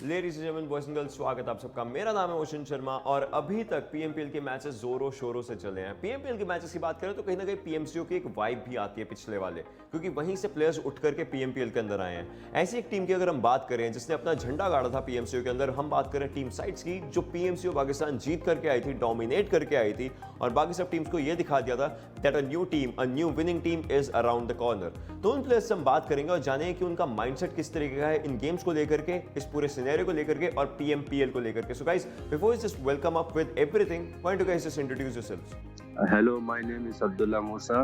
Ladies and gentleman, boys and girls, स्वागत आप सबका। मेरा नाम है ओशन शर्मा और अभी तक पीएमपीएल के मैचेस जोरों शोरों से चले हैं। पीएमपीएल के मैचेस की बात करें तो कहीं ना कहीं पीएमसीओ की एक वाइब भी आती है पिछले वाले, क्योंकि वहीं से प्लेयर्स उठ करके पीएमपीएल के अंदर आए हैं। ऐसी एक टीम की अगर हम बात करें जिसने अपना झंडा गाड़ा था पीएमसीओ के अंदर, हम बात करें टीम साइट्स की, जो पीएमसीओ पाकिस्तान जीत करके आई थी, डोमिनेट करके आई थी और बाकी सब टीम्स को यह दिखा दिया था that a new team, a new winning team is around the corner. तो उन प्लेयर्स से हम बात करेंगे और जानेंगे कि उनका माइंडसेट किस तरीके का है इन गेम्स को लेकर के, इस पूरे सिनेरियो को लेकर के और PMPL को लेकर के। So guys, before you just welcome up with everything, why don't you guys just introduce yourselves? Hello, my name is Abdullah Musa,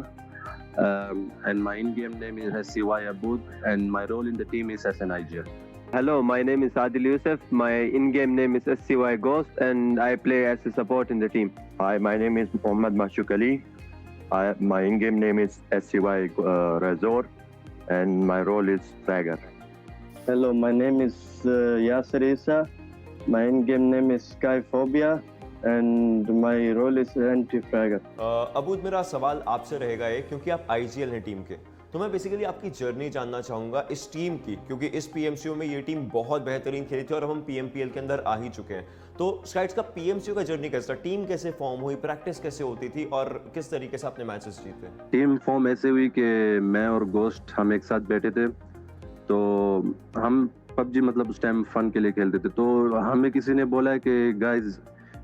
and my in-game name is SCY Abud, and my role in the team is as an Erangel. Hello, my name is Adil Youssef. My in-game name is SCY Ghost, and I play as a support in the team. Hi, my name is Mohammad Mashuk Ali. My in-game name is SCY Razor, and my role is Fragger. Hello, my name is Yasser Isa. My in-game name is Skyphobia and my role is anti-fragger. Abood, मेरा सवाल आपसे रहेगा एक, क्योंकि आप IGL हैं team के, तो मैं बेसिकली आपकी जर्नी जानना चाहूंगा इस टीम की, क्योंकि इस PMCO में ये टीम बहुत बेहतरीन खेली थी और अब हम PMPL के अंदर आ ही चुके हैं। तो स्काइट्स का PMCO का जर्नी कैसा, टीम कैसे फॉर्म हुई, प्रैक्टिस कैसे होती थी और किस तरीके से आपने मैचेस जीते? टीम फॉर्म ऐसे हुई कि मैं और गोस्ट हम एक साथ बैठे थे, तो हम PUBG मतलब उस टाइम फन के लिए खेलते थे। तो हमें किसी ने बोला कि guys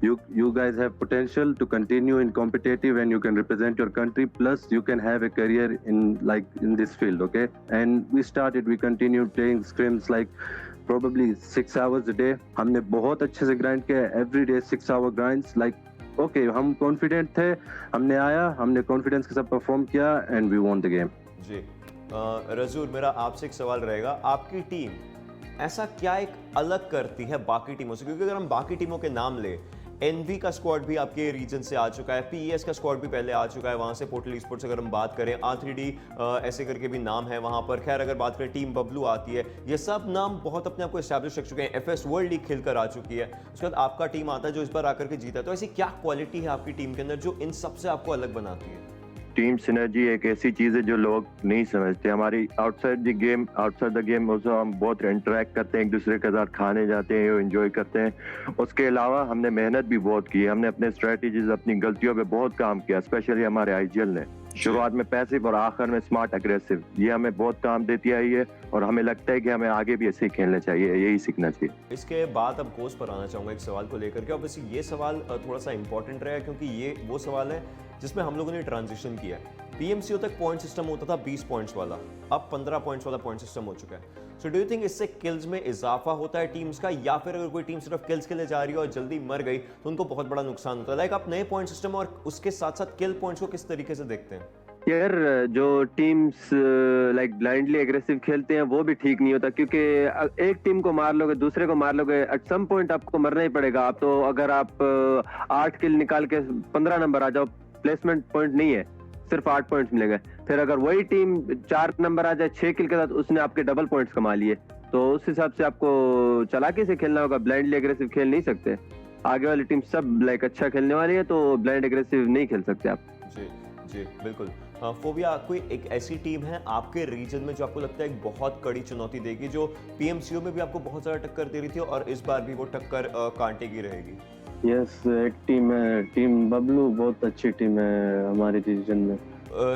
you guys have potential to continue in competitive and you can represent your country, plus you can have a career in this field, okay? And we continued playing scrims like probably 6 hours a day. हमने बहुत अच्छे से grind किया, every day 6 hour grinds, like okay, हम confident थे, हमने आया, हमने confidence के साथ perform किया and we won the game. जी रजूर, मेरा आपसे एक सवाल रहेगा, आपकी टीम ऐसा क्या एक अलग करती है बाकी टीमों से? क्योंकि अगर हम बाकी टीमों के नाम ले, एनवी का स्क्वाड भी आपके रीजन से आ चुका है, पीएस का स्क्वाड भी पहले आ चुका है, वहाँ से पोर्टल स्पोर्ट्स अगर हम बात करें, R3D ऐसे करके भी नाम है वहाँ पर। खैर अगर बात करें टीम बबलू आती है, ये सब नाम बहुत अपने आप को एस्टैब्लिश रख चुके हैं, FS वर्ल्ड लीग खेल कर आ चुकी है। उसके बाद आपका टीम आता है जो इस बार आकर के जीता है। तो ऐसी क्या क्वालिटी है आपकी टीम के अंदर जो इन सबसे आपको अलग बनाती है? टीम सिनर्जी एक ऐसी चीज है जो लोग नहीं समझते। हमारी आउटसाइड द गेम ऑल्सो हम बहुत इंटरेक्ट करते हैं, एक दूसरे के साथ खाने जाते हैं, एंजॉय करते हैं। उसके अलावा हमने मेहनत भी बहुत की, हमने अपने स्ट्रेटजीज, अपनी गलतियों पे बहुत काम किया, स्पेशली हमारे IGL ने। शुरुआत में पैसिव और आखिर में स्मार्ट अग्रेसिव, ये हमें बहुत काम देती आई है और हमें लगता है कि हमें आगे भी ऐसे ही खेलना चाहिए, यही सीखना चाहिए। इसके बाद अब कोच पर आना चाहूँगा एक सवाल को लेकर के। ऑब्वियसली ये सवाल थोड़ा सा इंपॉर्टेंट रहा, क्योंकि ये वो सवाल है जिसमें हम लोगों ने ट्रांजिशन किया है। PMCO तक पॉइंट सिस्टम होता था 20 पॉइंट्स वाला, अब 15 पॉइंट्स वाला पॉइंट सिस्टम हो चुका है। सो डू यू थिंक इससे किल्स में इजाफा होता है टीम्स का, या फिर अगर कोई टीम सिर्फ किल्स के लिए जा रही है और जल्दी मर गई तो उनको बहुत बड़ा नुकसान होता है? लाइक आप नए पॉइंट सिस्टम और उसके साथ साथ किल पॉइंट्स को किस तरीके से देखते हैं? यार जो टीम्स लाइक ब्लाइंडली एग्रेसिव खेलते हैं वो भी ठीक नहीं होता, क्योंकि एक टीम को मार लोगे, दूसरे को मार लोगे, एट सम पॉइंट आपको मरना ही पड़ेगा। आप तो अगर आप 8 किल निकाल के 15 नंबर आ जाओ, प्लेसमेंट पॉइंट नहीं है, सिर्फ 8 पॉइंट्स मिलेंगे। फिर अगर वही टीम 4 नंबर आ जाए 6 किल के साथ, उसने आपके डबल पॉइंट्स कमा लिए, तो उस हिसाब से आपको चालाकी से खेलना होगा, ब्लाइंडली एग्रेसिव खेल नहीं सकते। आगे वाली टीम सब लाइक अच्छा खेलने वाली है, तो ब्लाइंड एग्रेसिव नहीं खेल सकते आप। जी जी बिल्कुल। फोबिया, कोई एक ऐसी टीम है आपके रीजन में जो आपको लगता है एक बहुत कड़ी चुनौती देगी, जो PMCO में भी आपको बहुत ज़्यादा टक्कर दे रही थी और इस बार भी वो टक्कर कांटे की रहेगी? यस, एक टीम है, टीम बबलू, बहुत अच्छी टीम है हमारे रीजन में।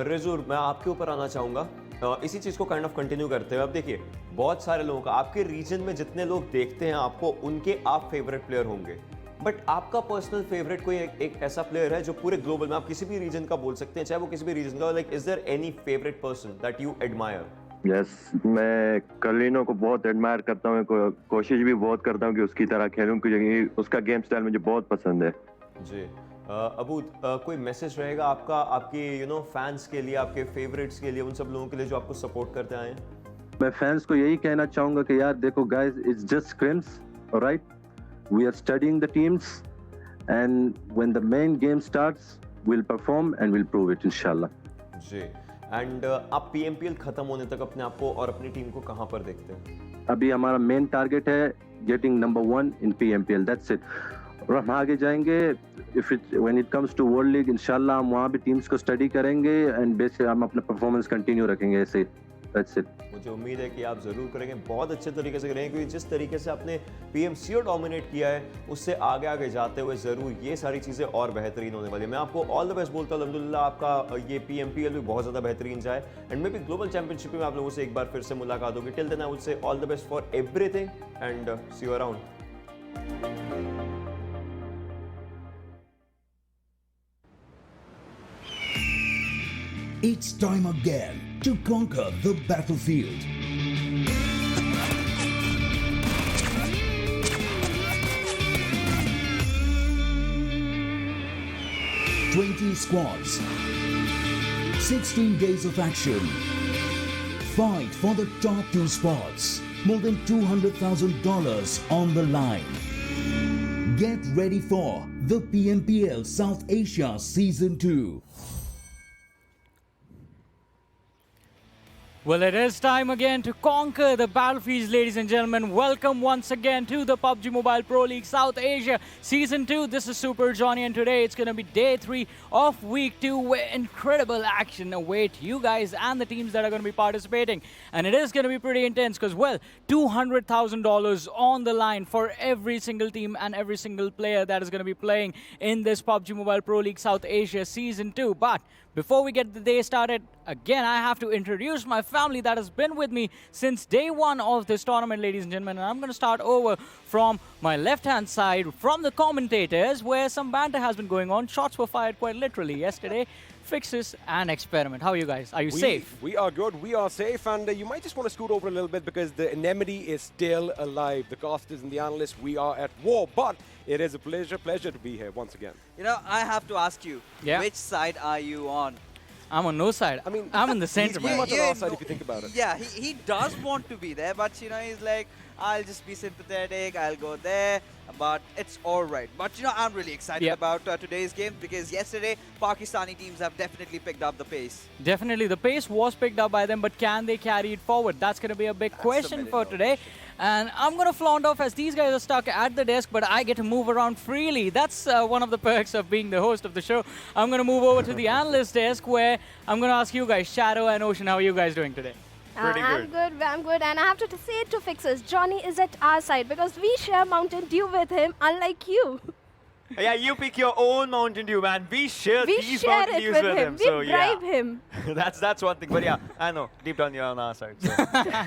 रेजूर, मैं आपके ऊपर आना चाहूँगा इसी चीज़ को काइंड ऑफ कंटिन्यू करते हुए अब देखिए बहुत सारे लोगों का आपके रीजन में जितने लोग देखते हैं आपको उनके आप फेवरेट प्लेयर होंगे बट आपका पर्सनल फेवरेट कोई एक ऐसा प्लेयर है जो पूरे ग्लोबल में आप किसी भी रीजन का बोल सकते हैं चाहे वो किसी भी रीजन का like is there any favourite person that you admire? Yes, मैं कलिनो को बहुत एडमायर करता हूँ, कोशिश भी बहुत करता हूँ कि उसकी तरह खेलूं क्योंकि उसका गेम स्टाइल मुझे बहुत पसंद है। जी अबू कोई मैसेज रहेगा आपका आपके फैंस के लिए, आपके फेवरेट्स के लिए, उन सब लोगों के लिए जो आपको सपोर्ट करते आए हैं? मैं फैंस को यही कहना चाहूंगा कि यार देखो guys, it's just scrims, alright, we are studying the teams and when the main game starts we will perform and we will prove it इंशाल्लाह। जी एंड आप PMPL खत्म होने तक अपने आप को और अपनी टीम को कहां पर देखते हैं? अभी हमारा मेन टारगेट है getting number 1 in PMPL, that's it. और हम आगे जाएंगे when it comes to world league इंशाल्लाह हम वहाँ भी टीम्स को स्टडी करेंगे एंड बेसिकली हम अपना परफॉर्मेंस कंटिन्यू रखेंगे ऐसे। That's it. मुझे उम्मीद है कि आप जरूर करेंगे, बहुत अच्छे तरीके से करेंगे क्योंकि जिस तरीके से आपने PMCO डोमिनेट किया है उससे आगे आगे जाते हुए जरूर ये सारी चीज़ें और बेहतरीन होने वाली है। मैं आपको ऑल द बेस्ट बोलता हूँ, अल्हम्दुलिल्लाह आपका ये PMPL भी बहुत ज़्यादा बेहतरीन जाए and may be global championship में आप लोगों से एक बार फिर से मुलाकात होगी। Till then I would say all the best for everything and see you around. It's time again to conquer the battlefield. "20 squads, 16 days of action. Fight for the top 2 spots. More than $200,000 on the line. Get ready for the PMPL South Asia Season 2. Well, it is time again to conquer the battlefields, ladies and gentlemen. Welcome once again to the PUBG Mobile Pro League South Asia Season 2. This is Super Johnny, and today it's going to be day 3 of week 2, where incredible action await you guys and the teams that are going to be participating. And it is going to be pretty intense because, well, $200,000 on the line for every single team and every single player that is going to be playing in this PUBG Mobile Pro League South Asia Season 2. But before we get the day started, again, I have to introduce my family that has been with me since day 1 of this tournament, ladies and gentlemen. And I'm going to start over from my left-hand side, from the commentators, where some banter has been going on. Shots were fired quite literally yesterday. Fixes and Experiment. How are you guys? Are you safe? We are good. We are safe. And you might just want to scoot over a little bit because the Anemone is still alive. The casters and the analysts, we are at war. But it is a pleasure to be here once again. You know, I have to ask you, which side are you on? I'm on no side. I mean, I'm in the center, he's pretty man. much on our side if you think about it. Yeah, he does want to be there, but you know, he's like, I'll just be sympathetic, I'll go there, but it's all right. But you know, I'm really excited about today's game because yesterday, Pakistani teams have definitely picked up the pace. Definitely, the pace was picked up by them, but can they carry it forward? That's going to be a big question for today. And I'm going to flaunt off as these guys are stuck at the desk, but I get to move around freely. That's one of the perks of being the host of the show. I'm going to move over to the analyst desk where I'm going to ask you guys, Shadow and Ocean, how are you guys doing today? Pretty I'm good, and I have to say it to Fixers, Johnny is at our side because we share Mountain Dew with him, unlike you. Yeah, you pick your own Mountain Dew, man. We share these share Mountain Dews with him. We bribe him. That's one thing. But yeah, I know. Deep down, you're on our side. So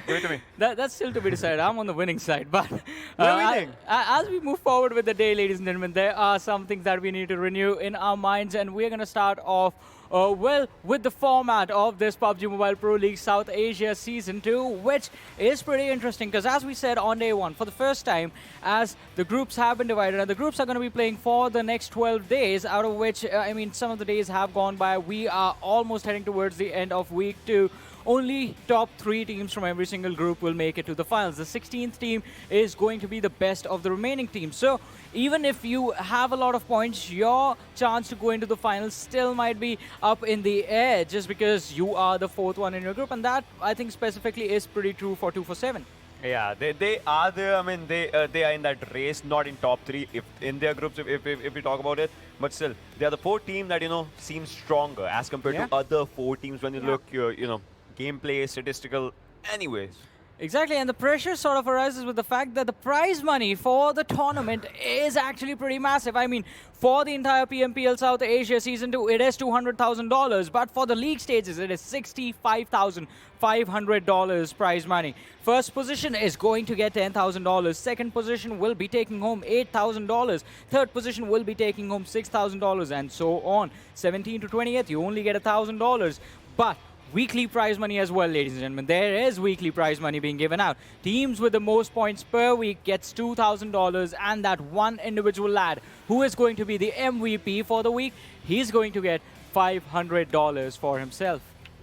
give it to me. That's still to be decided. I'm on the winning side. But we're winning. As we move forward with the day, ladies and gentlemen, there are some things that we need to renew in our minds. And we're going to start off well, with the format of this PUBG Mobile Pro League South Asia Season 2, which is pretty interesting because as we said on day 1, for the first time, as the groups have been divided, and the groups are going to be playing for the next 12 days, out of which, I mean, some of the days have gone by. We are almost heading towards the end of week 2. Only top 3 teams from every single group will make it to the finals. The 16th team is going to be the best of the remaining teams. So even if you have a lot of points, your chance to go into the finals still might be up in the air just because you are the 4th one in your group. And that, I think, specifically is pretty true for 247. Yeah, they are there. I mean, they are in that race, not in top 3 if in their groups if we talk about it. But still, they are the 4th team that, you know, seems stronger as compared to other 4 teams when you look, you know, gameplay, statistical, anyways. Exactly, and the pressure sort of arises with the fact that the prize money for the tournament is actually pretty massive. I mean, for the entire PMPL South Asia Season 2, it is $200,000, but for the league stages, it is $65,500 prize money. First position is going to get $10,000. Second position will be taking home $8,000. Third position will be taking home $6,000, and so on. 17th to 20th, you only get $1,000. But weekly prize money as well, ladies and gentlemen. There is weekly prize money being given out. Teams with the most points per week gets $2,000, and that one individual lad who is going to be the MVP for the week, he's going to get $500 for himself.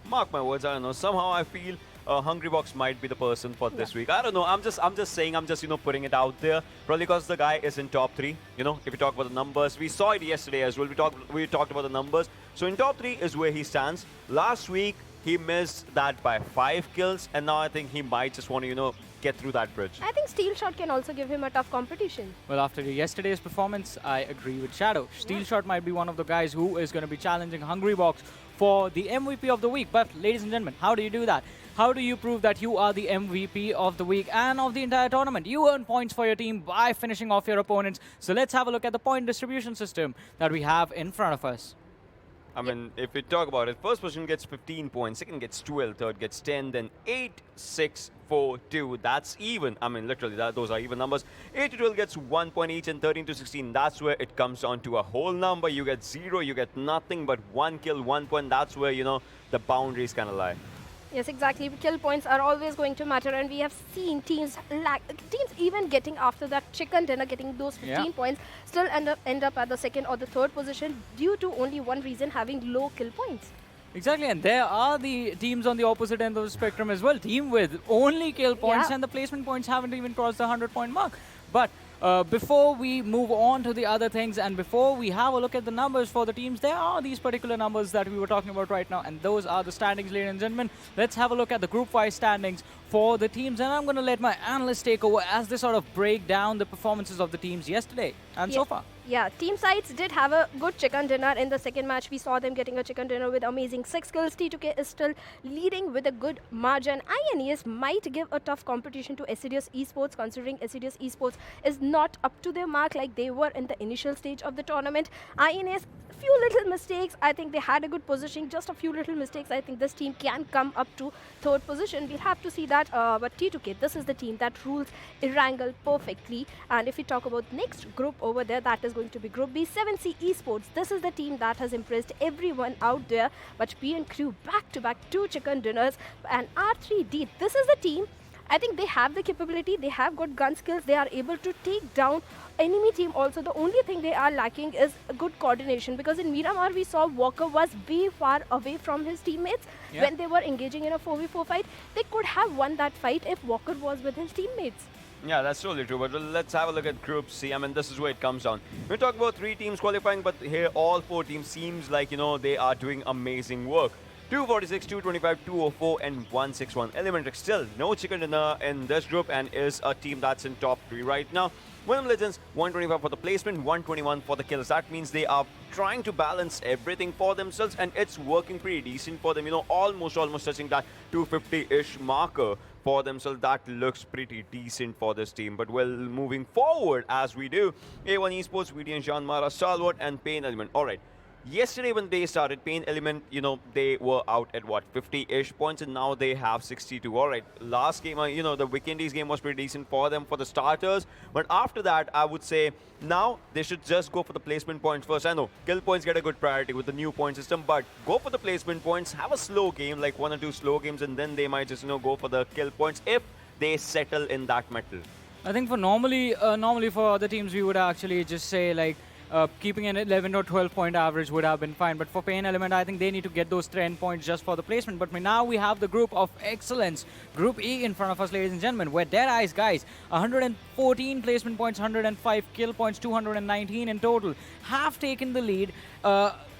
Mark my words, I don't know. Somehow I feel Hungrybox might be the person for this week. I don't know. I'm just saying. I'm just putting it out there. Probably because the guy is in top 3. If you talk about the numbers, we saw it yesterday as well. We talked about the numbers. So in top 3 is where he stands. Last week he missed that by 5 kills, and now I think he might just want to get through that bridge. I think Steel Shot can also give him a tough competition. Well, after yesterday's performance, I agree with Shadow. Steel Shot might be one of the guys who is going to be challenging Hungrybox for the MVP of the week. But ladies and gentlemen, how do you do that? How do you prove that you are the MVP of the week and of the entire tournament? You earn points for your team by finishing off your opponents. So let's have a look at the point distribution system that we have in front of us. I mean, if we talk about it, first position gets 15 points, second gets 12, third gets 10, then 8, 6, 4, 2. That's even. I mean, literally, those are even numbers. 8 to 12 gets 1 point each, and 13 to 16, that's where it comes down to a whole number. You get 0, you get nothing but 1 kill, 1 point. That's where, the boundaries kind of lie. Yes, exactly. Kill points are always going to matter, and we have seen teams even getting after that chicken dinner, getting those 15 points, still end up at the second or the third position due to only one reason, having low kill points. Exactly, and there are the teams on the opposite end of the spectrum as well. Team with only kill points, and the placement points haven't even crossed the 100-point mark. But before we move on to the other things, and before we have a look at the numbers for the teams, there are these particular numbers that we were talking about right now, and those are the standings, ladies and gentlemen. Let's have a look at the group-wise standings for the teams, and I'm going to let my analysts take over as they sort of break down the performances of the teams yesterday and so far. Yeah, Team Sides did have a good chicken dinner in the second match. We saw them getting a chicken dinner with amazing 6 kills. T2K is still leading with a good margin. INES might give a tough competition to Assiduous Esports, considering Assiduous Esports is not up to their mark like they were in the initial stage of the tournament. INES, few little mistakes. I think they had a good positioning, just a few little mistakes. I think this team can come up to third position. We'll have to see that. But T2K, this is the team that rules Erangel perfectly. And if we talk about next group over there, that is going to be Group B, 7C Esports. This is the team that has impressed everyone out there. But PN Crew back-to-back 2 chicken dinners. And R3D, this is the team. I think they have the capability, they have good gun skills, they are able to take down enemy team also. The only thing they are lacking is good coordination, because in Miramar we saw Walker was way far away from his teammates when they were engaging in a 4v4 fight. They could have won that fight if Walker was with his teammates. Yeah, that's totally true. But let's have a look at Group C. I mean, this is where it comes down. We talk about 3 teams qualifying, but here all 4 teams seems like, they are doing amazing work. 246, 225, 204, and 161. ElementriX still no chicken dinner in this group and is a team that's in top 3 right now. Venom Legends, 125 for the placement, 121 for the kills. That means they are trying to balance everything for themselves, and it's working pretty decent for them. Almost touching that 250-ish marker for themselves. That looks pretty decent for this team. But well, moving forward as we do, A1 Esports, VTNxJyanMaara, Stalwart, and PAINxELMT. All right. Yesterday when they started, PAINxELMT, they were out at what, 50-ish points, and now they have 62. All right, last game, the Vikendi game was pretty decent for them for the starters, but after that, I would say now they should just go for the placement points first. I know kill points get a good priority with the new point system, but go for the placement points, have a slow game, like 1 or 2 slow games, and then they might just, go for the kill points if they settle in that metal. I think for normally for other teams, we would actually just say like, keeping an 11 or 12 point average would have been fine, but for PAINxELMT, I think they need to get those 10 points just for the placement. But now we have the group of excellence, Group E, in front of us, ladies and gentlemen, where DEADEYES guys, 114 placement points, 105 kill points, 219 in total, have taken the lead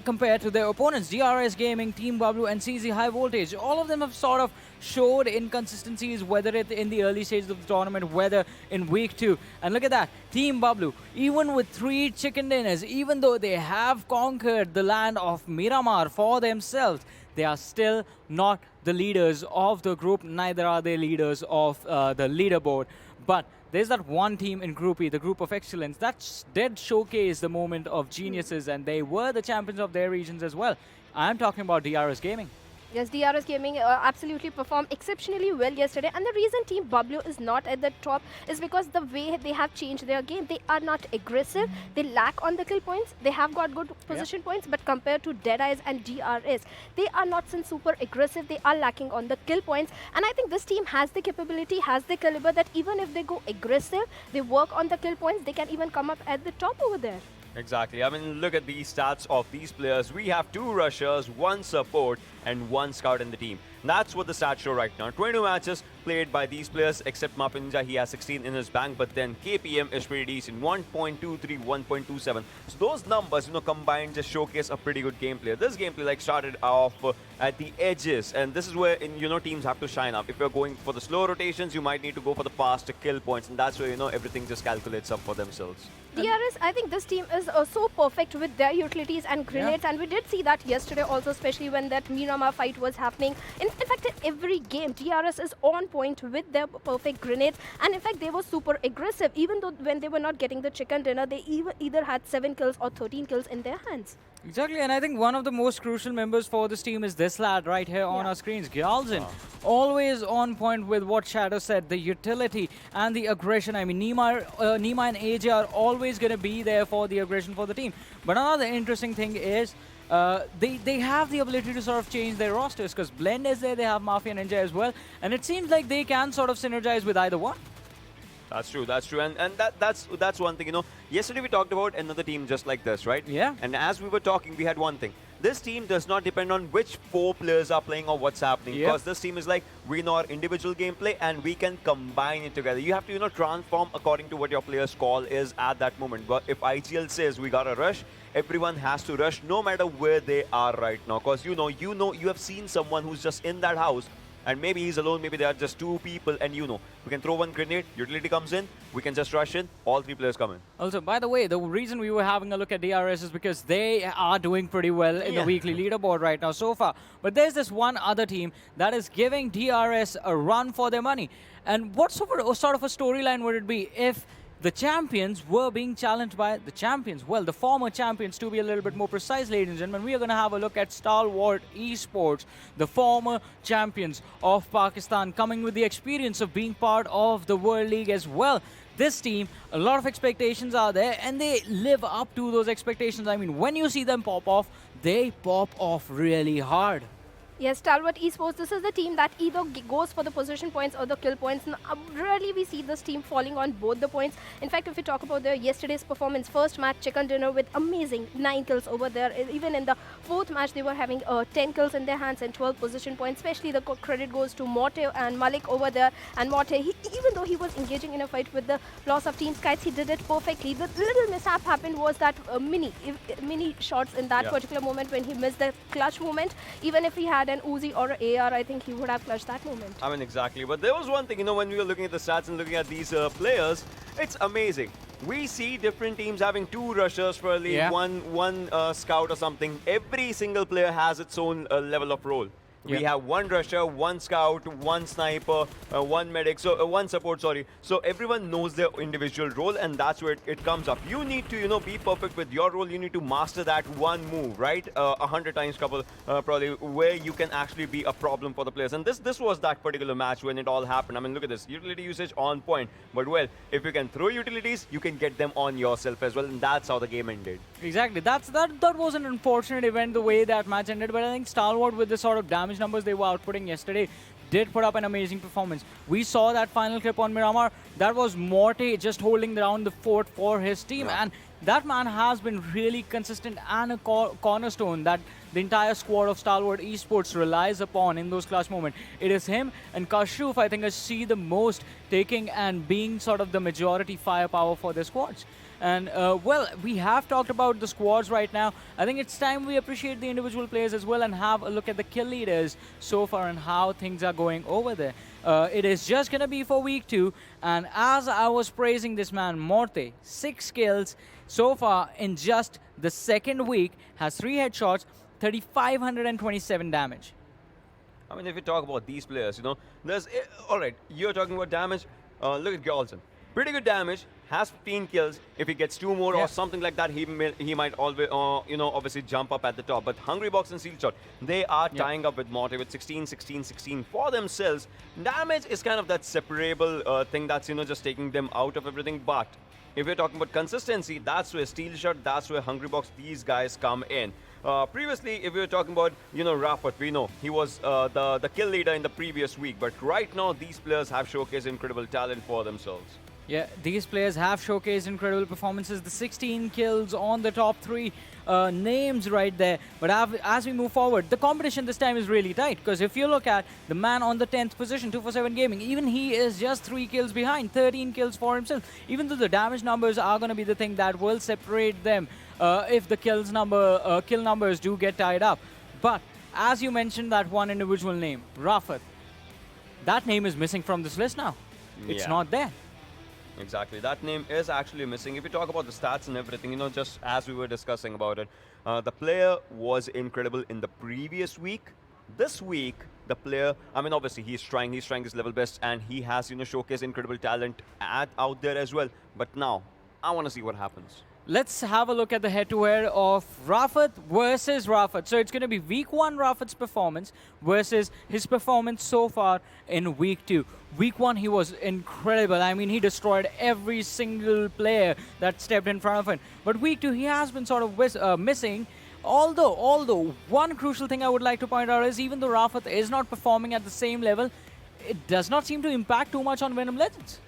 compared to their opponents. DRS Gaming, Team Bablu, and CZxHIGHVOLTAGE. All of them have sort of showed inconsistencies, whether it in the early stages of the tournament, whether in week 2. And look at that, Team Bablu, even with 3 chicken dinners, even though they have conquered the land of Miramar for themselves, they are still not the leaders of the group, neither are they leaders of the leaderboard. But there's that one team in Group E, the Group of Excellence, that did showcase the moment of geniuses, and they were the champions of their regions as well. I'm talking about DRS Gaming. Yes, DRS Gaming absolutely performed exceptionally well yesterday, and the reason Team Bablu is not at the top is because the way they have changed their game. They are not aggressive, they lack on the kill points, they have got good position points, but compared to DEADEYES and DRS, they are not super aggressive, they are lacking on the kill points, and I think this team has the capability, has the caliber that even if they go aggressive, they work on the kill points, they can even come up at the top over there. Exactly. I mean, look at these stats of these players. We have 2 rushers, 1 support, and 1 scout in the team. That's what the stats show right now. 22 matches played by these players, except Mapinja, he has 16 in his bank, but then KPM is pretty decent, 1.23, 1.27. So those numbers, combined just showcase a pretty good gameplay. This gameplay started off at the edges, and this is where, teams have to shine up. If you're going for the slow rotations, you might need to go for the faster kill points, and that's where, everything just calculates up for themselves. DRS, I think this team is so perfect with their utilities and grenades, and we did see that yesterday also, especially when that Miramar fight was happening. In fact, in every game, DRS is on point with their perfect grenades, and in fact, they were super aggressive. Even though when they were not getting the chicken dinner, they either had 7 kills or 13 kills in their hands. Exactly, and I think one of the most crucial members for this team is this lad right here on our screens, Gyalzin. Always on point with what Shadow said, the utility and the aggression. I mean, Nima and AJ are always going to be there for the aggression for the team. But another interesting thing is they have the ability to sort of change their rosters, because Blend is there, they have Mafia Ninja as well, and it seems like they can sort of synergize with either one. That's true, and that's one thing, Yesterday we talked about another team just like this, right? Yeah. And as we were talking, we had one thing. This team does not depend on which 4 players are playing or what's happening, because this team is like, we know our individual gameplay and we can combine it together. You have to, transform according to what your player's call is at that moment. But if IGL says we gotta rush, everyone has to rush no matter where they are right now, because you have seen someone who's just in that house, and maybe he's alone, maybe there are just 2 people, and we can throw 1 grenade, utility comes in, we can just rush in, all 3 players come in. Also, by the way, the reason we were having a look at DRS is because they are doing pretty well in the weekly leaderboard right now so far. But there's this one other team that is giving DRS a run for their money. And what sort of a storyline would it be if the champions were being challenged by the champions? Well, the former champions, to be a little bit more precise, ladies and gentlemen. We are going to have a look at Stalwart Esports, the former champions of Pakistan, coming with the experience of being part of the World League as well. This team, a lot of expectations are there, and they live up to those expectations. I mean, when you see them pop off, they pop off really hard. Yes, Stalwart Esports, this is the team that either goes for the position points or the kill points. Rarely we see this team falling on both the points. In fact, if we talk about their yesterday's performance, first match, chicken dinner with amazing 9 kills over there. Even in the 4th match, they were having 10 kills in their hands and 12 position points. Especially the credit goes to Morte and Malik over there. And Morte, even though he was engaging in a fight with the loss of Team SCYTES, he did it perfectly. The little mishap happened was that mini shots in that particular moment when he missed the clutch moment. Even if he had an Uzi or an AR, I think he would have clutched that moment. I mean, exactly. But there was one thing, when we were looking at the stats and looking at these players, it's amazing. We see different teams having 2 rushers for a league, one scout or something. Every single player has its own level of role. We have 1 rusher, 1 scout, 1 sniper, 1 medic, so 1 support, sorry. So everyone knows their individual role, and that's where it comes up. You need to, be perfect with your role. You need to master that one move, right? 100 times couple, probably, where you can actually be a problem for the players. And this was that particular match when it all happened. I mean, look at this. Utility usage on point. But, well, if you can throw utilities, you can get them on yourself as well, and that's how the game ended. Exactly. That was an unfortunate event, the way that match ended. But I think Stalwart, with the sort of damage numbers they were outputting yesterday, did put up an amazing performance. We saw that final clip on Miramar. That was Morte just holding down the fort for his team. And that man has been really consistent and a cornerstone that the entire squad of Stalwart Esports relies upon in those clutch moments. It is him and Kashuf, I think, I see the most taking and being sort of the majority firepower for their squads. And, well, we have talked about the squads right now. I think it's time we appreciate the individual players as well and have a look at the kill leaders so far and how things are going over there. It is just going to be for week 2. And as I was praising this man, Morte, 6 kills so far in just the 2nd week, has 3 headshots, 3,527 damage. I mean, if you talk about these players, there's all right. You're talking about damage. Look at Geralson. Pretty good damage. Has 15 kills. If he gets 2 more or something like that, he might always, obviously jump up at the top. But Hungrybox and Sealshot, they are tying up with Morty with 16, 16, 16 for themselves. Damage is kind of that separable thing that's, just taking them out of everything. But if you're talking about consistency, that's where Steelshot, that's where Hungrybox, these guys come in. Previously, if we were talking about, Rafat, we know he was the kill leader in the previous week. But right now, these players have showcased incredible talent for themselves. Yeah, these players have showcased incredible performances. The 16 kills on the top 3 names right there. But as we move forward, the competition this time is really tight. Because if you look at the man on the 10th position, 247 Gaming, even he is just 3 kills behind, 13 kills for himself. Even though the damage numbers are going to be the thing that will separate them if the kill numbers do get tied up. But as you mentioned that one individual name, Rafat, that name is missing from this list now. It's not there. Exactly. That name is actually missing. If you talk about the stats and everything, just as we were discussing about it, the player was incredible in the previous week. This week, the player, I mean, obviously, he's trying his level best, and he has, showcased incredible talent out there as well. But now, I want to see what happens. Let's have a look at the head-to-head of Rafat versus Rafat. So it's going to be week 1 Rafat's performance versus his performance so far in week 2. Week 1, he was incredible. I mean, he destroyed every single player that stepped in front of him. But week 2, he has been sort of missing. Although, one crucial thing I would like to point out is even though Rafat is not performing at the same level, it does not seem to impact too much on Venom Legends.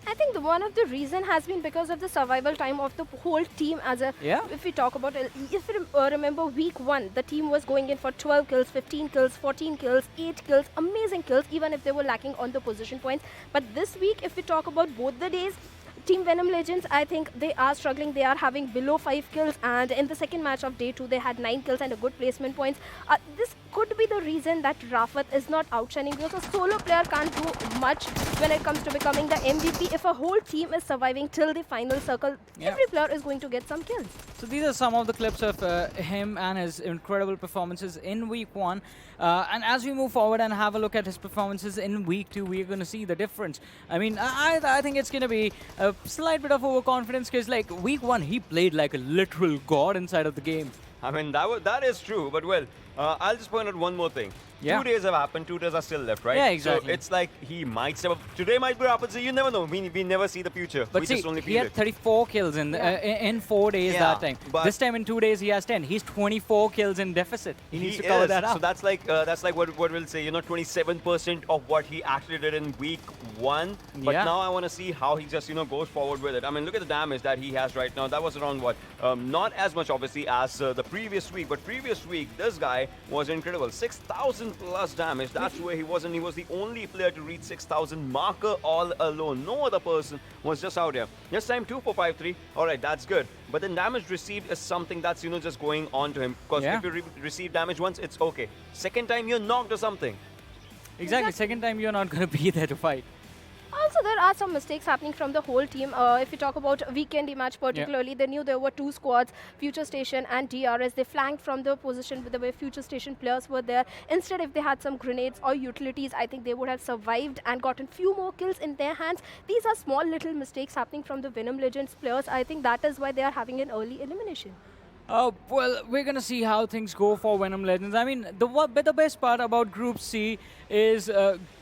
I think one of the reason has been because of the survival time of the whole team. If we talk about it, if you remember week 1, the team was going in for 12 kills, 15 kills, 14 kills, 8 kills, amazing kills, even if they were lacking on the position points. But this week, if we talk about both the days, Team Venom Legends, I think they are struggling. They are having below 5 kills, and in the second match of day 2, they had 9 kills and a good placement points. This could be the reason that Rafat is not outshining, because a solo player can't do much when it comes to becoming the MVP. If a whole team is surviving till the final circle, every player is going to get some kills. So these are some of the clips of him and his incredible performances in week 1. And as we move forward and have a look at his performances in week 2, we're going to see the difference. I mean, I think it's going to be a slight bit of overconfidence, because like week 1, he played like a literal god inside of the game. I mean, that is true. But well, I'll just point out one more thing. 2 days have happened, 2 days are still left, right? Yeah, exactly. So it's like he might step up. Today might be Rafat, so you never know. We never see the future. But we see, just only he feel had it. 34 kills in 4 days that time. This time in 2 days he has 10. He's 24 kills in deficit. He needs to cover that up. So that's like what we'll say, 27% of what he actually did in week 1. But now I want to see how he just, goes forward with it. I mean, look at the damage that he has right now. That was around what? Not as much, obviously, as the previous week. But previous week, this guy was incredible. 6,000 plus damage. That's where he was, and he was the only player to reach 6,000 marker all alone. No other person was just out here. This time 2,453. All right, that's good. But then damage received is something that's just going on to him. Because if you receive damage once, it's okay. Second time you're knocked or something. Exactly. Second time you're not going to be there to fight. Also, there are some mistakes happening from the whole team. If you talk about Vikendi match particularly, they knew there were 2 squads, FutureStation and DRS. They flanked from the position with the way FutureStation players were there. Instead, if they had some grenades or utilities, I think they would have survived and gotten few more kills in their hands. These are small little mistakes happening from the Venom Legends players. I think that is why they are having an early elimination. Well, we're going to see how things go for Venom Legends. I mean, the best part about Group C is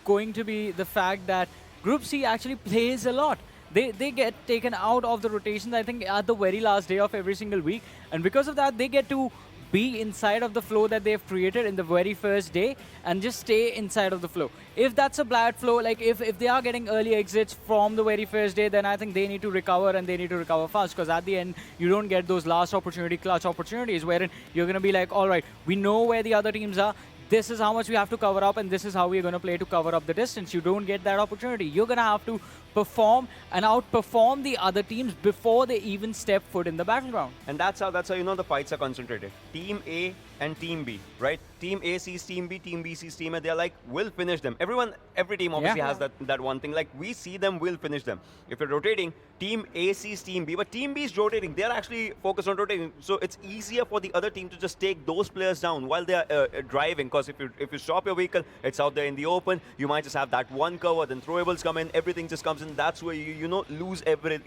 going to be the fact that Group C actually plays a lot. They get taken out of the rotations, I think, at the very last day of every single week. And because of that, they get to be inside of the flow that they've created in the very first day and just stay inside of the flow. If that's a bad flow, like if they are getting early exits from the very first day, then I think they need to recover, and they need to recover fast, because at the end, you don't get those last opportunity, clutch opportunities, wherein you're going to be like, all right, we know where the other teams are. This is how much we have to cover up, and this is how we're going to play to cover up the distance. You don't get that opportunity. You're going to have to perform and outperform the other teams before they even step foot in the battleground. And that's how the fights are concentrated. Team A and Team B, right? Team A sees Team B sees Team A. They're like, we'll finish them. Every team obviously has that one thing. Like, we see them, we'll finish them. If you're rotating, Team A sees Team B, but Team B is rotating. They're actually focused on rotating. So it's easier for the other team to just take those players down while they're driving. Because if you stop your vehicle, it's out there in the open. You might just have that one cover, then throwables come in, everything just comes in. That's where you lose everything.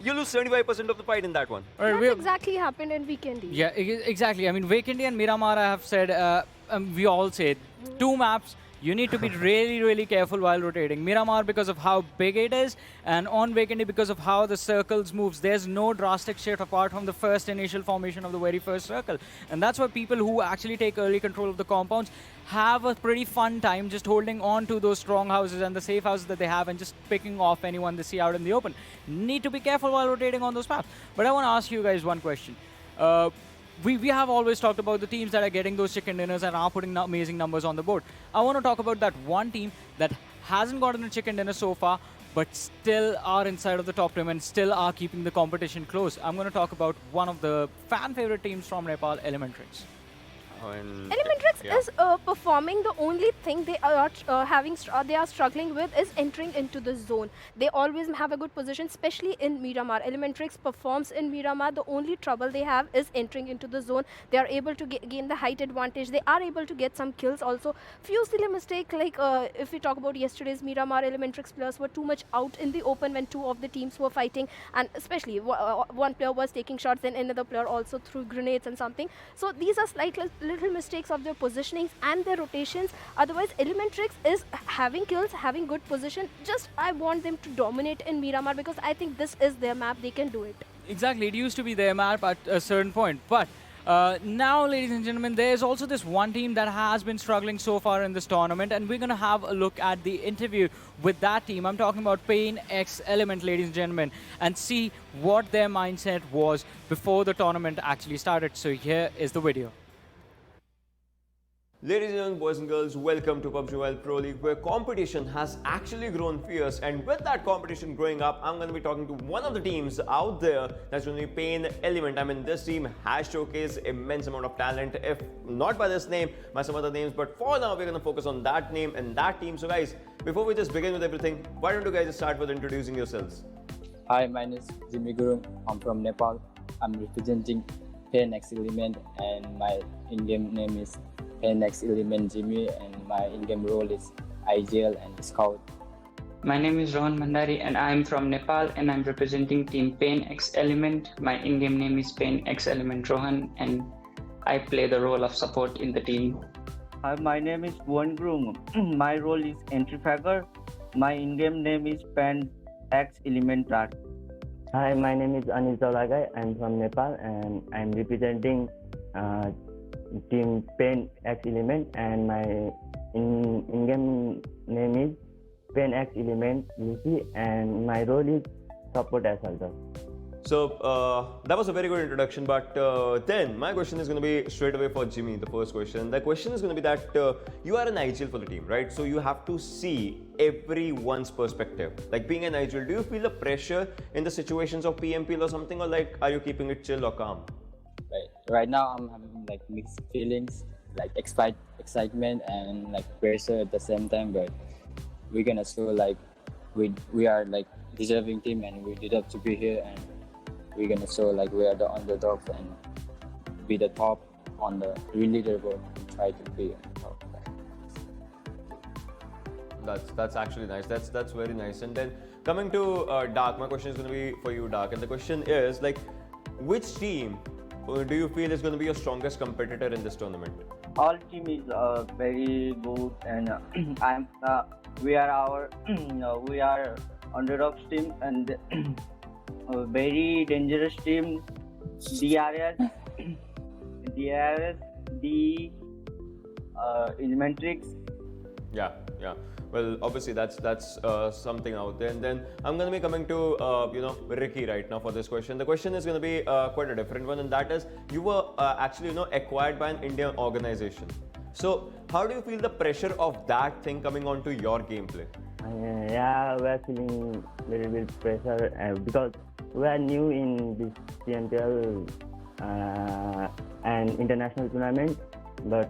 You lose 75% of the fight in that one. That's exactly happened in Vikendi. Yeah, exactly. I mean, Vikendi and MIRAMAR have said, we all say, 2 maps, you need to be really, really careful while rotating. MIRAMAR because of how big it is, and on Vikendi because of how the circles moves. There's no drastic shift apart from the first initial formation of the very first circle. And that's why people who actually take early control of the compounds have a pretty fun time just holding on to those strong houses and the safe houses that they have and just picking off anyone they see out in the open. Need to be careful while rotating on those maps. But I want to ask you guys one question. We have always talked about the teams that are getting those chicken dinners and are putting amazing numbers on the board. I want to talk about that one team that hasn't gotten a chicken dinner so far, but still are inside of the top 10 and still are keeping the competition close. I'm going to talk about one of the fan favorite teams from Nepal, ElementriX. ElementriX is performing. The only thing they are they are struggling with is entering into the zone. They always have a good position, especially in MIRAMAR. ElementriX performs in MIRAMAR. The only trouble they have is entering into the zone. They are able to gain the height advantage. They are able to get some kills also. Few silly mistakes, like if we talk about yesterday's MIRAMAR, ElementriX players were too much out in the open when 2 of the teams were fighting, and especially one player was taking shots and another player also threw grenades and something. So these are little mistakes of their positionings and their rotations. Otherwise, ElementriX is having kills, having good position. Just I want them to dominate in MIRAMAR because I think this is their map. They can do it. Exactly. It used to be their map at a certain point. But now, ladies and gentlemen, there's also this one team that has been struggling so far in this tournament, and we're going to have a look at the interview with that team. I'm talking about PAINxELMT, ladies and gentlemen, and see what their mindset was before the tournament actually started. So here is the video. Ladies and gentlemen, boys and girls, welcome to PUBG Mobile Pro League, where competition has actually grown fierce. And with that competition growing up, I'm going to be talking to one of the teams out there that's going to be PAINxELMT. I mean, this team has showcased immense amount of talent, if not by this name, by some other names. But for now, we're going to focus on that name and that team. So guys, before we just begin with everything, why don't you guys just start with introducing yourselves? Hi, my name is Jimmy Gurung. I'm from Nepal. I'm representing PAINxELMT, and my in-game name is PAINxELMT Jimmy, and my in-game role is IGL and Scout. My name is Rohan Bhandari and I am from Nepal and I'm representing team PAINxELMT. My in-game name is PAINxELMT Rohan and I play the role of support in the team. Hi, my name is Bhuvan Grung. My role is entry fagger. My in-game name is PAINxELMT. Hi, my name is Anis Daulagai. I'm from Nepal and I'm representing team PAINxELMT, and my in-game name is PAINxELMT Lucy, and my role is support as well. So that was a very good introduction, but then my question is going to be straight away for Jimmy, the first question. The question is going to be that you are an IGL for the team, right? So you have to see everyone's perspective. Like being an IGL, do you feel the pressure in the situations of PMPL or something, or like are you keeping it chill or calm? Right now I'm having like mixed feelings, like excitement and like pressure at the same time, but we're gonna show like we are like deserving team and we deserve to be here, and we're gonna show like we are the underdogs and be the top on the leaderboard and try to be on top. That's actually nice. That's very nice. And then coming to Dark, my question is going to be for you, Dark, and the question is like, which team do you feel is going to be your strongest competitor in this tournament? All team is very good, and we are underdogs team and a very dangerous team. DRS, ElementriX. Yeah. Well, obviously that's something out there. And then I'm going to be coming to Ricky right now for this question. The question is going to be quite a different one, and that is you were actually acquired by an Indian organization. So how do you feel the pressure of that thing coming onto your gameplay? Yeah, we are feeling little bit pressure because we are new in this PMPL and international tournament, but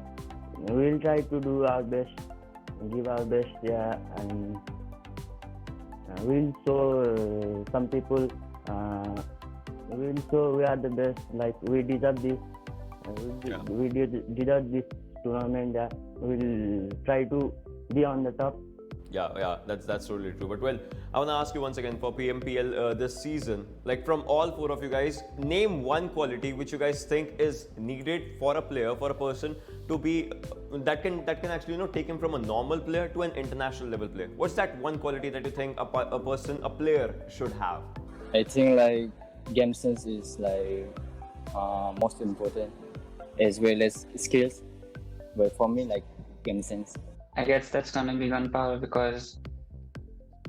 we'll try to do our best, give our best, yeah, and we'll show some people, we'll show we are the best, like we deserve this, we deserve this tournament, yeah. We'll try to be on the top. Yeah, that's totally true. But well, I want to ask you once again for PMPL this season, like from all four of you guys, name one quality which you guys think is needed for a player, for a person to be that can actually take him from a normal player to an international level player. What's that one quality that you think a player should have? I think like game sense is like most important, as well as skills. But for me, like game sense. I guess that's gonna be gunpowder, because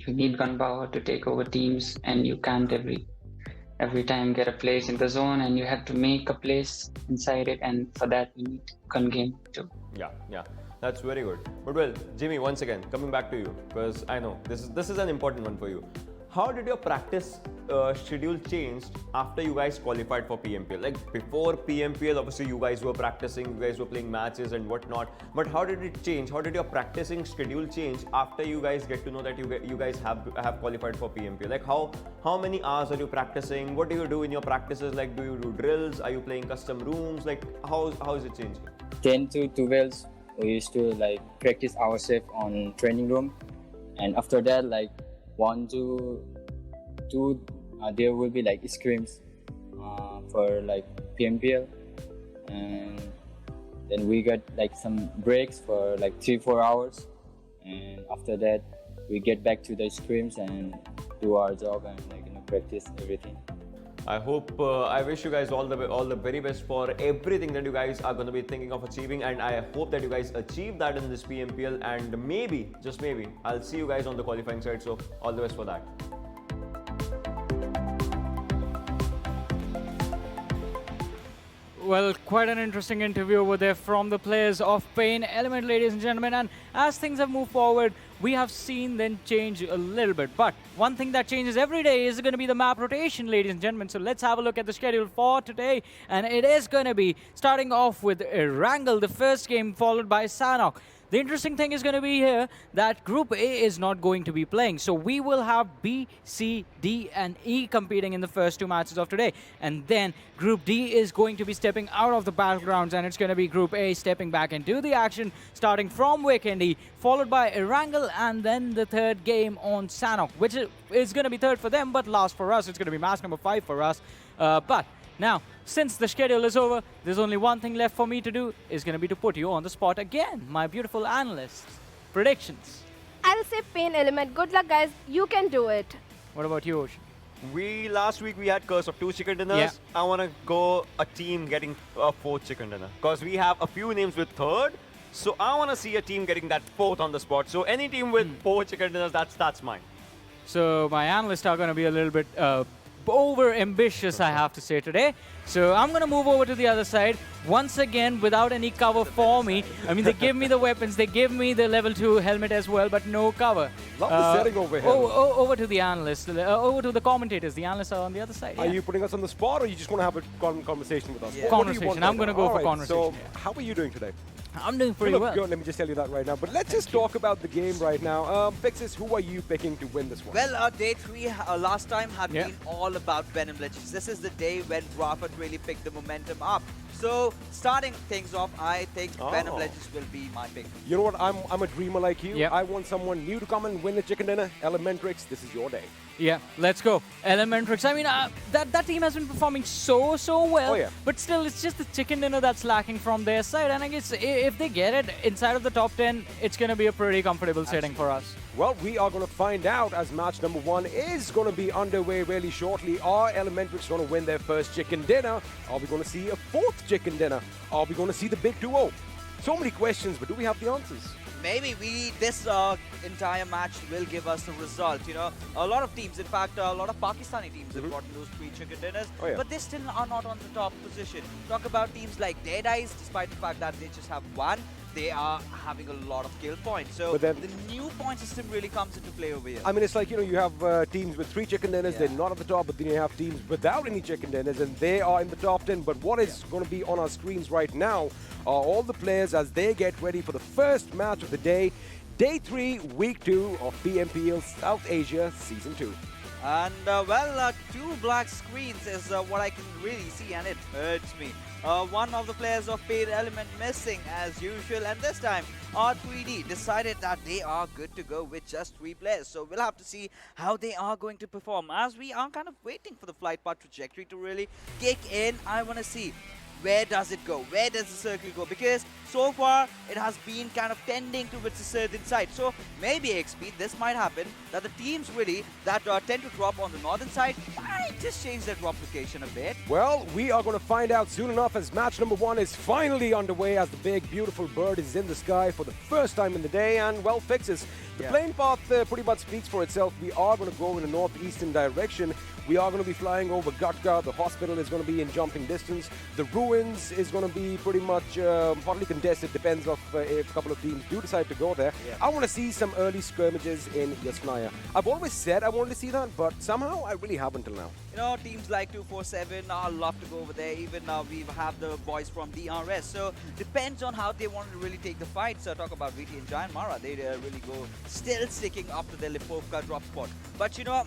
you need gunpowder to take over teams, and you can't every time get a place in the zone, and you have to make a place inside it, and for that you need gun game too. Yeah, that's very good. But well, Jimmy, once again, coming back to you, because I know this is an important one for you. How did your practice schedule change after you guys qualified for PMPL? Like before PMPL, obviously you guys were practicing, you guys were playing matches and whatnot. But how did it change? How did your practicing schedule change after you guys get to know that you guys have qualified for PMPL? Like how many hours are you practicing? What do you do in your practices? Like do you do drills? Are you playing custom rooms? Like how is it changing? 10 to 12, we used to like practice ourselves on training room, and after that like 1 to 2 there will be like scrims for like PMPL, and then we got like some breaks for like 3-4 hours, and after that we get back to the scrims and do our job and like practice everything. I hope, I wish you guys all the very best for everything that you guys are going to be thinking of achieving, and I hope that you guys achieve that in this PMPL, and maybe, just maybe, I'll see you guys on the qualifying side, so all the best for that. Well, quite an interesting interview over there from the players of PAINxELMT, ladies and gentlemen. And as things have moved forward, we have seen them change a little bit. But one thing that changes every day is going to be the map rotation, ladies and gentlemen. So let's have a look at the schedule for today. And it is going to be starting off with Erangel, the first game, followed by Sanhok. The interesting thing is going to be here that Group A is not going to be playing. So we will have B, C, D, and E competing in the first 2 matches of today. And then Group D is going to be stepping out of the battlegrounds, and it's going to be Group A stepping back into the action, starting from Vikendi, followed by Erangel, and then the third game on Sanhok, which is going to be third for them, but last for us. It's going to be match number 5 for us. But now, since the schedule is over, there's only one thing left for me to do, is going to be to put you on the spot again, my beautiful analysts. Predictions. I'll say PAINxELMT. Good luck, guys. You can do it. What about you, Ocean? Last week we had curse of 2 chicken dinners. Yeah. I want to go a team getting a 4th chicken dinner, because we have a few names with 3rd. So I want to see a team getting that 4th on the spot. So any team with 4 chicken dinners, that's mine. So my analysts are going to be a little bit over ambitious, I have to say, today. So I'm going to move over to the other side once again without any cover for me. I mean, they give me the weapons, they give me the level 2 helmet as well, but no cover. Love the setting over here. Over to the analysts, over to the commentators. The analysts are on the other side. Are you putting us on the spot, or you just want to have a conversation with us? Yeah. Conversation. I'm going to go for conversation. So how are you doing today? I'm doing pretty well. Good. Let me just tell you that right now. But let's just talk about the game right now. Fixes, who are you picking to win this one? Well, day 3 last time had been all about Venom Legends. This is the day when Rafa really picked the momentum up. So, starting things off, I think Venom Legends will be my pick. You know what? I'm a dreamer like you. I want someone new to come and win the chicken dinner. ElementriX, this is your day. Yeah, let's go. ElementriX. I mean, that team has been performing so well. But still, it's just the chicken dinner that's lacking from their side. And I guess if they get it inside of the top 10, it's going to be a pretty comfortable setting for us. Well, we are going to find out as match number 1 is going to be underway really shortly. Are ElementriX going to win their first chicken dinner? Are we going to see a 4th chicken dinner? Are we going to see the big duo? So many questions, but do we have the answers? Maybe this entire match will give us the result. You know, a lot of teams, in fact, a lot of Pakistani teams have gotten those 3 chicken dinners, but they still are not on the top position. Talk about teams like DEADEYES, despite the fact that they just have 1. they are having a lot of kill points. So But then- the new point system really comes into play over here. I mean, it's like, you have teams with 3 chicken dinners, they're not at the top, but then you have teams without any chicken dinners, and they are in the top 10. But what is going to be on our screens right now are all the players as they get ready for the first match of the day, Day 3, Week 2 of PMPL South Asia Season 2. And two black screens is what I can really see, and it hurts me. One of the players of PAINxELMT missing as usual, and this time R3D decided that they are good to go with just 3 players. So we'll have to see how they are going to perform, as we are kind of waiting for the flight path trajectory to really kick in. I want to see where does it go? Where does the circle go? Because so far it has been kind of tending towards the southern side. So maybe XP, this might happen that the teams really that tend to drop on the northern side might just change their drop location a bit. Well, we are going to find out soon enough as match number 1 is finally underway, as the big, beautiful bird is in the sky for the first time in the day, and well, fixes. The plane path pretty much speaks for itself. We are going to go in a northeastern direction. We are going to be flying over Gatka. The hospital is going to be in jumping distance. The ruins is going to be pretty much hotly contested. Depends if a couple of teams do decide to go there. I want to see some early skirmishes in Yasnaya. I've always said I wanted to see that, but somehow I really haven't till now. You know, teams like 247 love to go over there. Even we have the boys from DRS. So depends on how they want to really take the fight. So talk about VTNxJyanMaara. They really go still sticking up to their Lipovka drop spot. But you know,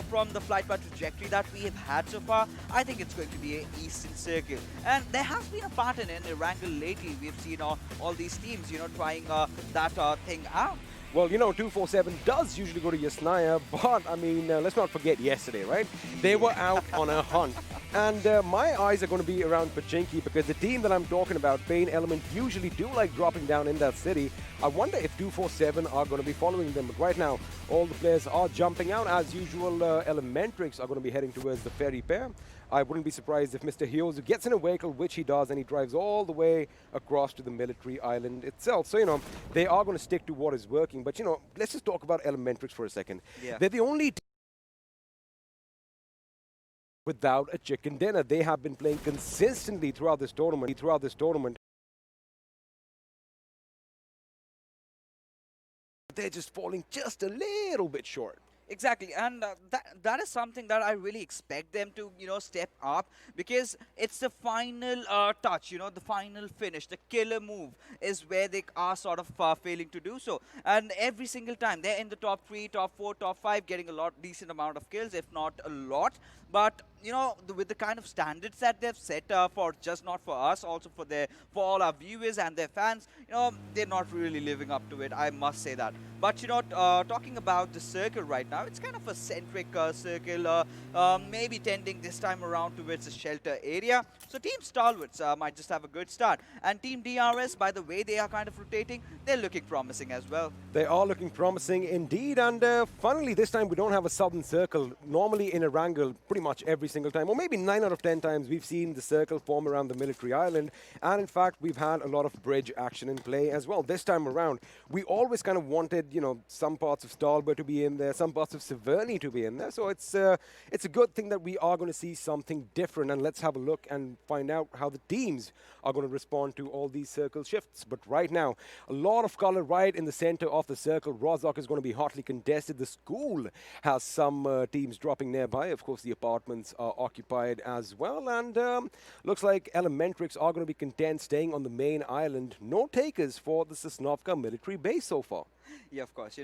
from the flight path trajectory that we have had so far, I think it's going to be an Eastern Circle. And there has been a pattern in Erangel lately. We've seen all these teams, trying that thing out. Well, 247 does usually go to Yasnaya, but, I mean, let's not forget yesterday, right? They were out on a hunt. And my eyes are going to be around Pachinki, because the team that I'm talking about, PAINxELMT, usually do like dropping down in that city. I wonder if 247 are going to be following them. But right now, all the players are jumping out. As usual, ElementriX are going to be heading towards the ferry pair. I wouldn't be surprised if Mr. Hyozu gets in a vehicle, which he does, and he drives all the way across to the military island itself. So, they are going to stick to what is working. But, let's just talk about ElementriX for a second. Yeah. They're the only team without a chicken dinner. They have been playing consistently throughout this tournament. They're just falling just a little bit short. Exactly, and that is something that I really expect them to, step up, because it's the final touch, the final finish, the killer move is where they are sort of failing to do so. And every single time they're in the top 3, top 4, top 5, getting a decent amount of kills, if not a lot. But with the kind of standards that they've set for just not for us, also for all our viewers and their fans, they're not really living up to it. I must say that. But talking about the circle right now, it's kind of a centric circle, maybe tending this time around towards the shelter area. So Team Stalwarts might just have a good start, and Team DRS, by the way they are kind of rotating, they're looking promising as well. They are looking promising indeed, and funnily this time we don't have a southern circle. Normally in Erangel, pretty much every single time, or maybe 9 out of 10 times, we've seen the circle form around the military island, and in fact we've had a lot of bridge action in play as well. This time around, we always kind of wanted, some parts of Stalwart to be in there, some parts of Severny to be in there, so it's a good thing that we are going to see something different, and let's have a look and find out how the teams are going to respond to all these circle shifts. But right now, a lot of color right in the center of the circle. Rozhok is going to be hotly contested. The school has some teams dropping nearby. Of course, the apartments are occupied as well, and looks like ElementriX are going to be content staying on the main island. No takers for the Sosnovka military base so far. Yeah, of course.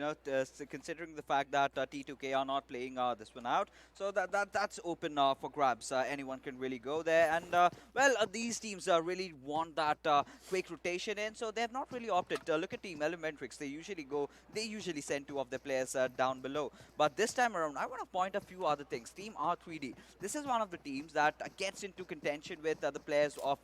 Considering the fact that T2K are not playing this one out, so that's open for grabs. Anyone can really go there, and these teams really want that quick rotation in, so they have not really opted. Look at Team ElementriX. They usually send 2 of their players down below, but this time around, I want to point a few other things. Team R3D. This is one of the teams that gets into contention with the players of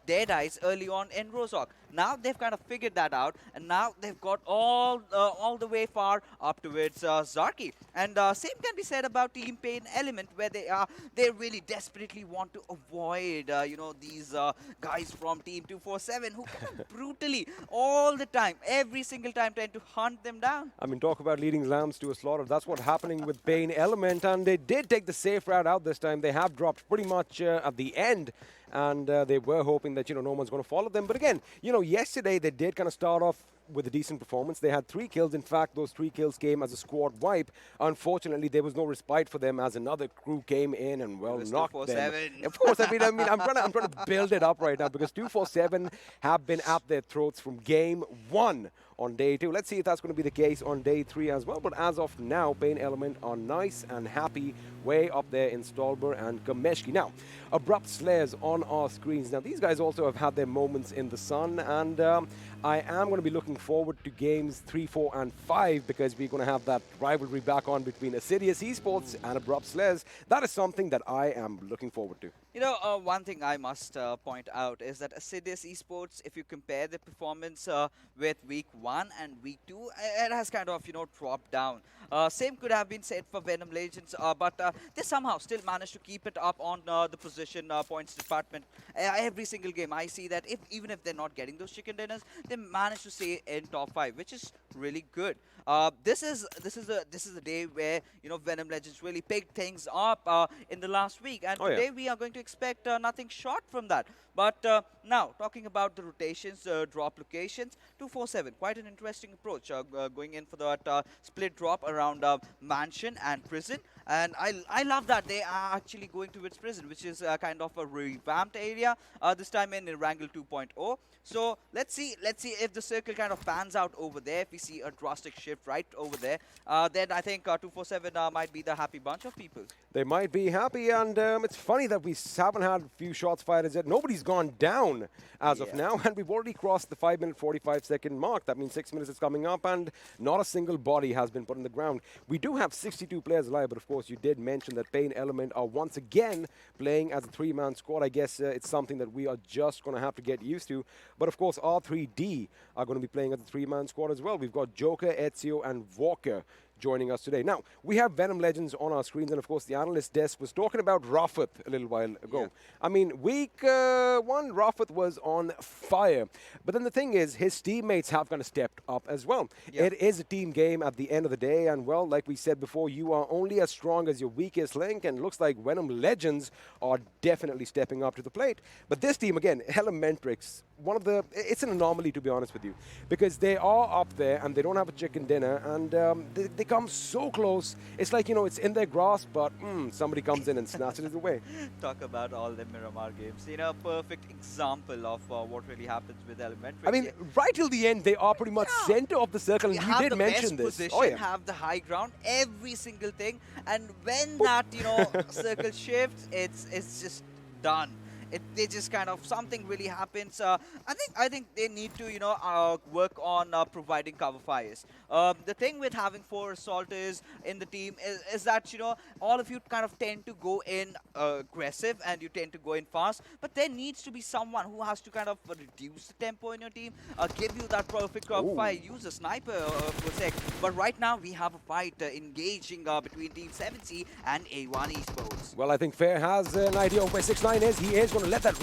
DEADEYES early on in Rozhok. Now they've kind of figured that out, and now they've got all all the way far up towards Zarki. And same can be said about Team PAINxELMT, where they really desperately want to avoid these guys from Team 247 who kind of brutally all the time, every single time, tend to hunt them down. I mean, talk about leading lambs to a slaughter. That's what's happening with PAINxELMT, and they did take the safe route out this time. They have dropped pretty much at the end, and they were hoping that, no one's going to follow them. But again, yesterday they did kind of start off with a decent performance. They had 3 kills. In fact, those 3 kills came as a squad wipe. Unfortunately, there was no respite for them as another crew came in and, well, knocked them. Of course, I'm trying to build it up right now because 247 have been at their throats from game 1 on day 2. Let's see if that's going to be the case on day 3 as well. But as of now, PAINxELMT are nice and happy way up there in Stalwart and Kameshki. Now, Abrupt Slayers on our screens. Now, these guys also have had their moments in the sun, and I am going to be looking forward to games 3, 4, and 5 because we're going to have that rivalry back on between Assiduous Esports and Abrupt Slayers. That is something that I am looking forward to. One thing I must point out is that Assiduous Esports, if you compare the performance with week 1 and week 2, it has kind of, dropped down. Same could have been said for Venom Legends, but they somehow still managed to keep it up on the position points department. Every single game, I see that even if they're not getting those chicken dinners, they manage to stay in top 5, which is really good. This is the day where Venom Legends really picked things up in the last week, and today we are going to expect nothing short from that. But now talking about the rotations, drop locations, 247, quite an interesting approach, going in for that split drop around Mansion and Prison. And I love that they are actually going towards Prison, which is kind of a revamped area, this time in Erangel 2.0. So let's see if the circle kind of pans out over there. If we see a drastic shift right over there, then I think 247 might be the happy bunch of people. They might be happy, and it's funny that we haven't had a few shots fired as yet. Nobody's gone down as of now, and we've already crossed the 5-minute 45-second mark. That means 6 minutes is coming up, and not a single body has been put on the ground. We do have 62 players alive, but of course you did mention that PAINxELMT are once again playing as a 3-man squad. I guess it's something that we are just going to have to get used to. But of course R3D are going to be playing as a 3-man squad as well. We've got Joker, Ezio, and Walker joining us today. Now, we have Venom Legends on our screens, and of course the analyst desk was talking about Rafat a little while ago. Yeah. I mean, week 1, Rafat was on fire. But then the thing is, his teammates have kind of stepped up as well. Yeah. It is a team game at the end of the day, and well, like we said before, you are only as strong as your weakest link, and it looks like Venom Legends are definitely stepping up to the plate. But this team, again, ElementriX, it's an anomaly, to be honest with you, because they are up there and they don't have a chicken dinner, and they come so close. It's like, it's in their grasp, but somebody comes in and snatches it away. Talk about all the Miramar games. Perfect example of what really happens with ElementriX. I mean, right till the end, they are pretty much center of the circle, and you did mention this. Position, have the high ground, every single thing, and when that circle shifts, it's just done. They just kind of, something really happens. I think they need to work on providing cover fires. The thing with having 4 assaulters in the team is that all of you kind of tend to go in aggressive and you tend to go in fast, but there needs to be someone who has to kind of reduce the tempo in your team, give you that perfect cover fire, use a sniper for a sec. But right now we have a fight engaging between Team 7C and A1 Esports. Well, I think Fair has an idea of where 6ix9ine is. He is going to let that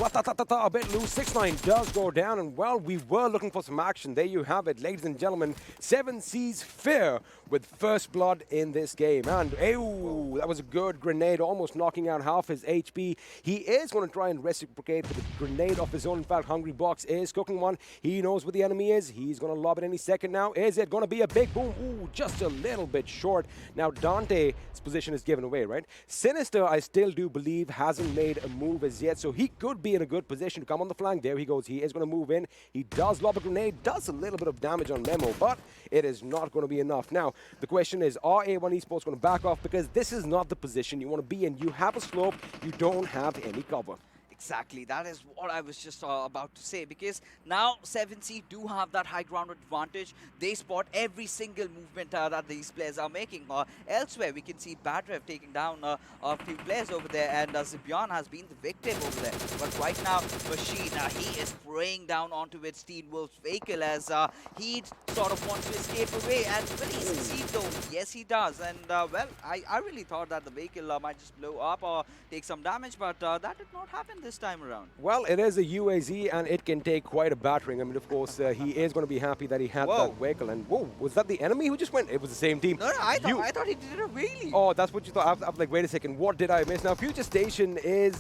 a bit loose. 6ix9ine does go down, and well, we were looking for some action. There you have it, ladies and gentlemen. 7C's Fair with first blood in this game. And ew, that was a good grenade, almost knocking out half his HP. He is going to try and reciprocate with a grenade of his own. In fact, Hungry Box is cooking one. He knows where the enemy is. He's going to lob it any second now. Is it going to be a big boom? Ooh, just a little bit short. Now, Dante's position is given away, right? Sinister, I still do believe, hasn't made a move as yet, so he could be in a good position to come on the flank. There he goes. He is going to move in. He does lob a grenade, does a little bit of damage on Memo, but it is not going to be enough. Now, the question is, are A1 Esports going to back off? Because this is not the position you want to be in. You have a slope. You don't have any cover. Exactly, that is what I was just about to say, because now 7C do have that high ground advantage. They spot every single movement that these players are making. Elsewhere, we can see Badrev taking down a few players over there, and Zibyan has been the victim over there. But right now, Machine, he is spraying down onto its Teen Wolf's vehicle as he sort of wants to escape away. And will he succeed though? Yes, he does. And well, I really thought that the vehicle might just blow up or take some damage, but that did not happen this time around. Well, it is a UAZ, and it can take quite a battering. I mean, of course, he is going to be happy that he had that vehicle. And whoa, was that the enemy who just went? It was the same team. No, I thought he did a wheelie. Oh, that's what you thought. I was like, wait a second, what did I miss? Now, FutureStation is,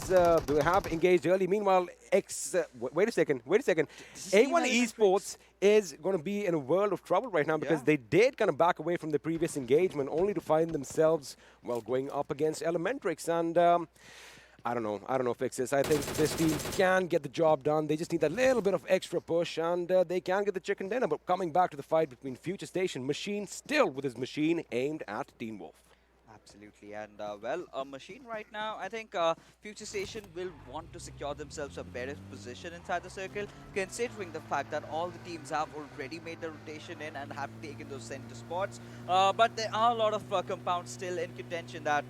they have engaged early. Meanwhile, wait a second. A1 Esports is going to be in a world of trouble right now because they did kind of back away from the previous engagement only to find themselves, well, going up against ElementriX. And I don't know, Fixes. I think this team can get the job done. They just need a little bit of extra push, and they can get the chicken dinner. But coming back to the fight between FutureStation, Machine still with his machine aimed at Teen Wolf. Absolutely, and well, a Machine right now, I think FutureStation will want to secure themselves a better position inside the circle, considering the fact that all the teams have already made the rotation in and have taken those center spots. But there are a lot of compounds still in contention that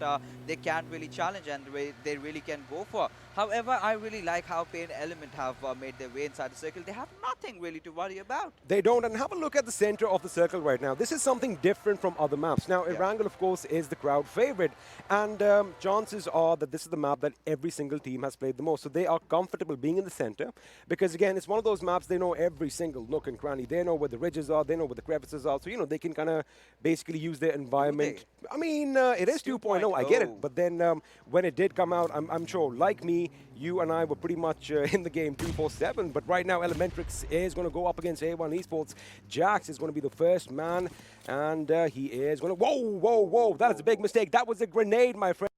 they can't really challenge and they really can go for. However, I really like how PAINxELMT have made their way inside the circle. They have nothing really to worry about. They don't, and have a look at the center of the circle right now. This is something different from other maps. Now, Erangel, of course, is the crowd favorite, and chances are that this is the map that every single team has played the most. So they are comfortable being in the center because, again, it's one of those maps they know every single nook and cranny. They know where the ridges are, they know where the crevices are. So, you know, they can kind of basically use their environment. I mean, it is 2.0, I get it. But then when it did come out, I'm sure, like me, you and I were pretty much in the game 2-4-7. But right now, ElementriX is going to go up against A1 Esports. Jax is going to be the first man, and he is going to... Whoa, that is a big mistake. That was a grenade, my friend.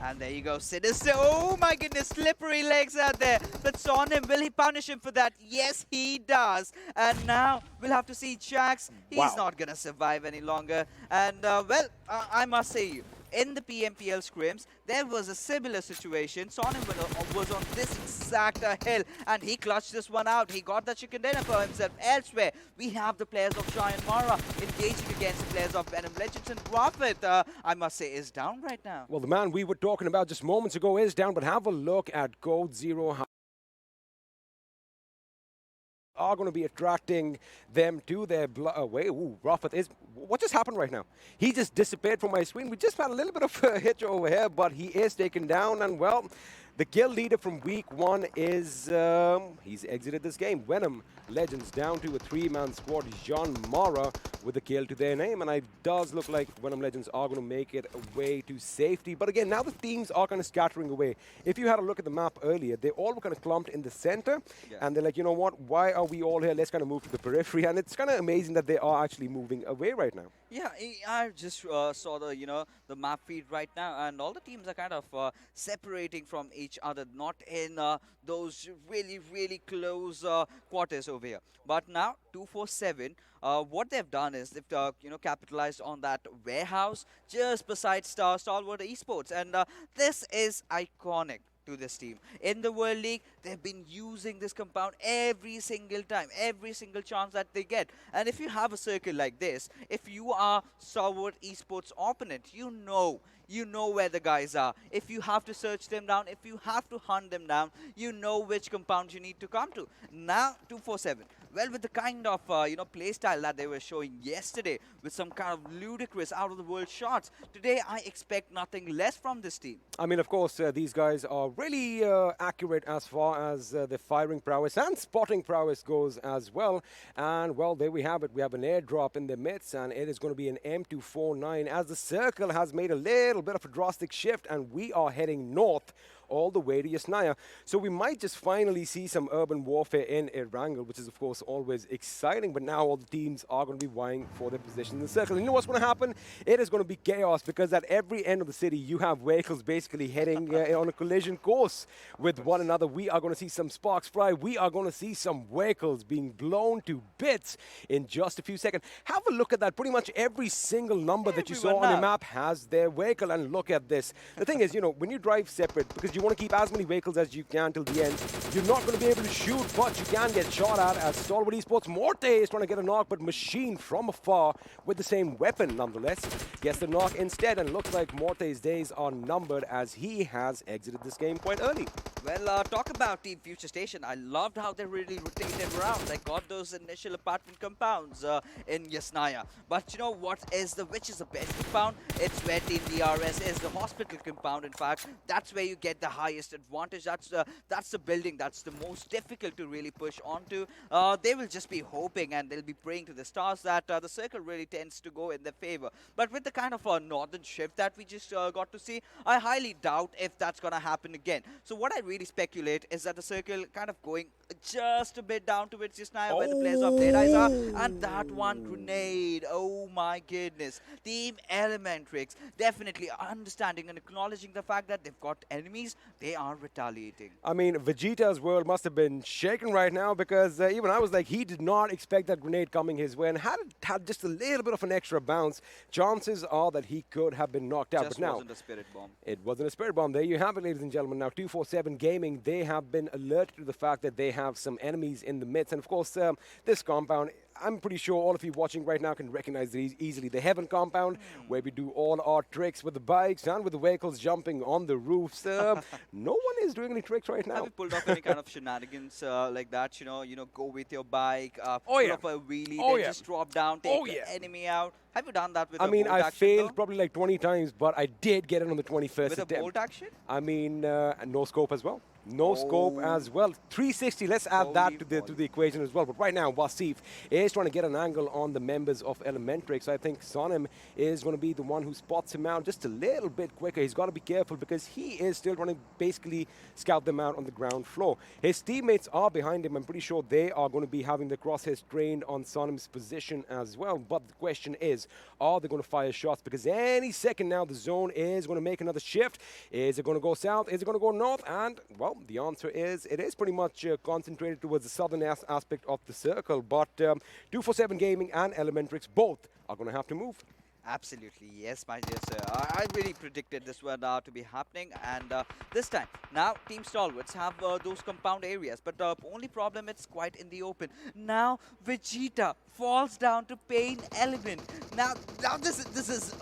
And there you go, Sinister. Oh my goodness, slippery legs out there. That's on him. Will he punish him for that? Yes, he does. And now we'll have to see Jax. He's not going to survive any longer. And well, I must say, in the PMPL Scrims, there was a similar situation. Sonim was on this exact hill, and he clutched this one out. He got the chicken dinner for himself. Elsewhere, we have the players of JyanMaara engaging against the players of Venom Legends, and Prophet, I must say, is down right now. Well, the man we were talking about just moments ago is down, but have a look at Code Zero. Are going to be attracting them to their Prophet is... What just happened right now? He just disappeared from my screen. We just had a little bit of a hitch over here, but he is taken down. And, well, the guild leader from week 1 is... he's exited this game. Venom Legends down to a 3-man squad. JyanMaara with a kill to their name. And it does look like Venom Legends are going to make it away to safety. But, again, now the teams are kind of scattering away. If you had a look at the map earlier, they all were kind of clumped in the center. And they're like, you know what? Why are we all here? Let's kind of move to the periphery. And it's kind of amazing that they are actually moving away right now. Yeah, I just saw the the map feed right now, and all the teams are kind of separating from each other, not in those really close quarters over here. But now 247, what they've done is they've capitalized on that warehouse just beside Stalwart Esports, and this is iconic to this team. In the World League, they've been using this compound every single time, every single chance that they get. And if you have a circle like this, if you are Stalwart Esports opponent, you know where the guys are. If you have to search them down, if you have to hunt them down, you know which compound you need to come to. Now, 247. Well, with the kind of play style that they were showing yesterday, with some kind of ludicrous out-of-the-world shots, today I expect nothing less from this team. I mean, of course, these guys are really accurate as far as the firing prowess and spotting prowess goes as well. And, well, there we have it. We have an airdrop in the midst, and it is going to be an M249 as the circle has made a little bit of a drastic shift, and we are heading north all the way to Yasnaya. So we might just finally see some urban warfare in Erangel, which is of course always exciting, but now all the teams are going to be vying for their position in the circle. And you know what's going to happen? It is going to be chaos, because at every end of the city you have vehicles basically heading on a collision course with one another. We are going to see some sparks fly. We are going to see some vehicles being blown to bits in just a few seconds. Have a look at that. Pretty much every single number that you saw on your map has their vehicle, and look at this. The thing is, you know, when you drive separate, because you want to keep as many vehicles as you can till the end, you're not going to be able to shoot, but you can get shot at. As Stalwart Esports, Morte is trying to get a knock, but Machine from afar with the same weapon nonetheless gets the knock instead, and looks like Morte's days are numbered as he has exited this game quite early. Well, talk about Team FutureStation. I loved how they really rotated around. They got those initial apartment compounds in Yasnaya. But you know which is the best compound? It's where Team DRS is, the hospital compound. In fact, that's where you get the highest advantage. That's the building that's the most difficult to really push onto. They will just be hoping and they'll be praying to the stars that the circle really tends to go in their favor. But with the kind of northern shift that we just got to see, I highly doubt if that's going to happen again. So what I really speculate is that the circle kind of going just a bit down to its Yasnaya where the players of DEADEYES are, and that one grenade, oh my goodness. Team ElementriX definitely understanding and acknowledging the fact that they've got enemies, they are retaliating. I mean, Vegeta's world must have been shaken right now, because even I was like, he did not expect that grenade coming his way, and had it had just a little bit of an extra bounce, chances are that he could have been knocked out. Just but now, wasn't a spirit bomb. It wasn't a spirit bomb. There you have it, ladies and gentlemen. Now, 247 Gaming, they have been alerted to the fact that they have some enemies in the midst, and of course, this compound, I'm pretty sure all of you watching right now can recognize it easily. The Heaven compound, where we do all our tricks with the bikes and with the vehicles jumping on the roofs. No one is doing any tricks right now. Have you pulled off any kind of shenanigans like that? You know, go with your bike, Oh, pull yeah. off a wheelie, Oh, then yeah. just drop down, take the enemy out. Have you done that with a I mean, bolt I action, failed though? probably like 20 times, but I did get it on the 21st With a attempt. bolt action? I mean, no scope as well. No scope as well. 360, let's add that to the equation as well. But right now, Wasif is trying to get an angle on the members of ElementriX. I think Sonim is going to be the one who spots him out just a little bit quicker. He's got to be careful, because he is still trying to basically scout them out on the ground floor. His teammates are behind him. I'm pretty sure they are going to be having the crosshairs trained on Sonim's position as well. But the question is, are they going to fire shots? Because any second now, the zone is going to make another shift. Is it going to go south? Is it going to go north? And, well, the answer is it is pretty much concentrated towards the southern aspect of the circle. But 247 Gaming and ElementriX both are going to have to move. Absolutely, yes, my dear sir. I really predicted this one to be happening, and this time, now Team Stalwarts have those compound areas, but the only problem, it's quite in the open. Now, Vegeta falls down to PAINxELMT. Now this is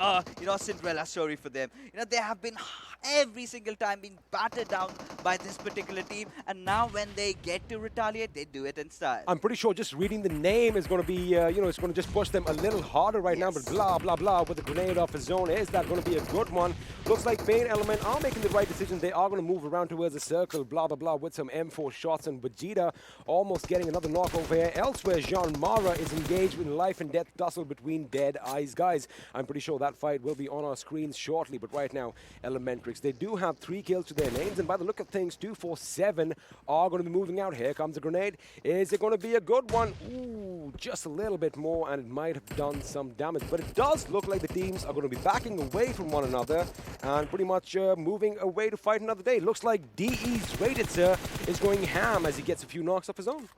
Cinderella story for them. You know, they have been every single time being battered down by this particular team, and now when they get to retaliate, they do it in style. I'm pretty sure just reading the name is going to be, it's going to just push them a little harder right now, but blah, blah, blah, with the grenade off his zone. Is that going to be a good one? Looks like PAINxELMT are making the right decision. They are going to move around towards the circle, blah, blah, blah, with some M4 shots, and Vegeta almost getting another knock over here. Elsewhere, JyanMaara is engaged in life and death tussle between DEADEYES guys. I'm pretty sure that fight will be on our screens shortly, but right now, ElementriX, they do have 3 kills to their names, and by the look of things, 247 are going to be moving out. Here comes the grenade. Is it going to be a good one? Ooh, just a little bit more, and it might have done some damage, but it does look like the teams are going to be backing away from one another and pretty much moving away to fight another day. Looks like DE's Rated Sir is going ham as he gets a few knocks off his own.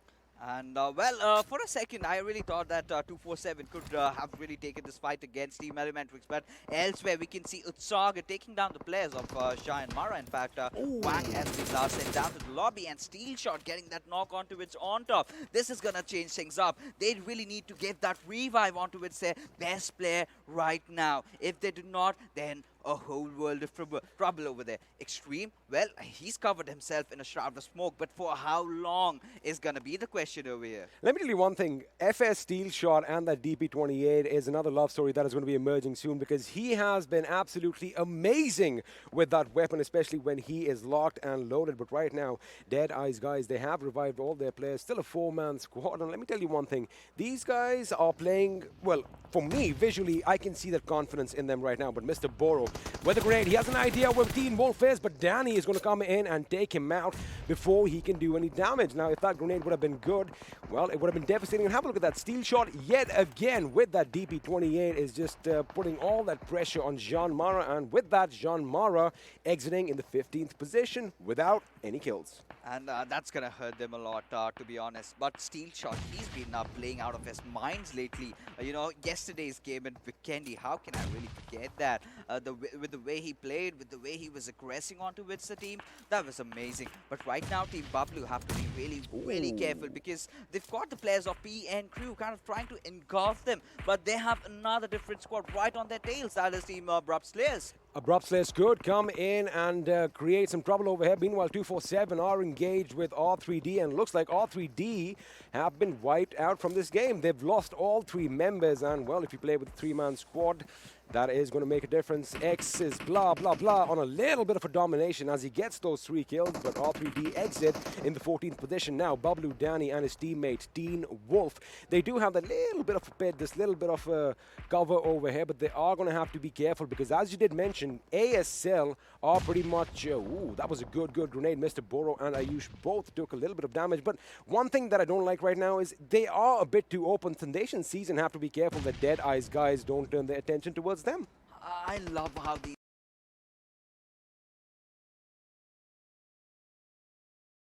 And for a second, I really thought that 247 could have really taken this fight against Team ElementriX, but elsewhere we can see Utsaga taking down the players of JyanMaara. In fact, Wang has been sent down to the lobby, and Steel Shot getting that knock onto its on top. This is gonna change things up. They really need to get that revive onto its best player right now. If they do not, then a whole world of trouble over there. Extreme, well, he's covered himself in a shroud of smoke, but for how long is gonna be the question over here. Let me tell you one thing. FS Steel Shot and that DP28 is another love story that is going to be emerging soon, because he has been absolutely amazing with that weapon, especially when he is locked and loaded. But right now, DEADEYES guys, they have revived all their players. Still a 4-man squad. And let me tell you one thing. These guys are playing, well, for me, visually, I can see that confidence in them right now. But Mr. Boro, with the grenade. He has an idea where Teen Wolf is, but Danny is going to come in and take him out before he can do any damage. Now, if that grenade would have been good, well, it would have been devastating. And have a look at that steal shot yet again with that DP28 is just putting all that pressure on JyanMaara, and with that, JyanMaara exiting in the 15th position without any kills. And that's going to hurt them a lot, to be honest. But Steel Shot, he's been playing out of his minds lately. You know, yesterday's game in Vikendi, how can I really forget that? With the way he played, with the way he was aggressing onto the team, that was amazing. But right now, Team Bablu have to be really careful, because they've got the players of PN Crew kind of trying to engulf them. But they have another different squad right on their tails. That is Team Abrupt Slayers. Abrupt Slayers could come in and create some trouble over here. Meanwhile, 247 are engaged with R3D, and looks like R3D have been wiped out from this game. They've lost all 3 members, and well, if you play with a 3-man squad, that is going to make a difference. X is blah, blah, blah on a little bit of a domination as he gets those 3 kills, but R3D exit in the 14th position. Now, Bablu, Danny, and his teammate, Teen Wolf, they do have that little bit of a pit, this little bit of cover over here, but they are going to have to be careful, because as you did mention, ASL are pretty much, ooh, that was a good grenade. Mr. Boro and Ayush both took a little bit of damage, but one thing that I don't like right now is they are a bit too open. Foundation season have to be careful that DEADEYES guys don't turn their attention towards them. I love how these...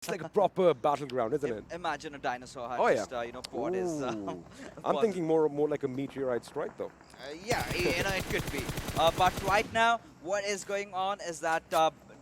It's like a proper battleground, isn't it? Imagine a dinosaur had just, you know, fought his... I'm thinking more like a meteorite strike, though. Yeah, you know, it could be. But right now, what is going on is that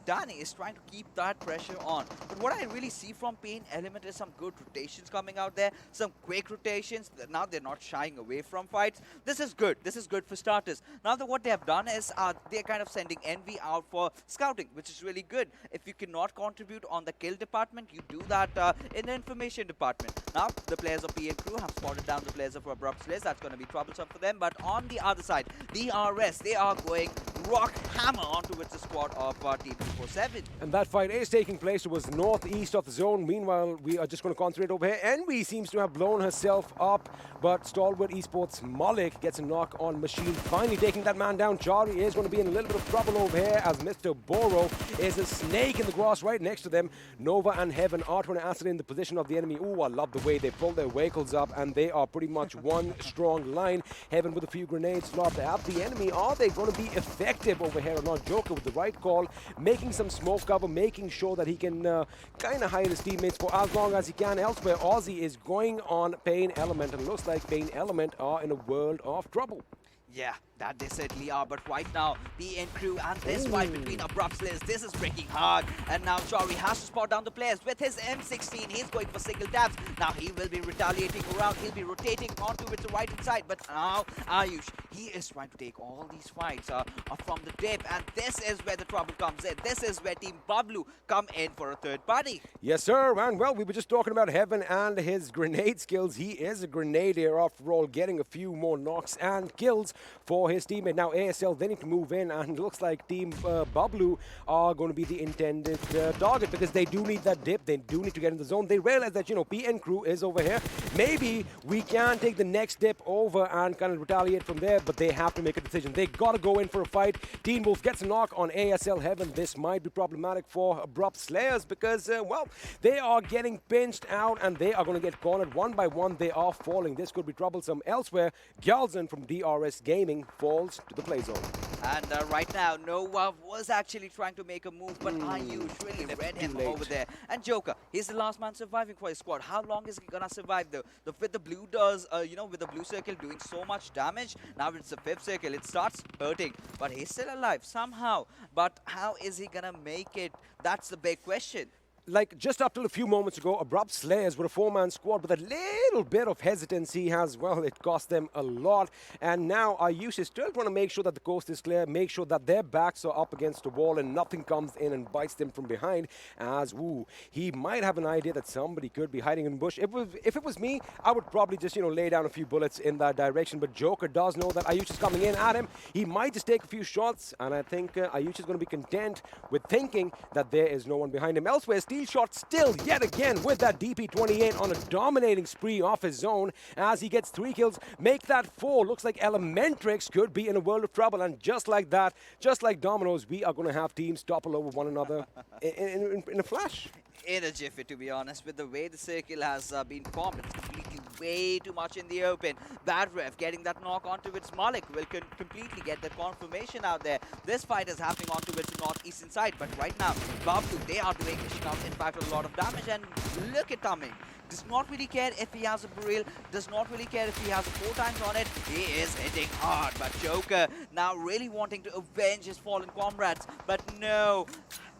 Danny is trying to keep that pressure on. But what I really see from PAINxELMT is some good rotations coming out there, some quick rotations. Now they're not shying away from fights. This is good. This is good for starters. Now what they have done is they're kind of sending Envy out for scouting, which is really good. If you cannot contribute on the kill department, you do that in the information department. Now the players of PN Crew have spotted down the players of Abrupt Slayers. That's going to be troublesome for them. But on the other side, DRS, they are going rock hammer onto with the squad of Team 247. And that fight is taking place towards northeast of the zone. Meanwhile, we are just going to concentrate over here. Envy seems to have blown herself up, but Stalwart Esports Malik gets a knock on Machine, finally taking that man down. Jari is going to be in a little bit of trouble over here, as Mr. Boro is a snake in the grass right next to them. Nova and Heaven are trying to asset in the position of the enemy. Ooh, I love the way they pull their vehicles up, and they are pretty much one strong line. Heaven with a few grenades lobbed at the enemy. Are they going to be effective over here or not? Joker with the right call, making some smoke cover, making sure that he can kind of hide his teammates for as long as he can. Elsewhere, Aussie is going on PAINxELMT, and looks like PAINxELMT are in a world of trouble. Yeah, that they certainly are. But right now, PN Crew and this fight between Abrupt Slayers, this is breaking hard. And now Jari has to spot down the players with his M16. He's going for single taps. Now he will be retaliating around. He'll be rotating onto with the right hand side. But now Ayush, he is trying to take all these fights from the dip. And this is where the trouble comes in. This is where Team Bablu come in for a third party. Yes, sir. And well, we were just talking about Heaven and his grenade skills. He is a grenadier after all, getting a few more knocks and kills for his teammate. Now ASL, they need to move in, and it looks like Team Bablu are going to be the intended target, because they do need that dip. They do need to get in the zone. They realize that, you know, PN Crew is over here. Maybe we can take the next dip over and kind of retaliate from there, but they have to make a decision. They got to go in for a fight. Teen Wolf gets a knock on ASL Heaven. This might be problematic for Abrupt Slayers, because, well, they are getting pinched out, and they are going to get cornered one by one. They are falling. This could be troublesome. Elsewhere, Gyalzen from DRS Gaming falls to the play zone. And right now, Nova was actually trying to make a move, but Ayush really read him over there. And Joker, he's the last man surviving for his squad. How long is he gonna survive though? With the blue does, you know, with the blue circle doing so much damage, now it's the 5th circle, it starts hurting. But he's still alive somehow. But how is he gonna make it? That's the big question. Like just up till a few moments ago, Abrupt Slayers were a 4-man squad, but a little bit of hesitancy has, well, it cost them a lot. And now Ayush is still trying to make sure that the coast is clear, make sure that their backs are up against the wall and nothing comes in and bites them from behind, as, ooh, he might have an idea that somebody could be hiding in the bush. If it was me, I would probably just, you know, lay down a few bullets in that direction. But Joker does know that Ayush is coming in at him. He might just take a few shots, and I think Ayush is going to be content with thinking that there is no one behind him. Elsewhere, Steel Shot still yet again with that DP28 on a dominating spree off his zone as he gets 3 kills. Make that 4. Looks like ElementriX could be in a world of trouble. And just like that, just like dominoes, we are going to have teams topple over one another in a flash. In a jiffy, to be honest, with the way the circle has been formed, it's completely way too much in the open. Bad Ref getting that knock onto its Malik will completely get that confirmation out there. This fight is happening onto its northeastern side, but right now, Bablu, they are doing, in fact, a lot of damage, and look at Tommy. Does not really care if he has a Barrel, does not really care if he has 4 times on it. He is hitting hard, but Joker now really wanting to avenge his fallen comrades, but no.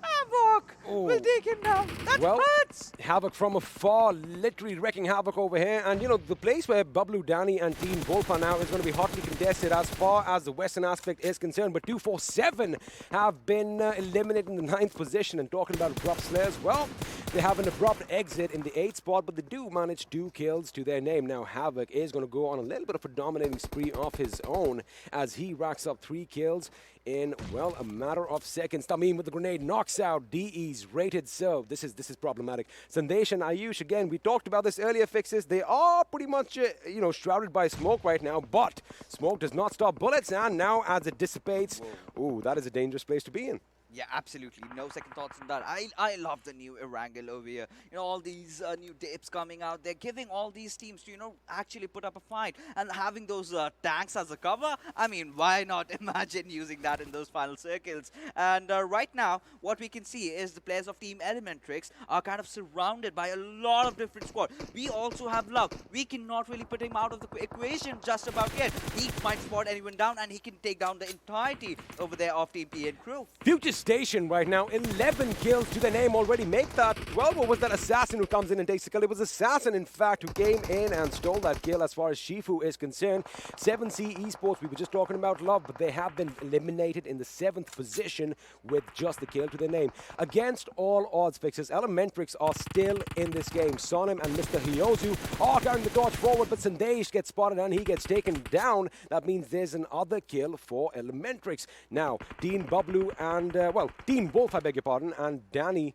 Havoc will take him down. That hurts. Havoc from afar, literally wrecking havoc over here. And, you know, the place where Bablu, Danny, and Team Wolf are now is going to be hotly contested as far as the Western aspect is concerned. But 247 have been eliminated in the 9th position. And talking about Abrupt Slayers, well, they have an abrupt exit in the 8th spot, but they do manage 2 kills to their name. Now, Havoc is going to go on a little bit of a dominating spree of his own as he racks up 3 kills in, well, a matter of seconds. Tamim with the grenade knocks out DE's rated serve. This is problematic. Sandesh and Ayush, again, we talked about this earlier, Fixes. They are pretty much, you know, shrouded by smoke right now, but smoke does not stop bullets, and now as it dissipates, ooh, that is a dangerous place to be in. Yeah, absolutely. No second thoughts on that. I love the new Erangel over here. You know, all these new dips coming out. They're giving all these teams to, you know, actually put up a fight. And having those tanks as a cover, I mean, why not imagine using that in those final circles? And right now, what we can see is the players of Team ElementriX are kind of surrounded by a lot of different squads. We also have Love. We cannot really put him out of the equation just about yet. He might spot anyone down, and he can take down the entirety over there of Team PN crew. FutureStation right now, 11 kills to their name already. Make that 12, or was that Assassin who comes in and takes the kill? It was Assassin, in fact, who came in and stole that kill as far as Shifu is concerned. 7C Esports, we were just talking about Love, but they have been eliminated in the 7th position with just the kill to their name. Against all odds, Fixes, ElementriX are still in this game. Sonim and Mr. Hyozu are carrying the torch forward, but Sandesh gets spotted and he gets taken down. That means there's another kill for ElementriX. Now, Dean Bablu and, well, Team Wolf, I beg your pardon, and Danny,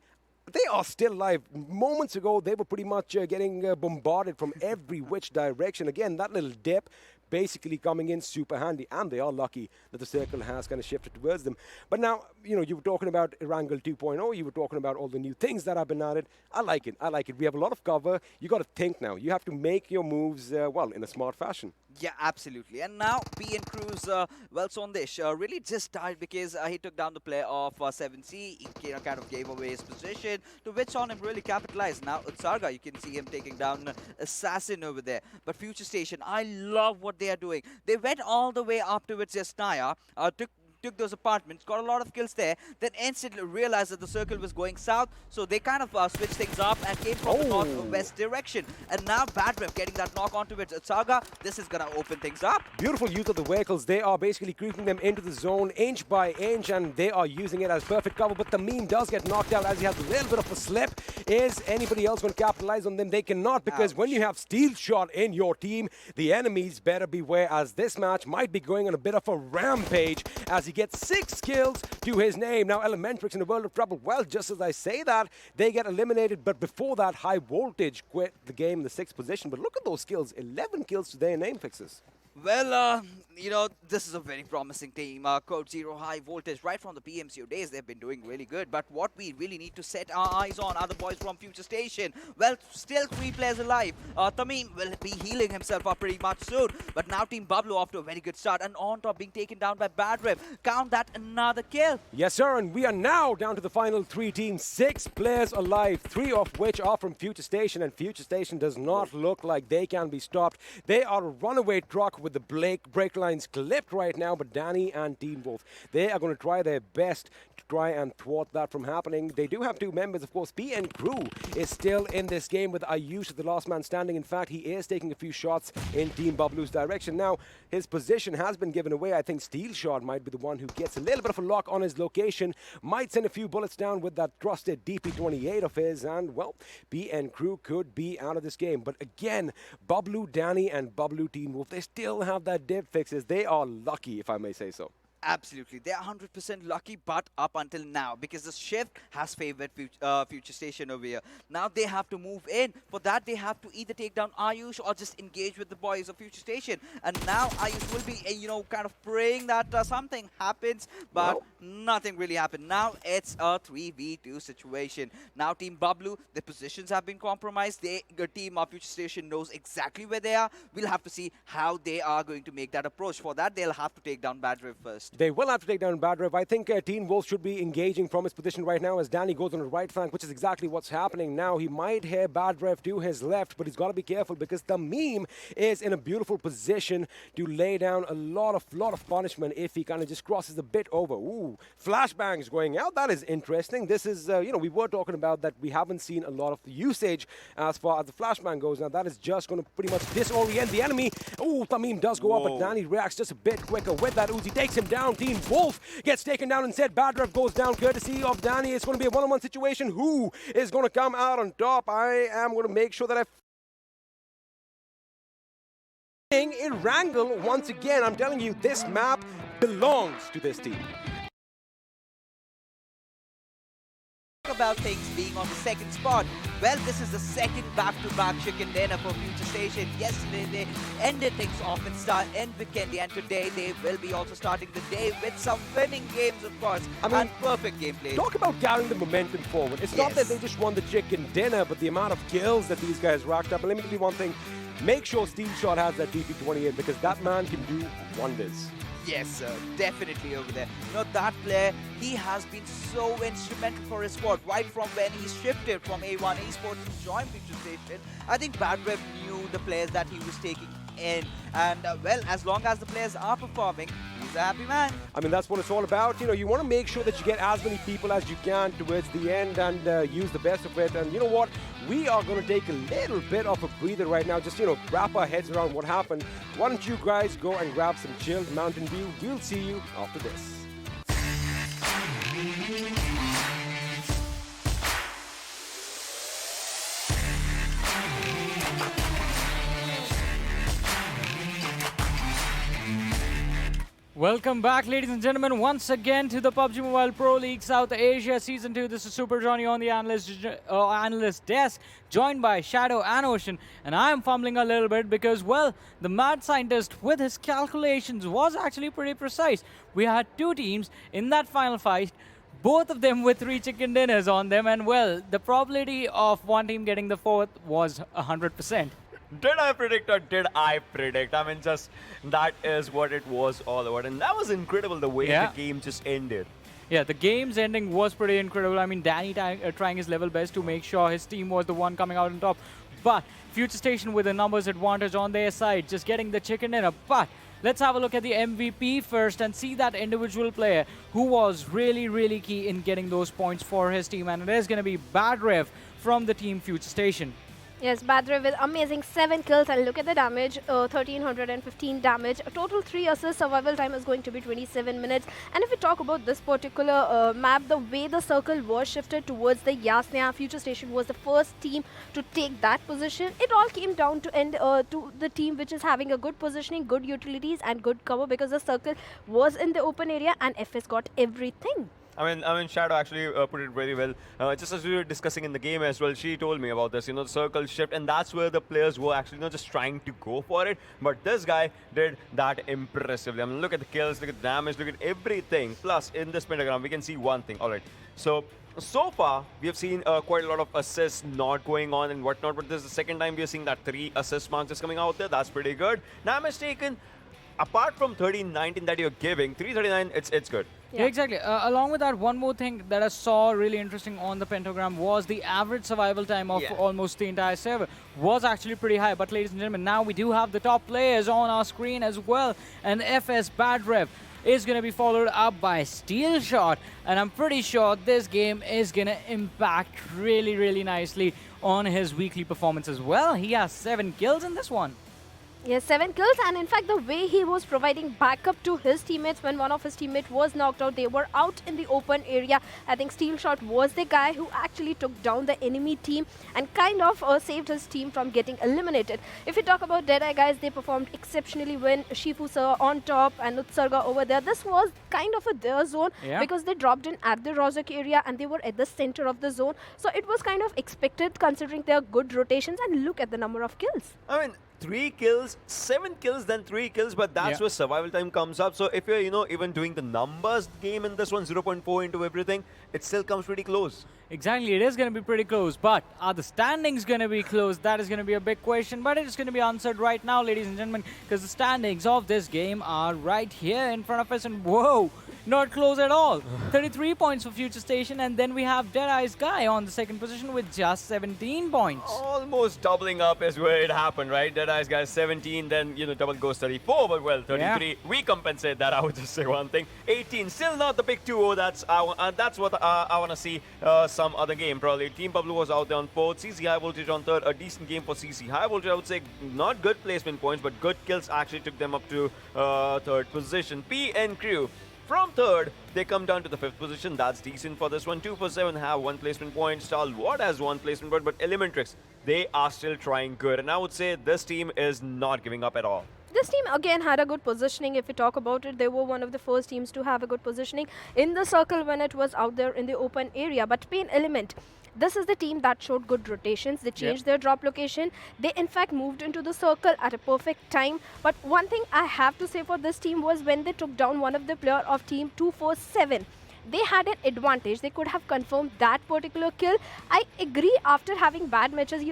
they are still alive. Moments ago, they were pretty much getting bombarded from every which direction. Again, that little dip basically coming in super handy, and they are lucky that the circle has kind of shifted towards them. But now, you know, you were talking about Erangel 2.0, you were talking about all the new things that have been added. I like it. I like it. We have a lot of cover. You got to think now. You have to make your moves, well, in a smart fashion. Yeah, absolutely. And now PN Cruz, well, Sondesh really just died because he took down the player of 7C. He kind of gave away his position, to which on him really capitalized. Now Utsarga, you can see him taking down Assassin over there. But FutureStation, I love what they are doing. They went all the way up towards Yasnaya, took those apartments, got a lot of kills there, then instantly realized that the circle was going south, so they kind of switched things up and came from the northwest direction. And now Bad Ref getting that knock onto it. Saga, this is going to open things up. Beautiful use of the vehicles. They are basically creeping them into the zone inch by inch, and they are using it as perfect cover. But the meme does get knocked out as he has a little bit of a slip. Is anybody else going to capitalize on them? They cannot, because when you have Steel Shot in your team, the enemies better beware, as this match might be going on a bit of a rampage as he gets 6 kills to his name. Now, ElementriX in a world of trouble. Well, just as I say that, they get eliminated. But before that, High Voltage quit the game in the 6th position. But look at those kills. 11 kills to their name, Fixes. Well, you know, this is a very promising team. Code Zero High Voltage, right from the PMCO days, they've been doing really good. But what we really need to set our eyes on are the boys from FutureStation. Well, still 3 players alive. Tamim will be healing himself up pretty much soon. But now Team Bablu off to a very good start. And on top, being taken down by Bad Ref. Count that another kill. Yes, sir. And we are now down to the final 3 teams. 6 players alive, 3 of which are from FutureStation. And FutureStation does not look like they can be stopped. They are a runaway truck with the brake lines clipped right now, but Danny and Team Wolf, they are going to try their best to try and thwart that from happening. They do have 2 members, of course. PN Crew is still in this game with Ayush, the last man standing. In fact, he is taking a few shots in Team Bablu's direction. Now, his position has been given away. I think Steel Shot might be the one who gets a little bit of a lock on his location, might send a few bullets down with that trusted DP28 of his, and, well, PN Crew could be out of this game. But again, Bablu, Danny, and Bablu Team Wolf, they still have that dip, Fixes. They are lucky, if I may say so. Absolutely. They're 100% lucky, but up until now, because the shift has favored FutureStation over here. Now they have to move in. For that, they have to either take down Ayush or just engage with the boys of FutureStation. And now Ayush will be, kind of praying that something happens, but nothing really happened. Now it's a 3v2 situation. Now Team Bablu, their positions have been compromised. The team of FutureStation knows exactly where they are. We'll have to see how they are going to make that approach. For that, they'll have to take down Badrev first. They will have to take down Badrev. I think Teen Wolf should be engaging from his position right now as Danny goes on the right flank, which is exactly what's happening now. He might hear Badrev to his left, but he's got to be careful because the meme is in a beautiful position to lay down a lot of punishment if he kind of just crosses a bit over. Ooh, flashbangs going out. That is interesting. This is, we were talking about that we haven't seen a lot of the usage as far as the flashbang goes. Now that is just going to pretty much disorient the enemy. Ooh, the meme does go up, but Danny reacts just a bit quicker with that Uzi. Takes him down. Teen Wolf gets taken down instead. Badrev goes down courtesy of Danny. It's going to be a one-on-one situation. Who is going to come out on top? I am going to make sure that I Erangel once again. I'm telling you, this map belongs to this team. About things being on the second spot. Well, this is the second back-to-back chicken dinner for FutureStation. Yesterday they ended things off in Vikendi, and today they will be also starting the day with some winning games, of course, and perfect gameplay. Talk about carrying the momentum forward. It's not that they just won the chicken dinner, but the amount of kills that these guys racked up. And let me tell you one thing, make sure Steel Shot has that DP28 because that man can do wonders. Yes, sir. Definitely over there. That player, he has been so instrumental for his squad right from when he shifted from A1 Esports to join FutureStation. I think Badrev knew the players that he was taking in. And, well, as long as the players are performing, he's a happy man. I mean, that's what it's all about. You want to make sure that you get as many people as you can towards the end and use the best of it. And you know what? We are going to take a little bit of a breather right now. Just, wrap our heads around what happened. Why don't you guys go and grab some chilled Mountain Dew? We'll see you after this. Welcome back, ladies and gentlemen, once again to the PUBG Mobile Pro League South Asia Season 2. This is Super Johnny on the analyst desk, joined by Shadow and Ocean. And I am fumbling a little bit because, well, the mad scientist with his calculations was actually pretty precise. We had two teams in that final fight, both of them with 3 chicken dinners on them. And, well, the probability of one team getting the fourth was 100%. Did I predict or did I predict? I mean, just that is what it was all about. And that was incredible the way the game just ended. Yeah, the game's ending was pretty incredible. I mean, Danny trying his level best to make sure his team was the one coming out on top. But FutureStation with a numbers advantage on their side, just getting the chicken dinner. But let's have a look at the MVP first and see that individual player who was really, really key in getting those points for his team. And it is going to be Badrev from the team FutureStation. Yes, Badrev with amazing 7 kills, and look at the damage, 1315 damage. A total 3 assists, survival time is going to be 27 minutes. And if we talk about this particular map, the way the circle was shifted towards the Yasnya, FutureStation was the first team to take that position. It all came down to to the team which is having a good positioning, good utilities and good cover, because the circle was in the open area and FS got everything. I mean, Shadow actually put it very well. Just as we were discussing in the game as well, she told me about this, the circle shift, and that's where the players were actually just trying to go for it. But this guy did that impressively. I mean, look at the kills, look at the damage, look at everything. Plus, in this pentagram, we can see one thing. All right, so far, we have seen quite a lot of assists not going on and whatnot, but this is the second time we are seeing that 3 assist marks just coming out there. That's pretty good. Now, mistaken, apart from 13-19 that you're giving, 339, it's good. Yeah, exactly. Along with that, one more thing that I saw really interesting on the pentagram was the average survival time of almost the entire server was actually pretty high. But ladies and gentlemen, now we do have the top players on our screen as well. And FS Badrev is going to be followed up by Steel Shot. And I'm pretty sure this game is going to impact really, really nicely on his weekly performance as well. He has 7 kills in this one. Yes, 7 kills, and in fact the way he was providing backup to his teammates when one of his teammates was knocked out, they were out in the open area. I think Steelshot was the guy who actually took down the enemy team and kind of saved his team from getting eliminated. If we talk about Deadeye guys, they performed exceptionally when Shifu sir on top and Utsarga over there. This was kind of a their zone because they dropped in at the Rozak area and they were at the center of the zone. So it was kind of expected considering their good rotations, and look at the number of kills. I mean, 3 kills, 7 kills, then 3 kills, but that's where survival time comes up. So if you're, even doing the numbers game in this one, 0.4 into everything, it still comes pretty close. Exactly, it is going to be pretty close, but are the standings going to be close? That is going to be a big question, but it is going to be answered right now, ladies and gentlemen, because the standings of this game are right here in front of us, and whoa, not close at all. 33 points for FutureStation, and then we have Deadeye's guy on the second position with just 17 points. Almost doubling up is where it happened, right? Deadeye's guy 17, then, double goes 34, but well, 33. We compensate that, I would just say one thing. 18, still not the big 2-0, that's what I want to see some other game, probably. Team Bablu was out there on 4th, CZxHIGHVOLTAGE on 3rd, a decent game for CZxHIGHVOLTAGE, I would say. Not good placement points, but good kills actually took them up to 3rd position. PN Crew. From 3rd, they come down to the 5th position. That's decent for this one. 2 for 7 have 1 placement point. Stalwart has 1 placement point, but ElementriX, they are still trying good. And I would say this team is not giving up at all. This team again had a good positioning. If we talk about it, they were one of the first teams to have a good positioning in the circle when it was out there in the open area. But PAINxELMT, this is the team that showed good rotations. They changed their drop location. They in fact moved into the circle at a perfect time. But one thing I have to say for this team was when they took down one of the player of team 247. They had an advantage. They could have confirmed that particular kill. I agree, after having bad matches,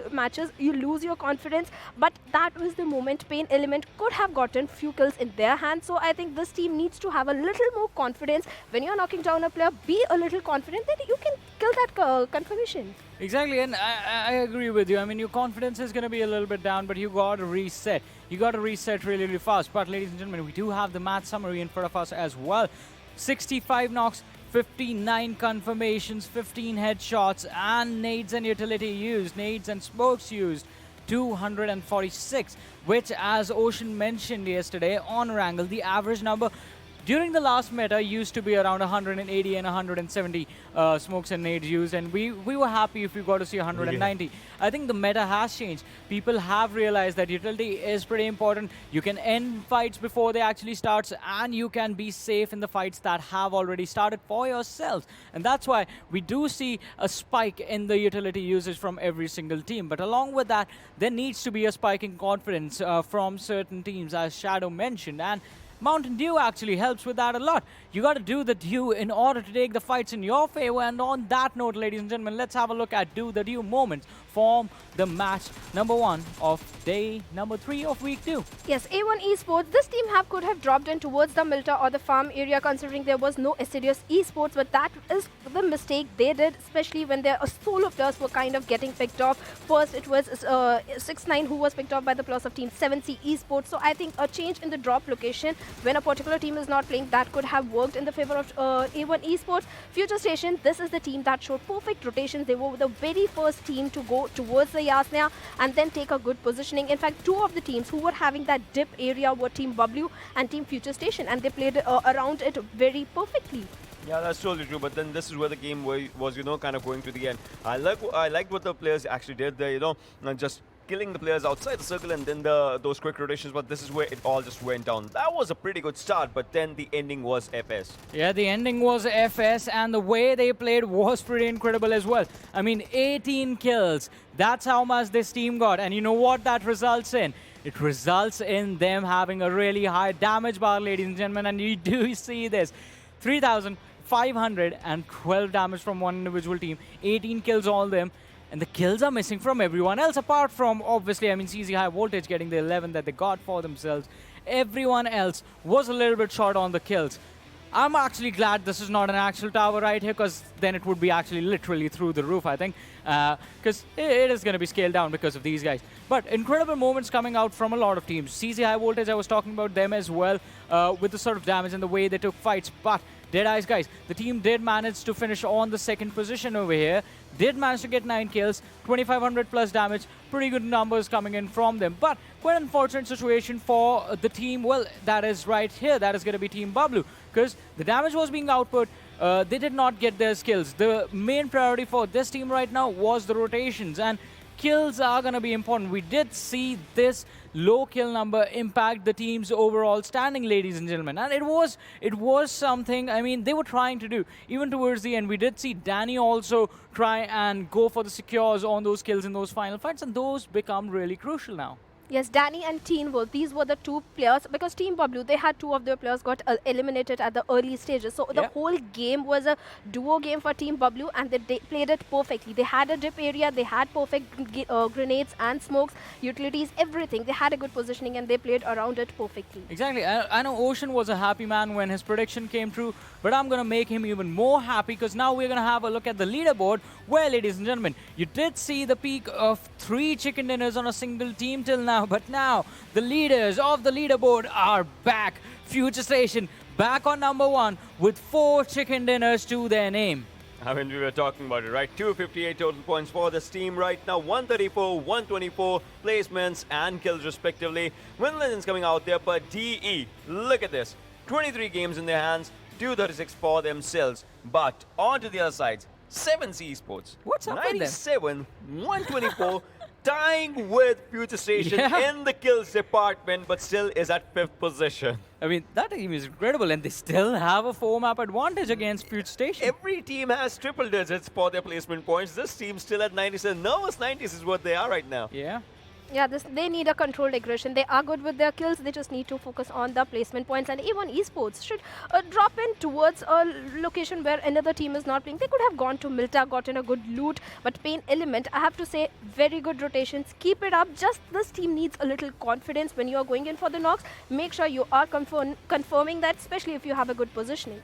you lose your confidence. But that was the moment PAINxELMT could have gotten few kills in their hands. So I think this team needs to have a little more confidence. When you're knocking down a player, be a little confident that you can kill that confirmation. Exactly, and I agree with you. I mean, your confidence is going to be a little bit down, but you got to reset. You got to reset really, really fast. But ladies and gentlemen, we do have the match summary in front of us as well. 65 knocks, 59 confirmations, 15 headshots, and nades and utility used, nades and smokes used, 246, which, as Ocean mentioned yesterday on Erangel, the average number during the last meta used to be around 180 and 170 smokes and nades used, and we were happy if we got to see 190. Yeah. I think the meta has changed. People have realized that utility is pretty important. You can end fights before they actually start, and you can be safe in the fights that have already started for yourselves. And that's why we do see a spike in the utility usage from every single team. But along with that, there needs to be a spike in confidence from certain teams, as Shadow mentioned. And Mountain Dew actually helps with that a lot. You got to do the Dew in order to take the fights in your favor. And on that note, ladies and gentlemen, let's have a look at Do the Dew moments from the match number 1 of day number 3 of week 2. Yes, A1 Esports, this team could have dropped in towards the Milta or the farm area considering there was no Assiduous Esports, but that is the mistake they did, especially when their solo players were kind of getting picked off. First, it was 6-9 who was picked off by the plus of team 7C Esports. So I think a change in the drop location when a particular team is not playing, that could have worked in the favor of A1 Esports. FutureStation, this is the team that showed perfect rotations. They were the very first team to go towards the Yasna and then take a good positioning. In fact, 2 of the teams who were having that dip area were Team Bablu and Team FutureStation, and they played around it very perfectly. Yeah, that's totally true. But then this is where the game was, kind of going to the end. I liked what the players actually did there, just killing the players outside the circle and then those quick rotations, but this is where it all just went down. That was a pretty good start, but then the ending was FS. Yeah, the ending was FS, and the way they played was pretty incredible as well. I mean, 18 kills. That's how much this team got, and you know what that results in? It results in them having a really high damage bar, ladies and gentlemen, and you do see this. 3,512 damage from one individual team, 18 kills all them. And the kills are missing from everyone else, apart from, obviously, I mean, CZxHIGHVOLTAGE getting the 11 that they got for themselves. Everyone else was a little bit short on the kills. I'm actually glad this is not an actual tower right here, because then it would be actually literally through the roof, I think. Because it is going to be scaled down because of these guys. But incredible moments coming out from a lot of teams. CZxHIGHVOLTAGE, I was talking about them as well, with the sort of damage and the way they took fights. But DEADEYES, guys, the team did manage to finish on the second position over here. Did manage to get 9 kills, 2500 plus damage, pretty good numbers coming in from them. But quite an unfortunate situation for the team, well, that is right here, that is going to be Team Bablu, because the damage was being output. They did not get their skills. The main priority for this team right now was the rotations, and kills are going to be important. We did see this low kill number impact the team's overall standing, ladies and gentlemen, and it was something, I mean, they were trying to do even towards the end. We did see Danny also try and go for the secures on those kills in those final fights, and those become really crucial now. Yes, Danny and Teen Wolf, these were the two players, because Team Bablu, they had 2 of their players got eliminated at the early stages. So the whole game was a duo game for Team Bablu, and they played it perfectly. They had a dip area, they had perfect grenades and smokes, utilities, everything. They had a good positioning and they played around it perfectly. Exactly. I know Ocean was a happy man when his prediction came true, but I'm going to make him even more happy, because now we're going to have a look at the leaderboard, where, ladies and gentlemen, you did see the peak of 3 chicken dinners on a single team till now. But now the leaders of the leaderboard are back. FutureStation back on number 1 with 4 chicken dinners to their name. I mean, we were talking about it, right? 258 total points for this team right now. 134, 124 placements and kills respectively. Venom Legends coming out there, but DE, look at this. 23 games in their hands, 236 for themselves. But on to the other side, 7C Esports. What's up with them? 97, 124. Tying with FutureStation in the kills department, but still is at 5th position. I mean, that team is incredible, and they still have a 4-map advantage against FutureStation. Every team has triple digits for their placement points. This team's still at 97. Nervous 90s is what they are right now. Yeah. Yeah, they need a controlled aggression. They are good with their kills. They just need to focus on the placement points. And even Esports should drop in towards a location where another team is not playing. They could have gone to Milta, gotten a good loot. But PAINxELMT, I have to say, very good rotations. Keep it up. Just this team needs a little confidence when you are going in for the knocks. Make sure you are confirming that, especially if you have a good positioning.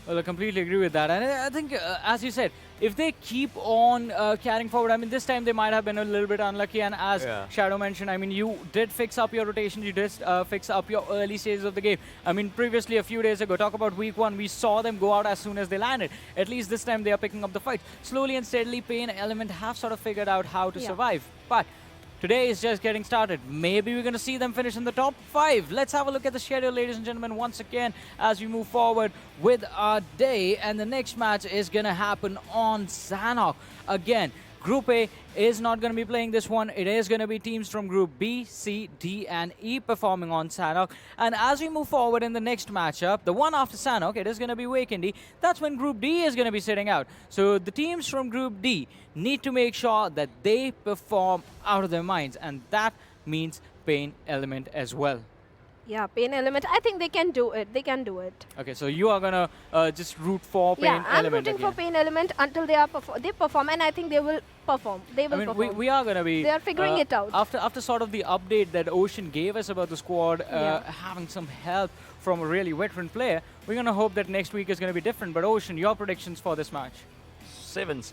Well, I completely agree with that. And I think, as you said, if they keep on carrying forward, I mean, this time they might have been a little bit unlucky. And as Shadow mentioned, I mean, you did fix up your rotation. You did fix up your early stages of the game. I mean, previously, a few days ago, talk about week 1, we saw them go out as soon as they landed. At least this time they are picking up the fight. Slowly and steadily, PAINxELMT have sort of figured out how to survive. But today is just getting started. Maybe we're going to see them finish in the top 5. Let's have a look at the schedule, ladies and gentlemen, once again, as we move forward with our day. And the next match is going to happen on Sanhok. Again, Group A is not going to be playing this one. It is going to be teams from Group B, C, D, and E performing on Sanhok. And as we move forward in the next matchup, the one after Sanhok, it is going to be Vikendi. That's when Group D is going to be sitting out. So the teams from Group D need to make sure that they perform out of their minds. And that means PAINxELMT as well. Yeah, PAINxELMT, I think they can do it. They can do it. Okay, so you are going to just root for PAINxELMT Yeah, I'm rooting again. for PAINxELMT until they perform, and I think they will perform. They will perform. We are going to be... They are figuring it out. After sort of the update that Ocean gave us about the squad, having some help from a really veteran player, we're going to hope that next week is going to be different. But Ocean, your predictions for this match? 7C.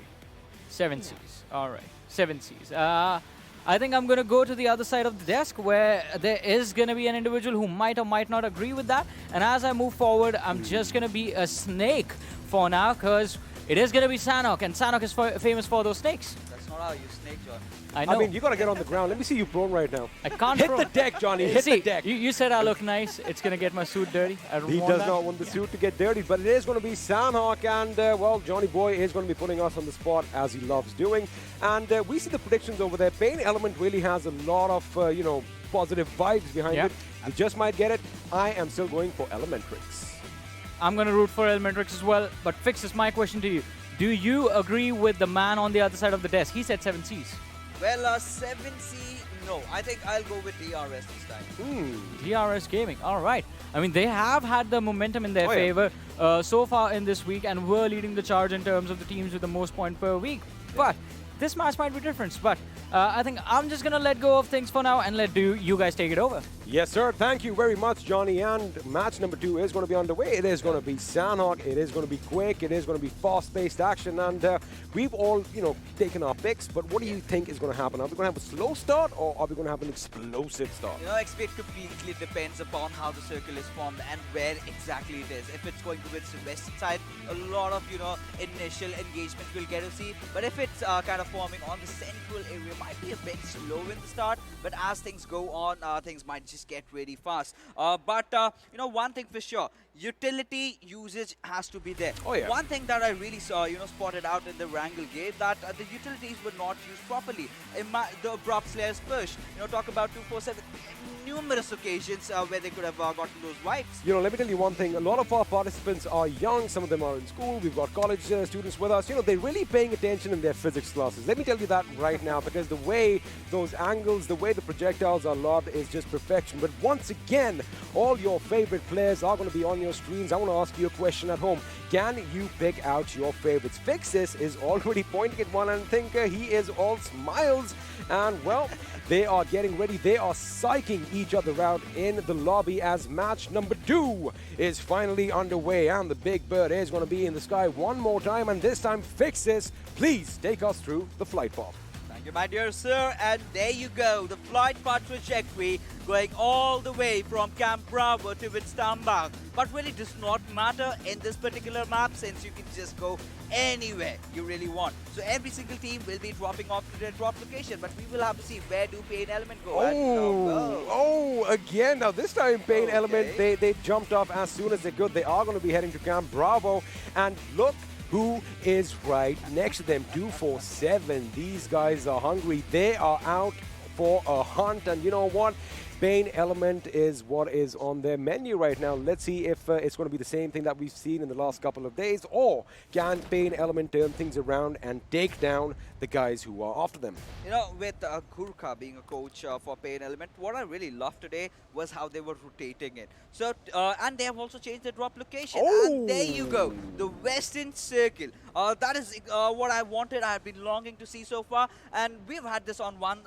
7Cs. All right. 7Cs. I think I'm going to go to the other side of the desk, where there is going to be an individual who might or might not agree with that. And as I move forward, I'm just going to be a snake for now, because it is going to be Sanhok, and Sanhok is famous for those snakes. That's not how you snake, John. I know. I mean, you got to get on the ground. Let me see you prone right now. I can't hit the deck, Johnny. Hit the deck. You said I look nice. It's going to get my suit dirty. I don't He want does that. not want the suit to get dirty, but it is going to be Sanhok, and well, Johnny Boy is going to be putting us on the spot as he loves doing. And we see the predictions over there. PAINxELMT really has a lot of, you know, positive vibes behind it. You just might get it. I am still going for ElementriX. I'm going to root for ElementriX as well, but Fix, is my question to you. Do you agree with the man on the other side of the desk? He said 7Cs. Well, 7C, no. I think I'll go with DRS this time. DRS Gaming, all right. I mean, they have had the momentum in their favor so far in this week, and were leading the charge in terms of the teams with the most points per week. But this match might be different. But I think I'm just going to let go of things for now and let you guys take it over. Yes, sir. Thank you very much, Johnny. And match number 2 is going to be underway. It is going to be Sanhok. It is going to be quick. It is going to be fast-paced action. And we've all, taken our picks. But what do you think is going to happen? Are we going to have a slow start or are we going to have an explosive start? XP, it completely depends upon how the circle is formed and where exactly it is. If it's going to its western side, a lot of, initial engagement we'll get to see. But if it's kind of forming on the central area, might be a bit slow in the start. But as things go on, things might just get really fast. But one thing for sure, utility usage has to be there. Oh, yeah. One thing that I really saw, spotted out in the Erangel game, that the utilities were not used properly. The Abrupt Slayers push, talk about 247, numerous occasions where they could have gotten those wipes. Let me tell you one thing. A lot of our participants are young. Some of them are in school. We've got college students with us. They're really paying attention in their physics classes. Let me tell you that right now, because the way those angles, the way the projectiles are lobbed is just perfection. But once again, all your favorite players are going to be on your screens. I want to ask you a question at home. Can you pick out your favorites? Fixis is already pointing at one, and I think he is all smiles. And, well, they are getting ready. They are psyching each other out in the lobby as match number 2 is finally underway. And the Big Bird is going to be in the sky one more time. And this time, Fixis, please take us through the flight path. Thank you, my dear sir. And there you go. The flight path trajectory going all the way from Camp Bravo to its Tambak. But really does not matter in this particular map, since you can just go anywhere you really want. So every single team will be dropping off to their drop location, but we will have to see where do PAINxELMT go. Again. Now this time PAINxELMT, they jumped off as soon as they could. They are going to be heading to Camp Bravo. And look who is right next to them. 247. These guys are hungry. They are out for a hunt. And you know what? PAINxELMT is what is on their menu right now. Let's see if it's going to be the same thing that we've seen in the last couple of days, or can PAINxELMT turn things around and take down the guys who are after them? With Gurkha being a coach for PAINxELMT, what I really loved today was how they were rotating it. So, and they have also changed the drop location. And there you go, the Western Circle. That is what I wanted. I have been longing to see so far. And we've had this on one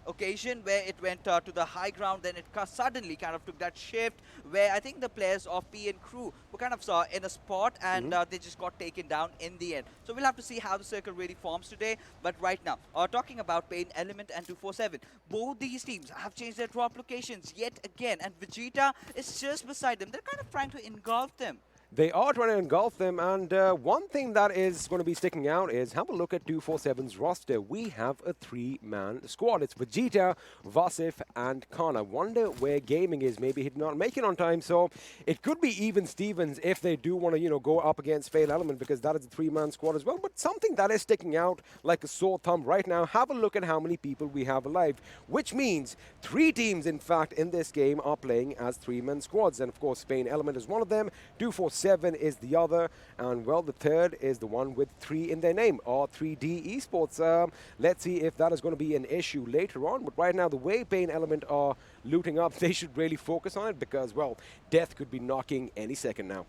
occasion where it went to the high ground. Then it suddenly kind of took that shift where I think the players of P and crew were kind of in a spot, and they just got taken down in the end. So we'll have to see how the circle really forms today. But right now, talking about PAINxELMT and 247, both these teams have changed their drop locations yet again. And Vegeta is just beside them. They're kind of trying to engulf them. They are trying to engulf them, and one thing that is going to be sticking out is have a look at 247's roster. We have a 3-man squad. It's Vegeta, Vasif, and Khan. I wonder where Gaming is. Maybe he did not make it on time, so it could be even Stevens if they do want to, go up against PAINxELMT, because that is a 3-man squad as well. But something that is sticking out like a sore thumb right now, have a look at how many people we have alive, which means 3 teams, in fact, in this game are playing as 3-man squads. And, of course, PAINxELMT is one of them, 247 is the other, and well, the third is the one with 3 in their name, R3D Esports. Let's see if that is going to be an issue later on, but right now, the way PAINxELMT are looting up, they should really focus on it, because, well, death could be knocking any second now.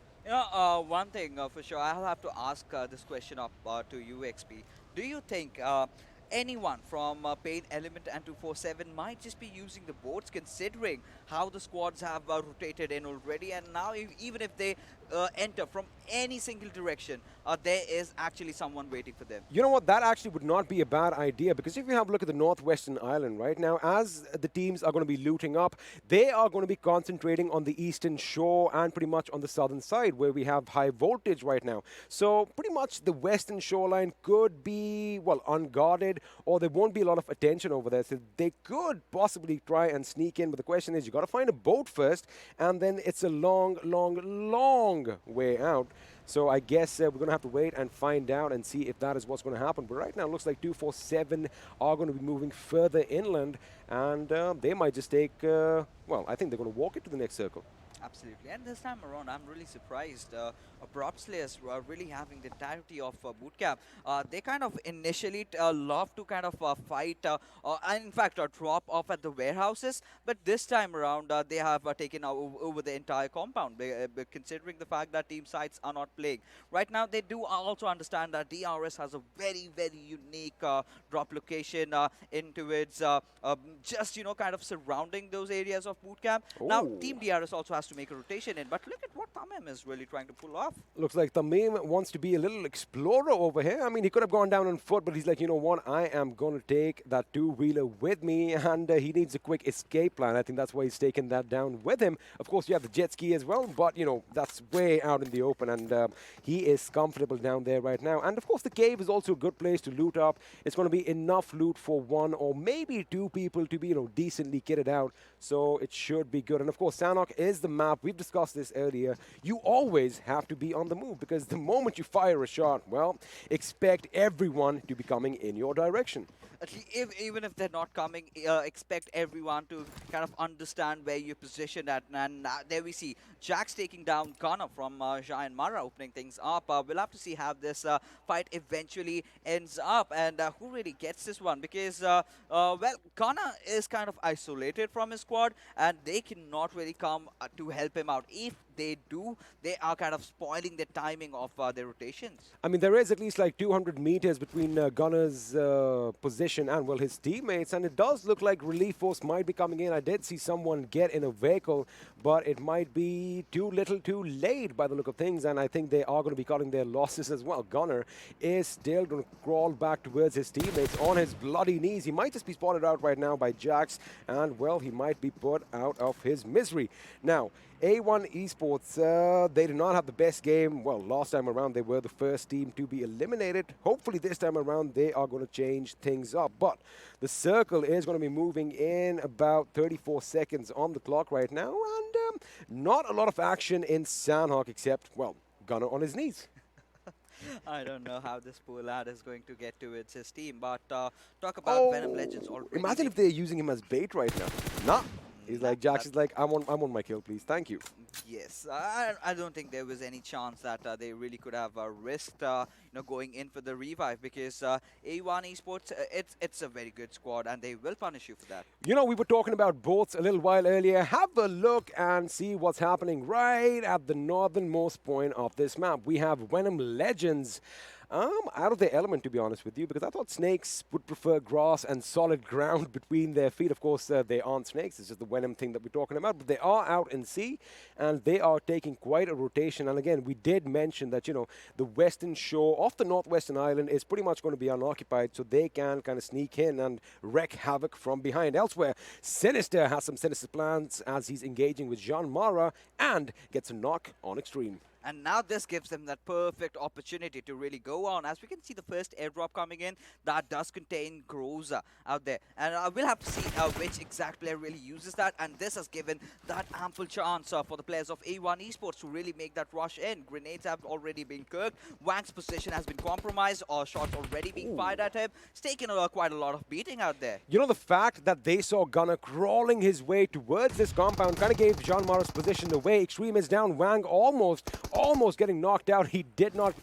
One thing for sure, I'll have to ask this question up to you, XP. Do you think anyone from PAINxELMT and 247 might just be using the boards, considering how the squads have rotated in already, and now even if they enter from any single direction, there is actually someone waiting for them. You know what? That actually would not be a bad idea, because if you have a look at the northwestern island right now, as the teams are going to be looting up, they are going to be concentrating on the eastern shore and pretty much on the southern side, where we have high voltage right now. So pretty much the western shoreline could be, well, unguarded, or there won't be a lot of attention over there. So they could possibly try and sneak in, but the question is, you got to find a boat first, and then it's a long way out. So I guess we're going to have to wait and find out and see if that is what's going to happen. But right now, it looks like 247 are going to be moving further inland, and they might just take, well, I think they're going to walk it to the next circle. Absolutely, and this time around, I'm really surprised. Abrupt Slayers were really having the entirety of bootcamp. They kind of initially love to kind of fight, and in fact, drop off at the warehouses. But this time around, they have taken over the entire compound, considering the fact that team sites are not playing. Right now, they do also understand that DRS has a very, very unique drop location into its just, kind of surrounding those areas of bootcamp. Now, Team DRS also has to make a rotation in, but look at what Tamim is really trying to pull off. Looks like Tamim wants to be a little explorer over here. I mean, he could have gone down on foot, but he's like, you know what, I am going to take that two-wheeler with me, and he needs a quick escape plan. I think that's why he's taken that down with him. Of course, you have the jet ski as well, but, that's way out in the open, and he is comfortable down there right now. And, of course, the cave is also a good place to loot up. It's going to be enough loot for one or maybe two people to be, decently kitted out, so it should be good. And, of course, Sanhok is the map. We've discussed this earlier. You always have to be on the move, because the moment you fire a shot, well, expect everyone to be coming in your direction. Even if they're not coming, expect everyone to kind of understand where you're positioned at. And there we see Jax taking down Gunner from JyanMaara, opening things up. We'll have to see how this fight eventually ends up, and who really gets this one, because, well, Gunner is kind of isolated from his squad, and they cannot really come to help him out. If they do, they are kind of spoiling the timing of their rotations. I mean, there is at least like 200 meters between Gunner's position and, well, his teammates, and it does look like relief force might be coming in. I did see someone get in a vehicle, but it might be too little too late by the look of things, and I think they are going to be cutting their losses as well. Gunner is still going to crawl back towards his teammates on his bloody knees. He might just be spotted out right now by Jax, and, well, he might be put out of his misery. Now, A1 Esports, they did not have the best game. Well, last time around, they were the first team to be eliminated. Hopefully, this time around, they are going to change things up. But the circle is going to be moving in about 34 seconds on the clock right now. And not a lot of action in Sanhok, except, well, Gunner on his knees. I don't know how this poor lad is going to get towards his team, but talk about Venom Legends already. Imagine if they're using him as bait right now. Nah. He's like, Jax is like, I'm on my kill, please. Thank you. Yes, I don't think there was any chance that they really could have risked, going in for the revive, because A1 Esports, it's a very good squad, and they will punish you for that. We were talking about boats a little while earlier. Have a look and see what's happening right at the northernmost point of this map. We have Venom Legends. Out of their element, to be honest with you, because I thought snakes would prefer grass and solid ground between their feet. Of course, they aren't snakes. It's just the Venom thing that we're talking about. But they are out in sea, and they are taking quite a rotation. And again, we did mention that, the western shore of the northwestern island is pretty much going to be unoccupied, so they can kind of sneak in and wreak havoc from behind. Elsewhere, Sinister has some sinister plans as he's engaging with JyanMaara and gets a knock on Extreme. And now this gives them that perfect opportunity to really go on. As we can see the first airdrop coming in, that does contain Groza out there. And we'll have to see which exact player really uses that. And this has given that ample chance for the players of A1 Esports to really make that rush in. Grenades have already been cooked. Wang's position has been compromised, or shots already being fired at him. It's taken quite a lot of beating out there. The fact that they saw Gunner crawling his way towards this compound kind of gave JyanMaara's position away. Extreme is down. Wang almost getting knocked out. He did not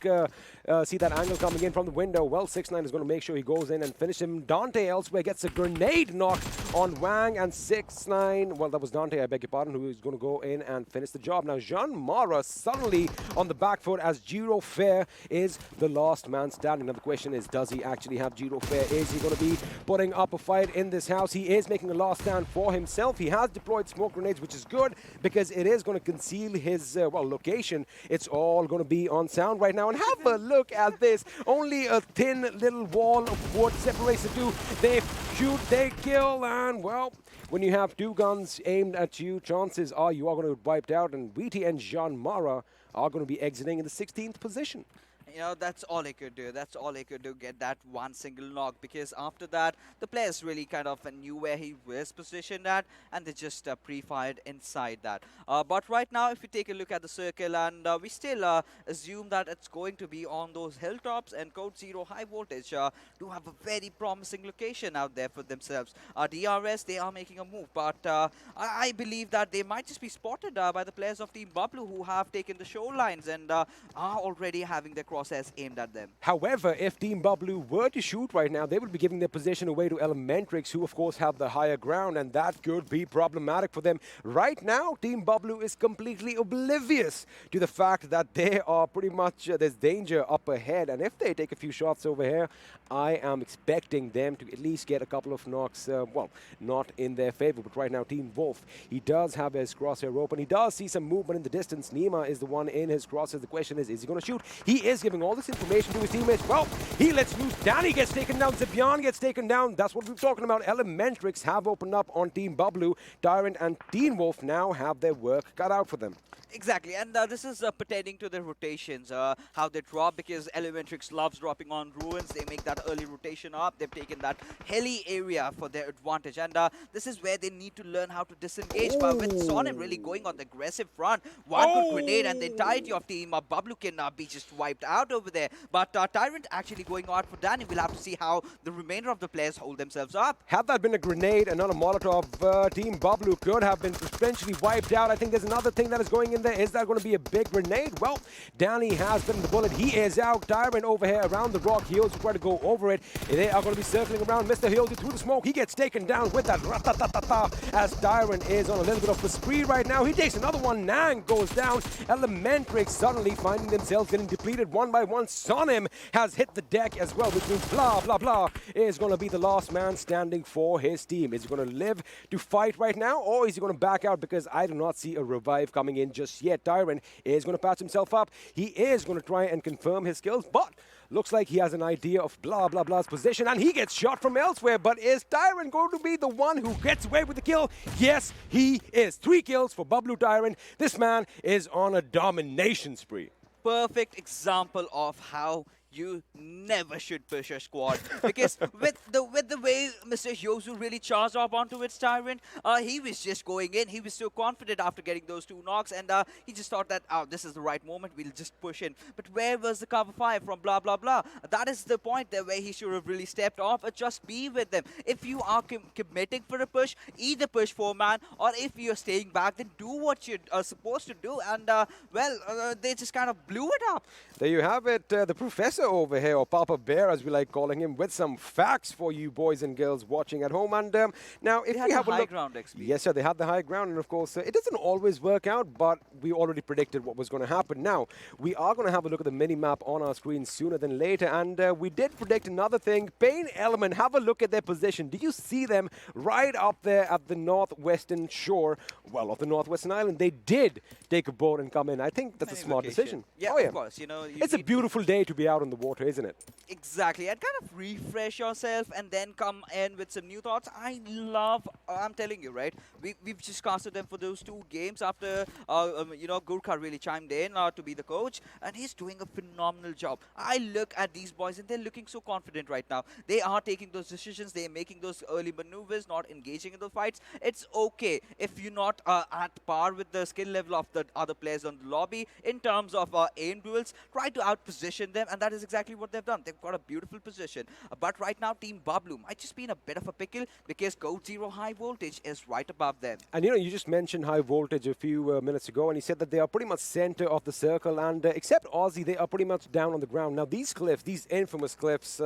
see that angle coming in from the window. Well, 6ix9ine is going to make sure he goes in and finish him. Dante elsewhere gets a grenade knock on Wang, and 6ix9ine, well, that was Dante, I beg your pardon, who is going to go in and finish the job. Now, JyanMaara suddenly on the back foot as Giro Fair is the last man standing. Now, the question is, does he actually have Giro Fair? Is he going to be putting up a fight in this house? He is making a last stand for himself. He has deployed smoke grenades, which is good because it is going to conceal his, location. It's all going to be on sound right now. And have a look at this. Only a thin little wall of wood separates the two. They shoot, they kill, and, well, when you have two guns aimed at you, chances are you are going to get wiped out, and VTNxJyanMaara are going to be exiting in the 16th position. You know, that's all he could do. That's all he could do, get that one single knock, because after that, the players really kind of knew where he was positioned at, and they just pre-fired inside that. But right now, if you take a look at the circle, and we still assume that it's going to be on those hilltops, and Code Zero High Voltage do have a very promising location out there for themselves. DRS, they are making a move, but I believe that they might just be spotted by the players of Team Bablu, who have taken the shorelines and are already having their crosshairs aimed at them. However, if Team Bablu were to shoot right now, they would be giving their position away to ElementriX, who of course have the higher ground, and that could be problematic for them. Right now, Team Bablu is completely oblivious to the fact that they are pretty much, there's danger up ahead, and if they take a few shots over here, I am expecting them to at least get a couple of knocks, well, not in their favor, but right now Team Wolf, he does have his crosshair open, he does see some movement in the distance. Nima is the one in his crosshairs. The question is he going to shoot? He is giving all this information to his teammates. Well, he lets loose. Danny gets taken down. Zibian gets taken down. That's what we're talking about. ElementriX have opened up on Team Bablu. Tyrant and Teen Wolf now have their work cut out for them. Exactly, and this is pertaining to the rotations, how they drop, because ElementriX loves dropping on ruins. They make that early rotation up. They've taken that hilly area for their advantage, and this is where they need to learn how to disengage. But with Sonim really going on the aggressive front, one good grenade and the entirety of Team Bablu can be just wiped out over there. But Tyrant actually going out for Danny. We'll have to see how the remainder of the players hold themselves up. Had that been a grenade and not a Molotov, Team Bablu could have been potentially wiped out. I think there's another thing that is going in there. Is that going to be a big grenade? Well, Danny has been the bullet. He is out. Tyrant over here around the rock. Heels try to go over it. They are going to be circling around. Mr. Heels through the smoke. He gets taken down with that rat-ta-ta-ta-ta, as Tyrant is on a little bit of a spree right now. He takes another one. Nang goes down. ElementriX suddenly finding themselves getting depleted one by one. Sonim has hit the deck as well, which means blah, blah, blah is going to be the last man standing for his team. Is he going to live to fight right now, or is he going to back out? Because I do not see a revive coming in just yet. Tyrant is going to patch himself up. He is going to try and confirm his skills, but looks like he has an idea of blah, blah, blah's position, and he gets shot from elsewhere. But is Tyrant going to be the one who gets away with the kill? Yes, he is. 3 kills for Bablu Tyrant. This man is on a domination spree. Perfect example of how you never should push your squad, because with the way Mr. Yosu really charged up onto its Tyrant, he was just going in. He was so confident after getting those 2 knocks, and he just thought that, oh, this is the right moment, we'll just push in. But where was the cover fire from blah, blah, blah? That is the point there where he should have really stepped off, or just be with them. If you are committing for a push, either push 4-man, or if you're staying back, then do what you're supposed to do. And, well, they just kind of blew it up. There you have it. The professor over here, or Papa Bear as we like calling him, with some facts for you boys and girls watching at home. And now if we have a look, ground XP. Yes sir, they had the high ground, and of course it doesn't always work out, but we already predicted what was going to happen. Now we are going to have a look at the mini map on our screen sooner than later, and we did predict another thing. PAINxELMT, have a look at their position. Do you see them right up there at the northwestern shore, well, of the northwestern island? They did take a boat and come in. I think that's a smart decision. Yeah, oh, yeah, of course. You know, it's a beautiful day to be out on the water, isn't it? Exactly, and kind of refresh yourself and then come in with some new thoughts. I'm telling you, right, we've just casted them for those 2 games after, you know, Gurkha really chimed in to be the coach, and he's doing a phenomenal job. I look at these boys and they're looking so confident right now. They are taking those decisions, they're making those early maneuvers, not engaging in the fights. It's okay if you're not at par with the skill level of the other players on the lobby in terms of aim duels. Try to outposition them, and that is exactly what they've done. They've got a beautiful position. But right now, Team Bablu might just be in a bit of a pickle, because Code Zero High Voltage is right above them. And you know, you just mentioned High Voltage a few minutes ago, and he said that they are pretty much center of the circle, and except Aussie, they are pretty much down on the ground. Now these cliffs, these infamous cliffs,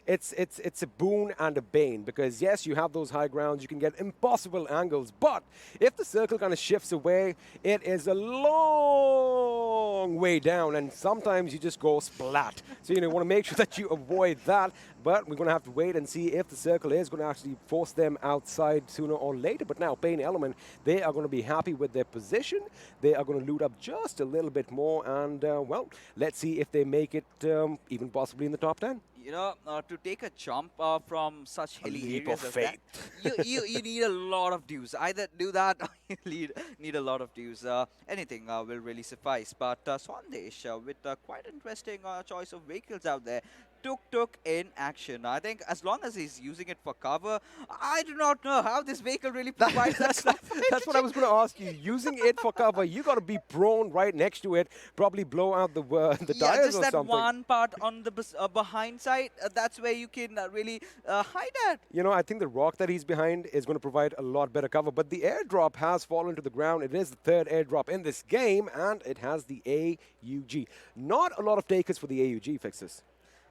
it's a boon and a bane, because yes, you have those high grounds, you can get impossible angles, but if the circle kind of shifts away, it is a long way down, and sometimes you just go splat. So you know, you want to make sure that you avoid that. But we're going to have to wait and see if the circle is going to actually force them outside sooner or later. But now, PAINxELMT, they are going to be happy with their position. They are going to loot up just a little bit more. And, well, let's see if they make it even possibly in the top 10. You know, to take a jump from such hilly leap areas of as that, faith. you need a lot of dues. Either do that or you need a lot of dues. Anything will really suffice. But Sandesh, with quite interesting choice of vehicles out there, Tuk in action. I think as long as he's using it for cover, I do not know how this vehicle really provides that stuff. That's what I was going to ask you. Using it for cover, you got to be prone right next to it, probably blow out the Yeah, tires just or that something. One part on the behind side, that's where you can really hide at. You know, I think the rock that he's behind is going to provide a lot better cover. But the airdrop has fallen to the ground. It is the third airdrop in this game, and it has the AUG. Not a lot of takers for the AUG fixes.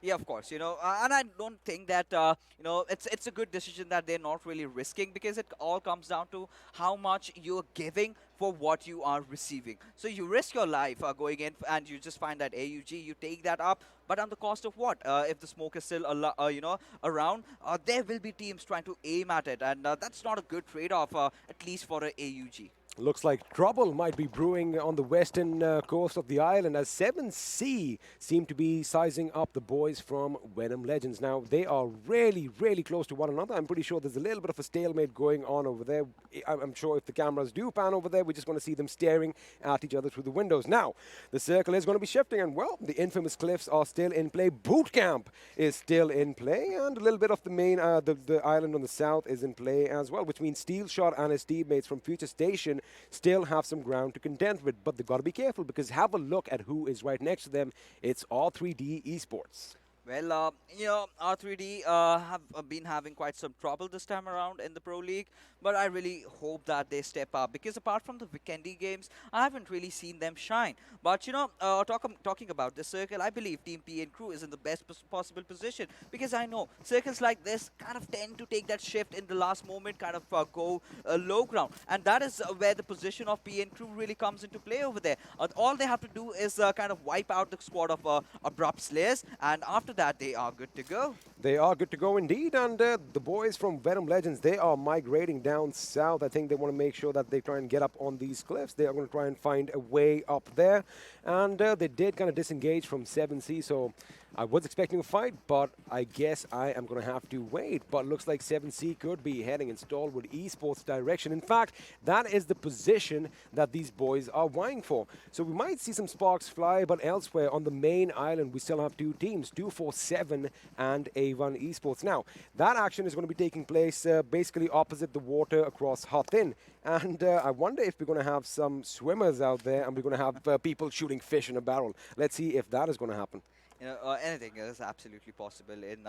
Yeah, of course, you know, and I don't think that, you know, it's a good decision that they're not really risking, because it all comes down to how much you're giving for what you are receiving. So you risk your life going in, and you just find that AUG, you take that up, but on the cost of what? If the smoke is still, you know, around, there will be teams trying to aim at it, and that's not a good trade-off, at least for an AUG. Looks like trouble might be brewing on the western coast of the island, as 7C seem to be sizing up the boys from Venom Legends. Now, they are really, really close to one another. I'm pretty sure there's a little bit of a stalemate going on over there. I'm sure if the cameras do pan over there, we're just going to see them staring at each other through the windows. Now, the circle is going to be shifting, and, well, the infamous cliffs are still in play. Boot camp is still in play, and a little bit of the main, the island on the south is in play as well, which means Steel Shot and his teammates from FutureStation still have some ground to contend with, but they've got to be careful, because have a look at who is right next to them. It's R3D Esports. Well, you know, R3D have been having quite some trouble this time around in the Pro League, but I really hope that they step up, because apart from the Vikendi games, I haven't really seen them shine. But, you know, talking about this circle, I believe Team P and Crew is in the best possible position, because I know circles like this kind of tend to take that shift in the last moment, kind of go low ground, and that is where the position of P and Crew really comes into play over there. All they have to do is kind of wipe out the squad of Abrupt Slayers, and after that, they are good to go. They are good to go indeed, and the boys from Venom Legends, they are migrating down south. I think they want to make sure that they try and get up on these cliffs. They are going to try and find a way up there, and they did kind of disengage from 7C, so I was expecting a fight, but I guess I am going to have to wait. But looks like 7C could be heading in Stalwart Esports direction. In fact, that is the position that these boys are vying for. So we might see some sparks fly, but elsewhere on the main island, we still have two teams, 247 and A1 Esports. Now, that action is going to be taking place basically opposite the water across Hathin. And I wonder if we're going to have some swimmers out there, and we're going to have people shooting fish in a barrel. Let's see if that is going to happen. You know, anything is absolutely possible in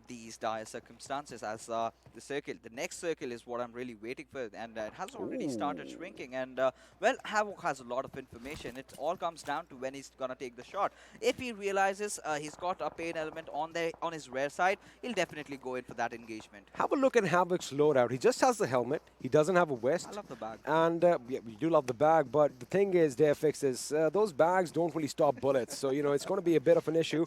these dire circumstances, as the next circle is what I'm really waiting for, and it has already started shrinking. And well, Havok has a lot of information. It all comes down to when he's gonna take the shot. If he realizes he's got a PAINxELMT on his rear side, he'll definitely go in for that engagement. Have a look at Havok's loadout. He just has the helmet. He doesn't have a vest. I love the bag. And yeah, we do love the bag, but the thing is, there fixes those bags don't really stop bullets. So, you know, it's going to be a bit of an issue.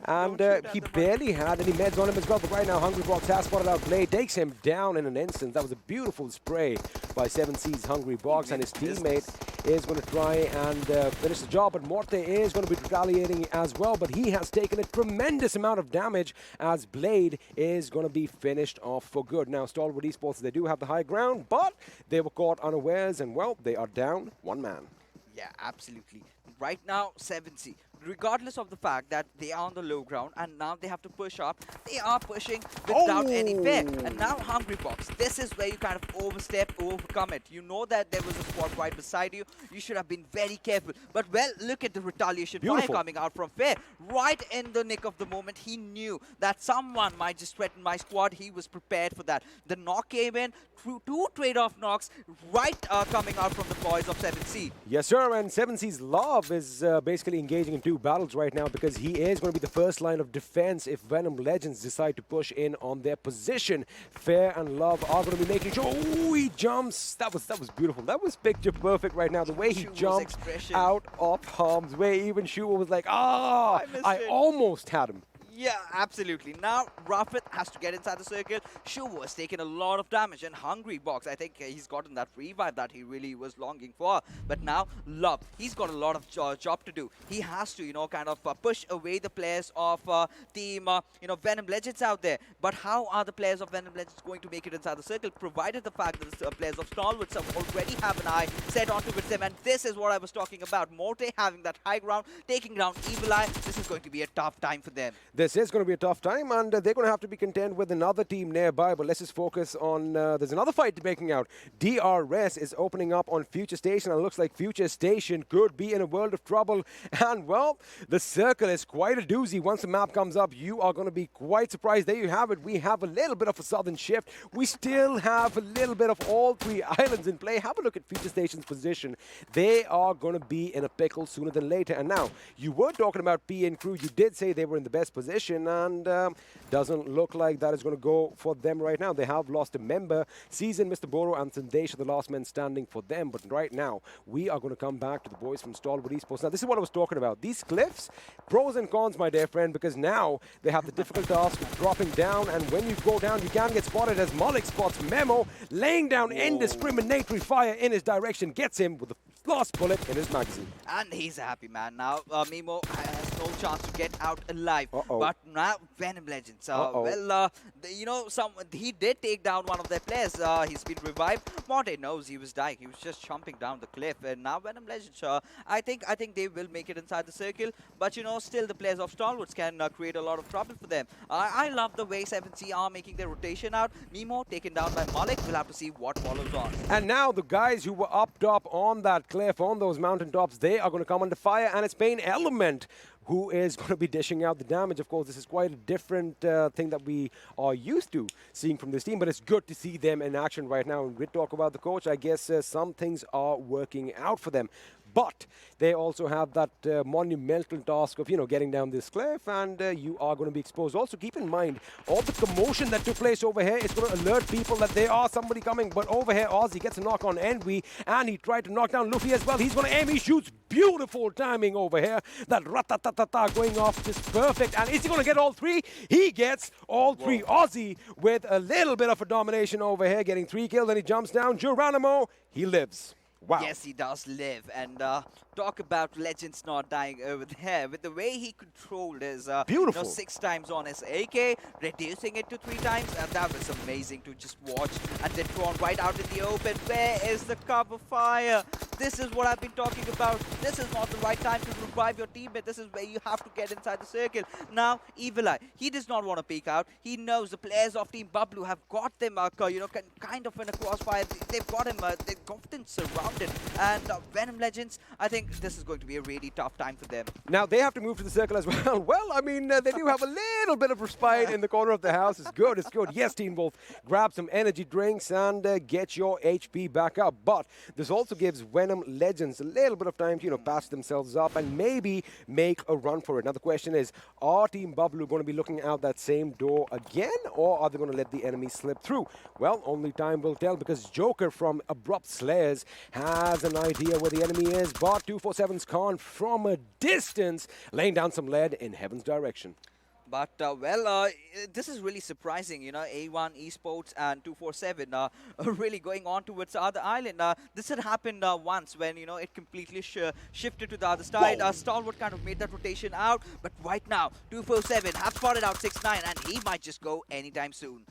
And he barely had any meds on him as well, but right now Hungry Box has spotted out Blade, takes him down in an instant. That was a beautiful spray by 7C's Hungry Box, and his teammate is going to try and finish the job, but Morte is going to be retaliating as well, but he has taken a tremendous amount of damage, as Blade is going to be finished off for good. Now, Stalwart Esports, they do have the high ground, but they were caught unawares, and, well, they are down one man. Yeah, absolutely. Right now, 7C, regardless of the fact that they are on the low ground and now they have to push up, they are pushing without any fear. And now Hungry Box, this is where you kind of overcome it. You know that there was a squad right beside you. You should have been very careful. But, well, look at the retaliation fire coming out from Fair. Right in the nick of the moment, he knew that someone might just threaten my squad. He was prepared for that. The knock came in, two trade-off knocks, right coming out from the boys of 7C. Yes, sir, and 7C's Love is basically engaging in two battles right now, because he is going to be the first line of defense if Venom Legends decide to push in on their position. Fair and Love are going to be making sure. Oh, he jumps. That was beautiful. That was picture perfect right now. The way he jumped out of harm's way. Even Shuo was like, I almost had him. Yeah, absolutely. Now, Rafit has to get inside the circle. Shuvo has taken a lot of damage, and Hungry Box, I think he's gotten that revive that he really was longing for. But now, Love, he's got a lot of job to do. He has to, kind of push away the players of team, Venom Legends out there. But how are the players of Venom Legends going to make it inside the circle, provided the fact that the players of Stalwart already have an eye set onto them? And this is what I was talking about. Morte having that high ground, taking down Evil Eye. This is going to be a tough time for them. This is going to be a tough time, and they're going to have to be content with another team nearby. But let's just focus on, there's another fight breaking out. DRS is opening up on FutureStation, and it looks like FutureStation could be in a world of trouble. And, well, the circle is quite a doozy. Once the map comes up, you are going to be quite surprised. There you have it. We have a little bit of a southern shift. We still have a little bit of all three islands in play. Have a look at FutureStation's position. They are going to be in a pickle sooner than later. And now, you were talking about PN Crew. You did say they were in the best position, and doesn't look like that is going to go for them right now. They have lost a member. Season, Mr. Boro, and Sandesh are the last men standing for them. But right now, we are going to come back to the boys from Stalwart Esports. Now, this is what I was talking about. These cliffs, pros and cons, my dear friend, because now they have the difficult task of dropping down, and when you go down, you can get spotted as Malik spots Memo, laying down indiscriminatory fire in his direction, gets him with the last bullet in his magazine. And he's a happy man. Now, Mimo has no chance to get out alive. Uh-oh. But now, Venom Legends. He did take down one of their players. He's been revived. Monte knows he was dying. He was just jumping down the cliff. And now, Venom Legends, I think they will make it inside the circle. But, still the players of Stalwarts can create a lot of trouble for them. I love the way 7C are making their rotation out. Mimo taken down by Malik. We'll have to see what follows on. And now the guys who were up top on that cliff, on those mountain tops, they are going to come under fire, and it's PAINxELMT who is going to be dishing out the damage. Of course, this is quite a different thing that we are used to seeing from this team, but it's good to see them in action right now. And we talk about the coach, I guess some things are working out for them. But they also have that monumental task of, getting down this cliff, and you are going to be exposed. Also, keep in mind, all the commotion that took place over here is going to alert people that there are somebody coming. But over here, Ozzy gets a knock on Envy, and he tried to knock down Luffy as well. He's going to aim, he shoots. Beautiful timing over here. That ratatatata going off just perfect. And is he going to get all three? He gets all three. Ozzy with a little bit of a domination over here, getting 3 kills, and he jumps down. Geronimo, he lives. Wow. Yes, he does live. And talk about Legends not dying over there. With the way he controlled his 6 times on his AK, reducing it to 3 times, and that was amazing to just watch. And then thrown right out in the open. Where is the cover fire? This is what I've been talking about. This is not the right time to revive your teammate. This is where you have to get inside the circle. Now, Evil Eye, he does not want to peek out. He knows the players of Team Bablu have got them, kind of in a crossfire. They've got him, they've got him surrounded. And Venom Legends, I think this is going to be a really tough time for them. Now, they have to move to the circle as well. Well, I mean, they do have a little bit of respite in the corner of the house. It's good, it's good. Yes, Teen Wolf, grab some energy drinks and get your HP back up. But this also gives Venom Legends a little bit of time to, patch themselves up and maybe make a run for it. Now, the question is, are Team Bablu going to be looking out that same door again, or are they going to let the enemy slip through? Well, only time will tell, because Joker from Abrupt Slayers has an idea where the enemy is, but 247's Khan from a distance laying down some lead in Heaven's direction. But, this is really surprising, A1 Esports and 247 are really going on towards the other island. This had happened once when, it completely shifted to the other side. Stalwart kind of made that rotation out, but right now, 247 have spotted out 6-9, and he might just go anytime soon.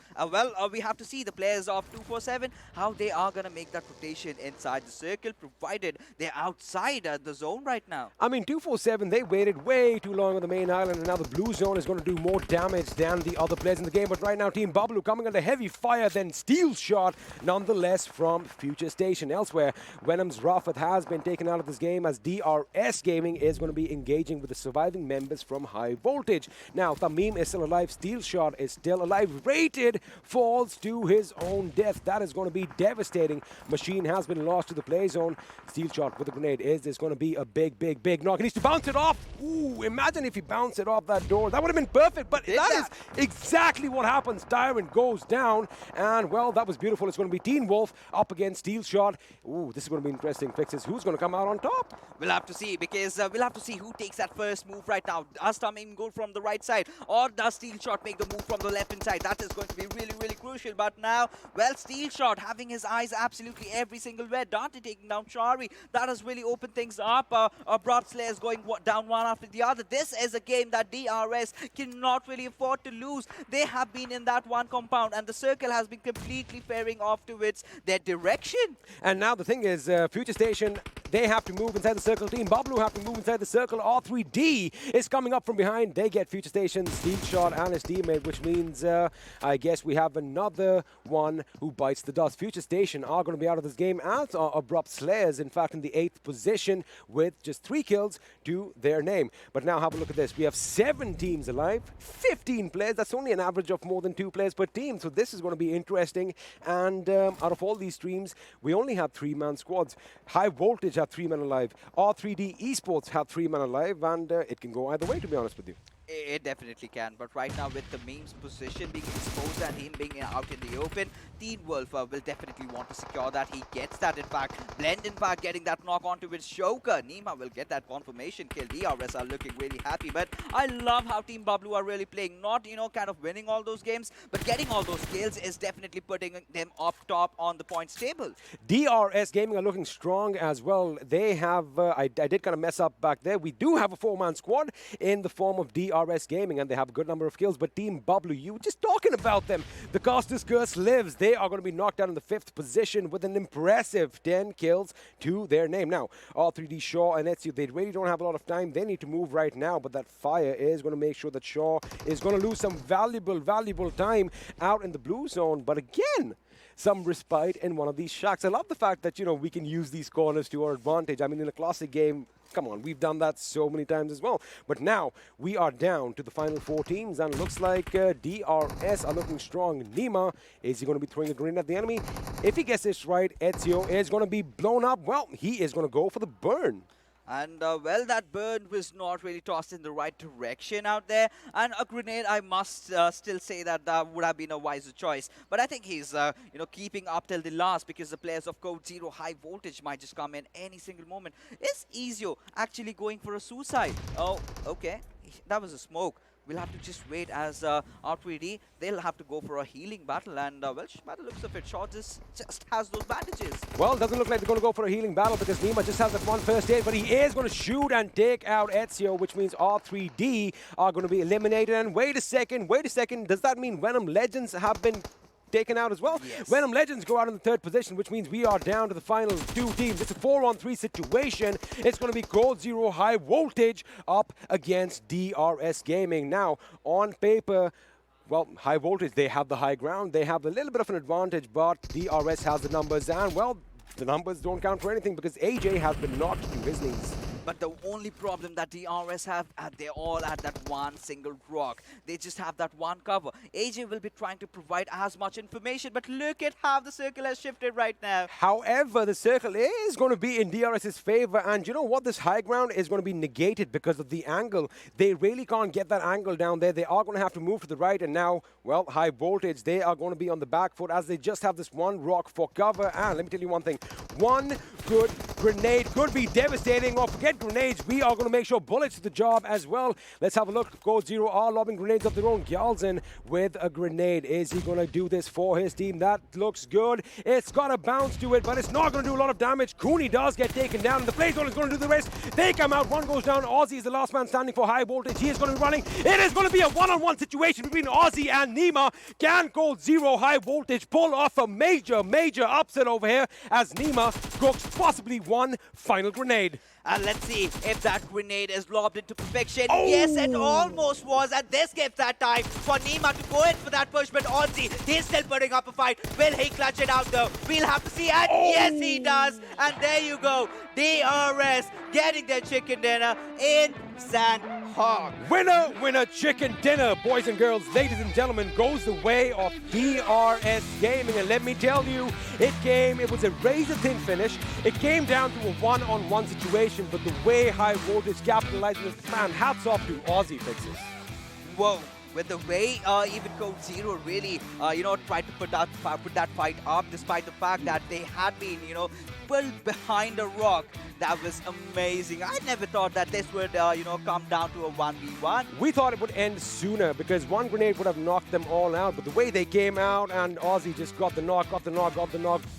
We have to see the players of 247, how they are going to make that rotation inside the circle, provided they're outside the zone right now. I mean, 247, they waited way too long on the main island, and now the blue zone is going to do more damage than the other players in the game. But right now, Team Bablu coming under heavy fire, then steel shot nonetheless from FutureStation. Elsewhere, Venom's Rafat has been taken out of this game as DRS Gaming is going to be engaging with the surviving members from High Voltage. Now, Tamim is still alive. Steel shot is still alive. Rated falls to his own death. That is going to be devastating. Machine has been lost to the play zone. Steel shot with a grenade is going to be a big knock. He needs to bounce it off. Ooh, imagine if he bounced it off that door. That would have been perfect, but that is exactly what happens. Tyrant goes down, and well, that was beautiful. It's going to be Teen Wolf up against Steel Shot. Ooh, this is going to be interesting. Fixes. Who's going to come out on top? We'll have to see, because we'll have to see who takes that first move right now. Does Tamim go from the right side, or does Steel Shot make the move from the left-hand side? That is going to be really, really crucial. But now, well, Steel Shot having his eyes absolutely every single where. Dante taking down Shari. That has really opened things up. Abrupt Slayers going down one after the other. This is a game that DRS cannot really afford to lose. They have been in that one compound, and the circle has been completely pairing off towards their direction. And now the thing is, FutureStation, they have to move inside the circle. Team Bablu have to move inside the circle. R3D is coming up from behind. They get FutureStation, Steel Shot, and his teammate, which means, I guess we have another one who bites the dust. FutureStation are going to be out of this game, as are Abrupt Slayers, in fact, in the 8th position with just 3 kills to their name. But now have a look at this. We have 7 teams alive, 15 players. That's only an average of more than 2 players per team. So this is going to be interesting. And out of all these streams, we only have 3-man squads. High Voltage have 3 men alive. R3D Esports have 3 men alive. And it can go either way, to be honest with you. It definitely can, but right now with the meme's position being exposed and him being out in the open, Teen Wolf will definitely want to secure that. He gets that, in fact. Blend, in fact, getting that knock onto his Shoka. Nima will get that confirmation kill. DRS are looking really happy, but I love how Team Bablu are really playing. Not, kind of winning all those games, but getting all those kills is definitely putting them up top on the points table. DRS Gaming are looking strong as well. They have, I did kind of mess up back there. We do have a 4-man squad in the form of DRS Gaming, and they have a good number of kills. But Team Bablu, you were just talking about them. The Caster's Curse lives. They are going to be knocked down in the 5th position with an impressive 10 kills to their name. Now, R3D Shaw and Ezio, they really don't have a lot of time. They need to move right now, but that fire is going to make sure that Shaw is going to lose some valuable time out in the blue zone. But again, some respite in one of these shacks. I love the fact that, we can use these corners to our advantage. I mean, in a classic game, come on, we've done that so many times as well. But now we are down to the final 4 teams, and it looks like DRS are looking strong. Nima, is he going to be throwing a grenade at the enemy? If he gets this right, Ezio is going to be blown up. Well, he is going to go for the burn. And, well, that burn was not really tossed in the right direction out there. And a grenade, I must still say that would have been a wiser choice. But I think he's, keeping up till the last, because the players of Code Zero High Voltage might just come in any single moment. Is Ezio actually going for a suicide? Oh, okay. That was a smoke. We'll have to just wait as R3D, they'll have to go for a healing battle. And, well, by the looks of it, Shaw just has those bandages. Well, it doesn't look like they're going to go for a healing battle, because Nima just has that one first aid, but he is going to shoot and take out Ezio, which means R3D are going to be eliminated. And wait a second, does that mean Venom Legends have been taken out as well? Yes. Venom Legends go out in the 3rd position, which means we are down to the final 2 teams. It's a 4-on-3 situation. It's going to be Code Zero High Voltage up against DRS Gaming. Now, on paper, well, High Voltage, they have the high ground. They have a little bit of an advantage, but DRS has the numbers, and, well, the numbers don't count for anything because AJ has been knocked to his knees. But the only problem that DRS have, they're all at that one single rock. They just have that one cover. AJ will be trying to provide as much information, but look at how the circle has shifted right now. However, the circle is going to be in DRS's favor, and you know what? This high ground is going to be negated because of the angle. They really can't get that angle down there. They are going to have to move to the right, and now, well, High Voltage, they are going to be on the back foot as they just have this one rock for cover. And let me tell you one thing. One good grenade could be devastating, or forget grenades, we are going to make sure bullets do the job as well. Let's have a look. Code Zero are lobbing grenades of their own. Gyalzen with a grenade. Is he going to do this for his team? That looks good. It's got a bounce to it, but it's not going to do a lot of damage. Cooney does get taken down, and the Blaze Zone is going to do the rest. They come out. One goes down. Ozzy is the last man standing for High Voltage. He is going to be running. It is going to be a one-on-one situation between Ozzy and Nima. Can Code Zero High Voltage pull off a major upset over here as Nima cooks possibly one final grenade? And let's see if that grenade is lobbed into perfection. Oh! Yes, it almost was. And this gives that time for Nima to go in for that push. But Ozzy, he's still putting up a fight. Will he clutch it out though? We'll have to see. And yes, he does. And there you go. DRS getting their chicken dinner in Sanhok. Winner, chicken dinner, boys and girls, ladies and gentlemen, goes the way of DRS Gaming. And let me tell you, it was a razor-thin finish. It came down to a one-on-one situation, but the way High Voltage capitalized this, man, hats off to Aussie Fixes. whoa. With the way even Code Zero really, tried to put that fight up, despite the fact that they had been, pulled behind a rock. That was amazing. I never thought that this would, come down to a 1v1. We thought it would end sooner because one grenade would have knocked them all out. But the way they came out and Aussie just got the knock.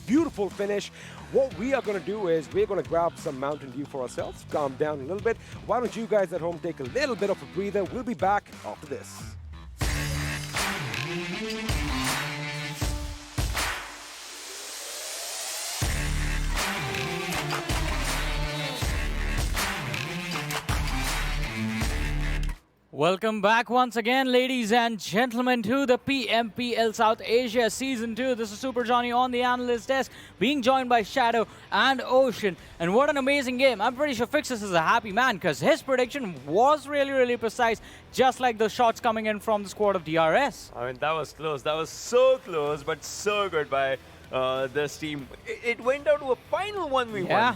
Beautiful finish. What we are going to do is we're going to grab some Mountain Dew for ourselves, calm down a little bit. Why don't you guys at home take a little bit of a breather? We'll be back after this. Welcome back once again, ladies and gentlemen, to the PMPL South Asia Season 2. This is Super Johnny on the analyst desk, being joined by Shadow and Ocean. And what an amazing game. I'm pretty sure Fixus is a happy man because his prediction was really, really precise, just like the shots coming in from the squad of DRS. I mean, that was close. That was so close, but so good by this team. It went down to a final 1v1. Yeah.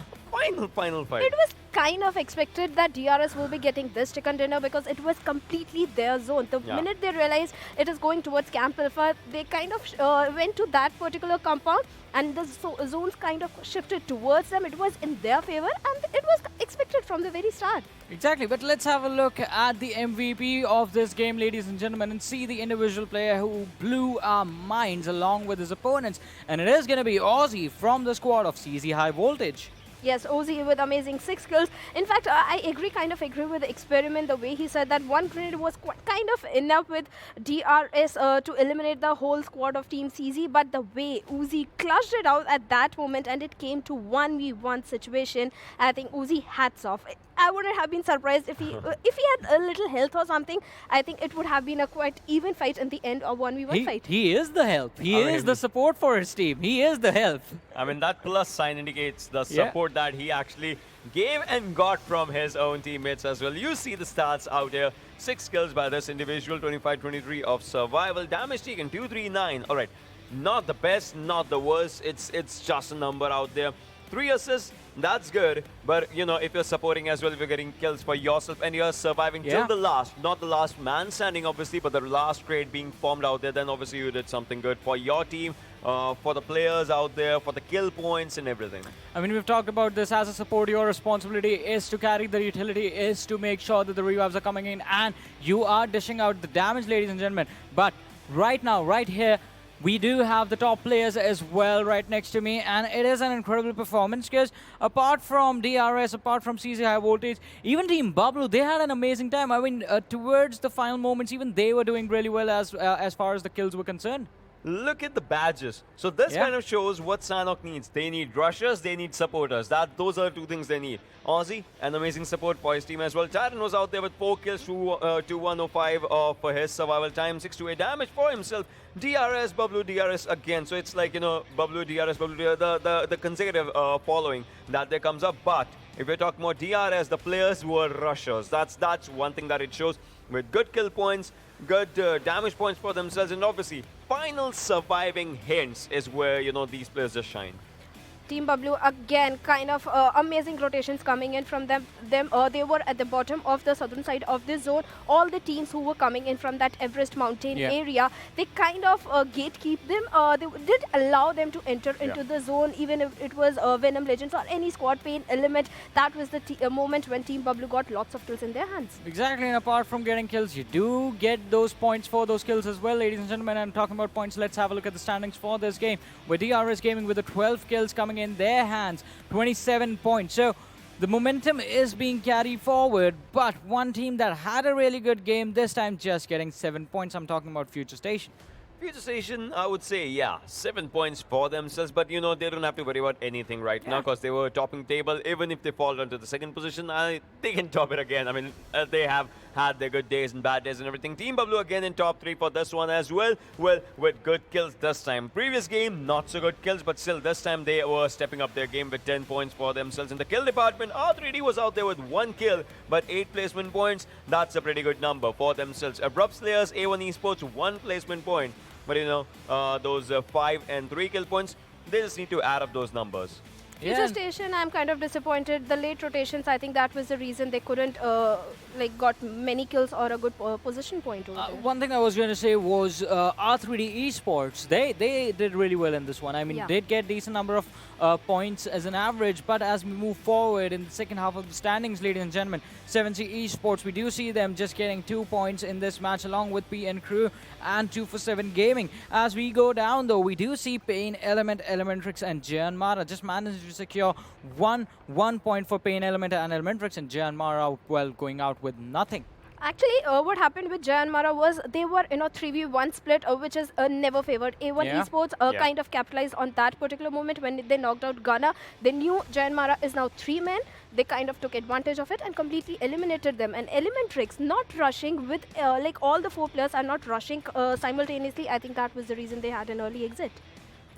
Final fight. It was kind of expected that DRS will be getting this chicken dinner because it was completely their zone. The minute they realized it is going towards Camp Alpha, they kind of went to that particular compound and the zones kind of shifted towards them. It was in their favor and it was expected from the very start. Exactly, but let's have a look at the MVP of this game, ladies and gentlemen, and see the individual player who blew our minds along with his opponents. And it is going to be Aussie from the squad of CZxHIGHVOLTAGE. Yes, Ozzy with amazing 6 kills. In fact, I kind of agree with the experiment, the way he said that one grenade was kind of enough with DRS to eliminate the whole squad of Team CZ. But the way Uzi clutched it out at that moment and it came to 1v1 situation, I think Uzi hats off. I wouldn't have been surprised if he had a little health or something. I think it would have been a quite even fight in the end of 1v1 fight. He is the help. He is the support for his team. He is the help. I mean, that plus sign indicates the support that he actually gave and got from his own teammates as well. You see the stats out here. 6 kills by this individual, 25-23 of survival. Damage taken, 239. All right, not the best, not the worst. It's just a number out there. 3 assists, that's good. But, if you're supporting as well, if you're getting kills for yourself and you're surviving till the last, not the last man standing, obviously, but the last trade being formed out there, then obviously you did something good for your team, for the players out there, for the kill points and everything. I mean, we've talked about this as a support. Your responsibility is to carry the utility, is to make sure that the revives are coming in and you are dishing out the damage, ladies and gentlemen. But right now, right here, we do have the top players as well right next to me, and it is an incredible performance because apart from DRS, apart from CZxHIGHVOLTAGE, even Team Bablu, they had an amazing time. I mean, towards the final moments, even they were doing really well as far as the kills were concerned. Look at the badges. So this kind of shows what Sanhok needs. They need rushers, they need supporters. Those are 2 things they need. Aussie, an amazing support for his team as well. Tyrant was out there with 4 kills to 105 for his survival time, 628 damage for himself. DRS, Bablu, DRS again. So it's like, Bablu, DRS, the consecutive following that there comes up. But if we're talking about DRS, the players were rushers. That's one thing that it shows, with good kill points, good damage points for themselves, and obviously final surviving hints is where these players just shine. Team Bablu again, kind of amazing rotations coming in from them. They were at the bottom of the southern side of this zone. All the teams who were coming in from that Everest mountain area, they kind of gatekeep them. They did allow them to enter into the zone, even if it was Venom Legends or any squad PAINxELMT. That was the moment when Team Bablu got lots of kills in their hands. Exactly, and apart from getting kills, you do get those points for those kills as well, ladies and gentlemen. I'm talking about points. Let's have a look at the standings for this game, with DRS Gaming with the 12 kills coming in their hands, 27 points. So the momentum is being carried forward, but one team that had a really good game this time just getting 7 points. I'm talking about FutureStation. FutureStation, I would say, 7 points for themselves, but they don't have to worry about anything right now because they were topping table. Even if they fall down to the 2nd position, they can top it again. I mean, they have had their good days and bad days and everything. Team Bablu again in top 3 for this one as well. Well, with good kills this time. Previous game, not so good kills, but still this time they were stepping up their game with 10 points for themselves. In the kill department, R3D was out there with 1 kill, but 8 placement points. That's a pretty good number for themselves. Abrupt Slayers, A1 Esports, 1 placement point. But those 5 and 3 kill points, they just need to add up those numbers. FutureStation, I'm kind of disappointed. The late rotations, I think that was the reason they couldn't like got many kills or a good position point over there. One thing I was going to say was R3D Esports. They did really well in this one. I mean, Yeah. did get decent number of points as an average, but as we move forward in the second half of the standings, ladies and gentlemen, 7C Esports, we do see them just getting 2 points in this match along with PN Crew and 247 Gaming. As we go down though, we do see PAINxELMT, ElementriX and JyanMaara just managed to secure one point for PAINxELMT and ElementriX, and JyanMaara, well, going out with nothing. Actually, what happened with JyanMaara was they were in a 3v1 split, which is never favored. A1 Yeah. Esports kind of capitalized on that particular moment when they knocked out Ghana. They knew JyanMaara is now 3 men. They kind of took advantage of it and completely eliminated them. And ElementriX not rushing with, like all the 4 players are not rushing simultaneously. I think that was the reason they had an early exit.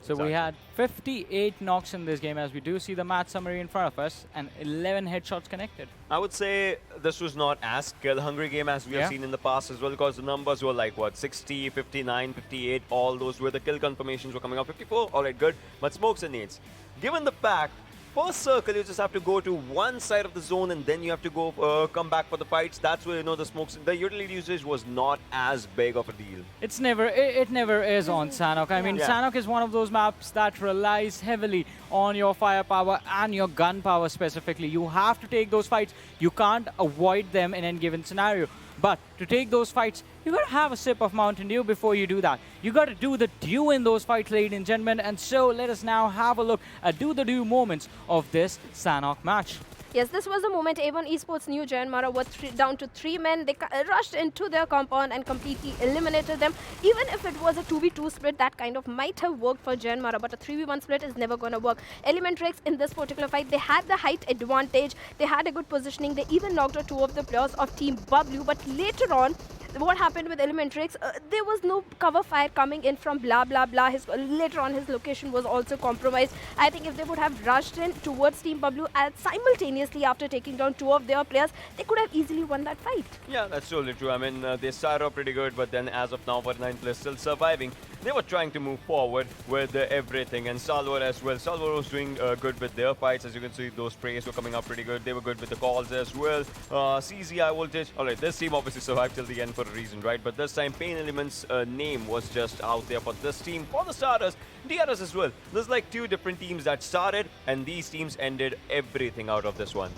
So we had 58 knocks in this game, as we do see the match summary in front of us, and 11 headshots connected. I would say this was not as skill-hungry game as we have seen in the past as well, because the numbers were like, what, 60, 59, 58, all those where the kill confirmations were coming up. 54, all right, good, but smokes and nades. Given the fact, first circle, you just have to go to one side of the zone and then you have to go come back for the fights. That's where, you know, the smokes, the utility usage was not as big of a deal. It's never, it never is on Sanhok. I mean, Sanhok is one of those maps that relies heavily on your firepower and your gunpower specifically. You have to take those fights. You can't avoid them in any given scenario. But to take those fights, you gotta have a sip of Mountain Dew before you do that. You gotta do the dew in those fights, ladies and gentlemen. And so let us now have a look at do the dew moments of this Sanhok match. Yes, this was the moment A1 Esports knew JyanMaara was down to 3 men. They rushed into their compound and completely eliminated them. Even if it was a 2v2 split, that kind of might have worked for JyanMaara, but a 3v1 split is never going to work. ElementriX in this particular fight, they had the height advantage. They had a good positioning. They even knocked out 2 of the players of Team Bablu, but later on, what happened with ElementriX, there was no cover fire coming in from blah blah blah. Later on his location was also compromised. I think if they would have rushed in towards Team Bablu and simultaneously after taking down 2 of their players, they could have easily won that fight. Yeah, that's totally true. I mean, they started off pretty good, but then as of now, for 9 players still surviving, they were trying to move forward with everything. And Stalwart as well. Stalwart was doing good with their fights. As you can see, those sprays were coming up pretty good. They were good with the calls as well. CZxHIGHVOLTAGE. All right, this team obviously survived till the end for a reason, right? But this time, PAINxELMT's name was just out there for this team. For the starters, DRS as well. There's like 2 different teams that started, and these teams ended everything out of this one.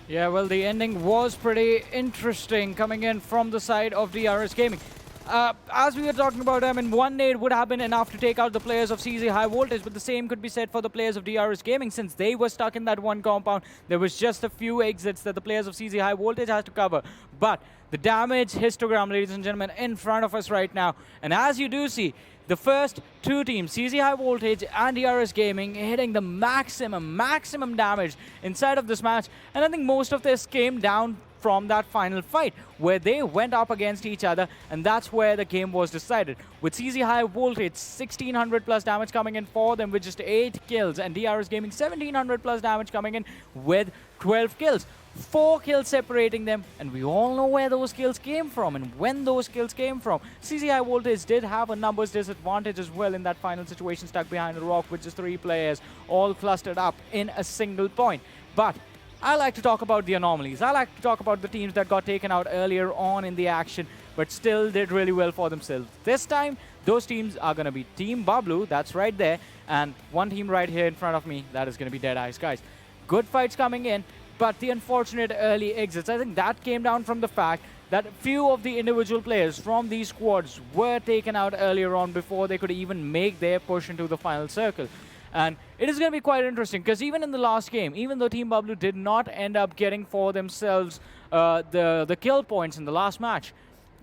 Yeah, well, the ending was pretty interesting coming in from the side of DRS Gaming. As we were talking about, I mean, 1 nade would have been enough to take out the players of CZxHIGHVOLTAGE, but the same could be said for the players of DRS Gaming. Since they were stuck in that one compound, there was just a few exits that the players of CZxHIGHVOLTAGE had to cover. But the damage histogram, ladies and gentlemen, in front of us right now. And as you do see, the first 2 teams, CZxHIGHVOLTAGE and DRS Gaming, hitting the maximum damage inside of this match. And I think most of this came down from that final fight, where they went up against each other, and that's where the game was decided. With CZxHIGHVOLTAGE, 1600 plus damage coming in for them with just 8 kills, and DRS Gaming 1700 plus damage coming in with 12 kills. 4 kills separating them, and we all know where those kills came from and when those kills came from. CZxHIGHVOLTAGE did have a numbers disadvantage as well in that final situation, stuck behind a rock with just 3 players, all clustered up in a single point. But I like to talk about the anomalies. I like to talk about the teams that got taken out earlier on in the action, but still did really well for themselves. This time, those teams are going to be Team Bablu, that's right there, and one team right here in front of me, that is going to be DEADEYES, guys. Good fights coming in, but the unfortunate early exits, I think that came down from the fact that few of the individual players from these squads were taken out earlier on before they could even make their push into the final circle. And it is going to be quite interesting, because even in the last game, even though Team Bablu did not end up getting for themselves the kill points in the last match,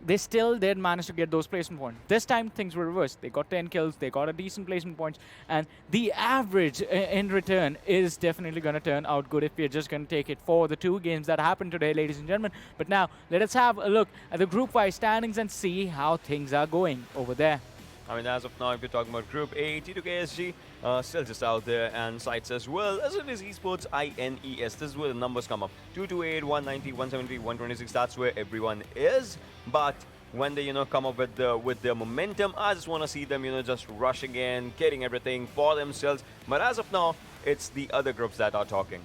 they still did manage to get those placement points. This time, things were reversed. They got 10 kills, they got a decent placement points, and the average in return is definitely going to turn out good if we're just going to take it for the 2 games that happened today, ladies and gentlemen. But now, let us have a look at the group-wise standings and see how things are going over there. I mean, as of now, if you're talking about Group A, T2KSG, still just out there, and SCYTES as well, as it is Esports, INES. This is where the numbers come up. 228, 190, 170, 126, that's where everyone is. But when they, come up with their momentum, I just want to see them, just rushing in, getting everything for themselves. But as of now, it's the other groups that are talking.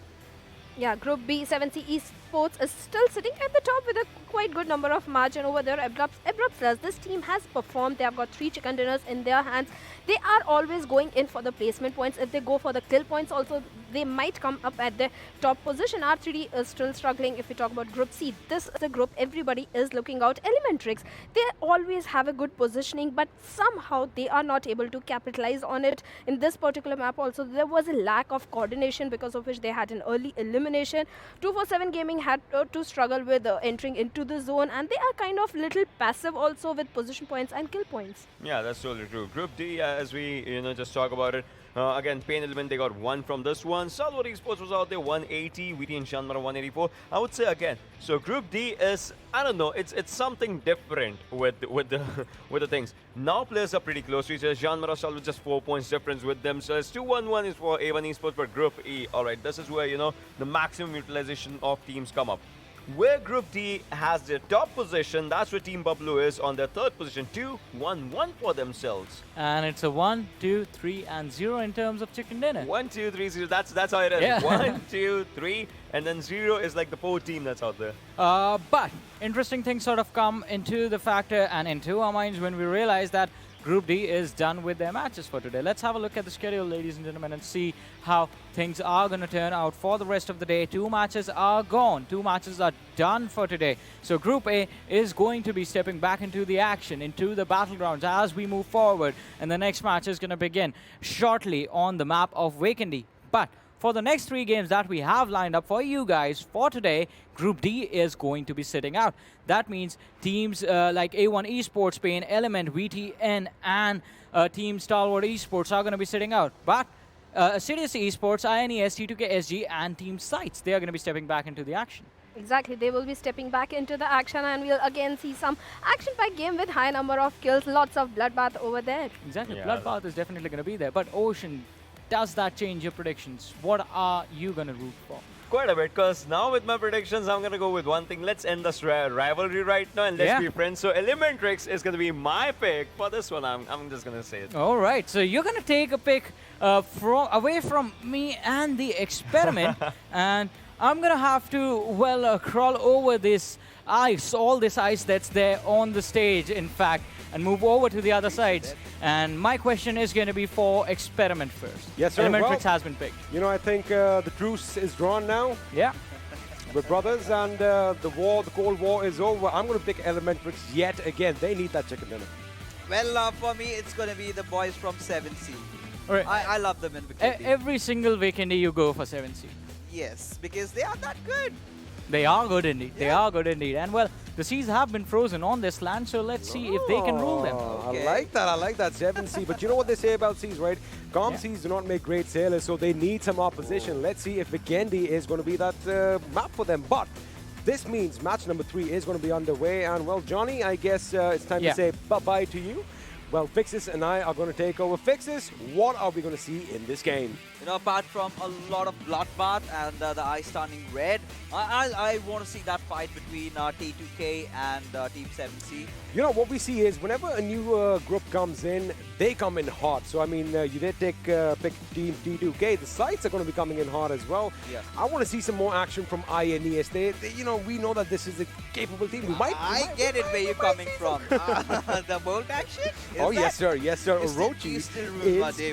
Yeah, Group B, 7C Esports is still sitting at the top with a quite good number of margin over there. Abrupt Slayers, this team has performed. They have got 3 chicken dinners in their hands. They are always going in for the placement points. If they go for the kill points also, they might come up at the top position. R3D is still struggling. If we talk about Group C, this is a group everybody is looking out. ElementriX, they always have a good positioning, but somehow they are not able to capitalize on it. In this particular map also, there was a lack of coordination, because of which they had an early elimination. 247 Gaming had to struggle with entering into the zone, and they are kind of little passive also with position points and kill points. Yeah, that's totally true. Group D, as we just talk about it. Again, PAINxELMT, they got 1 from this one. Stalwart Esports was out there, 180. VTNxJyanMaara, 184. I would say again. So Group D is, I don't know, it's something different with the things. Now players are pretty close to each other. JyanMaara Stalwart just 4 points difference with them. So it's 2-1-1 is for A1 Esports, but Group E, all right, this is where the maximum utilization of teams come up. Where Group D has their top position, that's where Team Bablu is on their 3rd position, 2-1-1 for themselves. And it's a 1, 2, 3, and 0 in terms of chicken dinner. 1, 2, 3, 0. That's how it is. Yeah. 1, 2, 3, and then 0 is like the 4th team that's out there. But interesting things sort of come into the factor and into our minds when we realize that Group D is done with their matches for today. Let's have a look at the schedule, ladies and gentlemen, and see how things are going to turn out for the rest of the day. 2 matches are gone. 2 matches are done for today. So Group A is going to be stepping back into the action, into the battlegrounds as we move forward. And the next match is going to begin shortly on the map of Vikendi. But for the next 3 games that we have lined up for you guys for today, Group D is going to be sitting out. That means teams like A1 Esports, PAINxELMT, VTN, and Team Stalwart Esports are going to be sitting out. But Assiduous Esports, INES, T2K, and Team CZxHIGHVOLTAGE, they are going to be stepping back into the action. Exactly, they will be stepping back into the action, and we'll again see some action-packed game with high number of kills, lots of bloodbath over there. Exactly, bloodbath is definitely going to be there. But Ocean, does that change your predictions? What are you going to root for? Quite a bit, because now with my predictions, I'm going to go with one thing. Let's end this rivalry right now and let's be friends. So ElementriX is going to be my pick for this one. I'm just going to say it. All right, so you're going to take a pick away from me and the experiment. And I'm going to have to, crawl over this ice, all this ice that's there on the stage, in fact, and move over to the other sides. And my question is going to be for experiment first. Yes, sir. ElementriX has been picked. I think the truce is drawn now. Yeah. We're brothers, and the Cold War is over. I'm going to pick ElementriX yet again. They need that chicken dinner. Well, for me, it's going to be the boys from 7C. Right. I love them in Vikendi. Every single Vikendi you go for 7C. Yes, because they are that good. They are good indeed. Yeah. They are good indeed. And well, the seas have been frozen on this land, so let's see if they can rule them. Okay. I like that 7C. But you know what they say about seas, right? Calm seas do not make great sailors, so they need some opposition. Let's see if Vikendi is going to be that map for them. But this means match number 3 is going to be underway. And well, Johnny, I guess it's time to say bye-bye to you. Well, Fixes and I are going to take over. Fixes, what are we going to see in this game? Apart from a lot of bloodbath and the eyes turning red, I want to see that fight between T2K and Team 7C. What we see is whenever a new group comes in, they come in hot. So, I mean, you did pick Team T2K. The sites are going to be coming in hot as well. Yeah. I want to see some more action from INES. We know that this is a capable team. I get it where you're coming from. The bolt action? Yes, sir. Orochi is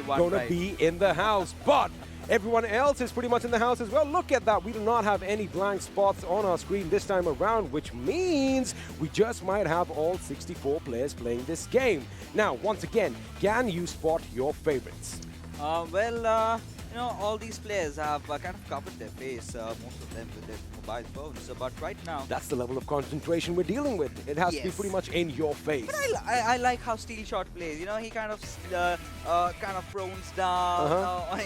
going to be in the house. But everyone else is pretty much in the house as well. Look at that. We do not have any blank spots on our screen this time around, which means we just might have all 64 players playing this game. Now, once again, can you spot your favorites? All these players have kind of covered their face, most of them with their mobile phones. So, but right now... That's the level of concentration we're dealing with. It has to be pretty much in your face. But I like how Steel Shot plays. He kind of prones down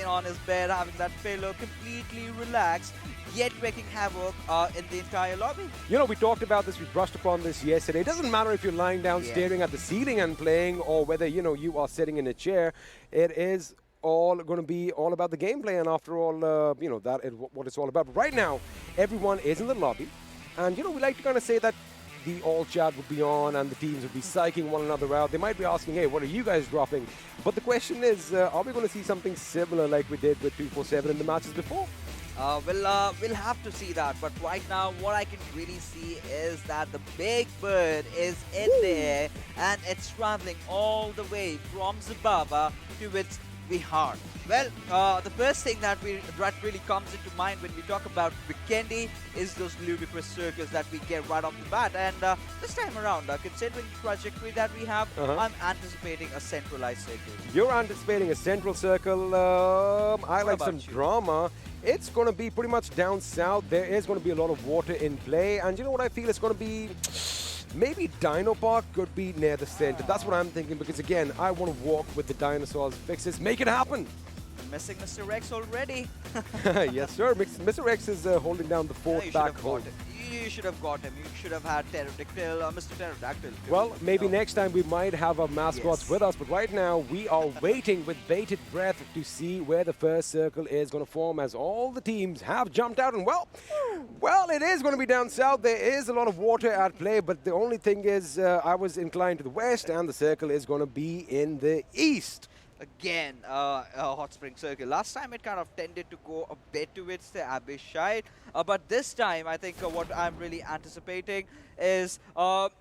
on his bed, having that pillow, completely relaxed, yet wreaking havoc in the entire lobby. We talked about this, we brushed upon this yesterday. It doesn't matter if you're lying down staring at the ceiling and playing, or whether, you are sitting in a chair. It is all going to be all about the gameplay, and after all, that is what it's all about. But right now, everyone is in the lobby, and, we like to kind of say that the all chat would be on and the teams would be psyching one another out. They might be asking, hey, what are you guys dropping? But the question is, are we going to see something similar like we did with 247 in the matches before? We'll have to see that. But right now, what I can really see is that the big bird is in the air and it's traveling all the way from Zababa to its Bihar. Well, the first thing that really comes into mind when we talk about Vikendi is those ludicrous circles that we get right off the bat. And this time around, considering the trajectory that we have, I'm anticipating a centralized circle. You're anticipating a central circle. I like some drama. It's going to be pretty much down south. There is going to be a lot of water in play. And you know what I feel? It's going to be... Maybe Dino Park could be near the center. That's what I'm thinking, because again, I want to walk with the dinosaurs, fixes, make it happen. Missing Mr. Rex already. Yes, sir. Mr. Rex is holding down the fourth back hole. You should have got him. You should have had Mr. Pterodactyl. Well, maybe next time we might have our mascots with us, but right now we are waiting with bated breath to see where the first circle is going to form, as all the teams have jumped out. And well, it is going to be down south. There is a lot of water at play, but the only thing is I was inclined to the west, and the circle is going to be in the east. Again, a hot spring circle. Last time it kind of tended to go a bit towards the Abyss side, but this time I think what I'm really anticipating is,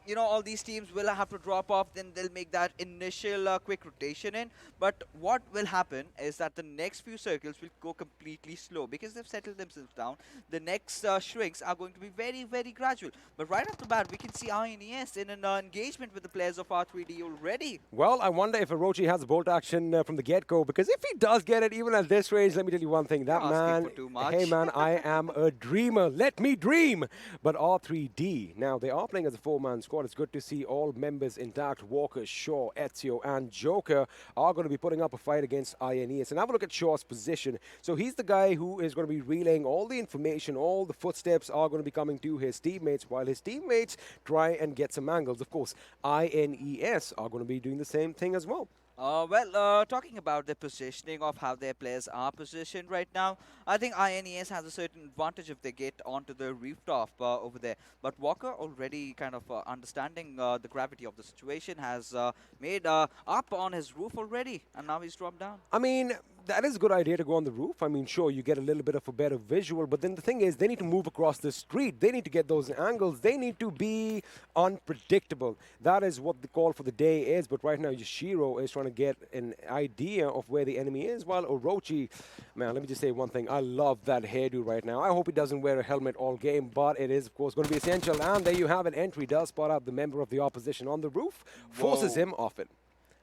you know, all these teams will have to drop off, then they'll make that initial quick rotation in. But what will happen is that the next few circles will go completely slow because they've settled themselves down. The next shrinks are going to be very, very gradual. But right off the bat, we can see INES in an engagement with the players of R3D already. Well, I wonder if Orochi has a bolt action from the get-go, because if he does get it, even at this range, let me tell you one thing, that man, hey man, I am a dreamer. Let me dream. But R3D, now they are playing as a four-man squad. It's good to see all members intact. Walker, Shaw, Ezio, and Joker are going to be putting up a fight against INES. And have a look at Shaw's position. So he's the guy who is going to be relaying all the information. All the footsteps are going to be coming to his teammates, while his teammates try and get some angles. Of course, INES are going to be doing the same thing as well. Talking about the positioning of how their players are positioned right now, I think INES has a certain advantage if they get onto the rooftop over there. But Walker, already kind of understanding the gravity of the situation, has made up on his roof already, and now he's dropped down. I mean, that is a good idea to go on the roof. I mean, sure, you get a little bit of a better visual, but then the thing is, they need to move across the street. They need to get those angles. They need to be unpredictable. That is what the call for the day is. But right now, Yoshiro is trying to get an idea of where the enemy is, while Orochi, man, let me just say one thing. I love that hairdo right now. I hope he doesn't wear a helmet all game, but it is, of course, going to be essential. And there you have it. Entry does spot out the member of the opposition on the roof, forces him off it.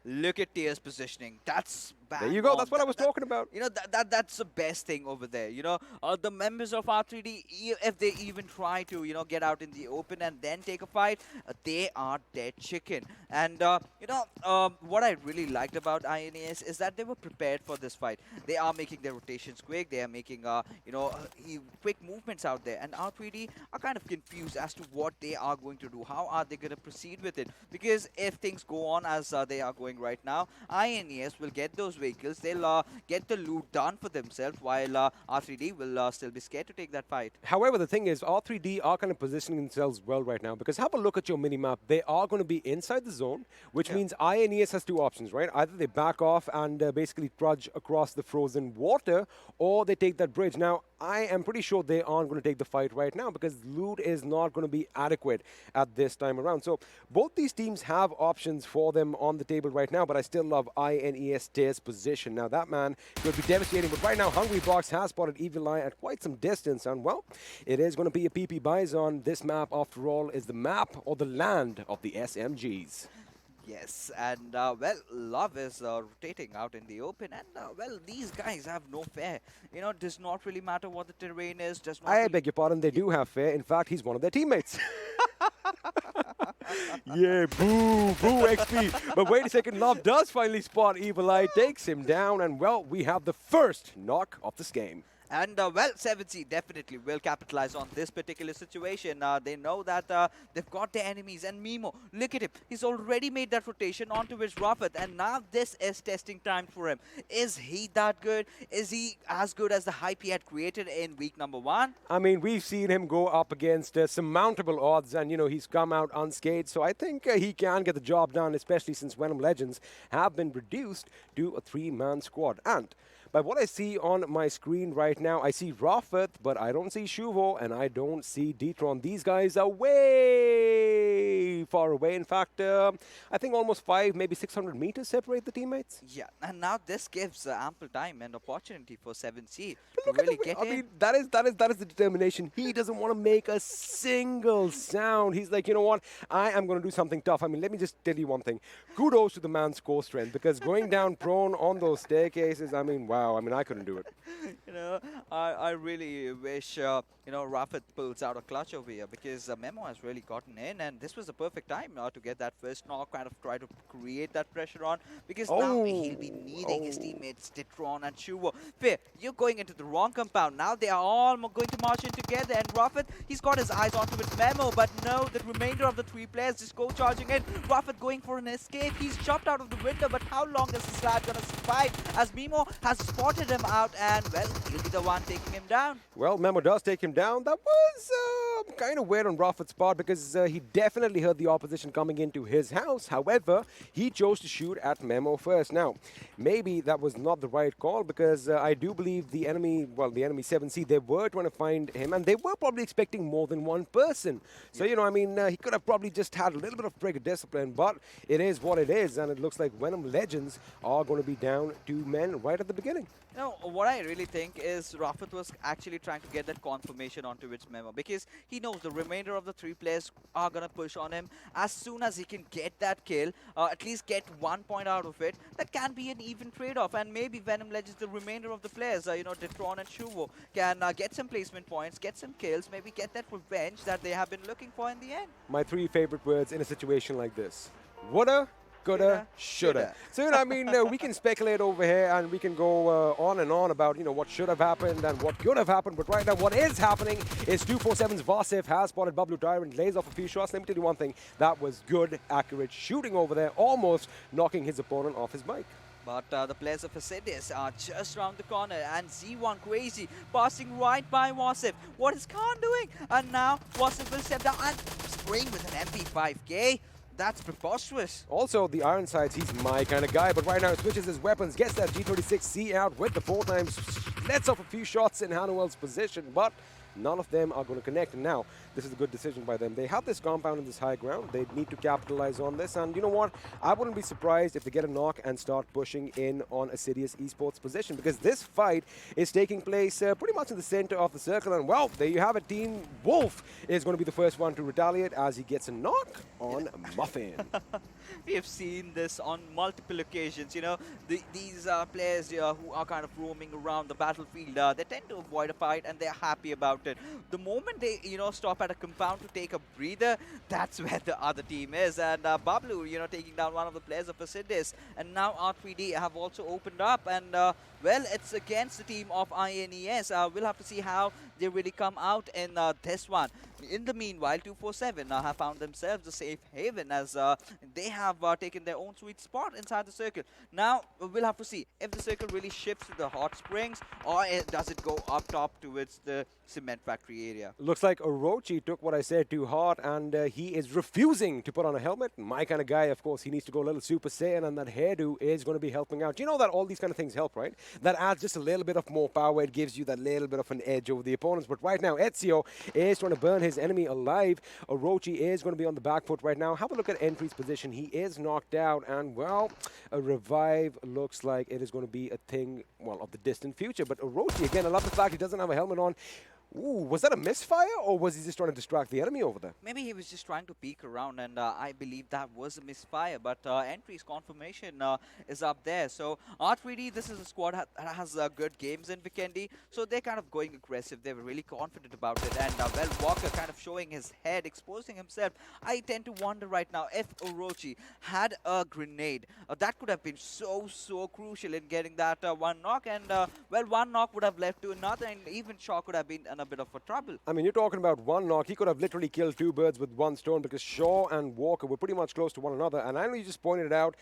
Look at Tier's positioning. That's bad. There you go. That's what I was talking about. You know, that's the best thing over there. You know, the members of R3D, if they even try to, you know, get out in the open and then take a fight, they are dead chicken. And, you know, what I really liked about INES is that they were prepared for this fight. They are making their rotations quick. They are making, you know, quick movements out there. And R3D are kind of confused as to what they are going to do. How are they going to proceed with it? Because if things go on as they are going right now, INES will get those vehicles. They'll get the loot done for themselves, while R3D will still be scared to take that fight. However, the thing is, R3D are kind of positioning themselves well right now, because have a look at your minimap. They are going to be inside the zone, which means INES has two options, right? Either they back off and basically trudge across the frozen water, or they take that bridge. Now, I am pretty sure they aren't going to take the fight right now, because loot is not going to be adequate at this time around. So both these teams have options for them on the table right now, but I still love INES Tier's position. Now that man could be devastating, but right now Hungry Box has spotted Evil Eye at quite some distance, and well, it is going to be a PP Bison. This map, after all, is the map or the land of the SMGs. Yes, and well, Love is rotating out in the open, and well, these guys have no fear. You know, it does not really matter what the terrain is. Does not. I beg your pardon, they do have fear. In fact, he's one of their teammates. Yeah, boo, boo XP. But wait a second, Love does finally spot Evil Eye, takes him down, and well, we have the first knock of this game. And well, 7C definitely will capitalize on this particular situation. They know that they've got their enemies. And Mimo, look at him. He's already made that rotation onto his Rafat. And now this is testing time for him. Is he that good? Is he as good as the hype he had created in week number 1? I mean, we've seen him go up against surmountable odds. And, you know, he's come out unscathed. So I think he can get the job done, especially since Venom Legends have been reduced to a 3-man squad. And But what I see on my screen right now, I see Rafat, but I don't see Shuvo, and I don't see Detron. These guys are way far away. In fact, I think almost 5, maybe 600 meters separate the teammates. Yeah, and now this gives ample time and opportunity for 7C to really get in. I mean, that is the determination. He doesn't want to make a single sound. He's like, you know what? I am going to do something tough. I mean, let me just tell you one thing. Kudos to the man's core strength, because going down prone on those staircases, I mean, wow. I mean, I couldn't do it. You know, I really wish, you know, Rafat pulls out a clutch over here, because Memo has really gotten in, and this was the perfect time to get that first knock, kind of try to create that pressure on, because now he'll be needing his teammates, Detron and Shuvo. Fair, you're going into the wrong compound. Now they are all going to march in together, and Rafat, he's got his eyes onto his Memo, but no, the remainder of the 3 players just go charging in. Rafat going for an escape. He's jumped out of the window, but how long is this lad going to survive, as Memo has spotted him out, and, well, he'll be the one taking him down. Well, Memo does take him down. That was kind of weird on Rafat's part, because he definitely heard the opposition coming into his house. However, he chose to shoot at Memo first. Now, maybe that was not the right call, because I do believe the enemy, well, the enemy 7C, they were trying to find him, and they were probably expecting more than one person. So, you know, I mean, he could have probably just had a little bit of break of discipline, but it is what it is, and it looks like Venom Legends are going to be down 2 men right at the beginning. You know, what I really think is Rafat was actually trying to get that confirmation onto its Memo, because he knows the remainder of the 3 players are going to push on him. As soon as he can get that kill, at least get 1 point out of it, that can be an even trade-off. And maybe Venom Legends, the remainder of the players, you know, Detron and Shuvo, can get some placement points, get some kills, maybe get that revenge that they have been looking for in the end. My 3 favorite words in a situation like this: woulda, coulda, shoulda. So, you know, I mean, we can speculate over here, and we can go on and on about, you know, what should have happened and what could have happened. But right now, what is happening is 247's Vasif has spotted Bablu Tyrant, lays off a few shots. Let me tell you one thing. That was good, accurate shooting over there, almost knocking his opponent off his bike. But the players of Assiduous are just around the corner, and Z1 Crazy passing right by Vasif. What is Khan doing? And now Vasif will step down and spraying with an MP5K. That's preposterous. Also, the Iron Sights, he's my kind of guy, but right now he switches his weapons, gets that G36C out with the 4 times, lets off a few shots in Hanuel's position, but none of them are going to connect. And now, this is a good decision by them. They have this compound in this high ground. They need to capitalize on this. And you know what? I wouldn't be surprised if they get a knock and start pushing in on Assiduous Esports' position, because this fight is taking place pretty much in the center of the circle. And, well, there you have it. Team Wolf is going to be the first one to retaliate as he gets a knock on Muffin. We have seen this on multiple occasions. You know, these players who are kind of roaming around the battlefield, they tend to avoid a fight, and they're happy about it. The moment they, you know, stop at a compound to take a breather, that's where the other team is. And Bablu, you know, taking down one of the players of Assiduous, and now R3D have also opened up, and well, it's against the team of INES. We'll have to see how they really come out in this one. In the meanwhile, 247 have found themselves a safe haven, as they have taken their own sweet spot inside the circle. Now, we'll have to see if the circle really shifts to the hot springs, or does it go up top towards the cement factory area. Looks like Orochi took what I said too hard, and he is refusing to put on a helmet. My kind of guy, of course, he needs to go a little Super Saiyan, and that hairdo is going to be helping out. You know that all these kind of things help, right? That adds just a little bit of more power. It gives you that little bit of an edge over the opponents. But right now, Ezio is trying to burn his enemy alive. Orochi is going to be on the back foot right now. Have a look at Entry's position. He is knocked out, and, well, a revive looks like it is going to be a thing, well, of the distant future. But Orochi, again, I love the fact he doesn't have a helmet on. Ooh, was that a misfire, or was he just trying to distract the enemy over there? Maybe he was just trying to peek around, and I believe that was a misfire. But Entry's confirmation is up there. So R3D, this is a squad that has good games in Vikendi, so they're kind of going aggressive. They were really confident about it. And, well, Walker kind of showing his head, exposing himself. I tend to wonder right now if Orochi had a grenade. That could have been so crucial in getting that one knock. And, well, one knock would have led to another, and even shot could have been an a bit of a trouble. I mean, you're talking about one knock. He could have literally killed two birds with one stone because Shaw and Walker were pretty much close to one another. And I know you just pointed it out.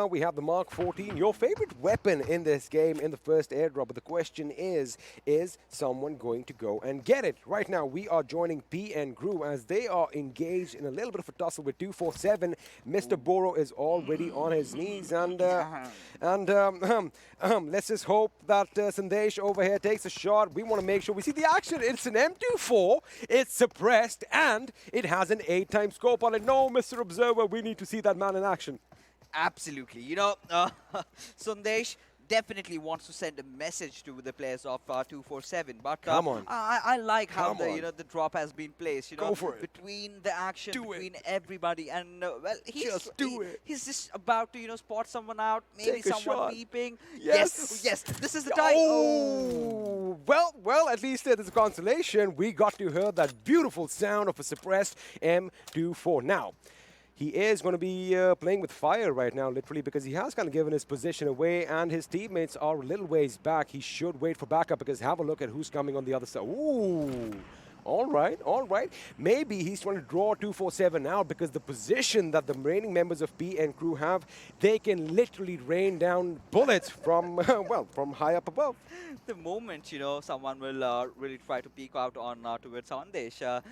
We have the Mark 14, your favorite weapon in this game in the first airdrop. But the question is someone going to go and get it? Right now, we are joining P and Gru as they are engaged in a little bit of a tussle with 247. Mr. Boro is already on his knees. And let's just hope that Sandesh over here takes a shot. We want to make sure we see the action. It's an M24. It's suppressed, and it has an 8-time scope on it. No, Mr. Observer, we need to see that man in action. Absolutely. You know, Sandesh definitely wants to send a message to the players of 247. But Come on. I like how the drop has been placed. You know, Go for it. Between the action, between everybody, and well, he's just about to spot someone out, maybe Take a someone shot. peeping. Yes. Yes. This is the time. Oh, well, at least there's a consolation. We got to hear that beautiful sound of a suppressed M24. Now, he is going to be playing with fire right now, literally, because he has kind of given his position away, and his teammates are a little ways back. He should wait for backup, because have a look at who's coming on the other side. Ooh. All right. Maybe he's trying to draw 247 out because the position that the remaining members of P and Crew have, they can literally rain down bullets from, from high up above. The moment, someone will really try to peek out on towards Sandesh,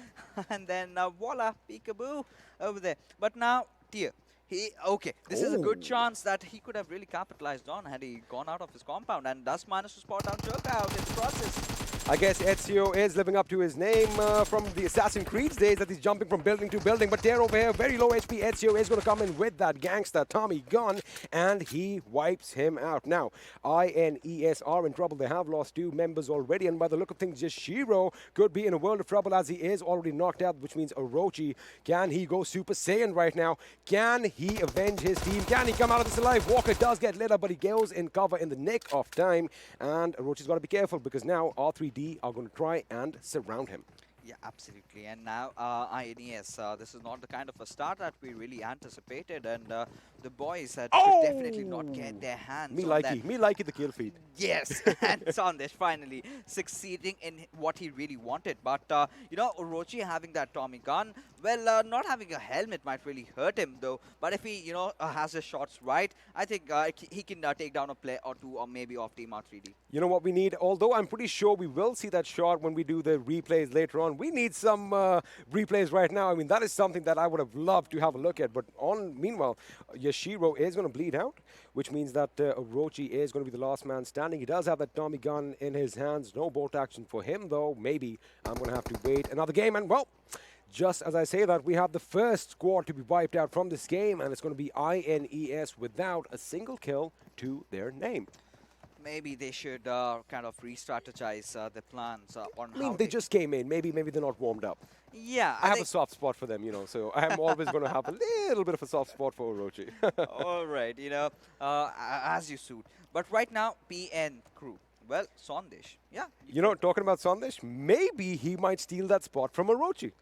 and then voila, peekaboo over there. But now, dear. This is a good chance that he could have really capitalized on had he gone out of his compound, and does manage to spot down Joker out in process. I guess Ezio is living up to his name from the Assassin's Creed days that he's jumping from building to building. But there over here, very low HP, Ezio is going to come in with that gangster Tommy gun, and he wipes him out. Now, INES are in trouble. They have lost 2 members already, and by the look of things, Yashiro could be in a world of trouble as he is already knocked out, which means Orochi, can he go Super Saiyan right now? Can he avenge his team? Can he come out of this alive? Walker does get lit up, but he goes in cover in the nick of time, and Orochi's got to be careful because now R3D are going to try and surround him. Yeah, absolutely. And now INES, this is not the kind of a start that we really anticipated, and the boys could definitely not get their hands on that. Me likey the kill feed. Yes, and Sandesh finally succeeding in what he really wanted. But, Orochi having that Tommy gun, well, not having a helmet might really hurt him, though. But if he, has his shots right, I think he can take down a play or two, or maybe off team R3D. You know what we need? Although I'm pretty sure we will see that shot when we do the replays later on. We need some replays right now. I mean, that is something that I would have loved to have a look at. But meanwhile, Yashiro is going to bleed out, which means that Orochi is going to be the last man standing. He does have that Tommy gun in his hands. No bolt action for him, though. Maybe I'm going to have to wait another game. And, well, just as I say that, we have the first squad to be wiped out from this game, and it's going to be INES without a single kill to their name. Maybe they should kind of re-strategize the plans on I mean, they just came in. Maybe they're not warmed up. Yeah. I have a soft spot for them, so I'm always going to have a little bit of a soft spot for Orochi. All right, as you suit. But right now, PN Crew. Well, Sandesh. Yeah. Talking about Sandesh, maybe he might steal that spot from Orochi.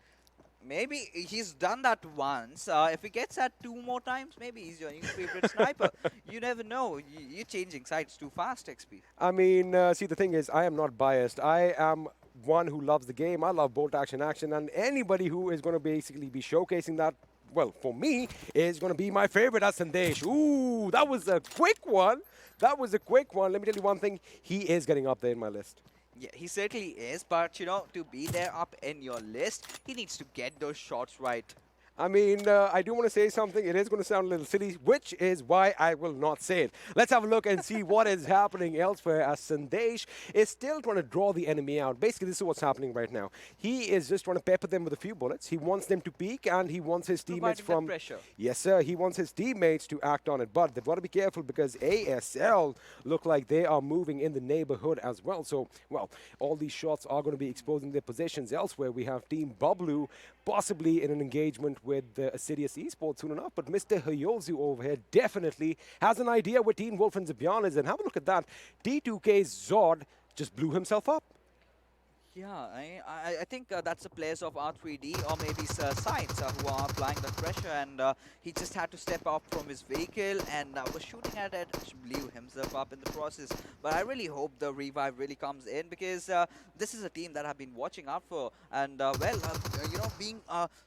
Maybe he's done that once. If he gets that 2 more times, maybe he's your new favorite sniper. You never know. You're changing sides too fast, XP. I mean, see, the thing is, I am not biased. I am one who loves the game. I love bolt action, and anybody who is going to basically be showcasing that, well, for me, is going to be my favorite, as Sandesh. Ooh, that was a quick one. Let me tell you one thing. He is getting up there in my list. Yeah, he certainly is, but to be there up in your list, he needs to get those shots right. I mean, I do want to say something. It is going to sound a little silly, which is why I will not say it. Let's have a look and see what is happening elsewhere as Sandesh is still trying to draw the enemy out. Basically, this is what's happening right now. He is just trying to pepper them with a few bullets. He wants them to peek, and he wants his teammates from... pressure. Yes, sir. He wants his teammates to act on it, but they've got to be careful because ASL look like they are moving in the neighborhood as well. So, well, all these shots are going to be exposing their positions elsewhere. We have Team Bablu possibly in an engagement with Assiduous Esports soon enough, but Mr. Hyozu over here definitely has an idea where Teen Wolf and Zabyan is, and have a look at that. D2K's Zod just blew himself up. Yeah, I think that's the players of R3D or maybe SCYTES who are applying the pressure, and he just had to step up from his vehicle and was shooting at it, blew himself up in the process. But I really hope the revive really comes in, because this is a team that I've been watching out for, and being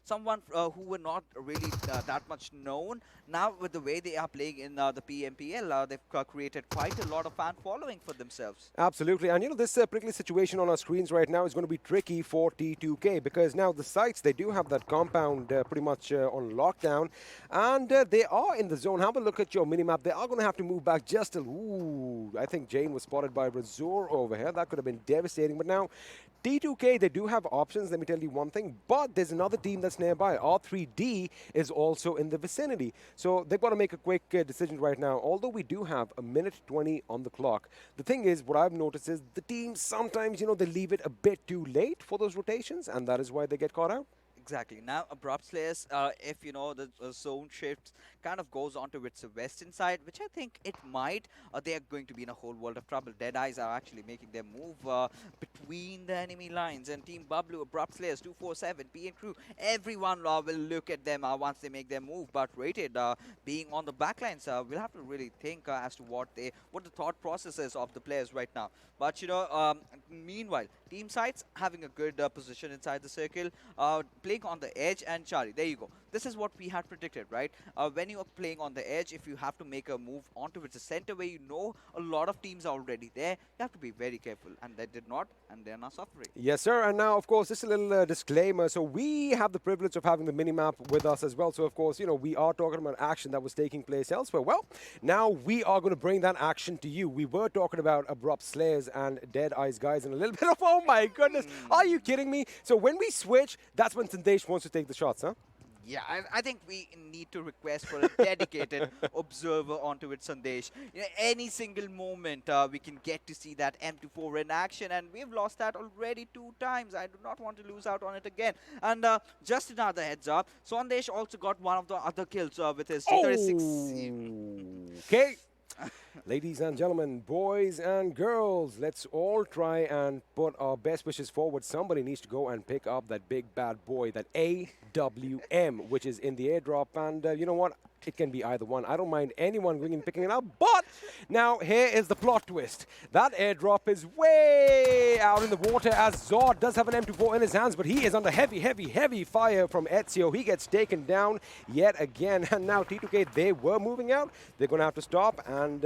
someone who were not really that much known, now with the way they are playing in the PMPL, they've created quite a lot of fan following for themselves. Absolutely, and this prickly situation on our screens right now is going to be tricky for T2K, because now the sites, they do have that compound pretty much on lockdown, and they are in the zone. Have a look at your minimap. They are going to have to move back just a... Ooh, I think Jane was spotted by Razor over here. That could have been devastating, but now T2K, they do have options, let me tell you one thing, but there's another team that's nearby. R3D is also in the vicinity. So they've got to make a quick decision right now, although we do have a minute 20 on the clock. The thing is, what I've noticed is the teams sometimes, they leave it a bit too late for those rotations, and that is why they get caught out. Exactly. Now, Abrupt Slayers, if the zone shift kind of goes on to its western side, which I think it might, they are going to be in a whole world of trouble. Deadeyes are actually making their move between the enemy lines, and Team Bablu, Abrupt Slayers, 247, PN Crew, everyone will look at them once they make their move. But Rated, being on the backlines, we'll have to really think as to what the thought process is of the players right now. But meanwhile, Team Sites having a good position inside the circle, playing on the edge, and Charlie, there you go. This is what we had predicted, right? When you are playing on the edge, if you have to make a move onto its center where a lot of teams are already there, you have to be very careful. And they did not, and they're now suffering. Yes, sir. And now, of course, just a little disclaimer. So we have the privilege of having the minimap with us as well. So, of course, we are talking about action that was taking place elsewhere. Well, now we are going to bring that action to you. We were talking about Abrupt Slayers and Deadeyes guys and a little bit of, oh my goodness, are you kidding me? So when we switch, that's when Sandesh wants to take the shots, huh? Yeah, I think we need to request for a dedicated observer onto it, Sandesh. Any single moment we can get to see that M24 in action, and we've lost that already 2 times. I do not want to lose out on it again. And just another heads up, Sandesh also got one of the other kills with his G36. Okay. Ladies and gentlemen, boys and girls, let's all try and put our best wishes forward. Somebody needs to go and pick up that big bad boy, that AWM, which is in the airdrop. And you know what? It can be either one. I don't mind anyone going and picking it up. But now here is the plot twist. That airdrop is way out in the water, as Zod does have an M24 in his hands, but he is under heavy, heavy, heavy fire from Ezio. He gets taken down yet again. And now T2K, they were moving out. They're going to have to stop and,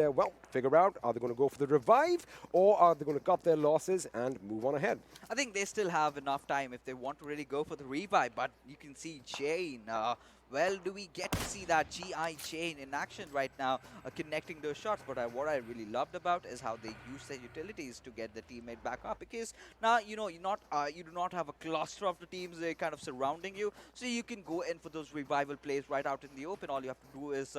figure out, are they going to go for the revive, or are they going to cut their losses and move on ahead? I think they still have enough time if they want to really go for the revive, but you can see Jane. Well, do we get to see that GI chain in action right now, connecting those shots? But what I really loved about is how they use their utilities to get the teammate back up, because now you do not have a cluster of the teams kind of surrounding you, so you can go in for those revival plays right out in the open. All you have to do is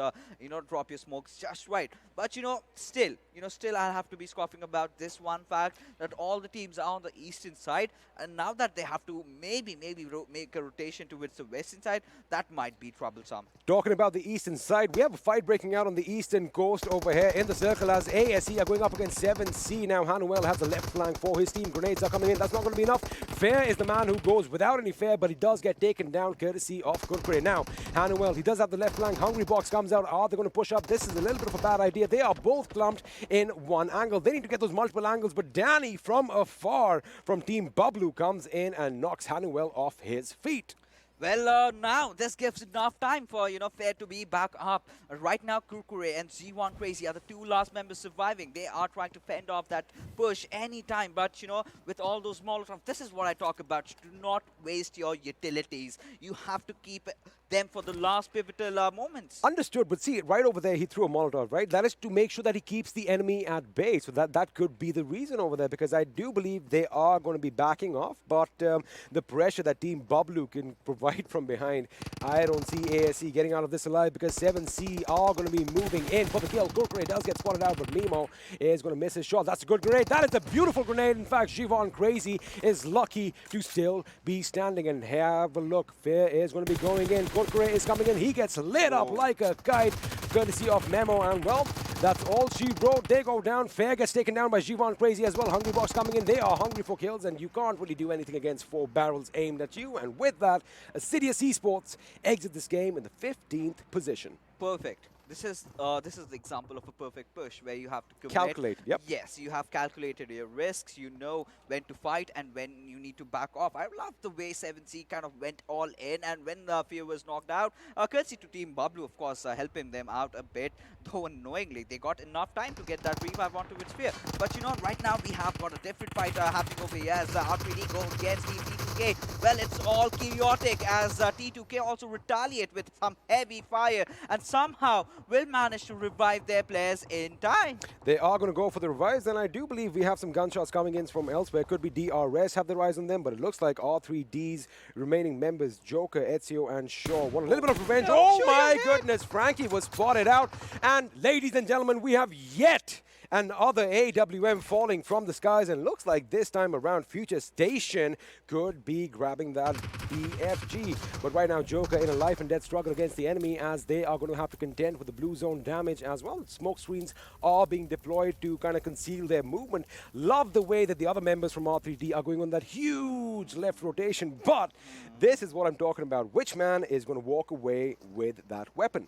drop your smokes just right. But still I'll have to be scoffing about this one fact, that all the teams are on the eastern side, and now that they have to maybe make a rotation towards the western side, that might be troublesome. Talking about the eastern side, we have a fight breaking out on the eastern coast over here in the circle, as ASE are going up against 7C. Now Hanuel has the left flank for his team. Grenades are coming in. That's not going to be enough. Fair is the man who goes without any fair, but he does get taken down courtesy of Kurkure. Now Hanuel, he does have the left flank. Hungry Box comes out. Are they going to push up? This is a little bit of a bad idea. They are both clumped in one angle. They need to get those multiple angles, but Danny from afar from Team Bablu comes in and knocks Hanuel off his feet. Well, now this gives enough time for, Fair to be back up. Right now, Kurkure and G1 Crazy are the 2 last members surviving. They are trying to fend off that push anytime. But, with all those Molotovs, this is what I talk about. Do not waste your utilities. You have to keep them for the last pivotal moments. Understood, but see, right over there, he threw a Molotov, right? That is to make sure that he keeps the enemy at bay. So that could be the reason over there, because I do believe they are going to be backing off. But the pressure that Team Bablu can provide from behind, I don't see ASE getting out of this alive, because 7C are going to be moving in for the kill. Kurkure does get spotted out, but Mimo is going to miss his shot. That's a good grenade. That is a beautiful grenade. In fact, G1 Crazy is lucky to still be standing. And have a look. Fair is going to be going in. Kurkure is coming in. He gets lit up like a kite, courtesy of Memo. And, well, That's all she wrote. They go down. Fair gets taken down by Jivan Crazy as well. Hungry Box coming in. They are hungry for kills, and you can't really do anything against 4 barrels aimed at you. And with that, Assiduous Esports exit this game in the 15th position. Perfect. This is the example of a perfect push where you have to commit. Calculate, yep. Yes, you have calculated your risks. You know when to fight and when you need to back off. I love the way 7C kind of went all in, and when Fear was knocked out, courtesy to Team Bablu, of course, helping them out a bit. Though unknowingly, they got enough time to get that revive onto its Fear. But you know, right now we have got a different fight happening over here as R3D go against Team T2K. Well, it's all chaotic as T2K also retaliate with some heavy fire and somehow will manage to revive their players in time. They are going to go for the revives, and I do believe we have some gunshots coming in from elsewhere. Could be DRS have their eyes on them, but it looks like R3D's remaining members, Joker, Ezio, and Shaw, want a little bit of revenge. Oh my goodness, Frankie was spotted out. And ladies and gentlemen, we have yet another AWM falling from the skies, and looks like this time around FutureStation could be grabbing that BFG. But right now, Joker in a life and death struggle against the enemy as they are going to have to contend with the blue zone damage as well. Smoke screens are being deployed to kind of conceal their movement. Love the way that the other members from R3D are going on that huge left rotation, but this is what I'm talking about. Which man is going to walk away with that weapon?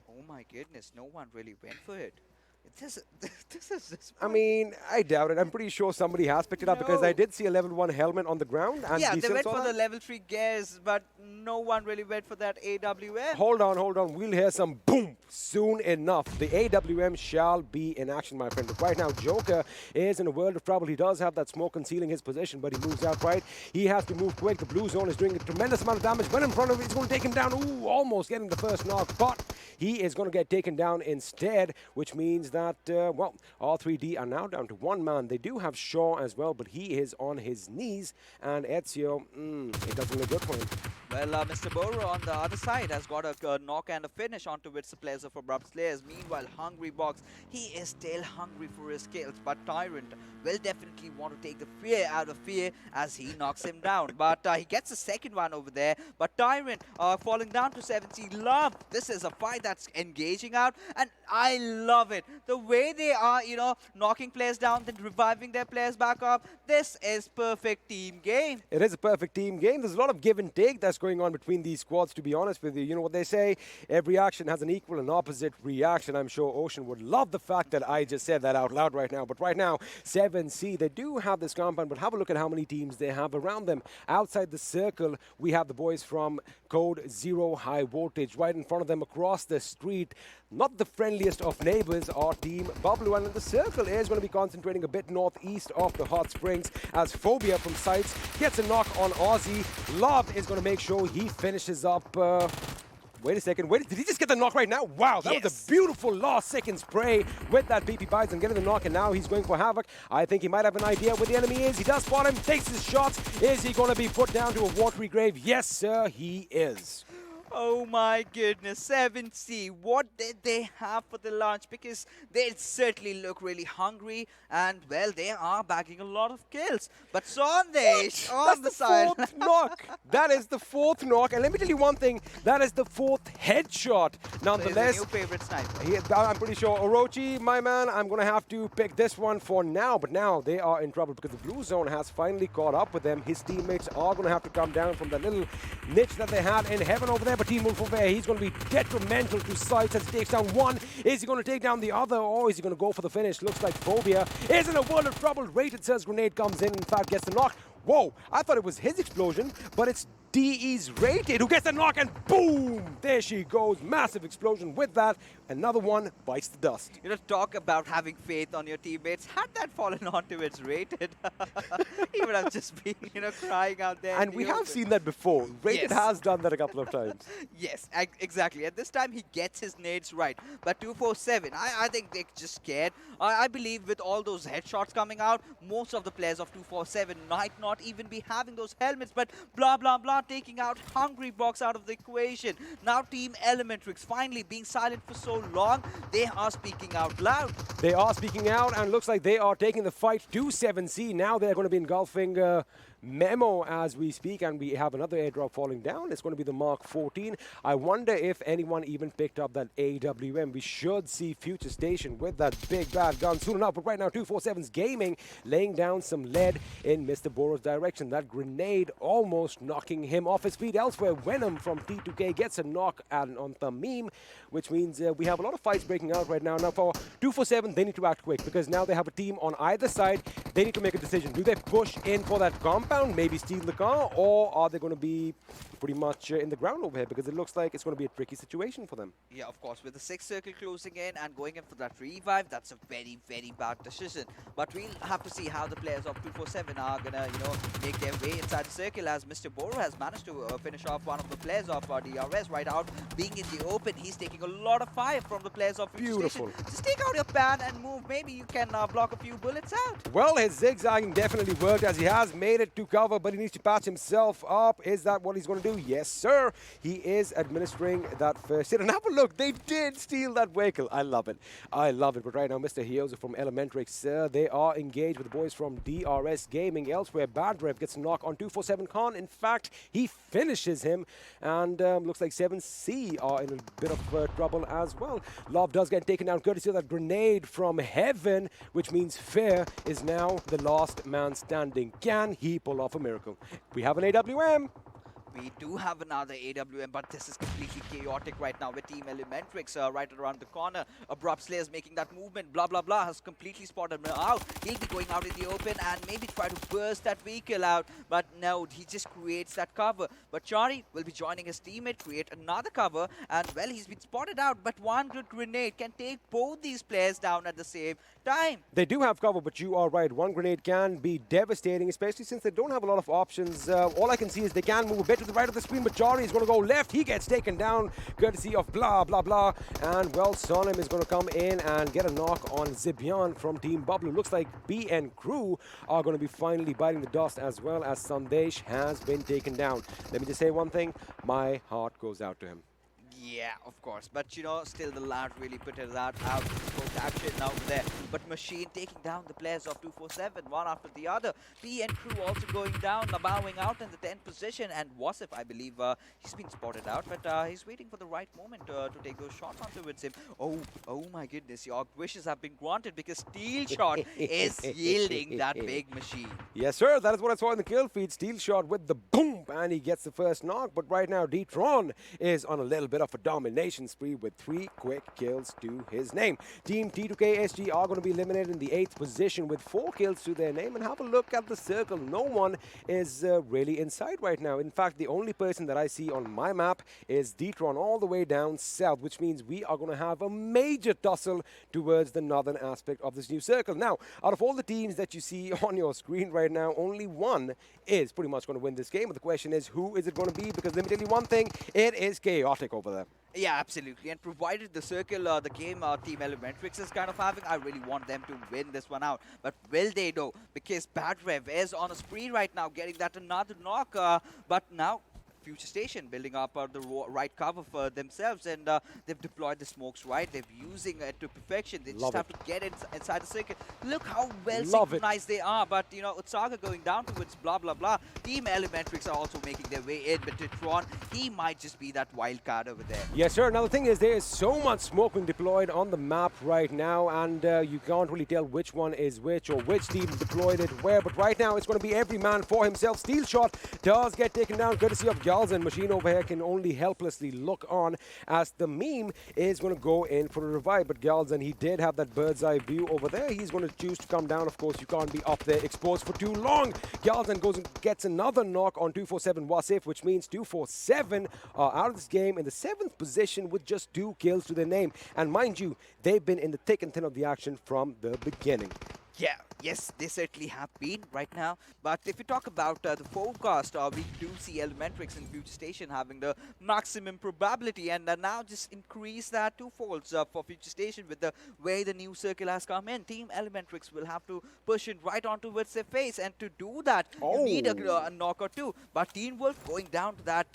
Oh my goodness, no one really went for it. This is I mean, I doubt it. I'm pretty sure somebody has picked it up because I did see a level 1 helmet on the ground. And yeah, they went for the level 3 gears, but no one really went for that AWM. Hold on. We'll hear some boom soon enough. The AWM shall be in action, my friend. But right now, Joker is in a world of trouble. He does have that smoke concealing his position, but he moves out right. He has to move quick. The blue zone is doing a tremendous amount of damage. When in front of him, he's going to take him down. Ooh, almost getting the first knock, but he is going to get taken down instead, which means that, well, R3D are now down to 1 man. They do have Shaw as well, but he is on his knees, and Ezio, it doesn't look good for him. Well, Mr. Boro on the other side has got a knock and a finish onto its players of Abrupt Slayers. Meanwhile, Hungry Box, he is still hungry for his kills, but Tyrant will definitely want to take the fear out of Fear as he knocks him down. But he gets a second one over there, but Tyrant falling down to 7C. Love, this is a fight that's engaging out, and I love it. The way they are, you know, knocking players down, then reviving their players back up. This is perfect team game. It is a perfect team game. There's a lot of give and take that's going on between these squads, to be honest with you. You know what they say? Every action has an equal and opposite reaction. I'm sure Ocean would love the fact that I just said that out loud right now. But right now, 7C, they do have this compound, but have a look at how many teams they have around them. Outside the circle, we have the boys from Code Zero High Voltage. Right in front of them across the street, not the friendliest of neighbors, are Team Bablu. And in the circle is going to be concentrating a bit northeast of the hot springs as Phobia from SCYTES gets a knock on Aussie. Love is going to make sure he finishes up. Wait a second. Did he just get the knock right now? Wow, that was a beautiful last second spray with that BP Bites and getting the knock, and now he's going for Havoc. I think he might have an idea where the enemy is. He does spot him, takes his shots. Is he going to be put down to a watery grave? Yes, sir, he is. Oh my goodness, 7C, what did they have for the lunch? Because they certainly look really hungry, and well, they are bagging a lot of kills. But Sandesh on the side. That's the 4th knock. That is the 4th knock, and let me tell you one thing, that is the 4th headshot. Nonetheless, new favorite sniper. I'm pretty sure Orochi, my man, I'm going to have to pick this one for now, but now they are in trouble because the blue zone has finally caught up with them. His teammates are going to have to come down from the little niche that they had in heaven over there. But Team Wolf over there, he's going to be detrimental to SCYTES as he takes down one. Is he going to take down the other, or is he going to go for the finish? Looks like Phobia is in a world of trouble. Rated Says grenade comes in fact gets the knock. Whoa, I thought it was his explosion, but it's DE's Rated who gets the knock, and boom! There she goes. Massive explosion with that. Another one bites the dust. You know, talk about having faith on your teammates. Had that fallen onto its Rated, he would have just been, you know, crying out there. And we have seen that before. Rated has done that a couple of times. Yes, exactly. And this time he gets his nades right. But 247, I think they're just scared. I believe with all those headshots coming out, most of the players of 247 might not even be having those helmets. But blah, blah, blah, taking out Hungry Box out of the equation. Now Team ElementriX finally being silent for so long, they are speaking out loud. They are speaking out, and looks like they are taking the fight to 7C. Now they're going to be engulfing memo as we speak, and we have another airdrop falling down. It's going to be the Mark 14. I wonder if anyone even picked up that AWM. We should see FutureStation with that big bad gun soon enough, but right now 247's Gaming laying down some lead in Mr. Boro's direction. That grenade almost knocking him off his feet. Elsewhere, Venom from T2K gets a knock on Tamim, which means we have a lot of fights breaking out right now. Now for 247, they need to act quick because now they have a team on either side. They need to make a decision. Do they push in for that compound, maybe steal the car, or are they going to be pretty much in the ground over here? Because it looks like it's going to be a tricky situation for them. Yeah, of course. With the 6th circle closing in and going in for that revive, that's a very, very bad decision. But we'll have to see how the players of 247 are going to, make their way inside the circle, as Mr. Boro has managed to finish off one of the players of DRS right out. Being in the open, he's taking a lot of fire from the players of FutureStation. Just take out your pan and move. Maybe you can block a few bullets out. Well, his zigzagging definitely worked, as he has made it to cover, but he needs to patch himself up. Is that what he's going to do? Yes, sir. He is administering that first hit. And have a look. They did steal that vehicle. I love it. I love it. But right now, Mr. Hioza from ElementriX, they are engaged with the boys from DRS Gaming. Elsewhere, Badrev gets a knock on 247 Khan. In fact, he finishes him. And looks like 7C are in a bit of trouble as well. Love does get taken down courtesy of that grenade from heaven, which means Fair is now the last man standing. Can he pull off a miracle? We have an AWM. We do have another AWM, but this is completely chaotic right now with Team ElementriX right around the corner. Abrupt Slayers making that movement. Blah, blah, blah has completely spotted him out. He'll be going out in the open and maybe try to burst that vehicle out. But no, he just creates that cover. But Chari will be joining his teammate, create another cover. And, well, he's been spotted out. But one good grenade can take both these players down at the same time. They do have cover, but you are right. One grenade can be devastating, especially since they don't have a lot of options. All I can see is they can move a bit to the right of the screen, but Jari is going to go left. He gets taken down courtesy of blah, blah, blah. And, well, Sonim is going to come in and get a knock on Zibyan from Team Bablu. Looks like B and crew are going to be finally biting the dust, as well as Sandesh has been taken down. Let me just say one thing. My heart goes out to him. Yeah, of course. But, still the lad really put it out to action over there. But Machine taking down the players of 247, one after the other. P and crew also going down, bowing out in the 10th position. And Wasif, I believe, he's been spotted out. But he's waiting for the right moment to take those shots onto him. Oh my goodness. Your wishes have been granted because Steel Shot is yielding that big machine. Yes, sir. That is what I saw in the kill feed. Steel Shot with the boom. And he gets the first knock. But right now, D-Tron is on a little bit of a domination spree with 3 quick kills to his name. Team T2K SG are going to be eliminated in the 8th position with 4 kills to their name. And have a look at the circle. No one is really inside right now. In fact, the only person that I see on my map is D-Tron all the way down south, which means we are going to have a major tussle towards the northern aspect of this new circle. Now, out of all the teams that you see on your screen right now, only one is pretty much going to win this game. But the question is, who is it going to be? Because let me tell you one thing, it is chaotic over there. Yeah, absolutely. And provided the circle, the game Team ElementriX is kind of having, I really want them to win this one out. But will they though? Because Badrev is on a spree right now, getting that another knock. But now FutureStation building up the right cover for themselves, and they've deployed the smokes right. They're using it to perfection. They just have to get inside the circuit. Look how well synchronized they are. But Utsaga going down towards blah blah blah. Team ElementriX are also making their way in, but Titron, he might just be that wild card over there. Yes, sir. Now the thing is, there is so much smoke being deployed on the map right now, and you can't really tell which one is which or which team deployed it where. But right now, it's going to be every man for himself. Steel Shot does get taken down courtesy of and Machine over here can only helplessly look on as the meme is going to go in for a revive. But Galzan, he did have that bird's eye view over there. He's going to choose to come down. Of course, you can't be up there exposed for too long. Galzan goes and gets another knock on 247 Wasif, which means 247 are out of this game in the 7th position with just 2 kills to their name. And mind you, they've been in the thick and thin of the action from the beginning. Yeah, yes, they certainly have been right now. But if we talk about the forecast, we do see ElementriX and FutureStation having the maximum probability, and now just increase that 2-folds for FutureStation with the way the new circle has come in. Team ElementriX will have to push it right on towards their face, and to do that, you need a knock or 2. But Teen Wolf going down to that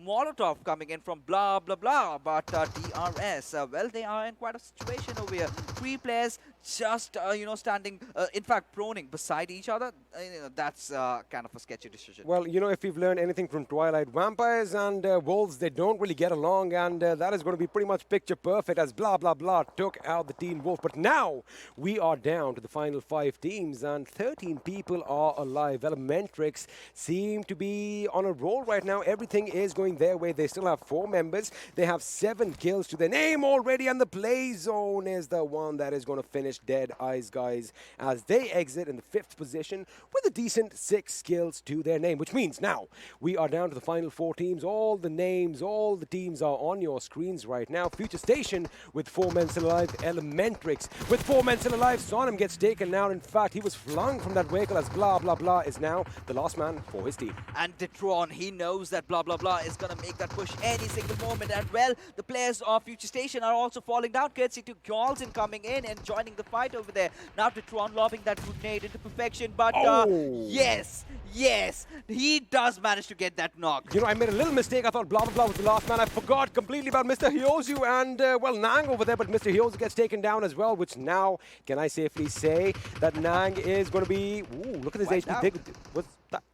Molotov coming in from blah, blah, blah. But DRS, well, they are in quite a situation over here. 3 players just standing, in fact, proning beside each other. That's kind of a sketchy decision. Well, if we've learned anything from Twilight, vampires and wolves, they don't really get along, and that is going to be pretty much picture perfect as blah, blah, blah took out the Teen Wolf. But now we are down to the final 5 teams, and 13 people are alive. ElementriX seem to be on a roll right now. Everything is going their way. They still have 4 members. They have 7 kills to their name already, and the play zone is the one that is going to finish DEADEYES, guys, as they exit in the 5th position with a decent 6 kills to their name, which means now we are down to the final 4 teams. All the names, all the teams are on your screens right now. FutureStation with 4 men still alive. ElementriX with 4 men still alive. Sonhok gets taken now. In fact, he was flung from that vehicle as blah, blah, blah is now the last man for his team. And Detron, he knows that blah, blah, blah is going to make that push any single moment. And well, the players of FutureStation are also falling down, courtesy to Galzin coming in and joining the fight over there. Now Detron lobbing that grenade into perfection, but yes, he does manage to get that knock. I made a little mistake. I thought blah, blah, blah was the last man. I forgot completely about Mr. Hyozu and, Nang over there, but Mr. Hyozu gets taken down as well, which now, can I safely say that Nang is going to be... Ooh, look at his HP pick. What's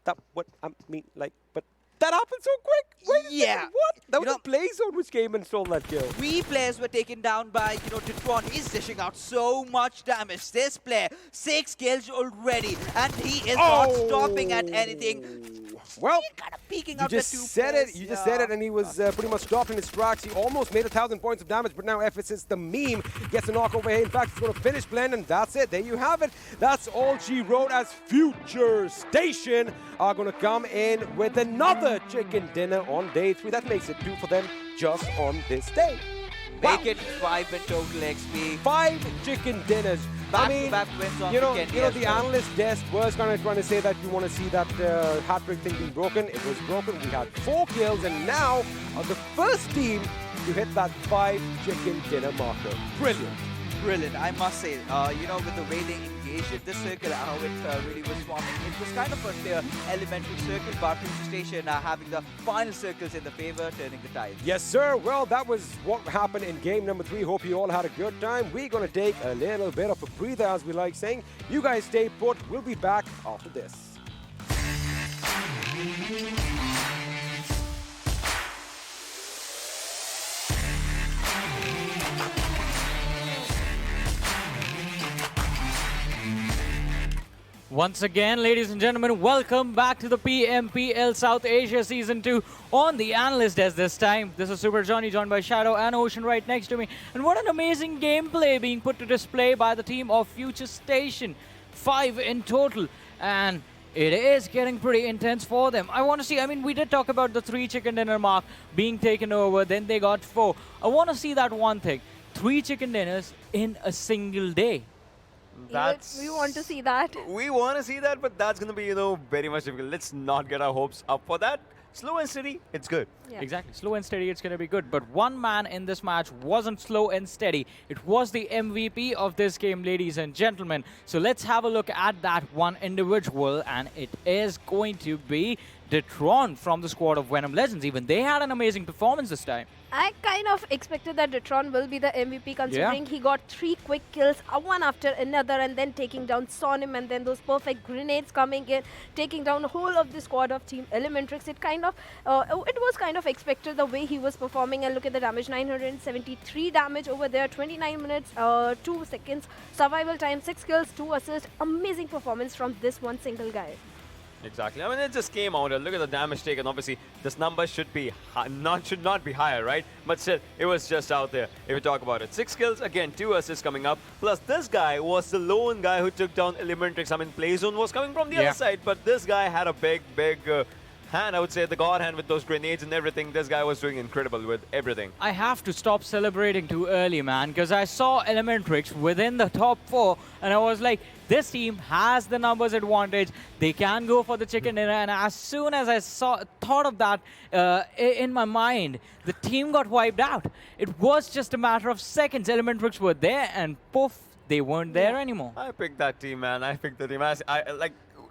that? What I mean, like, but... That happened so quick. Wait a second, what? That was the play zone which came and stole that kill. 3 players were taken down by, Detron. He's dishing out so much damage. This player, 6 kills already, and he is not stopping at anything. Well, kind of peeking you out just the 2 said players. it. You just said it, and he was pretty much stopped in his tracks. He almost made 1,000 points of damage, but now Ephesus, the meme, gets a knock over here. In fact, he's going to finish Blend, and that's it. There you have it. That's all she wrote, as FutureStation are going to come in with another chicken dinner on day 3. That makes it 2 for them just on this day. Make it 5 in total XP. 5 chicken dinners. I mean, the analyst desk was trying to say that you want to see that hat-trick thing being broken. It was broken. We had 4 kills, and now the first team to hit that 5 chicken dinner marker. Brilliant. Brilliant, I must say. With the way they engaged in this circle, how it really was forming. It was kind of a clear elementary circle, but FutureStation having the final circles in the favor, turning the tide. Yes, sir. Well, that was what happened in game number 3. Hope you all had a good time. We're going to take a little bit of a breather, as we like saying. You guys stay put. We'll be back after this. Once again, ladies and gentlemen, welcome back to the PMPL South Asia Season 2 on the analyst desk this time. This is Super Johnny, joined by Shadow and Ocean right next to me. And what an amazing gameplay being put to display by the team of FutureStation. 5 in total. And it is getting pretty intense for them. I want to see, we did talk about the 3 chicken dinner mark being taken over, then they got 4. I want to see that one thing. 3 chicken dinners in a single day. We want to see that. We want to see that, but that's going to be, very much difficult. Let's not get our hopes up for that. Slow and steady, it's good. Yeah. Exactly. Slow and steady, it's going to be good. But one man in this match wasn't slow and steady. It was the MVP of this game, ladies and gentlemen. So let's have a look at that one individual, and it is going to be Detron from the squad of Venom Legends. Even they had an amazing performance this time. I kind of expected that Detron will be the MVP, considering he got 3 quick kills, one after another, and then taking down Sonhok, and then those perfect grenades coming in, taking down the whole of the squad of Team ElementriX. It was kind of expected the way he was performing, and look at the damage, 973 damage over there, 29 minutes, 2 seconds, survival time, 6 kills, 2 assists. Amazing performance from this one single guy. Exactly. It just came out. Look at the damage taken. Obviously, this number should not be higher, right? But still, it was just out there. If you talk about it, 6 kills again, 2 assists coming up. Plus, this guy was the lone guy who took down ElementriX. Playzone was coming from the other side, but this guy had a big hand. I would say the god hand with those grenades and everything. This guy was doing incredible with everything. I have to stop celebrating too early, man, because I saw ElementriX within the top 4, and I was like, this team has the numbers advantage. They can go for the chicken dinner, and as soon as I thought of that in my mind, the team got wiped out. It was just a matter of seconds. ElementriX were there, and poof, they weren't there anymore. I picked that team, man. I picked the team.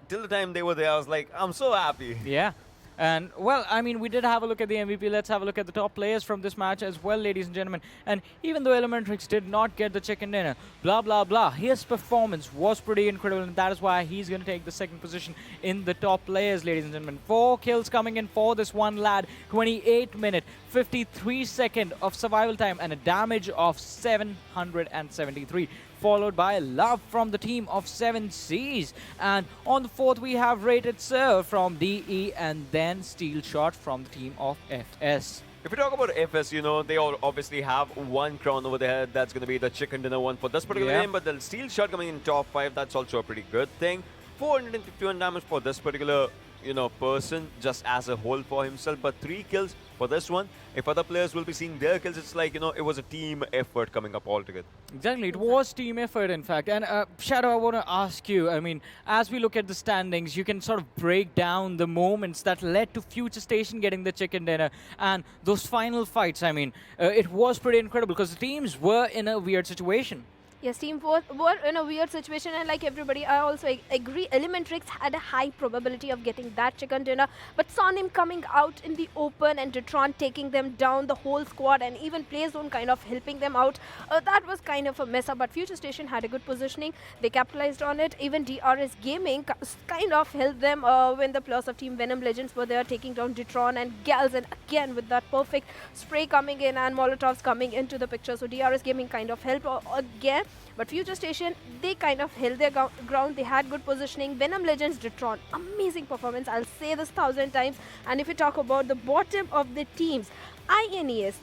Till the time they were there, I was like, I'm so happy. Yeah. And, well, I mean, we did have a look at the MVP. Let's have a look at the top players from this match as well, ladies and gentlemen. And even though ElementriX did not get the chicken dinner, blah, blah, blah, his performance was pretty incredible, and that is why he's going to take the second position in the top players, ladies and gentlemen. 4 kills coming in for this one lad, 28 minute, 53 second of survival time, and a damage of 773. Followed by Love from the team of 7Cs. And on the 4th, we have Rated Sir from DE, and then Steel Shot from the team of FS. If we talk about FS, you know, they all obviously have one crown over their head. That's going to be the chicken dinner one for this particular game. But the Steel Shot coming in top 5, that's also a pretty good thing. 451 damage for this particular, you know, person just as a whole for himself. But 3 kills for this one. If other players will be seeing their kills, it's like, you know, it was a team effort coming up altogether. Exactly, it was team effort, in fact. And Shadow, I want to ask you, I mean, as we look at the standings, you can sort of break down the moments that led to FutureStation getting the chicken dinner and those final fights. I mean, it was pretty incredible because the teams were in a weird situation. Yes, team were in a weird situation, and like everybody, I also agree. ElementriX had a high probability of getting that chicken dinner, but saw him coming out in the open and Detron taking them down, the whole squad, and even Playzone kind of helping them out. That was kind of a mess up, but FutureStation had a good positioning. They capitalized on it. Even DRS Gaming kind of helped them when the players of team Venom Legends were there taking down Detron and Gals, and again with that perfect spray coming in and Molotovs coming into the picture. So DRS Gaming kind of helped again. But FutureStation, they kind of held their ground. They had good positioning. Venom Legends, Detron, amazing performance. I'll say this 1,000 times. And if you talk about the bottom of the teams, INES,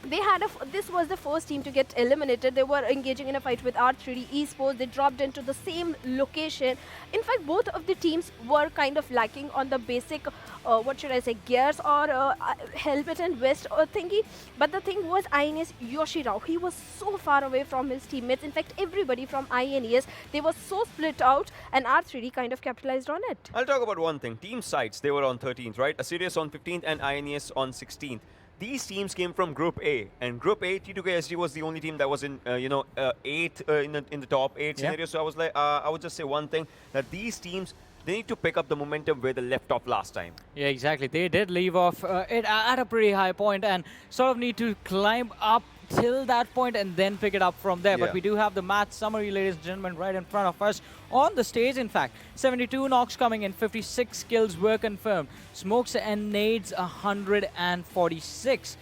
they had this was the first team to get eliminated. They were engaging in a fight with R3D Esports. They dropped into the same location. In fact, both of the teams were kind of lacking on the basic, what should I say, gears or helmet and vest or thingy. But the thing was, INES Yoshirao, he was so far away from his teammates. In fact, everybody from INES, they were so split out, and R3D kind of capitalized on it. I'll talk about one thing. Team sites, they were on 13th, right? Assiduous on 15th and INES on 16th. These teams came from Group A, and Group A, T2KSG was the only team that was in, 8th in the top 8 scenario. So I was like, I would just say one thing, that these teams, they need to pick up the momentum where they left off last time. Yeah, exactly. They did leave off it at a pretty high point and sort of need to climb up till that point and then pick it up from there. But we do have the match summary, ladies and gentlemen, right in front of us on the stage. In fact, 72 knocks coming in, 56 kills were confirmed. Smokes and nades 146.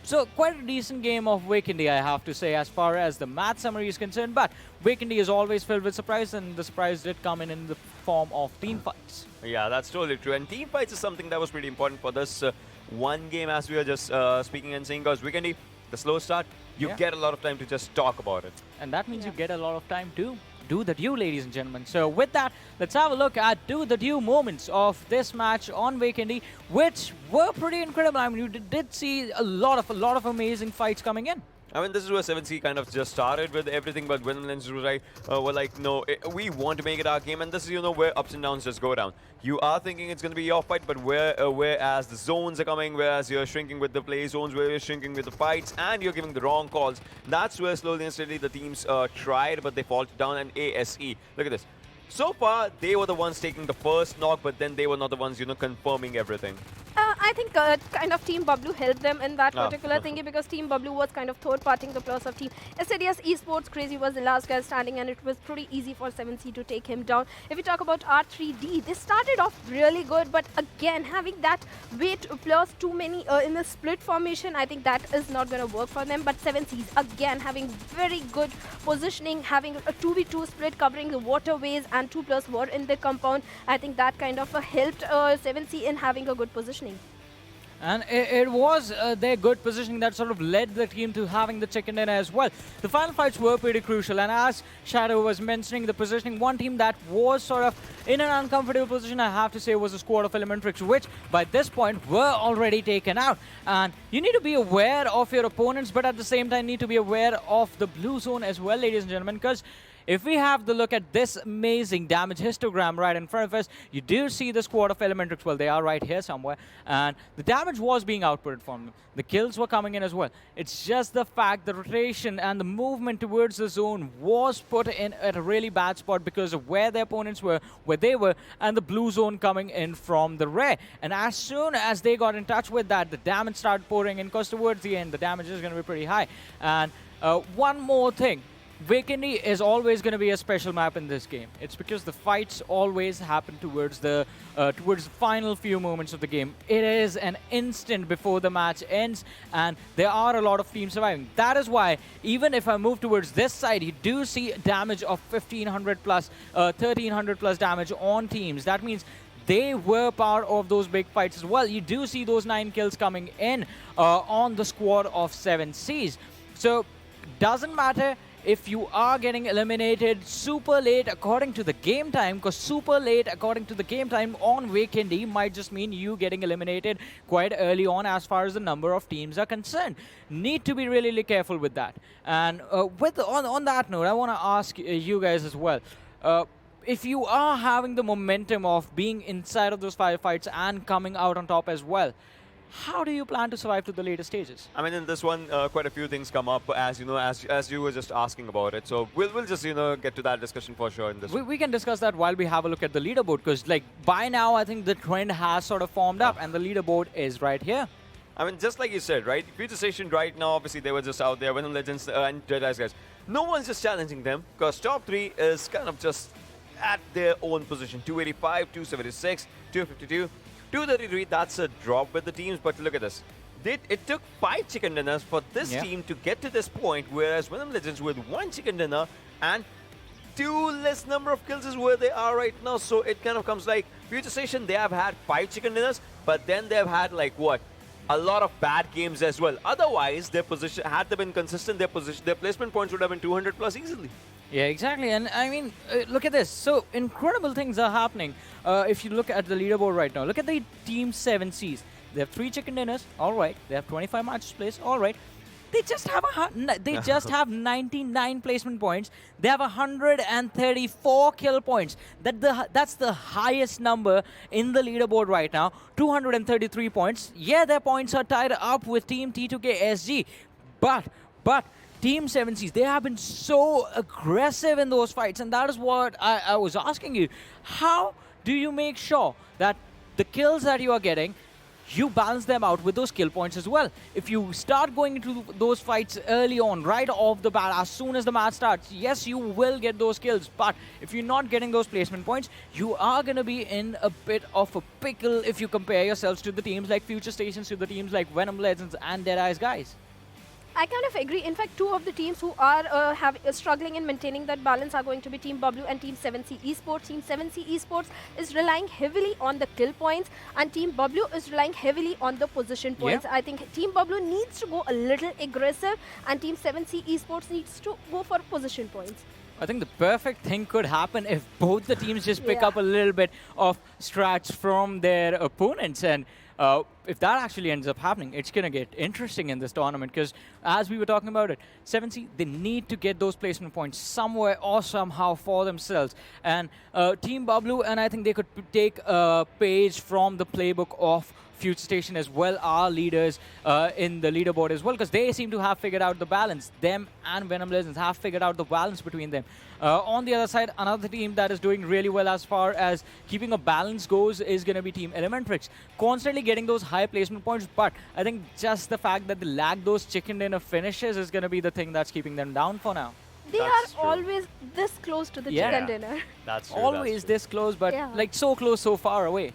So quite a decent game of Vikendi, I have to say, as far as the match summary is concerned. But Vikendi is always filled with surprise, and the surprise did come in the form of team fights. Yeah, that's totally true. And team fights is something that was pretty important for this one game, as we were just speaking and saying, because Vikendi, the slow start, you get a lot of time to just talk about it. And that means you get a lot of time to do the due, ladies and gentlemen. So with that, let's have a look at do the due moments of this match on Vikendi, which were pretty incredible. I mean, you did see a lot of amazing fights coming in. I mean, this is where 7C kind of just started with everything, but Venom Legends were like, no, we want to make it our game, and this is, you know, where ups and downs just go down. You are thinking it's going to be your fight, but whereas the zones are coming, whereas you're shrinking with the play zones, where you're shrinking with the fights, and you're giving the wrong calls, that's where slowly and steadily the teams tried, but they faltered down. And ASE, look at this. So far, they were the ones taking the first knock, but then they were not the ones, you know, confirming everything. I think kind of Team Bablu helped them in that particular thingy, because Team Bablu was kind of third-partying the players of Team Assiduous Esports. Crazy was the last guy standing, and it was pretty easy for 7C to take him down. If we talk about R3D, they started off really good, but again, having that weight plus too many in the split formation, I think that is not going to work for them. But 7C's, again, having very good positioning, having a 2v2 split covering the waterways, and 2 players were in the compound. I think that kind of helped 7C in having a good positioning. And it was their good positioning that sort of led the team to having the chicken dinner as well. The final fights were pretty crucial, and as Shadow was mentioning the positioning, one team that was sort of in an uncomfortable position, I have to say, was the squad of ElementriX, which by this point were already taken out. And you need to be aware of your opponents, but at the same time need to be aware of the blue zone as well, ladies and gentlemen, because if we have the look at this amazing damage histogram right in front of us, you do see the squad of ElementriX. Well, they are right here somewhere, and the damage was being outputted from them. The kills were coming in as well. It's just the fact the rotation and the movement towards the zone was put in at a really bad spot because of where their opponents were, where they were, and the blue zone coming in from the rear. And as soon as they got in touch with that, the damage started pouring in, because towards the end, the damage is going to be pretty high. And one more thing. Vikendi is always going to be a special map in this game. It's because the fights always happen towards the final few moments of the game. It is an instant before the match ends, and there are a lot of teams surviving. That is why, even if I move towards this side, you do see damage of 1,500 plus, 1,300 plus damage on teams. That means they were part of those big fights as well. You do see those 9 kills coming in on the squad of 7Cs. So, doesn't matter if you are getting eliminated super late according to the game time, because super late according to the game time on Vikendi might just mean you getting eliminated quite early on as far as the number of teams are concerned. Need to be really careful with that. And on that note, I want to ask you guys as well. If you are having the momentum of being inside of those firefights and coming out on top as well, how do you plan to survive to the later stages? I mean, in this one, quite a few things come up, as you know, as you were just asking about it. So we'll just get to that discussion for sure in this. We can discuss that while we have a look at the leaderboard, because like by now I think the trend has sort of formed up, and the leaderboard is right here. I mean, just like you said, right? FutureStation right now, obviously they were just out there, Venom Legends and DEADEYES guys. No one's just challenging them, because top 3 is kind of just at their own position. 285, 276, 252. 233, that's a drop with the teams, but look at this. It took 5 chicken dinners for this team to get to this point, whereas Venom Legends with 1 chicken dinner and 2 less number of kills is where they are right now. So it kind of comes like FutureStation, they have had 5 chicken dinners, but then they've had like what? A lot of bad games as well. Otherwise, their position, had they been consistent, their placement points would have been 200 plus easily. Yeah, exactly. And I mean, look at this. So incredible things are happening. If you look at the leaderboard right now, look at the Team 7Cs. They have 3 chicken dinners, all right. They have 25 matches placed, all right. They just have 99 placement points. They have 134 kill points. That's the highest number in the leaderboard right now. 233 points. Yeah, their points are tied up with Team T2K SG, but Team 7Cs, they have been so aggressive in those fights, and that is what I was asking you. How do you make sure that the kills that you are getting, you balance them out with those kill points as well? If you start going into those fights early on, right off the bat, as soon as the match starts, yes, you will get those kills, but if you're not getting those placement points, you are going to be in a bit of a pickle if you compare yourselves to the teams like FutureStation, to the teams like Venom Legends and DEADEYES guys. I kind of agree. In fact, 2 of the teams who are struggling in maintaining that balance are going to be Team Bablu and Team 7C Esports. Team 7C Esports is relying heavily on the kill points, and Team Bablu is relying heavily on the position points. I think Team Bablu needs to go a little aggressive, and Team 7C Esports needs to go for position points. I think the perfect thing could happen if both the teams just pick up a little bit of strats from their opponents, and if that actually ends up happening, it's going to get interesting in this tournament, because as we were talking about it, 7C, they need to get those placement points somewhere or somehow for themselves. And Team Bablu, and I think they could take a page from the playbook of FutureStation as well, are leaders in the leaderboard as well, because they seem to have figured out the balance. Them and Venom Legends have figured out the balance between them. On the other side, another team that is doing really well as far as keeping a balance goes is going to be Team ElementriX. Constantly getting those high placement points, but I think just the fact that they lack those chicken dinner finishes is going to be the thing that's keeping them down for now. They are always this close to the chicken dinner. That's true. Always this close, but like so close, so far away.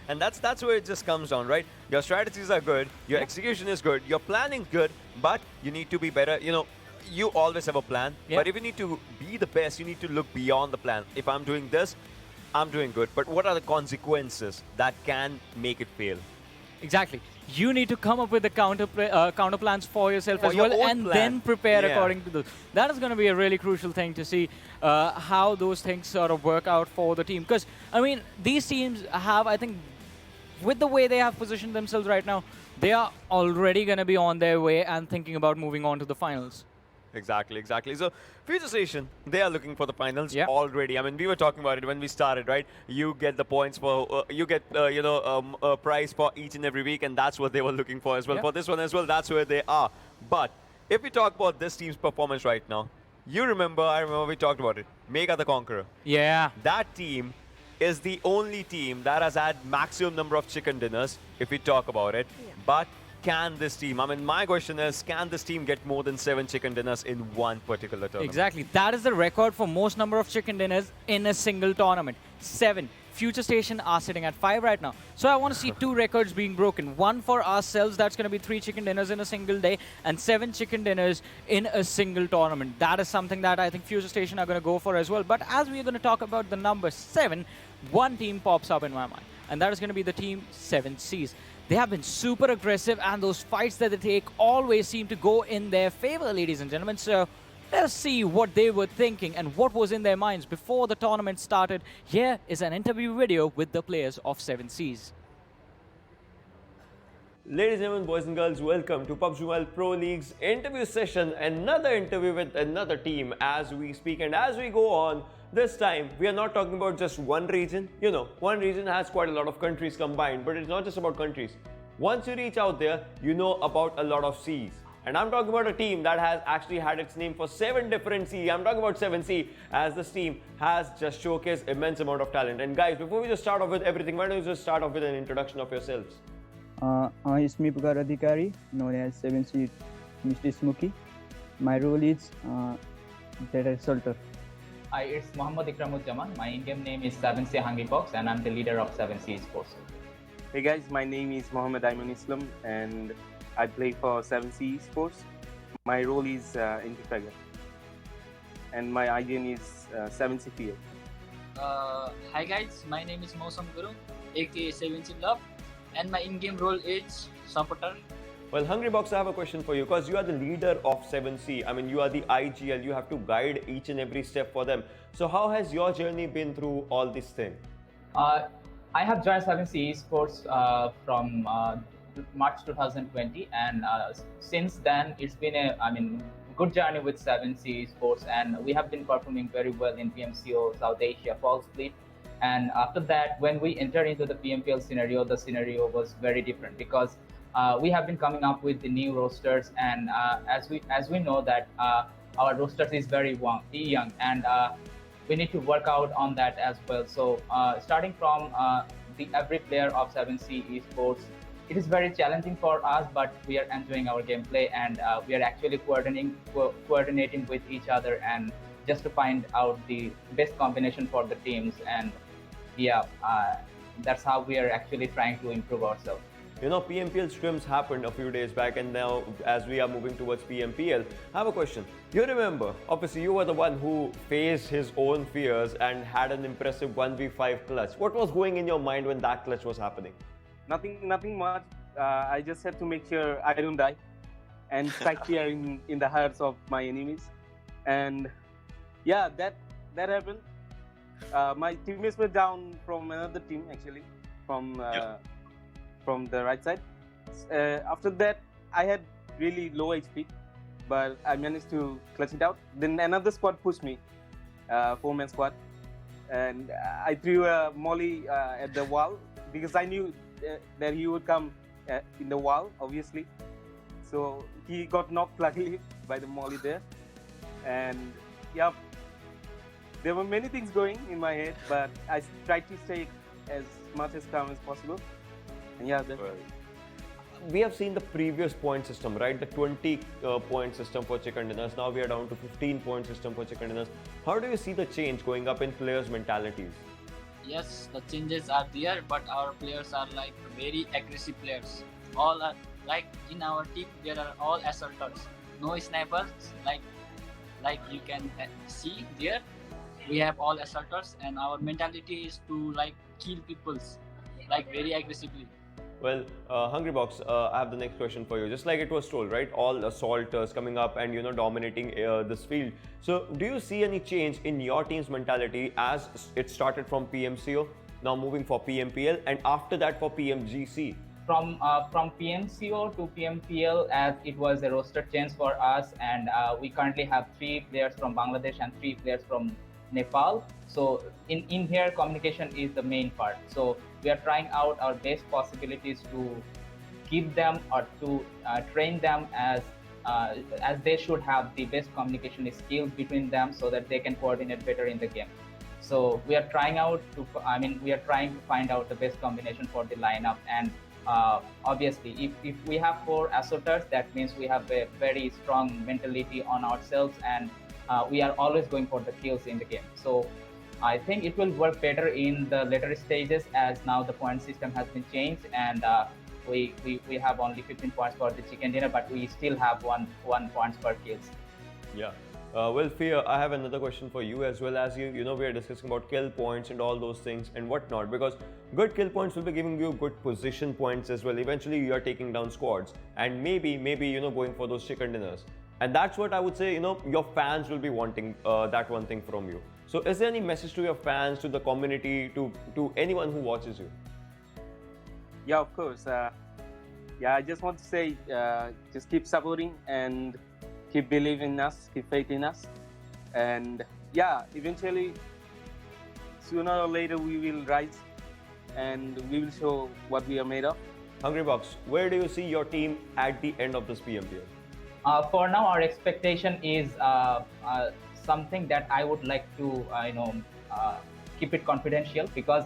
And that's where it just comes down, right? Your strategies are good, your execution is good, your planning good, but you need to be better. You know, you always have a plan, but if you need to be the best, you need to look beyond the plan. If I'm doing this, I'm doing good, but what are the consequences that can make it fail? Exactly. You need to come up with the counter plans for yourself as well, and then prepare according to those. That is going to be a really crucial thing to see how those things sort of work out for the team. Because, I mean, these teams have, I think, with the way they have positioned themselves right now, they are already going to be on their way and thinking about moving on to the finals. Exactly. So, FutureStation, they are looking for the finals already. I mean, we were talking about it when we started, right? You get the points for, you get, a prize for each and every week, and that's what they were looking for as well. For this one as well, that's where they are. But if we talk about this team's performance right now, I remember we talked about it. Mega the Conqueror. Yeah. That team is the only team that has had maximum number of chicken dinners, if we talk about it. But can this team, I mean, my question is, can this team get more than 7 chicken dinners in one particular tournament? Exactly. That is the record for most number of chicken dinners in a single tournament. 7. FutureStation are sitting at 5 right now. So I want to see 2 records being broken. One for ourselves, that's going to be 3 chicken dinners in a single day, and 7 chicken dinners in a single tournament. That is something that I think FutureStation are going to go for as well. But as we are going to talk about the number 7, one team pops up in my mind, and that is going to be the team 7Cs. They have been super aggressive, and those fights that they take always seem to go in their favor, ladies and gentlemen. So let's see what they were thinking and what was in their minds before the tournament started. Here is an interview video with the players of 7Cs. Ladies and gentlemen, boys and girls, welcome to PUBGMOBILE Pro League's interview session. Another interview with another team as we speak. And as we go on, this time we are not talking about just one region. You know, one region has quite a lot of countries combined, but it's not just about countries. Once you reach out there, you know about a lot of Cs. And I'm talking about a team that has actually had its name for 7 different Cs. I'm talking about 7C, as this team has just showcased immense amount of talent. And guys, before we just start off with everything, why don't you just start off with an introduction of yourselves? It's me, Pugar Adhikari, known as 7C Mr. Smokey. My role is data assaulter. Hi, it's Mohammad Ikramuzzaman. My in-game name is 7C Hungrybox, and I'm the leader of 7C Esports. Hey guys, my name is Mohammed Ayman Islam, and I play for 7C Esports. My role is Intifagor, and my IGN is 7C Field. Hi guys, my name is Mosam Guru, aka 7C Love, and my in-game role is supporter. Well, Hungrybox, I have a question for you, because you are the leader of 7C. I mean, you are the IGL. You have to guide each and every step for them. So how has your journey been through all this thing? I have joined 7C Esports from March 2020, and since then it's been a good journey with 7C Esports, and we have been performing very well in PMCO South Asia Fall Split. And after that, when we entered into the PMPL scenario, the scenario was very different, because we have been coming up with the new rosters, and as we know that our rosters is very young, and we need to work out on that as well. So starting from every player of 7C Esports, it is very challenging for us, but we are enjoying our gameplay, and we are actually coordinating with each other, and just to find out the best combination for the teams. And yeah, that's how we are actually trying to improve ourselves. You know, PMPL Scrims happened a few days back, and now as we are moving towards PMPL, I have a question. You remember, obviously you were the one who faced his own fears and had an impressive 1v5 clutch. What was going in your mind when that clutch was happening? Nothing much. I just had to make sure I don't die and strike fear in the hearts of my enemies. And yeah, that happened. My teammates were down from another team, actually, from the right side. After that, I had really low HP, but I managed to clutch it out. Then another squad pushed me, 4-man squad, and I threw a molly at the wall, because I knew that he would come in the wall, obviously. So he got knocked luckily by the molly there. And yeah, there were many things going in my head, but I tried to stay as much as calm as possible. And yeah, that's we have seen the previous point system, right? The 20 point system for chicken dinners. Now we are down to 15 point system for chicken dinners. How do you see the change going up in players' mentalities? Yes, the changes are there, but our players are like very aggressive players. All are like in our team, there are all assaulters, no snipers. Like you can see there, we have all assaulters, and our mentality is to like kill people, like very aggressively. Well, Hungrybox, I have the next question for you. Just like it was told, right? All assaulters coming up and, dominating this field. So, do you see any change in your team's mentality as it started from PMCO, now moving for PMPL, and after that for PMGC? from PMCO to PMPL, as it was a roster change for us, and we currently have 3 players from Bangladesh and 3 players from Nepal. So in here, communication is the main part. So we are trying out our best possibilities to give them or to train them as they should have the best communication skills between them, so that they can coordinate better in the game. So we are trying to find out the best combination for the lineup. And obviously, if we have 4 assaulters, that means we have a very strong mentality on ourselves, and we are always going for the kills in the game. So I think it will work better in the later stages, as now the point system has been changed, and we have only 15 points for the chicken dinner, but we still have one points per kills. Yeah. Well, Fear, I have another question for you as well. As you know, we are discussing about kill points and all those things and whatnot, because good kill points will be giving you good position points as well. Eventually, you are taking down squads and maybe going for those chicken dinners. And that's what I would say, your fans will be wanting that one thing from you. So is there any message to your fans, to the community, to anyone who watches you? Yeah, of course. I just want to say, just keep supporting and keep believing in us, keep faith in us. And eventually, sooner or later, we will rise and we will show what we are made of. Hungrybox, where do you see your team at the end of this PMPL? For now, our expectation is something that I would like to, keep it confidential, because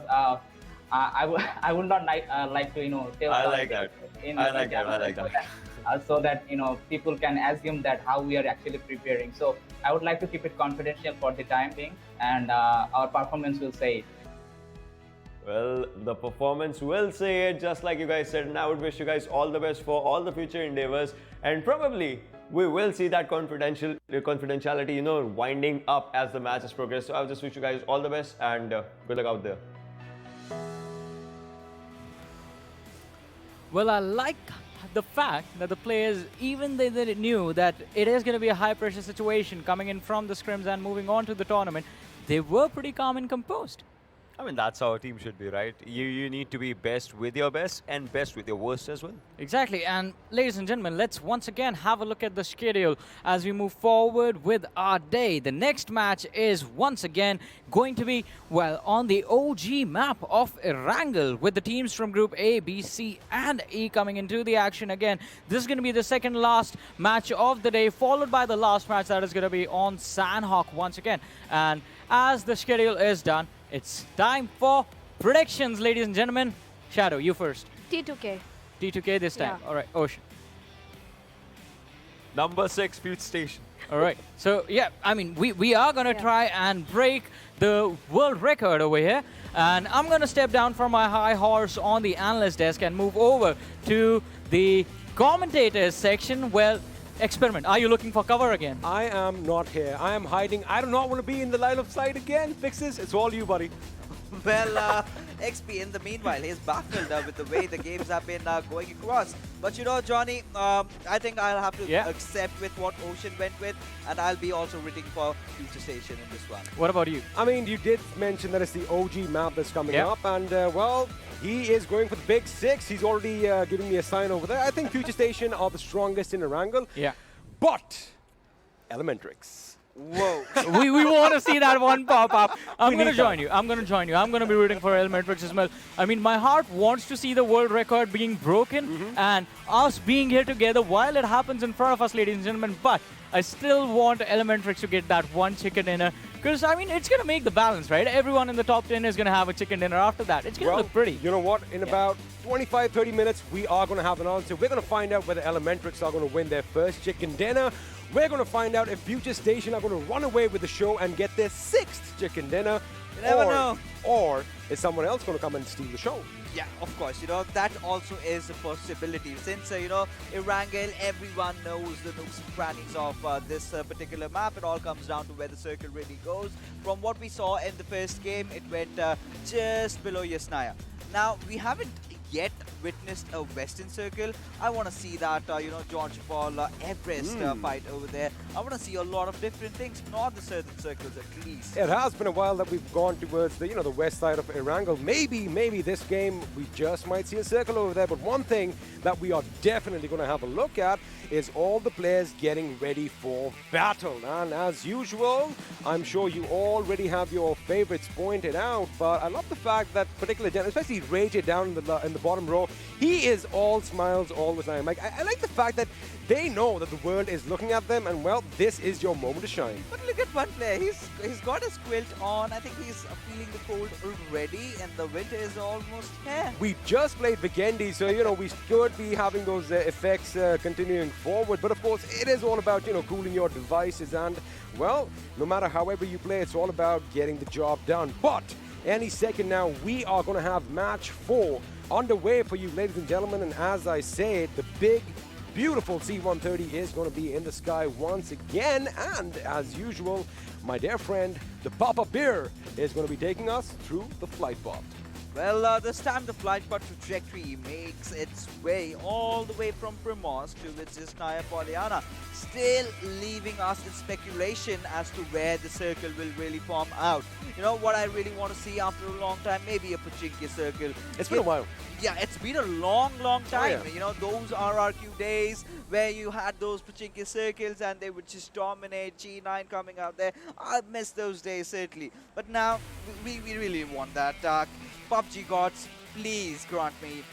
I would not like to, tell. I like that. I like that. So that people can assume that how we are actually preparing. So I would like to keep it confidential for the time being, and our performance will say it. Well, the performance will say it, just like you guys said, and I would wish you guys all the best for all the future endeavors, and probably we will see that confidentiality, winding up as the matches progress. So I would just wish you guys all the best and good luck out there. Well, I like the fact that the players, even they knew that it is going to be a high-pressure situation coming in from the scrims and moving on to the tournament, they were pretty calm and composed. I mean, that's how a team should be, right? You need to be best with your best and best with your worst as well. Exactly. And ladies and gentlemen, let's once again have a look at the schedule as we move forward with our day. The next match is once again going to be, well, on the OG map of Erangel, with the teams from Group A, B, C, and E coming into the action again. This is going to be the second last match of the day, followed by the last match that is going to be on Sanhok once again. And as the schedule is done, it's time for predictions, ladies and gentlemen. Shadow, you first. T2K. T2K this time. Yeah. All right, Ocean. Number 6, FutureStation. All right. So, yeah, I mean, we are going to try and break the world record over here. And I'm going to step down from my high horse on the analyst desk and move over to the commentators section. Well, Experiment, are you looking for cover again? I am not here. I am hiding. I do not want to be in the line of sight again. Fixes, it's all you, buddy. Well, XP, in the meanwhile, he's baffled with the way the games have been going across. But Johnny, I think I'll have to accept with what Ocean went with, and I'll be also rooting for FutureStation in this one. What about you? I mean, you did mention that it's the OG map that's coming up, and well, he is going for the big 6. He's already giving me a sign over there. I think FutureStation are the strongest in Erangel. Yeah. But ElementriX. Whoa. we want to see that one pop up. I'm going to join you. I'm going to be rooting for ElementriX as well. I mean, my heart wants to see the world record being broken and us being here together while it happens in front of us, ladies and gentlemen. But I still want ElementriX to get that one chicken dinner, because, I mean, it's going to make the balance, right? Everyone in the top 10 is going to have a chicken dinner after that. It's going to look pretty. You know what? In about 25-30 minutes, we are going to have an answer. We're going to find out whether ElementriX are going to win their first chicken dinner. We're going to find out if FutureStation are going to run away with the show and get their 6th chicken dinner. You never know. Or is someone else going to come and steal the show? Yeah, of course, that also is a possibility. Since, Erangel, everyone knows the nooks and crannies of this particular map. It all comes down to where the circle really goes. From what we saw in the first game, it went just below Yasnaya. Now, we haven't yet witnessed a Western Circle. I want to see that, George Paul Everest fight over there. I want to see a lot of different things, not the Southern Circles at least. It has been a while that we've gone towards the, the west side of Erangel. Maybe this game we just might see a circle over there. But one thing that we are definitely going to have a look at is all the players getting ready for battle. And as usual, I'm sure you already have your favorites pointed out, but I love the fact that particular gen, especially Rage down in the bottom row, he is all smiles all the time. Like I like the fact that they know that the world is looking at them, and well, this is your moment to shine. But look at one player. He's got his quilt on. I think he's feeling the cold already, and the winter is almost here. We just played Vikendi, so we could be having those effects continuing forward. But of course, it is all about cooling your devices, and well, no matter however you play, it's all about getting the job done. But any second now, we are going to have match 4 underway for you, ladies and gentlemen. And as I said, the big, beautiful C-130 is going to be in the sky once again. And as usual, my dear friend, the Papa Bear is going to be taking us through the flight path. Well, this time the flight path trajectory makes its way all the way from Primos to its Naya Polyana, still leaving us in speculation as to where the circle will really form out. You know what I really want to see after a long time? Maybe a Pachinki circle. It's been a while. Yeah, it's been a long time. Oh, yeah. Those RRQ days where you had those Pachinki circles and they would just dominate. G9 coming out there. I miss those days, certainly. But now, we really want that. PUBG gods, please grant me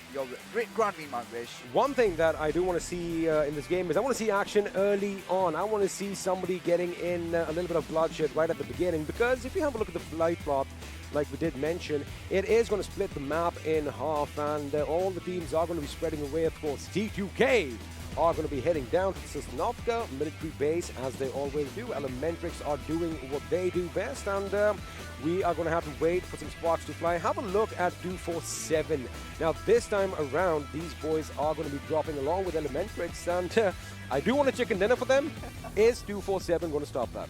my wish. One thing that I do want to see in this game is I want to see action early on. I want to see somebody getting in a little bit of bloodshed right at the beginning, because if you have a look at the flight path, like we did mention, it is going to split the map in half, and all the teams are going to be spreading away. Of course, T2K are going to be heading down to the Sosnovka military base, as they always do. ElementriX are doing what they do best, and we are going to have to wait for some sparks to fly. Have a look at 247. Now, this time around, these boys are going to be dropping along with ElementriX, and I do want a chicken dinner for them. Is 247 going to stop that?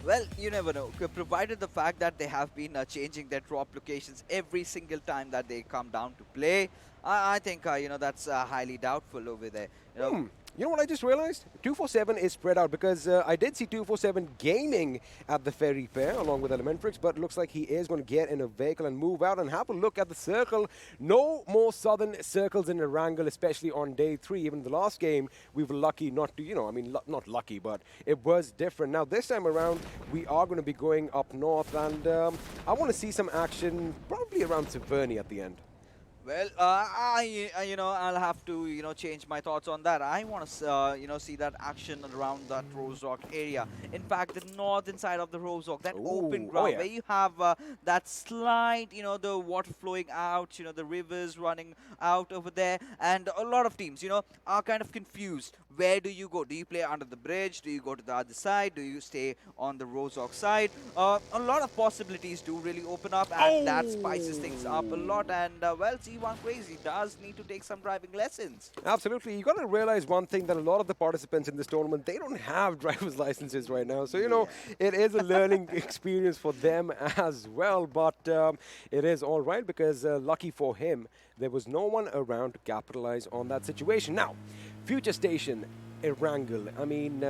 Well, you never know. Provided the fact that they have been changing their drop locations every single time that they come down to play, I think that's highly doubtful over there. You know what I just realized? 247 is spread out, because I did see 247 gaming at the ferry fair along with ElementriX, but it looks like he is going to get in a vehicle and move out. And have a look at the circle. No more southern circles in Erangel, especially on day 3. Even the last game, we were lucky not to, not lucky, but it was different. Now, this time around, we are going to be going up north, and I want to see some action probably around Severny at the end. Well, I'll have to, change my thoughts on that. I want to, see that action around that Rose Rock area. In fact, the northern side of the Rose Rock, that open ground where you have that slide, the water flowing out, the rivers running out over there. And a lot of teams, are kind of confused. Where do you go? Do you play under the bridge? Do you go to the other side? Do you stay on the Rose Rock side? A lot of possibilities do really open up, and that spices things up a lot. And, well, C1 Crazy does need to take some driving lessons. Absolutely. You got to realize one thing, that a lot of the participants in this tournament, they don't have driver's licenses right now. So, it is a learning experience for them as well. But it is all right, because lucky for him, there was no one around to capitalize on that situation. Now, FutureStation, Erangel. I mean,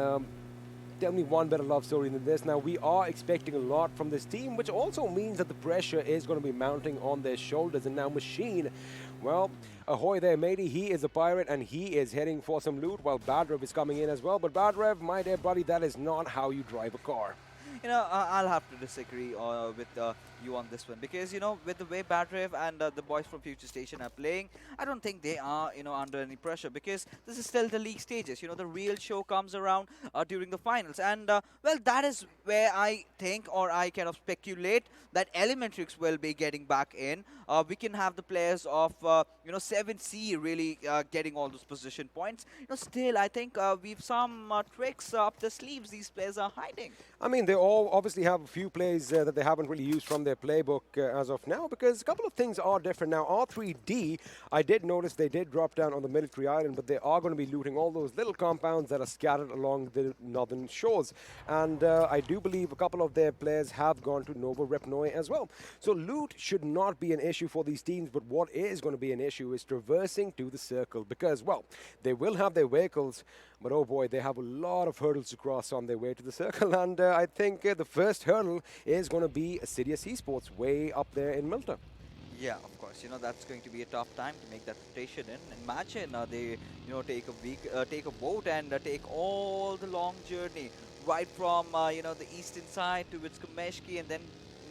tell me one better love story than this. Now, we are expecting a lot from this team, which also means that the pressure is going to be mounting on their shoulders. And now Machine, well, ahoy there, matey. He is a pirate, and he is heading for some loot, while Badrev is coming in as well. But Badrev, my dear buddy, that is not how you drive a car. I'll have to disagree with you on this one, because, with the way Badrev and the boys from FutureStation are playing, I don't think they are, under any pressure, because this is still the league stages. The real show comes around during the finals. And, well, that is where I think, or I kind of speculate, that ElementriX will be getting back in. We can have the players of, 7C really getting all those position points. Still, I think we've some tricks up the sleeves these players are hiding. I mean, they all obviously have a few plays that they haven't really used from their their playbook as of now, because a couple of things are different now. R3D, I did notice they did drop down on the military island, but they are going to be looting all those little compounds that are scattered along the northern shores. And I do believe a couple of their players have gone to Nova Repnoi as well. So loot should not be an issue for these teams, but what is going to be an issue is traversing to the circle, because, well, they will have their vehicles, but oh boy, they have a lot of hurdles to cross on their way to the circle. And I think the first hurdle is going to be Assiduous Esports way up there in Milton. Yeah, of course. You know, that's going to be a tough time to make that rotation in. Imagine they, you know, take a boat and take all the long journey right from, you know, the eastern side towards Kameshki, and then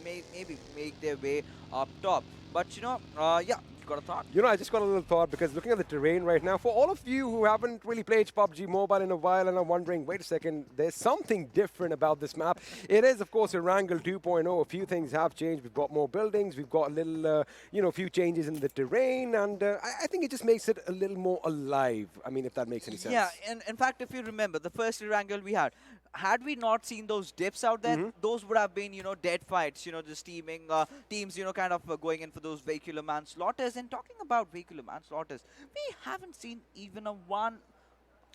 maybe make their way up top. But, you know, yeah. Got a thought? You know, I just got a little thought, because looking at the terrain right now, for all of you who haven't really played PUBG Mobile in a while and are wondering, wait a second, there's something different about this map. It is, of course, Erangel 2.0. A few things have changed. We've got more buildings. We've got a little, you know, few changes in the terrain. And I think it just makes it a little more alive. I mean, if that makes any sense. Yeah, and in fact, if you remember, the first Erangel we had we not seen those dips out there, those would have been, you know, dead fights, you know, just teams, you know, kind of going in for those vehicular manslaughters. And talking about vehicular manslaughters, we haven't seen even a one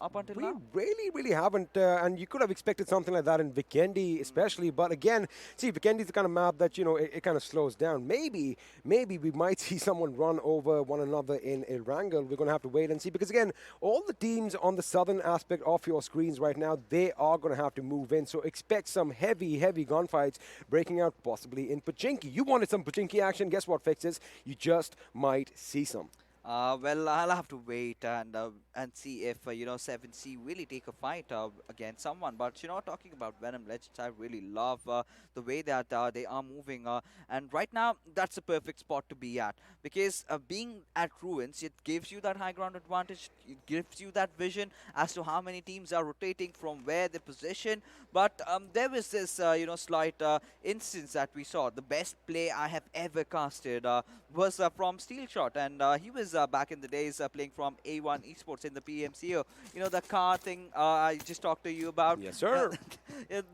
up until now. We really haven't, and you could have expected something like that in Vikendi especially, but again, see, Vikendi is the kind of map that, you know, it kind of slows down. Maybe we might see someone run over one another in Erangel. We're going to have to wait and see, because again, all the teams on the southern aspect of your screens right now, they are going to have to move in, so expect some heavy gunfights breaking out possibly in Pachinki. You wanted some Pachinki action, guess what, Fixes? You just might see some. Well, I'll have to wait and see if, you know, 7C really take a fight against someone. But, you know, talking about Venom Legends, I really love the way that they are moving. And right now, that's a perfect spot to be at. Because being at Ruins, it gives you that high ground advantage. It gives you that vision as to how many teams are rotating from where they position. But there was this, you know, slight instance that we saw. The best play I have ever casted was from Steel Shot. And he was back in the days playing from A1 Esports in the PMCO. You know, the car thing I just talked to you about. Yes, sir.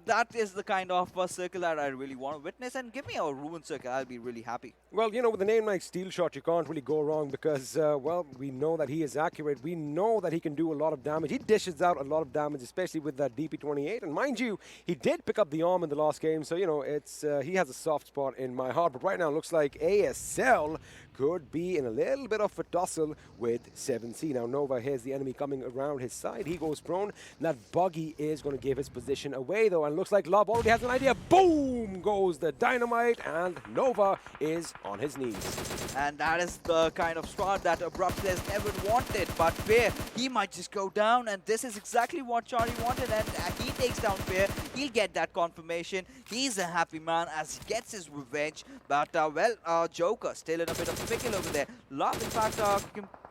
That is the kind of circle that I really want to witness. And give me a Ruin circle, I'll be really happy. Well, you know, with a name like Steel Shot, you can't really go wrong, because, well, we know that he is accurate. We know that he can do a lot of damage. He dishes out a lot of damage, especially with that DP28. And mind you, he did pick up the arm in the last game. So, you know, it's he has a soft spot in my heart. But right now, it looks like ASL could be in a little bit of a tussle with 7C. Now, Nova, here's the enemy coming around his side. He goes prone. That buggy is going to give his position away, though. And looks like Love already has an idea. Boom goes the dynamite, and Nova is on his knees. And that is the kind of spot that Abrupt Slayers never wanted. But Fear, he might just go down, and this is exactly what Chari wanted. And he takes down Fear. He'll get that confirmation. He's a happy man as he gets his revenge. But, well, Joker still in a bit of a pickle over there. Love, in fact,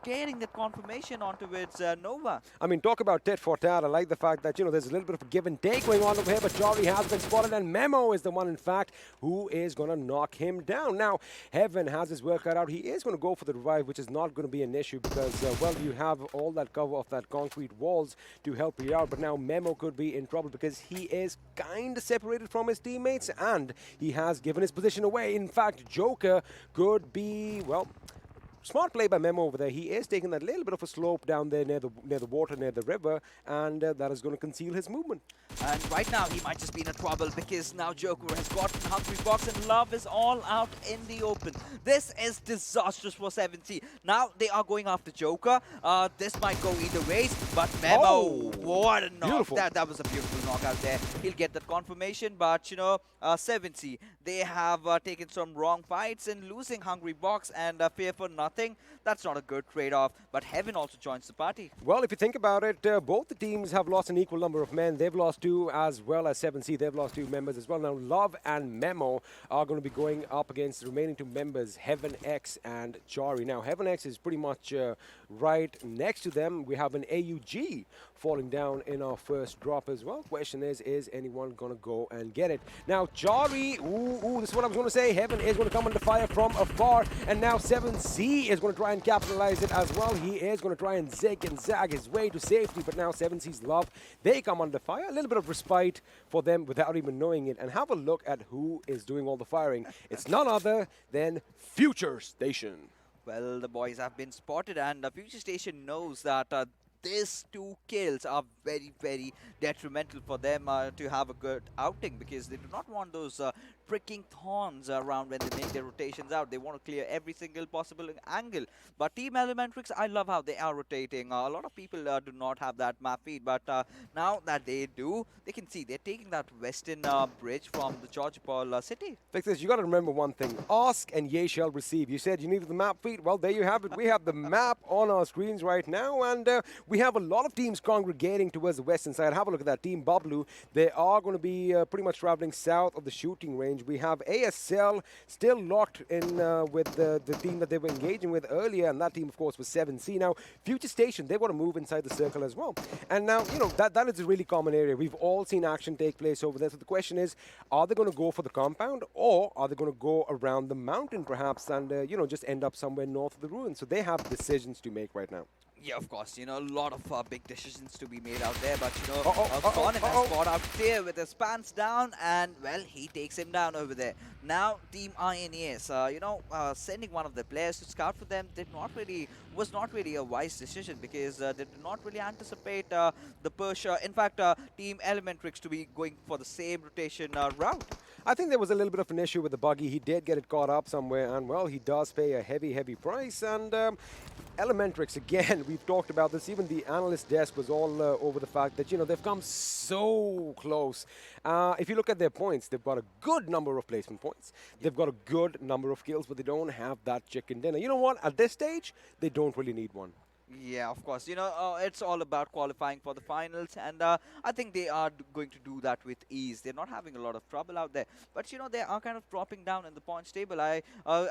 getting that confirmation onto its Nova. I mean, talk about tit for tat. I like the fact that, you know, there's a little bit of a give and take going on over here, but Jari has been spotted, and Memo is the one, in fact, who is going to knock him down. Now, Heaven has his work cut out. He is going to go for the revive, which is not going to be an issue because, well, you have all that cover of that concrete walls to help you out, but now Memo could be in trouble because he is kind of separated from his teammates, and he has given his position away. In fact, Joker could be, well, smart play by Memo over there. He is taking that little bit of a slope down there near the water, near the river, and that is going to conceal his movement. And right now, he might just be in a trouble because now Joker has gotten Hungry Box and Love is all out in the open. This is disastrous for 7C. Now they are going after Joker. This might go either ways, but Memo, what a knock. That was a beautiful knockout there. He'll get that confirmation, but you know, 7C, they have taken some wrong fights and losing Hungry Box and Fear for nothing. That's not a good trade-off, but Heaven also joins the party. Well, if you think about it, both the teams have lost an equal number of men. They've lost 2 as well as 7C. They've lost 2 members as well. Now, Love and Memo are going to be going up against the remaining 2 members, Heaven X and Chari. Now, Heaven X is pretty much right next to them. We have an AUG falling down in our first drop as well. Question is anyone going to go and get it? Now, Chari, this is what I was going to say. Heaven is going to come under fire from afar, and now 7C he is going to try and capitalize it as well. He is going to try and zig and zag his way to safety, but now 7C's Love, they come under fire. A little bit of respite for them without even knowing it. And have a look at who is doing all the firing. It's none other than FutureStation. Well, the boys have been spotted, and FutureStation knows that these 2 kills are very, very detrimental for them to have a good outing, because they do not want those pricking thorns around when they make their rotations out. They want to clear every single possible angle. But Team ElementriX, I love how they are rotating. A lot of people do not have that map feed, but now that they do, they can see they're taking that western bridge from the Georgopol city. Fixes, you got to remember one thing. Ask and ye shall receive. You said you needed the map feed. Well, there you have it. We have the map on our screens right now, and we have a lot of teams congregating towards the western side. Have a look at that. Team Bablu, they are going to be pretty much traveling south of the shooting range. We have ASL still locked in with the team that they were engaging with earlier, and that team, of course, was 7C. Now, FutureStation, they want to move inside the circle as well. And now, you know, that is a really common area. We've all seen action take place over there. So the question is, are they going to go for the compound, or are they going to go around the mountain, perhaps, and, you know, just end up somewhere north of the ruins? So they have decisions to make right now. Yeah, of course, you know, a lot of big decisions to be made out there, but, you know, Conan has got out there with his pants down, and, well, he takes him down over there. Now, Team INES, you know, sending one of the players to scout for them was not really a wise decision, because they did not really anticipate the push. In fact, Team ElementriX to be going for the same rotation route. I think there was a little bit of an issue with the buggy. He did get it caught up somewhere, and, well, he does pay a heavy, heavy price. And ElementriX, again, we've talked about this. Even the analyst desk was all over the fact that, you know, they've come so close. If you look at their points, they've got a good number of placement points. They've got a good number of kills, but they don't have that chicken dinner. You know what? At this stage, they don't really need one. Yeah, of course. You know, it's all about qualifying for the finals, and I think they are going to do that with ease. They're not having a lot of trouble out there, but you know, they are kind of dropping down in the points table. I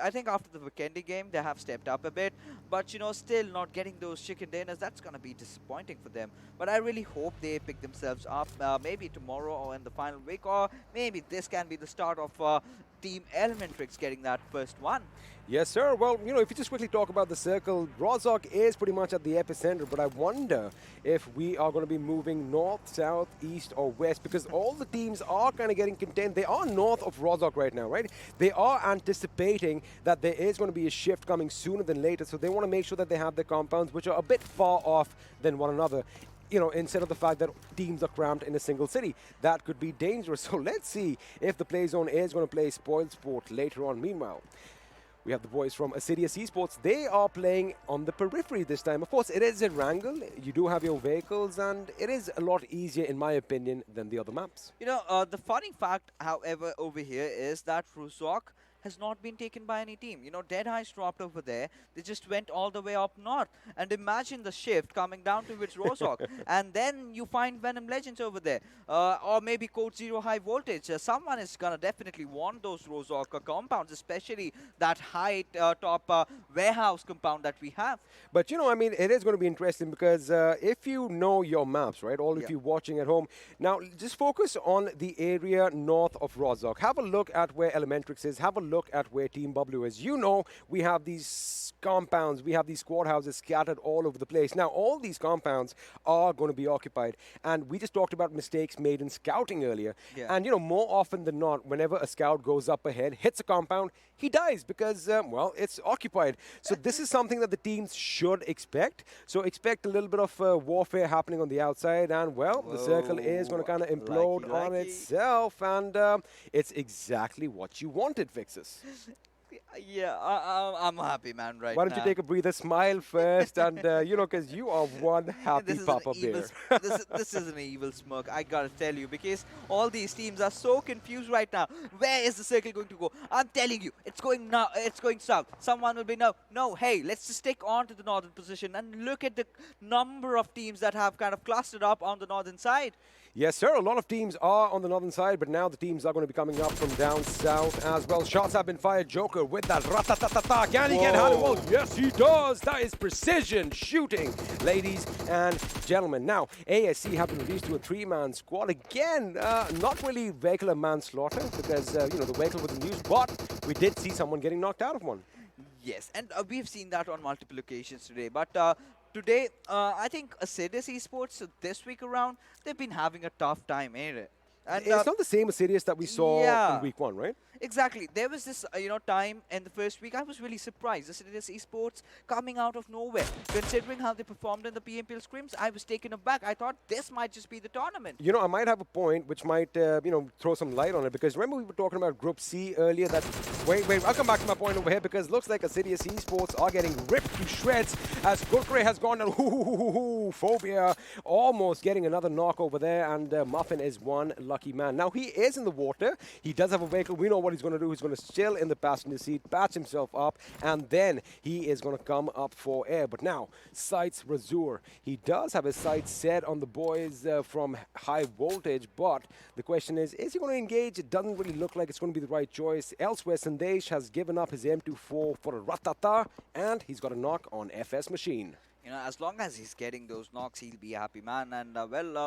think after the Vikendi game, they have stepped up a bit, but you know, still not getting those chicken dinners. That's gonna be disappointing for them. But I really hope they pick themselves up, maybe tomorrow or in the final week, or maybe this can be the start of Team ElementriX getting that first one. Yes, sir. Well, you know, if you just quickly talk about the circle, Rozhok is pretty much at the epicenter, but I wonder if we are going to be moving north, south, east, or west, because all the teams are kind of getting content. They are north of Rozhok right now, right? They are anticipating that there is going to be a shift coming sooner than later, so they want to make sure that they have their compounds, which are a bit far off than one another. You know, instead of the fact that teams are cramped in a single city. That could be dangerous. So let's see if the play zone is going to play spoiled sport later on. Meanwhile, we have the boys from Assiduous Esports. They are playing on the periphery this time. Of course, it is Erangel. You do have your vehicles, and it is a lot easier, in my opinion, than the other maps. You know, the funny fact, however, over here is that Rozhok has not been taken by any team. You know, DEADEYES dropped over there. They just went all the way up north. And imagine the shift coming down towards Rozhok. And then you find Venom Legends over there. Or maybe Code Zero High Voltage. Someone is going to definitely want those Rozhok compounds, especially that high top warehouse compound that we have. But, you know, I mean, it is going to be interesting because if you know your maps, right, or if you're watching at home, now just focus on the area north of Rozhok. Have a look at where ElementriX is. Have a look at where Team Bablu is. You know, we have these compounds, we have these squad houses scattered all over the place. Now, all these compounds are going to be occupied. And we just talked about mistakes made in scouting earlier. And, you know, more often than not, whenever a scout goes up ahead, hits a compound, he dies because, well, it's occupied. So this is something that the teams should expect. So expect a little bit of warfare happening on the outside. And, well, the circle is going to kind of implode on itself. And it's exactly what you wanted, Fixes. Yeah, I'm happy, man, right now. Why don't you take a breather, smile first, and, you know, because you are one happy Papa Bear. This is an evil smirk, I gotta tell you, because all these teams are so confused right now. Where is the circle going to go? I'm telling you, it's going now. It's going south. Someone will be no, hey, let's just stick on to the northern position and look at the number of teams that have kind of clustered up on the northern side. Yes, sir. A lot of teams are on the northern side, but now the teams are going to be coming up from down south as well. Shots have been fired. Joker with that ratatatata. Can he get Hannibal? Yes, he does. That is precision shooting, ladies and gentlemen. Now, ASC have been reduced to a three-man squad. Again, not really vehicular manslaughter because, you know, the vehicle wasn't used, but we did see someone getting knocked out of one. Yes, and we've seen that on multiple occasions today. But today, I think Assiduous Esports this week around, they've been having a tough time, ain't it? And It's not the same Assiduous that we saw yeah. in week 1, right? Exactly. There was this, time in the first week. I was really surprised. Assiduous Esports coming out of nowhere. Considering how they performed in the PMPL Scrims, I was taken aback. I thought this might just be the tournament. You know, I might have a point which might, throw some light on it. Because remember we were talking about Group C earlier that... Wait, I'll come back to my point over here because it looks like Assiduous Esports are getting ripped to shreds as Gurkre has gone down. Phobia almost getting another knock over there, and Muffin is one lucky man. Now, he is in the water. He does have a vehicle. We know what he's going to do. He's going to chill in the passenger seat, patch himself up, and then he is going to come up for air. But now, SCYTES Razur. He does have his sights set on the boys from High Voltage, but the question is he going to engage? It doesn't really look like it's going to be the right choice. Elsewhere, Sandesh has given up his M24 for a Ratata, and he's got a knock on FS Machine. As long as he's getting those knocks, he'll be a happy man. And,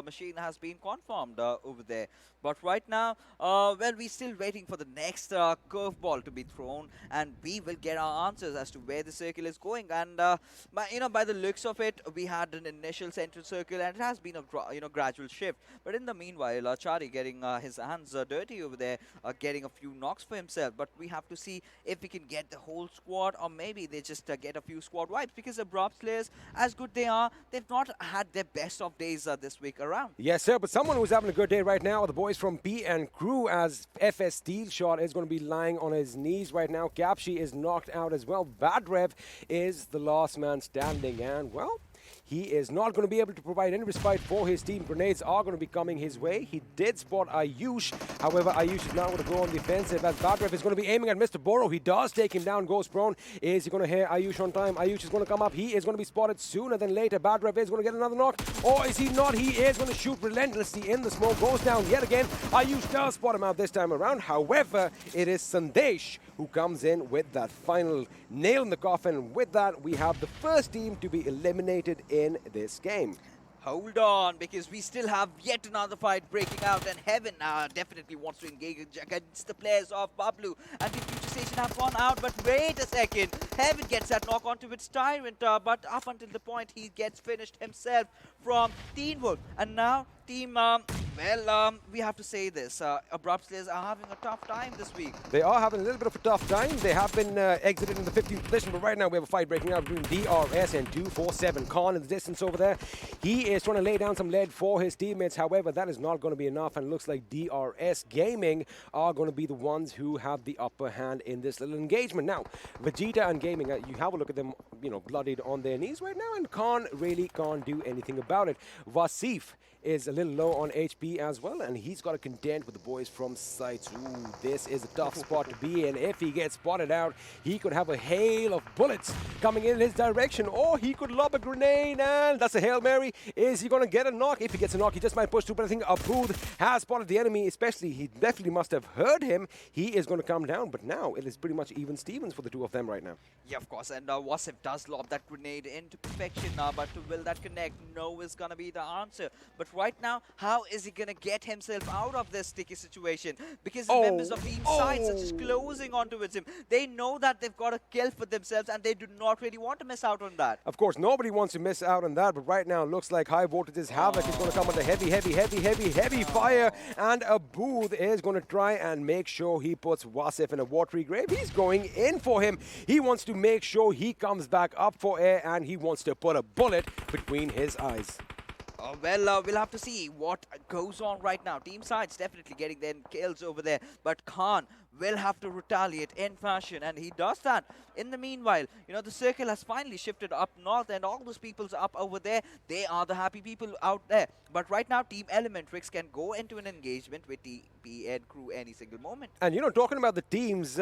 Machine has been confirmed over there. But right now, we're still waiting for the next curveball to be thrown. And we will get our answers as to where the circle is going. And, by the looks of it, we had an initial central circle. And it has been a gradual shift. But in the meanwhile, Chari getting his hands dirty over there, getting a few knocks for himself. But we have to see if we can get the whole squad. Or maybe they just get a few squad wipes. Because Abrupt Slayers, as good they are, they've not had their best of days this week around. Yes, sir, but someone who's having a good day right now are the boys from P and Crew, as FS Steel Shot is going to be lying on his knees right now. Capshi is knocked out as well. Vadrev is the last man standing, and, well, he is not going to be able to provide any respite for his team. Grenades are going to be coming his way. He did spot Ayush. However, Ayush is now going to go on the offensive as Vadrev is going to be aiming at Mr. Boro. He does take him down, goes prone. Is he going to hear Ayush on time? Ayush is going to come up. He is going to be spotted sooner than later. Vadrev is going to get another knock. Or is he not? He is going to shoot relentlessly in the smoke. Goes down yet again. Ayush does spot him out this time around. However, it is Sandesh who comes in with that final nail in the coffin. With that, we have the first team to be eliminated in this game. Hold on, because we still have yet another fight breaking out, and Heaven definitely wants to engage against the players of Bablu. And the FutureStation have gone out, but wait a second. Heaven gets that knock onto its Tyrant, but up until the point he gets finished himself from Teen Wolf. And now, team, we have to say this. Abrupt Slayers are having a tough time this week. They are having a little bit of a tough time. They have been exited in the 15th position, but right now we have a fight breaking out between DRS and 247. Khan in the distance over there. He is trying to lay down some lead for his teammates. However, that is not going to be enough, and it looks like DRS Gaming are going to be the ones who have the upper hand in this little engagement. Now, Vegeta and Gaming, you have a look at them, bloodied on their knees right now, and Khan really can't do anything about it. Vasif is a little low on HP as well, and he's got to contend with the boys from SCYTES. Ooh, this is a tough spot to be in. If he gets spotted out, he could have a hail of bullets coming in his direction, or he could lob a grenade, and that's a Hail Mary. Is he going to get a knock? If he gets a knock, he just might push through, but I think Abud has spotted the enemy, especially he definitely must have heard him. He is going to come down, but now it is pretty much even Stevens for the two of them right now. Yeah, of course, and Wasif does lob that grenade into perfection, but will that connect? No is going to be the answer. But right now, how is he going to get himself out of this sticky situation? Because the members of Team SCYTES are just closing on towards him. They know that they've got a kill for themselves, and they do not really want to miss out on that. Of course, nobody wants to miss out on that, but right now, it looks like High Voltage's Havoc is going to come under heavy fire, and Abud is going to try and make sure he puts Wasif in a watery grave. He's going in for him. He wants to make sure he comes back up for air, and he wants to put a bullet between his eyes. We'll have to see what goes on right now. Team SCYTES definitely getting their kills over there, but Khan will have to retaliate in fashion, and he does that. In the meanwhile, the circle has finally shifted up north, and all those people's up over there, they are the happy people out there. But right now, Team ElementriX can go into an engagement with TP and Crew any single moment. And, talking about the teams,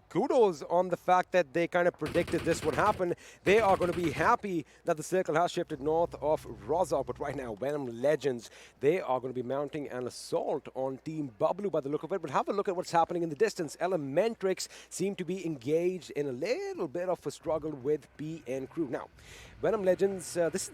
kudos on the fact that they kind of predicted this would happen. They are going to be happy that the circle has shifted north of Rozok, but right now, Venom Legends, they are going to be mounting an assault on Team Bablu by the look of it. But have a look at what's happening in the distance. distance. ElementriX seem to be engaged in a little bit of a struggle with PN Crew. Now, Venom Legends, this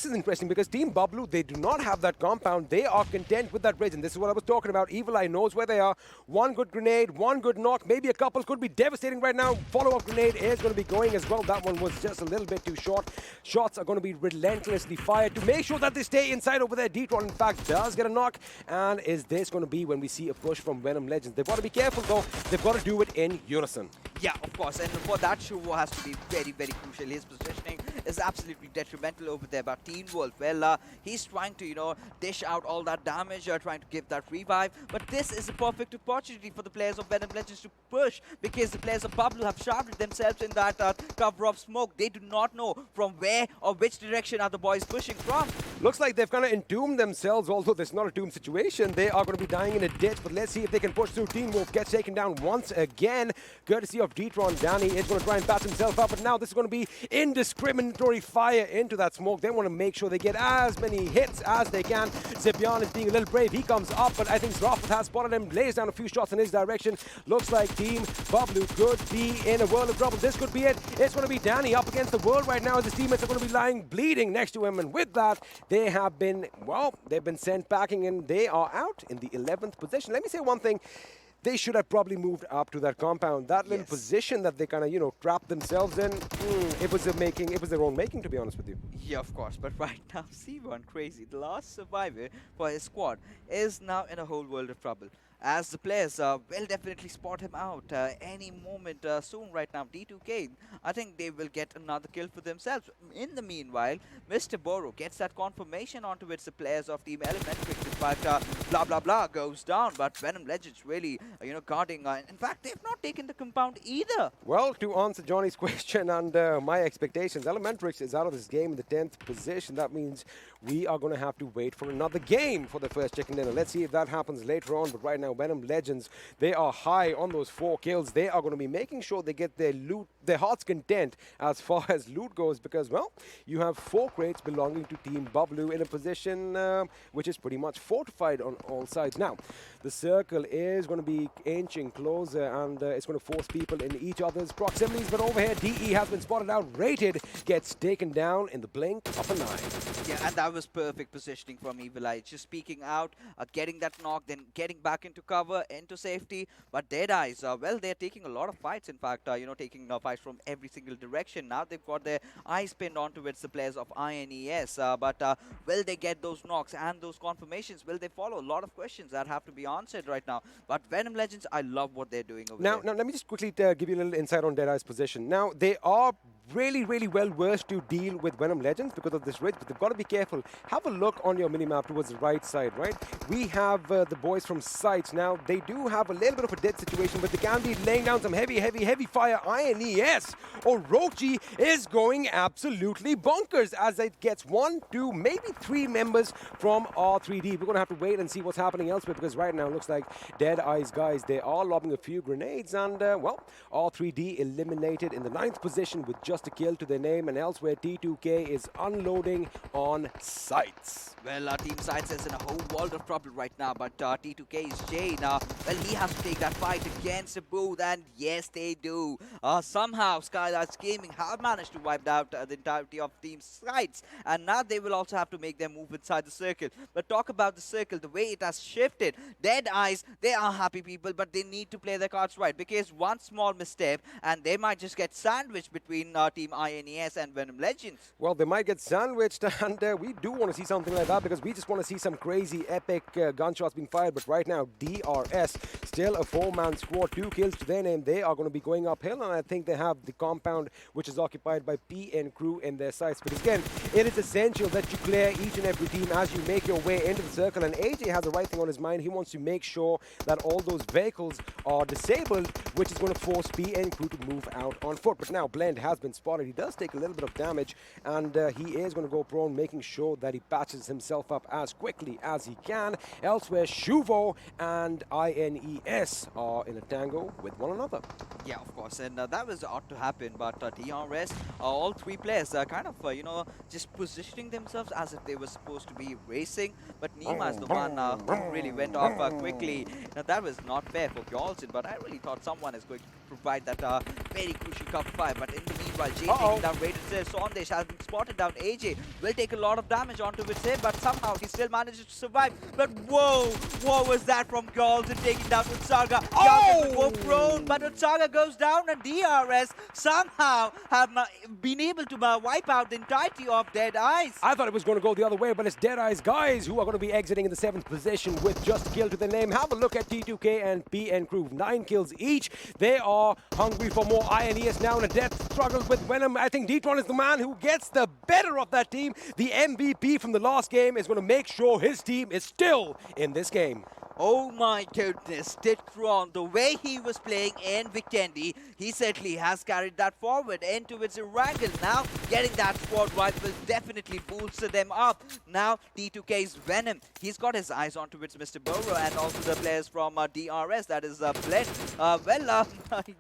is interesting because Team Bablu, they do not have that compound. They are content with that bridge, and this is what I was talking about. Evil Eye knows where they are. One good grenade, one good knock, maybe a couple could be devastating right now. Follow-up grenade is going to be going as well. That one was just a little bit too short. Shots are going to be relentlessly fired to make sure that they stay inside over there. D-Tron, in fact, does get a knock. And is this going to be when we see a push from Venom Legends? They've got to be careful, though. They've got to do it in unison. Yeah, of course. And for that, Shuvo has to be very, very crucial. His positioning is absolutely detrimental over there. But Teen Wolf, well, he's trying to, you know, dish out all that damage, trying to give that revive. But this is a perfect opportunity for the players of Venom Legends to push, because the players of Bablu have shrouded themselves in that cover of smoke. They do not know from where or which direction are the boys pushing from. Looks like they've kind of entombed themselves, although there's not a tomb situation. They are going to be dying in a ditch, but let's see if they can push through. Teen Wolf gets taken down once again, courtesy of D-Tron. Danny is going to try and patch himself up, but now this is going to be indiscriminatory fire into that smoke. They want to make sure they get as many hits as they can. Zipian is being a little brave. He comes up, but I think Zrafat has spotted him, lays down a few shots in his direction. Looks like Team Bablu could be in a world of trouble. This could be it. It's going to be Danny up against the world right now, as his teammates are going to be lying bleeding next to him, and with that, they have been, well, they've been sent packing, and they are out in the 11th position. Let me say one thing. They should have probably moved up to that compound. That little position that they kind of, you know, trapped themselves in, it was their own making, to be honest with you. Yeah, of course. But right now, C1 Crazy, the last survivor for his squad, is now in a whole world of trouble, as the players will definitely spot him out any moment soon right now. D2K, I think they will get another kill for themselves. In the meanwhile, Mr. Boro gets that confirmation onto it. The players of Team ElementriX, in fact, blah blah blah goes down, but Venom Legends really, you know, guarding. In fact, they've not taken the compound either. Well, to answer Johnny's question and my expectations, ElementriX is out of this game in the 10th position. That means we are going to have to wait for another game for the first chicken dinner. Let's see if that happens later on, but right now, Venom Legends, they are high on those 4 kills. They are going to be making sure they get their loot, their heart's content as far as loot goes, because, well, you have 4 crates belonging to Team Bablu in a position which is pretty much fortified on all sides. Now, the circle is going to be inching closer, and it's going to force people in each other's proximities, but over here, DE has been spotted out. Rated gets taken down in the blink of an eye. Yeah, and that was perfect positioning from Evil Eye. Just speaking out, getting that knock, then getting back into cover, into safety. But Deadeyes, well, they're taking a lot of fights. In fact, you know, taking fights from every single direction. Now they've got their eyes pinned onto it, the players of INES. But will they get those knocks and those confirmations? Will they follow? A lot of questions that have to be answered right now. But Venom Legends, I love what they're doing over there. Now, let me just quickly give you a little insight on Deadeye's position. Now, they are really, really well versed to deal with Venom Legends because of this ridge, but they've got to be careful. Have a look on your minimap towards the right side, right? We have the boys from SCYTES. Now, they do have a little bit of a dead situation, but they can be laying down some heavy fire. INES, Orochi is going absolutely bonkers as it gets 1, 2, maybe 3 members from R3D. We're going to have to wait and see what's happening elsewhere, because right now it looks like Deadeyes guys, they are lobbing a few grenades, and, well, R3D eliminated in the 9th position with just a kill to their name, and elsewhere T2K is unloading on SCYTES. Well, Team SCYTES is in a whole world of trouble right now, but T2K is Jane. Well, he has to take that fight against Booth, and yes, they do. Somehow, DRS Gaming have managed to wipe out the entirety of Team SCYTES, and now they will also have to make their move inside the circle. But talk about the circle, the way it has shifted. Deadeyes, they are happy people, but they need to play their cards right, because one small misstep, and they might just get sandwiched between Team INES and Venom Legends. Well, they might get sandwiched, and we do want to see something like that, because we just want to see some crazy, epic gunshots being fired. But right now, DRS, still a 4-man squad, 2 kills to their name. They are going to be going uphill, and I think they have the compound, which is occupied by PN Crew in their sights. But again, it is essential that you clear each and every team as you make your way into the circle, and AJ has the right thing on his mind. He wants to make sure that all those vehicles are disabled, which is going to force PN Crew to move out on foot. But now, Blend has been spotted. He does take a little bit of damage, and he is going to go prone, making sure that he patches himself up as quickly as he can. Elsewhere, Shuvo and INES are in a tango with one another. Yeah, of course, and that was ought to happen, but DRS, all three players are kind of, you know, just positioning themselves as if they were supposed to be racing, but Nima is the one who really went off quickly. Now, that was not fair for Gyaltsen, but I really thought someone is going to provide that very crucial cover fire, but in the meanwhile, Jay taking down Rated there. Sondesh has been spotted down. AJ will take a lot of damage onto his head, but somehow he still manages to survive. But whoa, what was that from Gyaltsen taking down Utsaga? Gyaltsen will go prone, but Utsaga goes down, and DRS somehow have been able to wipe out the entirety of DEADEYES. I thought it was going to go the other way, but it's DEADEYES guys who are going to be exiting in the 7th position with just a kill to their name. Have a look at T2K and PN Crew. 9 kills each. They are hungry for more. INES now in a death struggle with Venom. I think D-Tron is the man who gets the better of that team. The MVP from the last game is going to make sure his team is still in this game. Oh my goodness, Ditron, the way he was playing in Vikendi, he certainly has carried that forward into its Erangel. Now, getting that squad wipe will definitely boost them up. Now, T2K's Venom, he's got his eyes onto its Mr. Burrow and also the players from DRS, that is Bled.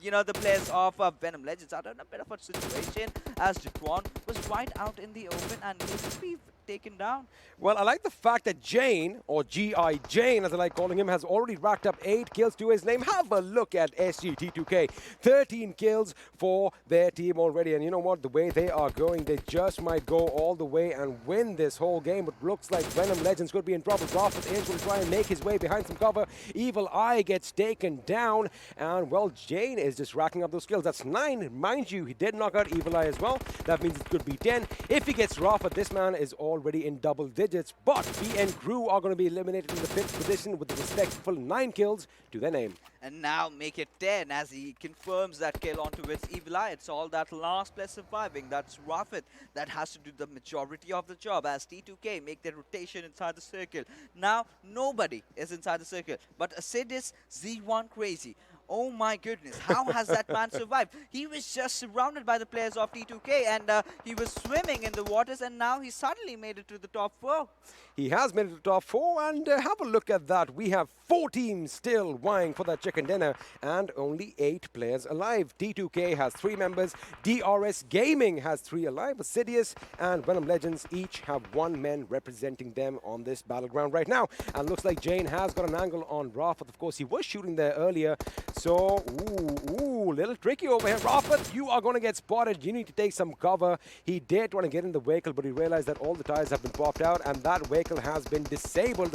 You know, the players of Venom Legends are in a bit of a situation as Ditron was right out in the open and will just be taken down. Well, I like the fact that Jane, or G.I. Jane as I like calling him, has already racked up 8 kills to his name. Have a look at SGT2K. 13 kills for their team already. And you know what? The way they are going, they just might go all the way and win this whole game. But looks like Venom Legends could be in trouble. Prophet Inch will try and make his way behind some cover. Evil Eye gets taken down. And, well, Jane is just racking up those kills. That's 9. Mind you, he did knock out Evil Eye as well. That means it could be 10. If he gets Rafa, this man is already in double digits. But PN Crew are going to be eliminated in the 5th position with the respectful 9 kills to their name. And now make it 10 as he confirms that kill onto its Evil Eye. It's all that last player surviving. That's Rafit that has to do the majority of the job as T2K make their rotation inside the circle. Now nobody is inside the circle, but Assiduous Z1 Crazy. Oh my goodness, how has that man survived? He was just surrounded by the players of T2K and he was swimming in the waters, and now he suddenly made it to the top 4. He has made it to the top 4, and have a look at that. We have 4 teams still vying for that chicken dinner and only 8 players alive. T2K has 3 members, DRS Gaming has 3 alive, Assiduous and Venom Legends each have 1 man representing them on this battleground right now. And looks like Jane has got an angle on Rafat. Of course, he was shooting there earlier. So, little tricky over here. Rafat, you are going to get spotted. You need to take some cover. He did want to get in the vehicle, but he realized that all the tires have been popped out and that vehicle has been disabled.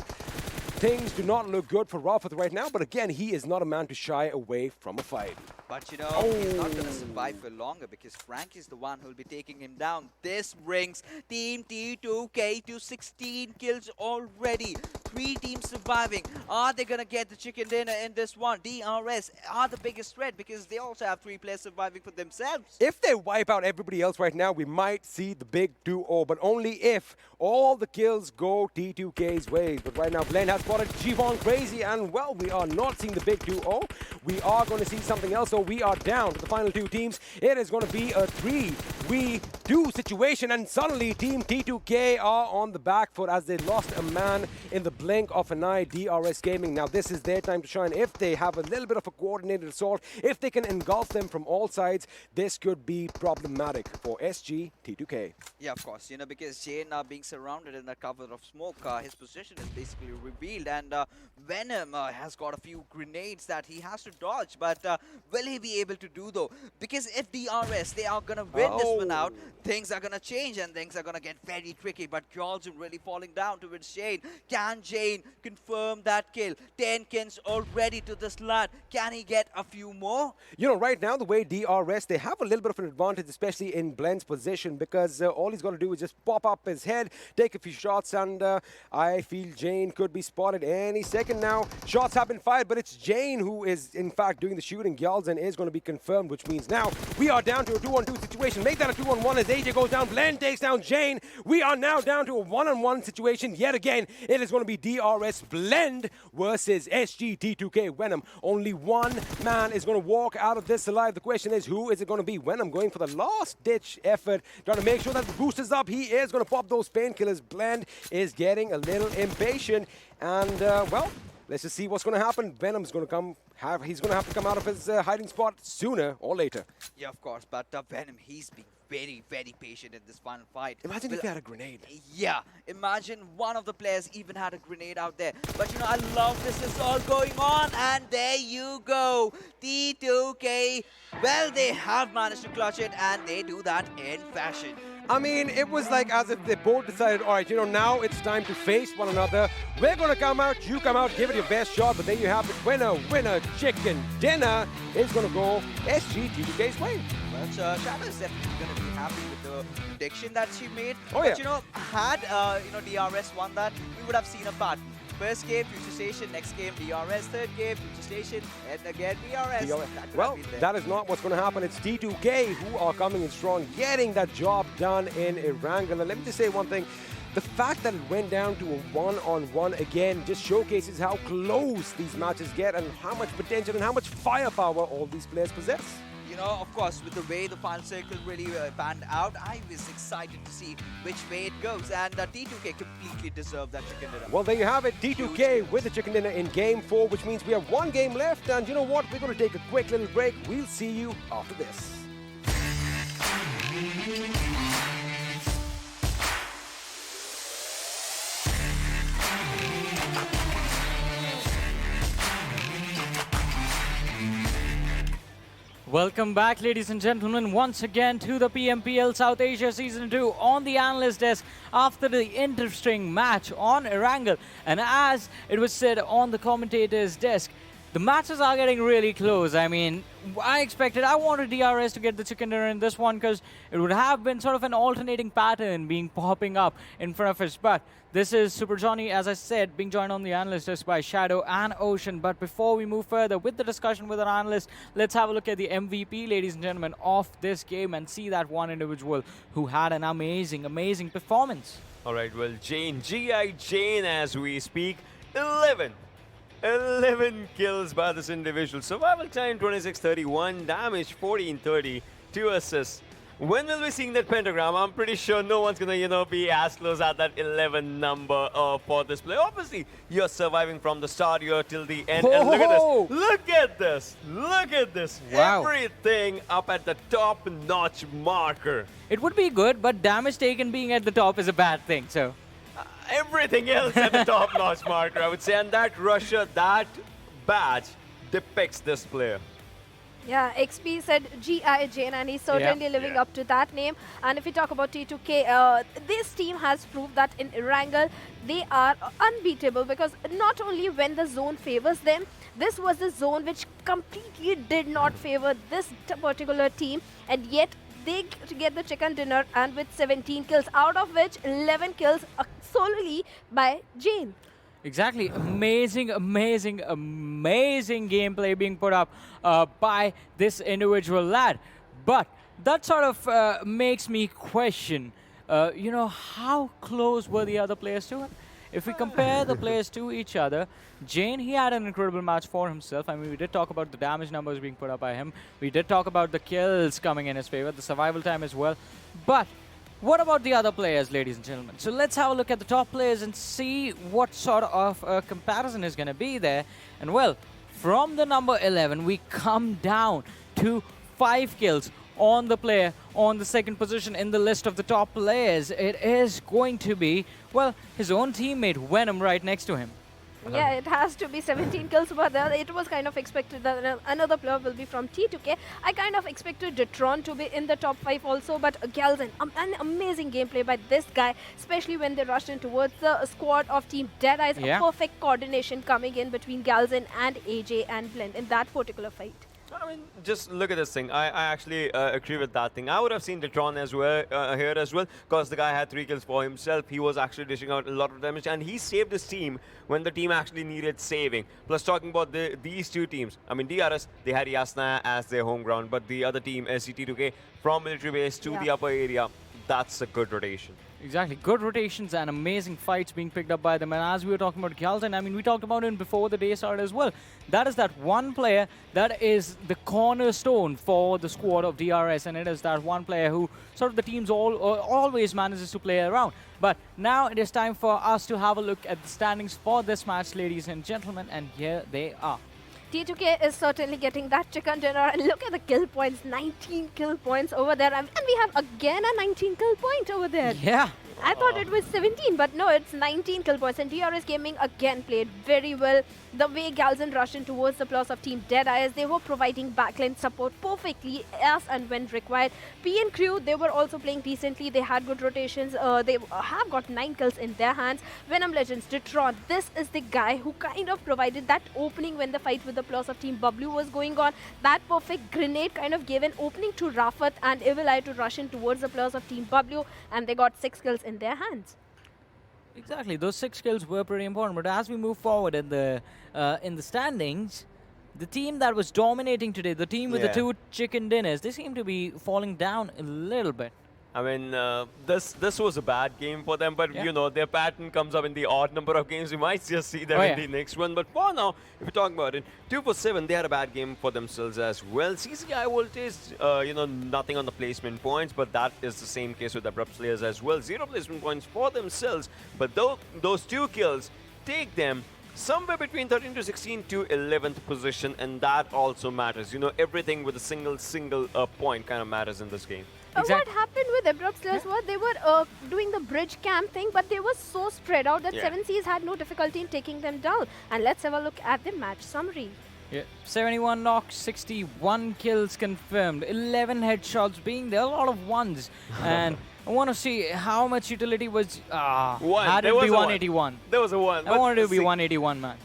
Things do not look good for Rafat right now, but again, he is not a man to shy away from a fight. But you know, he's not going to survive for longer because Frank is the one who will be taking him down. This brings Team T2K to 16 kills already. 3 teams surviving. Are they going to get the chicken dinner in this one? DRS are the biggest threat because they also have 3 players surviving for themselves. If they wipe out everybody else right now, we might see the big 2-0, but only if all the kills go T2K's ways. But right now, Blend has spotted G1 Crazy, and well, we are not seeing the big 2-0. We are going to see something else, so we are down to the final 2 teams. It is going to be a 3-we-2 situation, and suddenly Team T2K are on the back foot as they lost a man in the blink of an eye. DRS Gaming, now this is their time to shine. If they have a little bit of a coordinated assault, if they can engulf them from all sides, this could be problematic for SG T2K. Yeah, of course, you know, because Jane being surrounded in the cover of smoke, his position is basically revealed, and Venom has got a few grenades that he has to dodge, but will he be able to do though? Because if DRS, they are going to win this one out, things are going to change and things are going to get very tricky, but Gyaltsen really falling down towards Jane. Can Jane confirm that kill? 10 kills already to this lad. Can he get a few more? You know, right now, the way DRS, they have a little bit of an advantage, especially in Blend's position, because all he's got to do is just pop up his head, take a few shots, and I feel Jane could be spotted. started any second now. Shots have been fired, but it's Jane who is, in fact, doing the shooting. Gyalzen is going to be confirmed, which means now we are down to a 2-on-2 situation. Make that a 2-on-1 as AJ goes down. Blend takes down Jane. We are now down to a 1-on-1 situation yet again. It is going to be DRS Blend versus SGT2K Venom. Only one man is going to walk out of this alive. The question is, who is it going to be? Venom going for the last-ditch effort, trying to make sure that the boost is up. He is going to pop those painkillers. Blend is getting a little impatient. And, well, let's just see what's going to happen. Venom's going to come. He's going to have to come out of his hiding spot sooner or later. Yeah, of course. But Venom, he's been very, very patient in this final fight. Imagine if he had a grenade. Yeah, imagine one of the players even had a grenade out there. But, you know, I love this is all going on. And there you go. T2K, well, they have managed to clutch it, and they do that in fashion. I mean, it was like as if they both decided, all right, you know, now it's time to face one another. We're going to come out, you come out, give it your best shot. But there you have it. Winner, chicken dinner is going to go SGT2K's way. Well, Shana is definitely going to be happy with the prediction that she made. Oh, but, yeah. you know, had, DRS won that, we would have seen a pattern. First game, FutureStation. Next game, DRS. Third game, FutureStation. And again, DRS. Well, that is not what's going to happen. It's T2K who are coming in strong, getting that job done in Erangel. And let me just say one thing. The fact that it went down to a one-on-one again just showcases how close these matches get and how much potential and how much firepower all these players possess. You know, of course, with the way the final circle really panned out, I was excited to see which way it goes. And T2K completely deserved that chicken dinner. Well, there you have it. T2K with the chicken dinner in Game 4, which means we have one game left. And you know what? We're going to take a quick little break. We'll see you after this. Welcome back, ladies and gentlemen, once again to the PMPL South Asia Season 2 on the analyst desk after the interesting match on Erangel. And as it was said on the commentator's desk, the matches are getting really close. I mean, I wanted DRS to get the chicken dinner in this one because it would have been sort of an alternating pattern being popping up in front of us. But this is Super Johnny, as I said, being joined on the analyst desk by Shadow and Ocean. But before we move further with the discussion with our analyst, let's have a look at the MVP, ladies and gentlemen, of this game and see that one individual who had an amazing, amazing performance. All right, well, Jane, GI Jane as we speak, 11 kills by this individual. Survival time 26-31, damage 14-30, 2 assists. When will we see that pentagram? I'm pretty sure no one's gonna, be as close at that 11 number for this play. Obviously, you're surviving from the start here till the end. And look at this. Look at this. Look at this. Wow. Everything up at the top-notch marker. It would be good, but damage taken being at the top is a bad thing, so... Everything else at the top-notch marker, I would say. And that Russia, that badge depicts this player. Yeah, XP said G.I. Jane, and he's certainly living up to that name. And if we talk about T2K, this team has proved that in Erangel, they are unbeatable because not only when the zone favors them, this was the zone which completely did not favor this particular team, and yet they get the chicken dinner and with 17 kills, out of which 11 kills solely by Jane. Exactly. Amazing, amazing, amazing gameplay being put up by this individual lad. But that sort of makes me question, how close were the other players to it? If we compare the players to each other, Jane, he had an incredible match for himself. I mean, we did talk about the damage numbers being put up by him. We did talk about the kills coming in his favor, the survival time as well. But what about the other players, ladies and gentlemen? So let's have a look at the top players and see what sort of comparison is going to be there. And well, from the number 11, we come down to 5 kills on the player on the second position in the list of the top players. It is going to be, well, his own teammate Venom right next to him. Yeah, it has to be 17 kills, but it was kind of expected that another player will be from T2K. I kind of expected Detron to be in the top 5 also, but Galzen, an amazing gameplay by this guy, especially when they rushed in towards the squad of Team DEADEYES. Yeah. A perfect coordination coming in between Galzen and AJ and Blend in that particular fight. I mean, just look at this thing. I actually agree with that thing. I would have seen Detron as well here as well, because the guy had 3 kills for himself. He was actually dishing out a lot of damage, and he saved his team when the team actually needed saving. Plus, talking about these two teams, I mean, DRS, they had Yasna as their home ground, but the other team, SCT2K, from military base to the upper area, that's a good rotation. Exactly. Good rotations and amazing fights being picked up by them. And as we were talking about Galton, I mean, we talked about it before the day started as well. That is that one player that is the cornerstone for the squad of DRS. And it is that one player who sort of the teams always manages to play around. But now it is time for us to have a look at the standings for this match, ladies and gentlemen. And here they are. T2K is certainly getting that chicken dinner. And look at the kill points, 19 kill points over there. And we have again a 19 kill point over there. Yeah. I thought it was 17, but no, it's 19 kill points. And DRS Gaming again played very well. The way Galzan rushed in towards the plus of Team DEADEYES, they were providing backline support perfectly as and when required. PN Crew, they were also playing decently. They had good rotations. They have got 9 kills in their hands. Venom Legends, Detron, this is the guy who kind of provided that opening when the fight with the plus of Team Bablu was going on. That perfect grenade kind of gave an opening to Rafat and Evil Eye to rush in towards the plus of Team Bablu, and they got 6 kills in their hands. Exactly, those 6 kills were pretty important. But as we move forward in the standings, the team that was dominating today, the team with the 2 chicken dinners, they seem to be falling down a little bit. I mean, this was a bad game for them, but you know, their pattern comes up in the odd number of games. We might just see them in the next one. But for now, if we talk about it, 2 for 7, they had a bad game for themselves as well. CZxHIGHVOLTAGE, you know, nothing on the placement points, but that is the same case with Abrupt Slayers as well. 0 placement points for themselves, but those 2 kills take them somewhere between 13 to 16 to 11th position, and that also matters. You know, everything with a single point kind of matters in this game. What happened with Abrupt Slayers was they were doing the bridge camp thing, but they were so spread out that 7Cs had no difficulty in taking them down. And let's have a look at the match summary. Yeah, 71 knocks, 61 kills confirmed, 11 headshots being there, a lot of ones. And I want to see how much utility was. Had it be 181. There was a 1. I wanted it to be 181, man.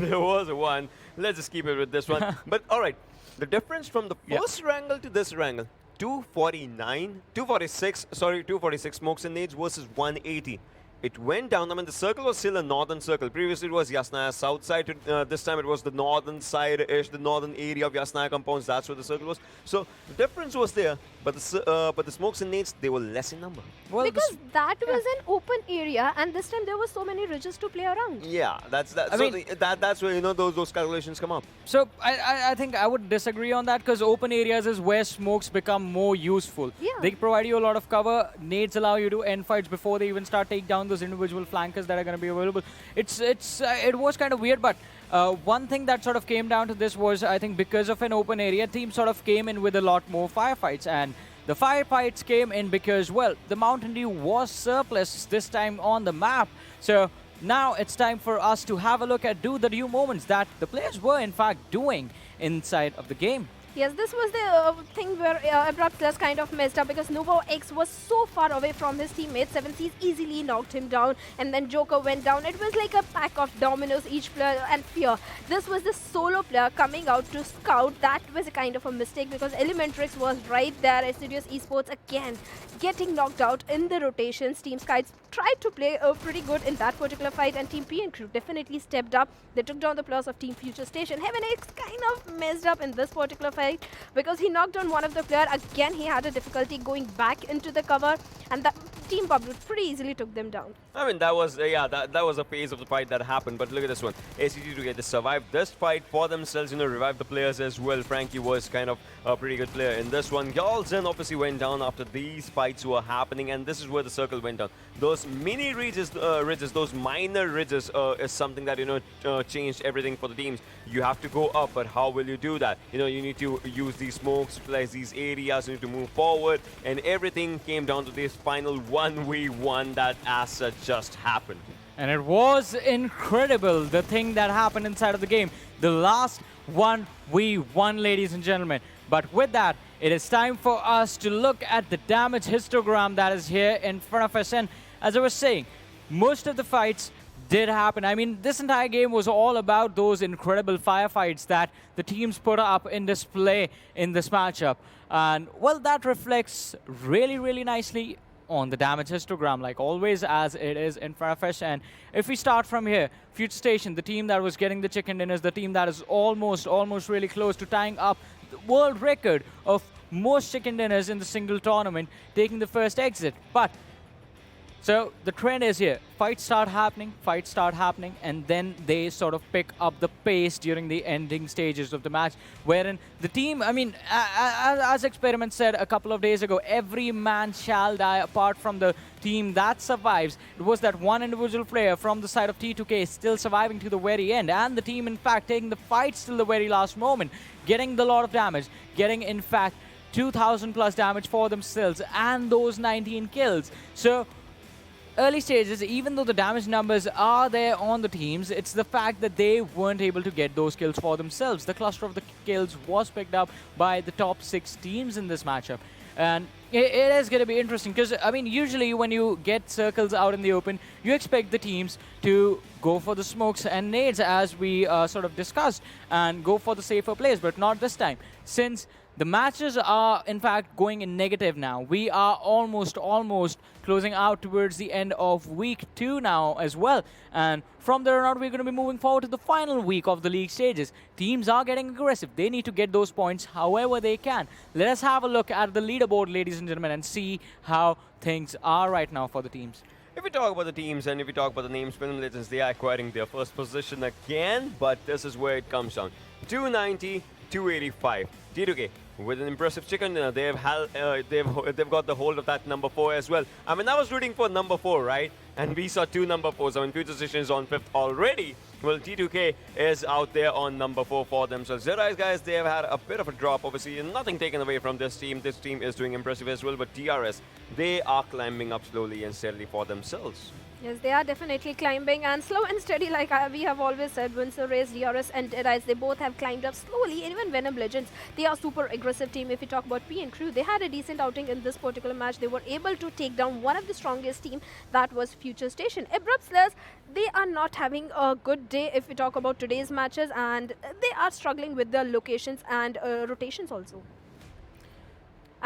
There was a 1. Let's just keep it with this one. But all right, the difference from the first Erangel to this Erangel, 246 smokes and nades versus 180. It went down. I mean, the circle was still a northern circle. Previously, it was Yasnaya south side. This time, it was the northern side-ish, the northern area of Yasnaya compounds. That's where the circle was. So, the difference was there, but the smokes and nades, they were less in number. Well, because that was an open area, and this time there were so many ridges to play around. Yeah, that's where, you know, those calculations come up. So, I think I would disagree on that, because open areas is where smokes become more useful. Yeah. They provide you a lot of cover. Nades allow you to end fights before they even start take down those individual flankers that are going to be available. It was kind of weird, but one thing that sort of came down to this was, I think, because of an open area, team sort of came in with a lot more firefights, and the firefights came in because, well, the Mountain Dew was surplus this time on the map. So now it's time for us to have a look at do the Dew moments that the players were in fact doing inside of the game. Yes, this was the thing where Abrupt Slayers kind of messed up because Novo X was so far away from his teammates. 7Cs easily knocked him down, and then Joker went down. It was like a pack of dominoes, each player, and Fear. This was the solo player coming out to scout. That was a kind of a mistake because ElementriX was right there. Assiduous Esports again getting knocked out in the rotations. Team SCYTES tried to play pretty good in that particular fight, and Team PN Crew definitely stepped up. They took down the plus of Team FutureStation. Heaven X kind of messed up in this particular fight because he knocked on one of the player. Again, he had a difficulty going back into the cover, and the Team Bablu pretty easily took them down. I mean, that was that was a phase of the fight that happened. But look at this one. ACT2 survived this fight for themselves, you know, revived the players as well. Frankie was kind of a pretty good player in this one. Galzan obviously went down after these fights were happening, and this is where the circle went down. Those mini ridges, those minor ridges is something that, you know, changed everything for the teams. You have to go up, but how will you do that? You know, you need to use these smokes, utilize these areas, you need to move forward, and everything came down to this final 1v1 that as such just happened. And it was incredible, the thing that happened inside of the game. The last 1v1, ladies and gentlemen. But with that, it is time for us to look at the damage histogram that is here in front of us. And as I was saying, most of the fights did happen. I mean, this entire game was all about those incredible firefights that the teams put up in display in this matchup. And, well, that reflects really, really nicely on the damage histogram, like always, as it is in Farfetch. And if we start from here, FutureStation, the team that was getting the chicken dinners, the team that is almost really close to tying up the world record of most chicken dinners in the single tournament, taking the first exit. But so the trend is here. Fights start happening, and then they sort of pick up the pace during the ending stages of the match, wherein the team, I mean, as Experiment said a couple of days ago, every man shall die apart from the team that survives. It was that one individual player from the side of T2K still surviving to the very end, and the team, in fact, taking the fights till the very last moment, getting the lot of damage, getting, in fact, 2,000 plus damage for themselves, and those 19 kills. So, early stages, even though the damage numbers are there on the teams, it's the fact that they weren't able to get those kills for themselves. The cluster of the kills was picked up by the top 6 teams in this matchup. And it is going to be interesting because, I mean, usually when you get circles out in the open, you expect the teams to go for the smokes and nades, as we sort of discussed, and go for the safer plays, but not this time. Since the matches are, in fact, going in negative now. We are almost closing out towards the end of week 2 now as well. And from there on, we're going to be moving forward to the final week of the league stages. Teams are getting aggressive. They need to get those points however they can. Let us have a look at the leaderboard, ladies and gentlemen, and see how things are right now for the teams. If we talk about the teams and if we talk about the names, Venom Legends, they are acquiring their first position again, but this is where it comes down. 290, 285. T2K with an impressive chicken dinner. They've got the hold of that number 4 as well. I mean, I was rooting for number 4, right? And we saw 2 number 4s. I mean, FutureStation is on 5th already. Well, T2K is out there on number 4 for themselves. DRS, guys, they have had a bit of a drop, obviously. Nothing taken away from this team. This team is doing impressive as well. But DRS, they are climbing up slowly and steadily for themselves. Yes, they are definitely climbing, and slow and steady, like we have always said, wins the race. DRS and DEADEYES, they both have climbed up slowly. And even Venom Legends, they are super aggressive team. If we talk about P and Crew, they had a decent outing in this particular match. They were able to take down one of the strongest team, that was FutureStation. Abrupt Slayers, they are not having a good day if we talk about today's matches, and they are struggling with their locations and rotations also.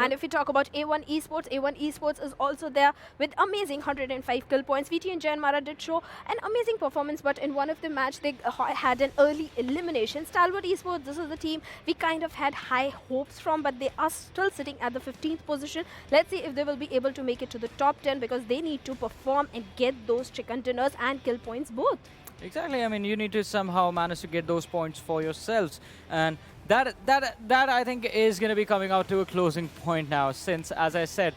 And if we talk about A1 Esports is also there with amazing 105 kill points. VTNxJyanMaara did show an amazing performance, but in one of the match they had an early elimination. Stalwart Esports, this is the team we kind of had high hopes from, but they are still sitting at the 15th position. Let's see if they will be able to make it to the top 10, because they need to perform and get those chicken dinners and kill points both. Exactly. I mean, you need to somehow manage to get those points for yourselves, and that I think is going to be coming out to a closing point now, since, as I said,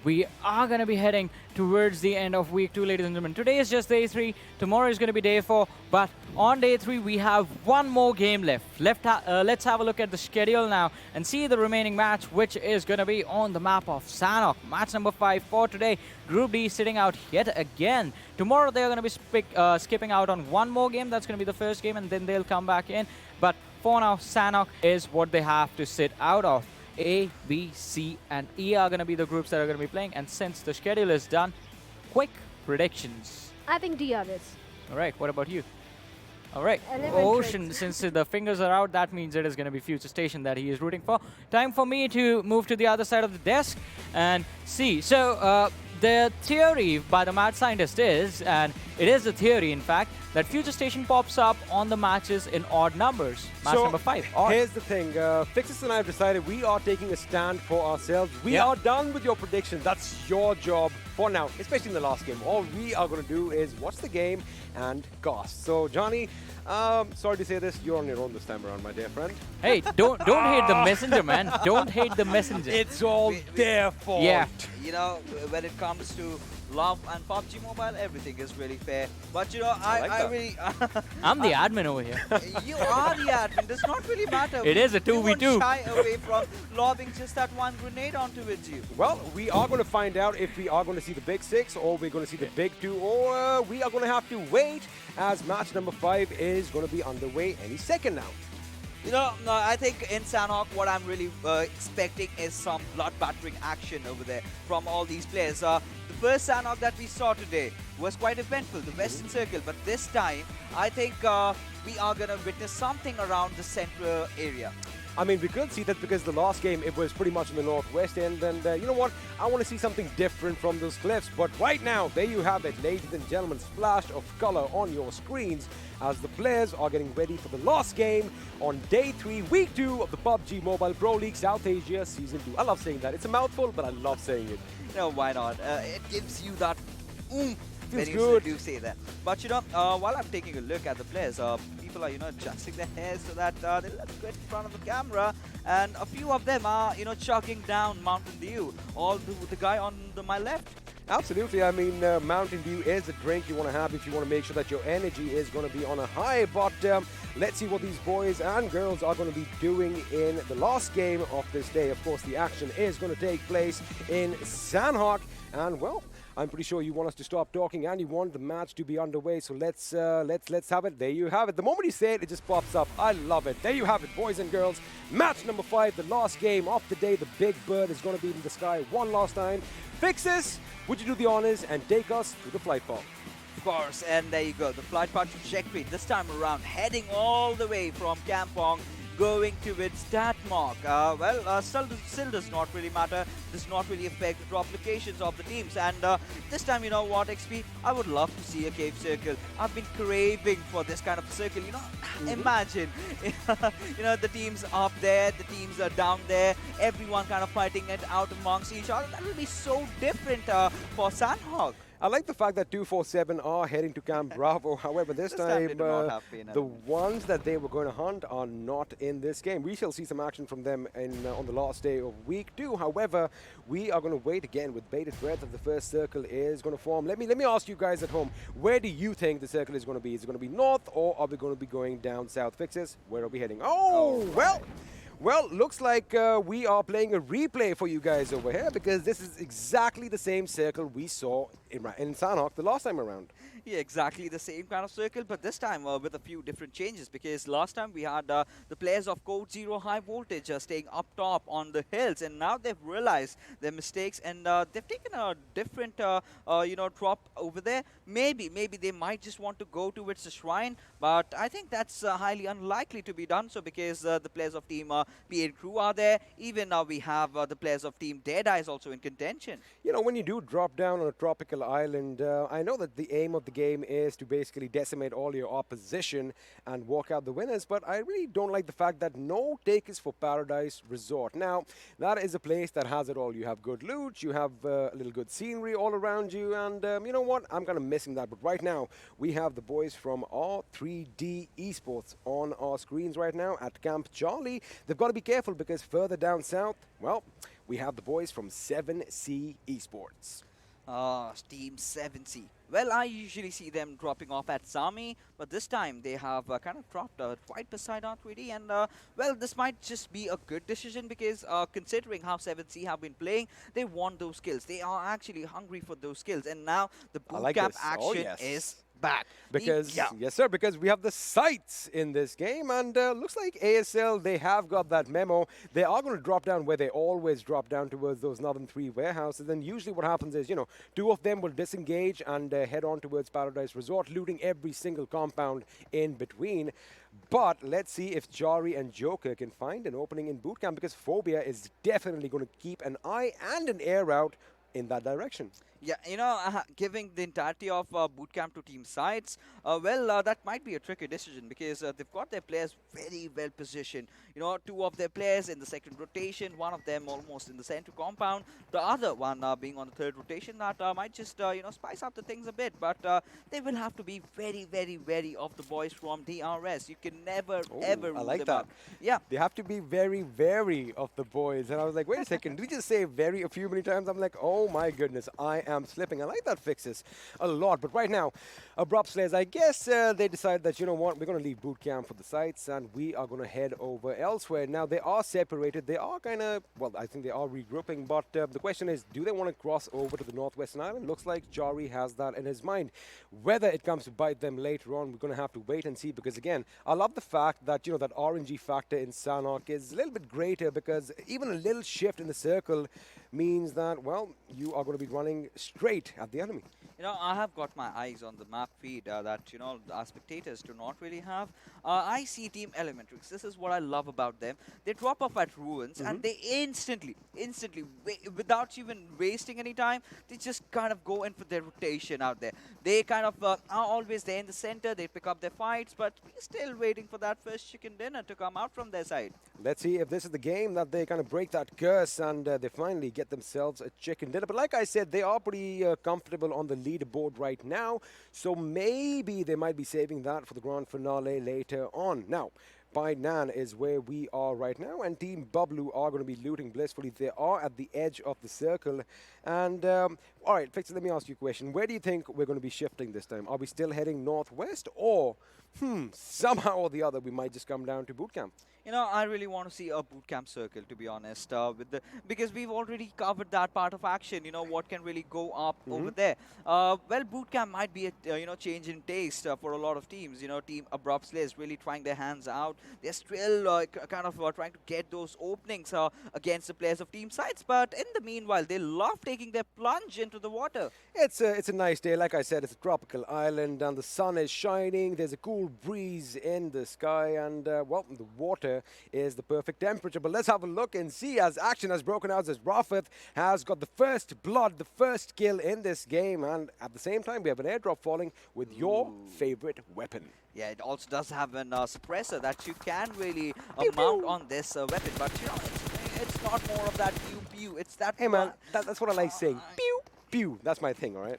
we are going to be heading towards the end of week 2, ladies and gentlemen. Today is just day 3. Tomorrow is going to be day 4. But on day 3, we have one more game left. Let's have a look at the schedule now and see the remaining match, which is going to be on the map of Sanhok. Match number 5 for today. Group D sitting out yet again. Tomorrow, they're going to be skipping out on one more game. That's going to be the first game, and then they'll come back in. But for now, Sanhok is what they have to sit out of. A, B, C, and E are going to be the groups that are going to be playing. And since the schedule is done, quick predictions. I think DRS. All right, what about you? All right, ElementriX. Ocean, since the fingers are out, that means it is going to be FutureStation that he is rooting for. Time for me to move to the other side of the desk and see. So, the theory by the mad scientist is, and it is a theory in fact, that FutureStation pops up on the matches in odd numbers. Match number 5, odd. Here's the thing, Fixus and I have decided we are taking a stand for ourselves. We are done with your predictions. That's your job for now, especially in the last game. All we are going to do is watch the game and cast. So, Johnny, sorry to say this, you're on your own this time around, my dear friend. Hey, don't hate the messenger, man. Don't hate the messenger. It's all their fault. Yeah. You know, when it comes to love and PUBG Mobile, everything is really fair. But you know, I really... I'm the admin over here. You are the admin. Does not really matter. It is a 2v2. We won't shy away from lobbing just that one grenade onto it, you. Well, we are going to find out if we are going to see the big 6 or we're going to see the big 2, or we are going to have to wait as match number 5 is going to be underway any second now. I think in Sanhok, what I'm really expecting is some blood-battering action over there from all these players. The first Sanhok that we saw today was quite eventful, the Western Circle, but this time, I think we are going to witness something around the central area. I mean, we could see that because the last game, it was pretty much in the northwest end. And you know what? I want to see something different from those cliffs. But right now, there you have it, ladies and gentlemen, splash of color on your screens as the players are getting ready for the last game on day 3, week 2 of the PUBG Mobile Pro League South Asia Season 2. I love saying that. It's a mouthful, but I love saying it. Why not? It gives you that oomph. Feels When good. you do say that. But while I'm taking a look at the players, people are adjusting their hair so that they look good in front of the camera, and a few of them are chugging down Mountain Dew. All the guy on my left. Absolutely. I mean, Mountain Dew is a drink you want to have if you want to make sure that your energy is going to be on a high. But let's see what these boys and girls are going to be doing in the last game of this day. Of course, the action is going to take place in Sanhok, and well, I'm pretty sure you want us to stop talking and you want the match to be underway. So let's have it. There you have it. The moment you say it, it just pops up. I love it. There you have it, boys and girls. Match number 5, the last game of the day. The big bird is going to be in the sky one last time. Fixes, would you do the honors and take us to the flight pod? Of course, and there you go. The flight pod trajectory this time around, heading all the way from Kampong, going towards Datmark. Still does not really matter, does not really affect the drop locations of the teams. And this time, you know what, XP, I would love to see a cave circle. I've been craving for this kind of circle. Imagine, the teams up there, the teams are down there, everyone kind of fighting it out amongst each other. That will be so different for Sanhok. I like the fact that 247 are heading to Camp Bravo. However, this time the ones that they were going to hunt are not in this game. We shall see some action from them on the last day of week 2. However, we are going to wait again with bated breath if the first circle is going to form. Let me ask you guys at home, where do you think the circle is going to be? Is it going to be north, or are we going to be going down south? Fixes, where are we heading? Well, looks like we are playing a replay for you guys over here, because this is exactly the same circle we saw in Sanhok the last time around. Yeah, exactly the same kind of circle, but this time with a few different changes, because last time we had the players of Code Zero High Voltage staying up top on the hills, and now they've realized their mistakes and they've taken a different drop over there. Maybe they might just want to go towards the shrine, but I think that's highly unlikely to be done so, because the players of Team PN Crew are there. Even now we have the players of Team DEADEYES also in contention. When you do drop down on a tropical island, I know that the aim of the game is to basically decimate all your opposition and walk out the winners, but I really don't like the fact that no takers for Paradise Resort. Now, that is a place that has it all. You have good loot, you have a little good scenery all around you, and you know what? I'm kind of missing that. But right now, we have the boys from R3D Esports on our screens right now at Camp Charlie. They've got to be careful, because further down south, well, we have the boys from 7C Esports. Team 7C. Well, I usually see them dropping off at Zami, but this time they have kind of dropped right beside R3D, and well, this might just be a good decision, because considering how 7C have been playing, they want those kills. They are actually hungry for those kills, and now the bootcamp action is back. Because, yes sir, because we have the sights in this game, and looks like ASL, they have got that memo. They are going to drop down where they always drop down, towards those Northern 3 warehouses, and usually what happens is, two of them will disengage and head on towards Paradise Resort, looting every single compound in between. But let's see if Jari and Joker can find an opening in bootcamp, because Phobia is definitely going to keep an eye and an air out in that direction. Yeah, giving the entirety of bootcamp to team sides, that might be a tricky decision, because they've got their players very well positioned. Two of their players in the second rotation, one of them almost in the center compound, the other one being on the third rotation. That might just, spice up the things a bit, but they will have to be very, very wary of the boys from DRS. You can never, ever rule them out. Yeah. They have to be very wary of the boys. And I was like, wait a second, did we just say very a few many times? I'm like, oh Oh my goodness, I am slipping. I like that fixes a lot. But right now, Abrupt Slayers, I guess they decide that, you know what, we're going to leave boot camp for the sites and we are going to head over elsewhere. Now, they are separated. They are kind of, well, I think they are regrouping. But the question is, do they want to cross over to the Northwestern Island? Looks like Jari has that in his mind. Whether it comes to bite them later on, we're going to have to wait and see. Because again, I love the fact that, you know, that RNG factor in Sanhok is a little bit greater, because even a little shift in the circle means that, well, you are going to be running straight at the enemy. You know, I have got my eyes on the map feed that, you know, our spectators do not really have. I see Team ElementriX. This is what I love about them. They drop off at ruins and they instantly, without even wasting any time, they just kind of go in for their rotation out there. They kind of are always there in the center. They pick up their fights, but we're still waiting for that first chicken dinner to come out from their side. Let's see if this is the game that they kind of break that curse and they finally get themselves a chicken dinner. But like I said, they are pretty comfortable on the leaderboard right now, so maybe they might be saving that for the grand finale later on. Now, Nan is where we are right now, and Team Bablu are going to be looting blissfully. They are at the edge of the circle. And, all right, Fixer, let me ask you a question. Where do you think we're going to be shifting this time? Are we still heading northwest, or, somehow or the other, we might just come down to boot camp? You know, I really want to see a bootcamp circle, to be honest, because we've already covered that part of action. You know, what can really go up over there. Well, bootcamp might be a you know, change in taste for a lot of teams. You know, Team Abrupt Slayers really trying their hands out. They're still kind of trying to get those openings against the players of Team Sites. But in the meanwhile, they love taking their plunge into the water. It's a nice day. Like I said, it's a tropical island, and the sun is shining. There's a cool breeze in the sky, and well, the water is the perfect temperature. But let's have a look and see as action has broken out, as Rafat has got the first blood, the first kill in this game, and at the same time we have an airdrop falling with your favorite weapon. Yeah, it also does have an suppressor that you can really mount on this weapon, but you know, it's not more of that pew pew. It's that. Hey man, that's what I like saying. Pew. Pew. That's my thing, all right?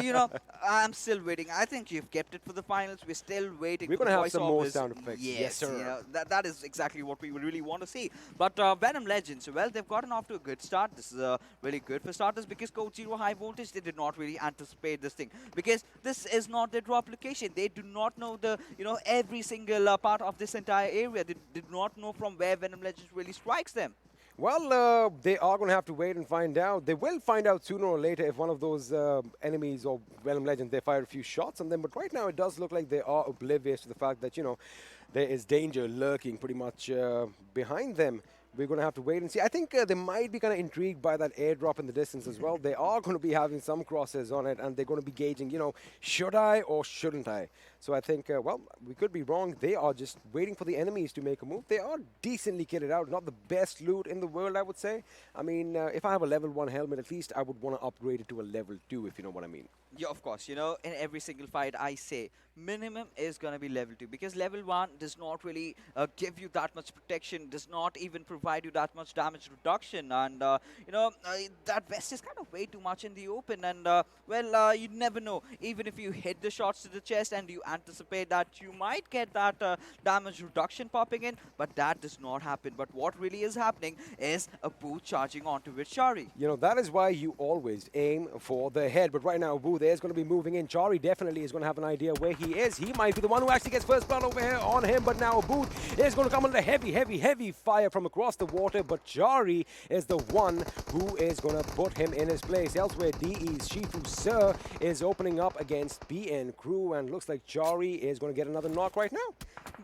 You know, I'm still waiting. I think you've kept it for the finals. We're still waiting. We're going to have some more sound effects. Yes, sir. You know, that is exactly what we really want to see. But Venom Legends, well, they've gotten off to a good start. This is really good for starters, because Code Zero High Voltage, they did not really anticipate this thing, because this is not their drop location. They do not know the, you know, every single part of this entire area. They did not know from where Venom Legends really strikes them. Well, they are going to have to wait and find out. They will find out sooner or later if one of those enemies or Venom Legends, they fire a few shots on them. But right now, it does look like they are oblivious to the fact that, you know, there is danger lurking pretty much behind them. We're going to have to wait and see. I think they might be kind of intrigued by that airdrop in the distance as well. They are going to be having some crosses on it, and they're going to be gauging, you know, should I or shouldn't I? So I think, well, we could be wrong. They are just waiting for the enemies to make a move. They are decently kitted out. Not the best loot in the world, I would say. I mean, if I have a level 1 helmet, at least I would want to upgrade it to a level 2, if you know what I mean. Yeah, of course. You know, in every single fight, I say minimum is going to be level 2, because level 1 does not really give you that much protection, does not even provide you that much damage reduction. And, you know, that vest is kind of way too much in the open. And, well, you never know. Even if you hit the shots to the chest and you anticipate that you might get that damage reduction popping in, but that does not happen. But what really is happening is a boot charging onto it, Chari. You know, that is why you always aim for the head. But right now, Boo there's going to be moving in. Chari definitely is going to have an idea where he is. He might be the one who actually gets first blood over here on him, but now Boot is going to come under heavy fire from across the water, but Chari is the one who is going to put him in his place. Elsewhere, DE's Shifu Sir is opening up against BN Crew, and looks like Chari is going to get another knock right now.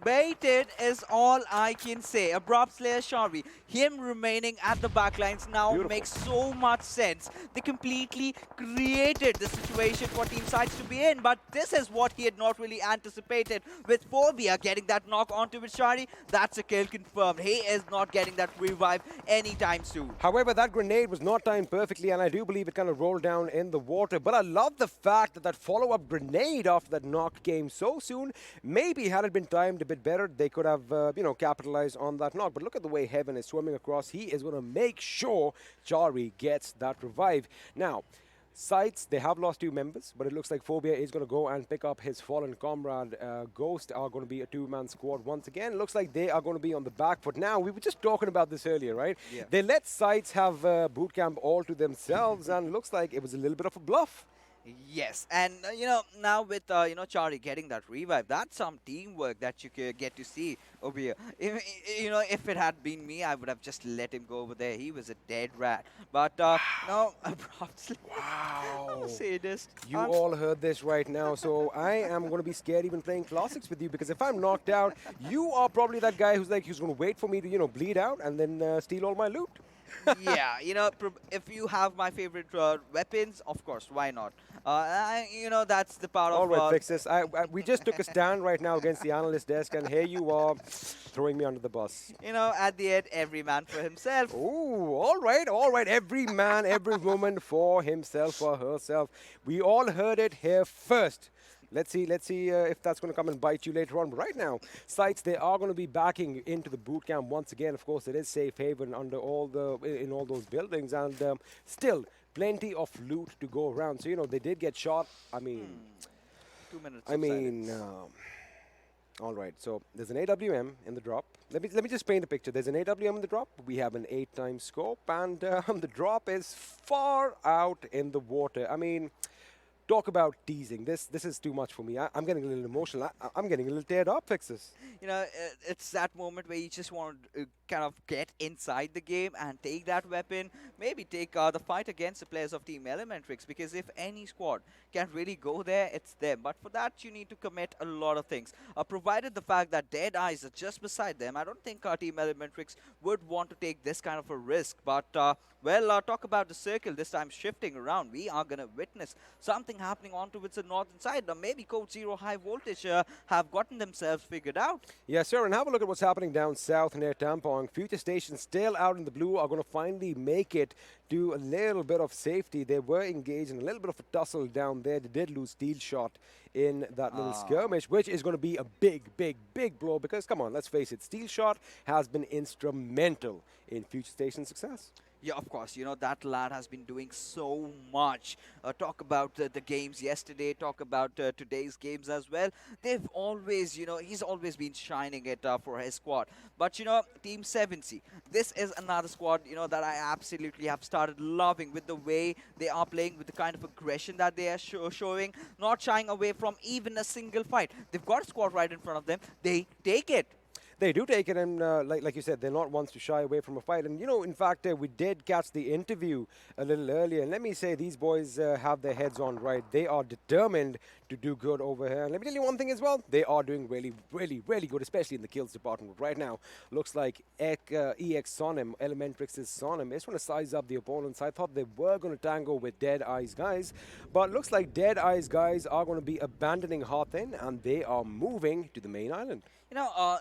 Baited is all I can say. Abrupt Slayer Shari, him remaining at the backlines now makes so much sense. They completely created the situation for Team Sites to be in, but this is what he had not really anticipated. With Phobia getting that knock onto Shari, that's a kill confirmed. He is not getting that revive anytime soon. However, that grenade was not timed perfectly, and I do believe it kind of rolled down in the water. But I love the fact that that follow-up grenade after that knock came so soon. Maybe had it been timed a bit better, they could have, you know, capitalized on that knock. But look at the way Heaven is swimming across. He is going to make sure Chari gets that revive. Now, SCYTES, they have lost 2 members, but it looks like Phobia is going to go and pick up his fallen comrade. Ghost are going to be a 2-man squad once again. Looks like they are going to be on the back foot. Now, we were just talking about this earlier, right? Yeah. They let SCYTES have bootcamp all to themselves, and looks like it was a little bit of a bluff. Yes, and now with Chari getting that revive, that's some teamwork that you get to see over here. If it had been me, I would have just let him go over there. He was a dead rat. But no, abruptly. Wow. Sadist. You all heard this right now, so I am going to be scared even playing classics with you, because if I'm knocked out, you are probably that guy who's going to wait for me to bleed out and then steal all my loot. Yeah, if you have my favorite weapons, of course, why not? That's the part All of... right, fix this. We just took a stand right now against the analyst desk, and here you are throwing me under the bus. At the end, every man for himself. Ooh, all right. Every man, every woman for himself or herself. We all heard it here first. Let's see if that's going to come and bite you later on. But right now, SCYTES, they are going to be backing into the boot camp once again. Of course, it is safe haven under in all those buildings, and still plenty of loot to go around. So they did get shot. I mean, 2 minutes. All right. So there's an AWM in the drop. Let me just paint the picture. There's an AWM in the drop. We have an 8-time scope, and the drop is far out in the water. I mean, talk about teasing. This is too much for me. I'm getting a little emotional. I'm getting a little teared up, Fixes. It's that moment where you just want to kind of get inside the game and take that weapon. Maybe take the fight against the players of Team ElementriX, because if any squad can really go there, it's them. But for that, you need to commit a lot of things. Provided the fact that DEADEYES are just beside them, I don't think Team ElementriX would want to take this kind of a risk. But, talk about the circle this time shifting around. We are going to witness something happening onto its northern side. Maybe Code Zero High Voltage have gotten themselves figured out. Yes, sir. And have a look at what's happening down south near Tampong. FutureStation still out in the blue are going to finally make it to a little bit of safety. They were engaged in a little bit of a tussle down there. They did lose Steel Shot in that little skirmish, which is going to be a big blow, because, come on, let's face it, Steel Shot has been instrumental in FutureStation's success. Yeah, of course. That lad has been doing so much. Talk about the games yesterday. Talk about today's games as well. They've always, he's always been shining it for his squad. But, Team 7C, this is another squad, that I absolutely have started loving with the way they are playing, with the kind of aggression that they are showing, not shying away from even a single fight. They've got a squad right in front of them. They take it. They do take it, and like you said, they're not ones to shy away from a fight. And, in fact, we did catch the interview a little earlier. And let me say, these boys have their heads on right. They are determined to do good over here. And let me tell you one thing as well. They are doing really good, especially in the kills department. Right now, looks like EX Sonim, ElementriX's Sonim, is trying to size up the opponents. I thought they were going to tango with DEADEYES guys. But looks like DEADEYES guys are going to be abandoning Hathin, and they are moving to the main island.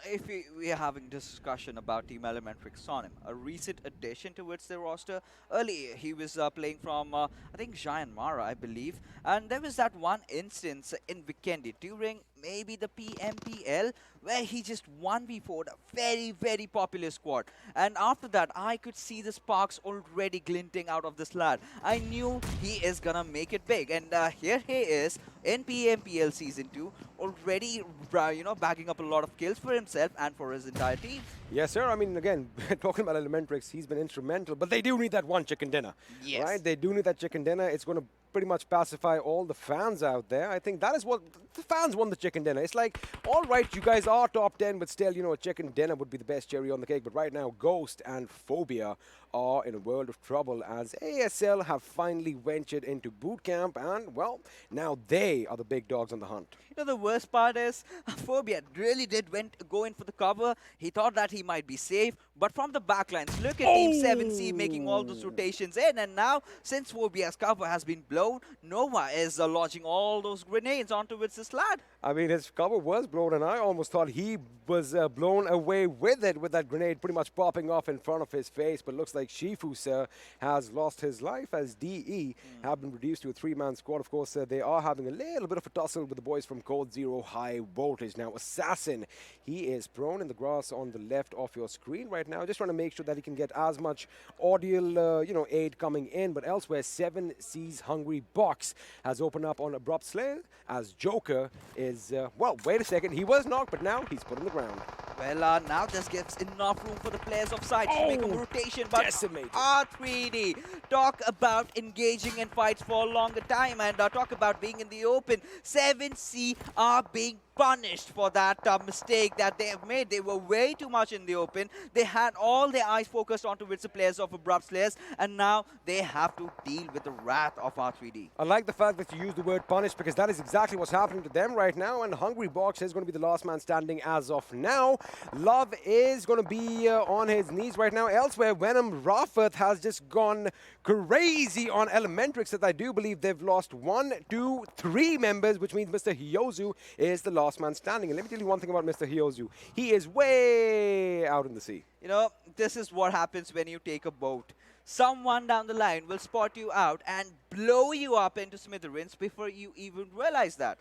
If we are having discussion about Team ElementriX Sonim, a recent addition towards their roster. Earlier, he was playing from, I think, JyanMaara, I believe. And there was that one instance in Vikendi during maybe the PMPL, where he just 1v4'd a very popular squad. And after that, I could see the sparks already glinting out of this lad. I knew he is gonna make it big. And here he is in PMPL Season 2, already, bagging up a lot of kills for himself and for his entire team. Yes, sir. I mean, again, talking about ElementriX, he's been instrumental, but they do need that one chicken dinner. Yes. Right? They do need that chicken dinner. It's going to pretty much pacify all the fans out there. I think that is what the fans want, the chicken dinner. It's like, all right, you guys are top 10, but still, a chicken dinner would be the best cherry on the cake. But right now, Ghost and Phobia are in a world of trouble, as ASL have finally ventured into boot camp, and, well, now they are the big dogs on the hunt. The worst part is, Phobia really did go in for the cover. He thought that he might be safe, but from the backlines, look at Team 7C making all those rotations in, and now, since Phobia's cover has been blown, Nova is launching all those grenades onto this lad. I mean, his cover was blown, and I almost thought he was blown away with it, with that grenade pretty much popping off in front of his face, but looks like like Shifu, sir, has lost his life as DE have been reduced to a 3-man squad. Of course, they are having a little bit of a tussle with the boys from Code Zero High Voltage. Now, Assassin, he is prone in the grass on the left of your screen right now. Just trying to make sure that he can get as much audio, aid coming in. But elsewhere, 7C's Hungry Box has opened up on Abrupt Slayers as Joker is, well, wait a second. He was knocked, but now he's put on the ground. Well, now this gives enough room for the players of SCYTES to make a rotation, but decimated. R3D, talk about engaging in fights for a longer time and talk about being in the open. 7C are being punished for that mistake that they have made. They were way too much in the open. They had all their eyes focused onto the players of Abrupt Slayers, and now they have to deal with the wrath of R3D. I like the fact that you use the word punish because that is exactly what's happening to them right now, and Hungry Box is going to be the last man standing as of now. Love is going to be on his knees right now. Elsewhere, Venom Rafat has just gone crazy on ElementriX, that I do believe they've lost 1, 2, 3 members, which means Mr. Hyozu is the last man standing. And let me tell you one thing about Mr. Hyozu. He is way out in the sea. You know, this is what happens when you take a boat. Someone down the line will spot you out and blow you up into smithereens before you even realize that.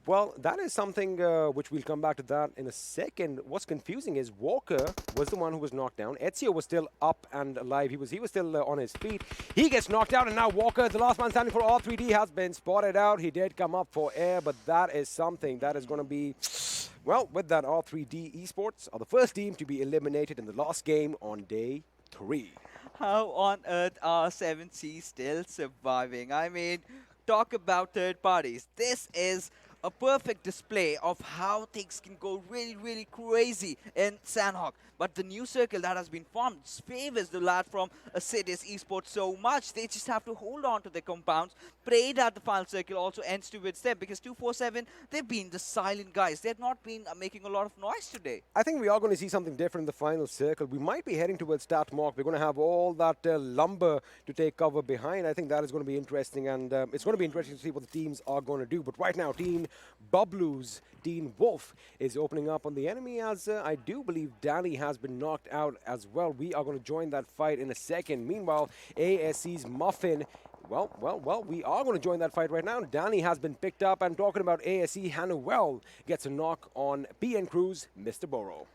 Well, that is something which we'll come back to that in a second. What's confusing is Walker was the one who was knocked down. Ezio was still up and alive. He was still on his feet. He gets knocked out, and now Walker, the last man standing for R3D, has been spotted out. He did come up for air, but that is something that is going to be... Well, with that, R3D Esports are the first team to be eliminated in the last game on day 3. How on earth are 7C still surviving? I mean, talk about third parties. This is a perfect display of how things can go really, really crazy in Sanhok. But the new circle that has been formed favors the lad from Assiduous Esports so much. They just have to hold on to their compounds, pray that the final circle also ends towards them, because 247, they've been the silent guys. They've not been making a lot of noise today. I think we are going to see something different in the final circle. We might be heading towards stat mark. We're going to have all that lumber to take cover behind. I think that is going to be interesting, and it's going to be interesting to see what the teams are going to do. But right now, Team Bablu's Dean Wolf is opening up on the enemy, as I do believe Danny has been knocked out as well. We are going to join that fight in a second. Meanwhile, ASC's Muffin, well, we are going to join that fight right now. Danny has been picked up, and talking about ASC, Hanuel gets a knock on PN Crew's Mr. Burrow.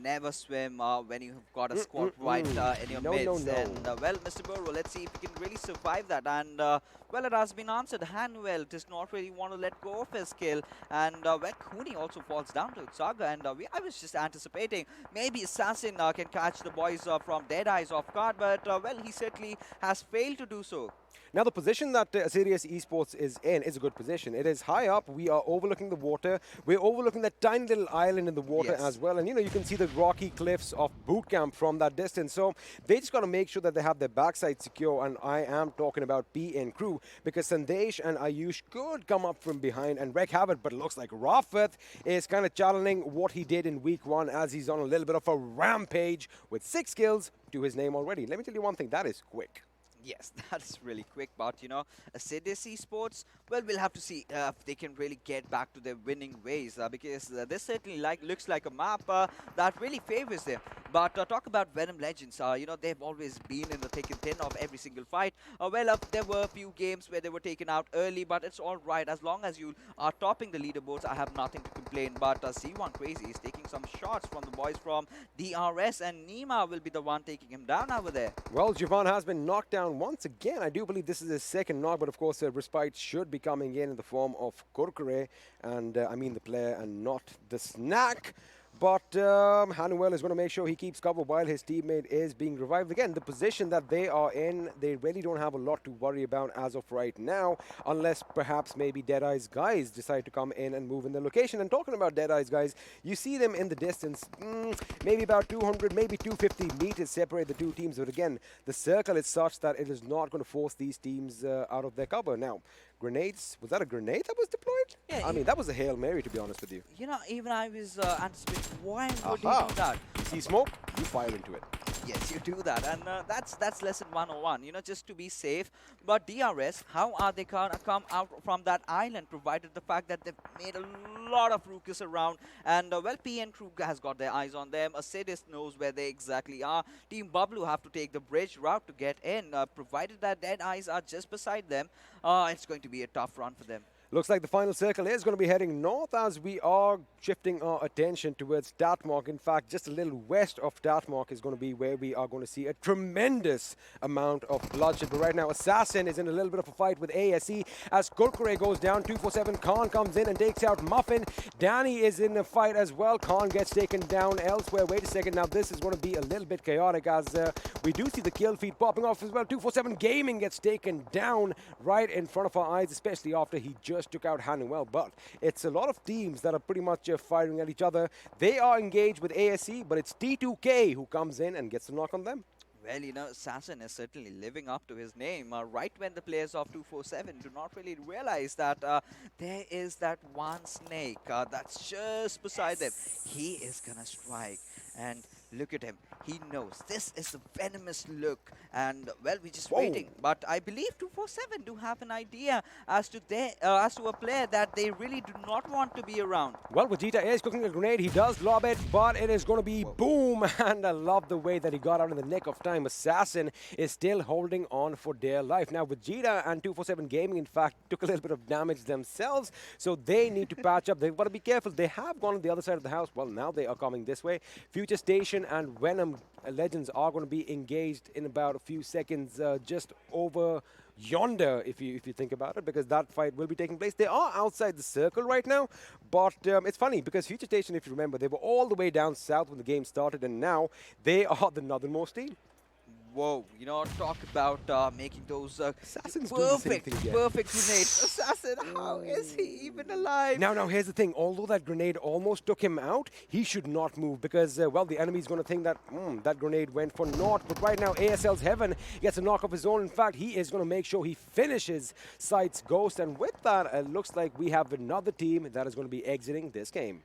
Never swim when you have got a squad right in your midst. And well, Mr. Burrow, let's see if he can really survive that. And well, it has been answered. Hanuel does not really want to let go of his kill. And when Cooney also falls down to Saga, and I was just anticipating maybe Assassin can catch the boys from DEADEYES off guard, but well, he certainly has failed to do so. Now, the position that Assiduous Esports is in is a good position. It is high up. We are overlooking the water. We're overlooking that tiny little island in the water as well. And, you can see the rocky cliffs of Boot Camp from that distance. So they just got to make sure that they have their backside secure. And I am talking about PN Crew, because Sandesh and Ayush could come up from behind and wreak havoc. But it looks like Rafat is kind of channeling what he did in week 1, as he's on a little bit of a rampage with 6 kills to his name already. Let me tell you one thing, that is quick. Yes, that's really quick, but Assiduous Esports, well, we'll have to see if they can really get back to their winning ways, because this certainly looks like a map that really favors them. But talk about Venom Legends, they've always been in the thick and thin of every single fight. Well, there were a few games where they were taken out early, but it's all right. As long as you are topping the leaderboards, I have nothing to complain. But C1 Crazy is taking some shots from the boys from DRS, and Nima will be the one taking him down over there. Well, Javan has been knocked down once again. I do believe this is his second knock, but of course, respite should be coming in the form of Kurkure, and I mean the player and not the snack. But Hanuel is going to make sure he keeps cover while his teammate is being revived. Again, the position that they are in, they really don't have a lot to worry about as of right now, unless perhaps maybe DEADEYES guys decide to come in and move in their location. And talking about DEADEYES guys, you see them in the distance, maybe about 200, maybe 250 meters separate the two teams. But again, the circle is such that it is not going to force these teams out of their cover. Now, grenades, was that a grenade that was deployed? Yeah, I mean, that was a Hail Mary, to be honest with you. Even I was anticipating, why would he do that? See smoke, you fire into it. Yes, you do that, and that's lesson 101. Just to be safe. But DRS, how are they gonna come out from that island? Provided the fact that they've made a lot of Rukus around, and well, PN crew has got their eyes on them. Assiduous knows where they exactly are. Team Bablu have to take the bridge route to get in. Provided that dead eyes are just beside them, it's going to be a tough run for them. Looks like the final circle is going to be heading north as we are shifting our attention towards Datmark. In fact, just a little west of Datmark is going to be where we are going to see a tremendous amount of bloodshed. But right now, Assassin is in a little bit of a fight with ASE as Kurkure goes down. 247, Khan comes in and takes out Muffin. Danny is in a fight as well. Khan gets taken down elsewhere. Wait a second, now this is going to be a little bit chaotic as we do see the kill feed popping off as well. 247 Gaming gets taken down right in front of our eyes, especially after he just took out Hanuel. But it's a lot of teams that are pretty much firing at each other. They are engaged with ASE, but it's T2K who comes in and gets the knock on them. Well, Assassin is certainly living up to his name. Right when the players of 247 do not really realize that there is that one snake that's just beside them. He is gonna strike, and look at him. He knows this is a venomous look, and well, we're just waiting. But I believe 247 do have an idea as to a player that they really do not want to be around. Well, Vegeta is cooking a grenade. He does lob it, but it is going to be boom. And I love the way that he got out in the nick of time. Assassin is still holding on for dear life. Now, Vegeta and 247 Gaming, in fact, took a little bit of damage themselves, so they need to patch up. They've got to be careful. They have gone on the other side of the house. Well, now they are coming this way. FutureStation and Venom Legends are going to be engaged in about a few seconds just over yonder, if you think about it, because that fight will be taking place. They are outside the circle right now, but it's funny because FutureStation, if you remember, they were all the way down south when the game started, and now they are the northernmost team. Whoa, talk about making those Assassins perfect grenades. Assassin, how is he even alive? Now, here's the thing. Although that grenade almost took him out, he should not move because, well, the enemy's going to think that that grenade went for naught. But right now, ASL's Heaven gets a knock of his own. In fact, he is going to make sure he finishes SCYTES Ghost. And with that, it looks like we have another team that is going to be exiting this game.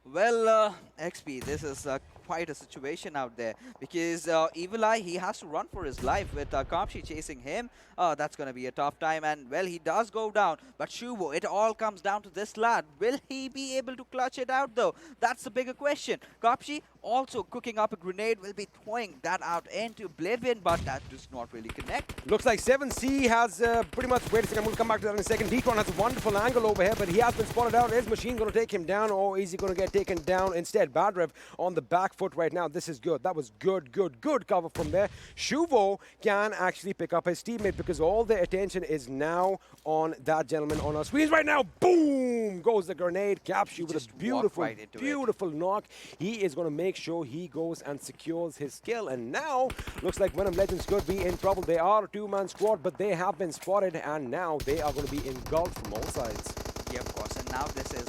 Well, XP, this is quite a situation out there because Evil Eye, he has to run for his life with Kamshi chasing him. That's going to be a tough time, and well, he does go down. But Shuvo, it all comes down to this lad. Will he be able to clutch it out though? That's the bigger question. Kamshi also cooking up a grenade, will be throwing that out into Oblivion, but that does not really connect. Looks like 7C has pretty much, wait a second, I'm going to come back to that in a second. Deacon has a wonderful angle over here, but he has been spotted out. Is Machine going to take him down, or is he going to get taken down instead? Badrev on the back foot right now. This is good. That was good cover from there. Shuvo can actually pick up his teammate because all the attention is now on that gentleman on our screens right now. Boom goes the grenade. Capshu with a beautiful knock. He is going to make sure he goes and secures his kill, and now looks like Venom Legends could be in trouble. They are a two-man squad, but they have been spotted, and now they are going to be engulfed from all sides. Yeah, of course, and now this is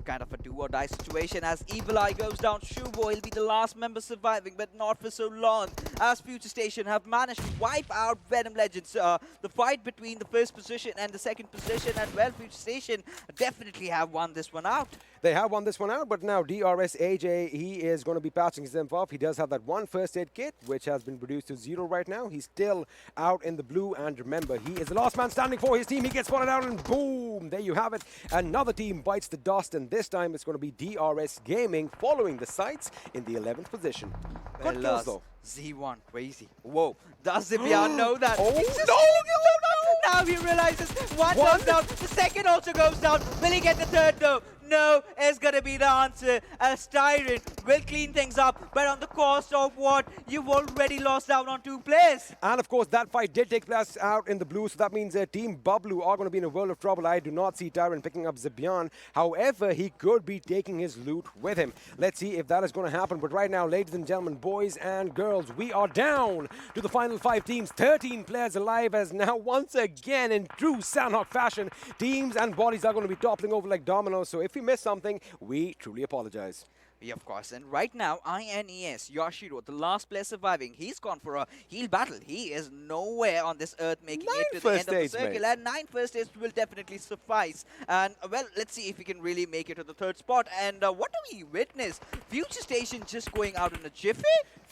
kind of a do-or-die situation as Evil Eye goes down. Shuvo, he'll be the last member surviving, but not for so long, as FutureStation have managed to wipe out Venom Legends. The fight between the first position and the second position, and well, FutureStation definitely have won this one out. They have won this one out, but now DRS AJ, he is going to be patching himself off. He does have that one first aid kit, which has been reduced to 0 right now. He's still out in the blue, and remember, he is the last man standing for his team. He gets spotted out, and boom, there you have it. Another team bites the dust, and this time it's going to be DRS Gaming following the sights in the 11th position. Good kills, though. Z1, crazy. Whoa, does Zibian know that? Oh, no! Now he realizes one goes down, the second also goes down. Will he get the third though? No, is going to be the answer, as Tyrant will clean things up, but on the cost of what? You've already lost out on 2 players. And of course, that fight did take place out in the blue, so that means Team Bablu are going to be in a world of trouble. I do not see Tyrant picking up Zibian. However, he could be taking his loot with him. Let's see if that is going to happen. But right now, ladies and gentlemen, boys and girls, we are down to the final 5 teams. 13 players alive, as now once again, in true Sanhok fashion, teams and bodies are going to be toppling over like dominoes. So if we miss something, we truly apologize. Yeah, of course. And right now, INES, Yashiro, the last player surviving, he's gone for a heal battle. He is nowhere on this earth making it to the end of the circle. And 9 first aids will definitely suffice. And, well, let's see if we can really make it to the 3rd spot. And what do we witness? FutureStation just going out in a jiffy?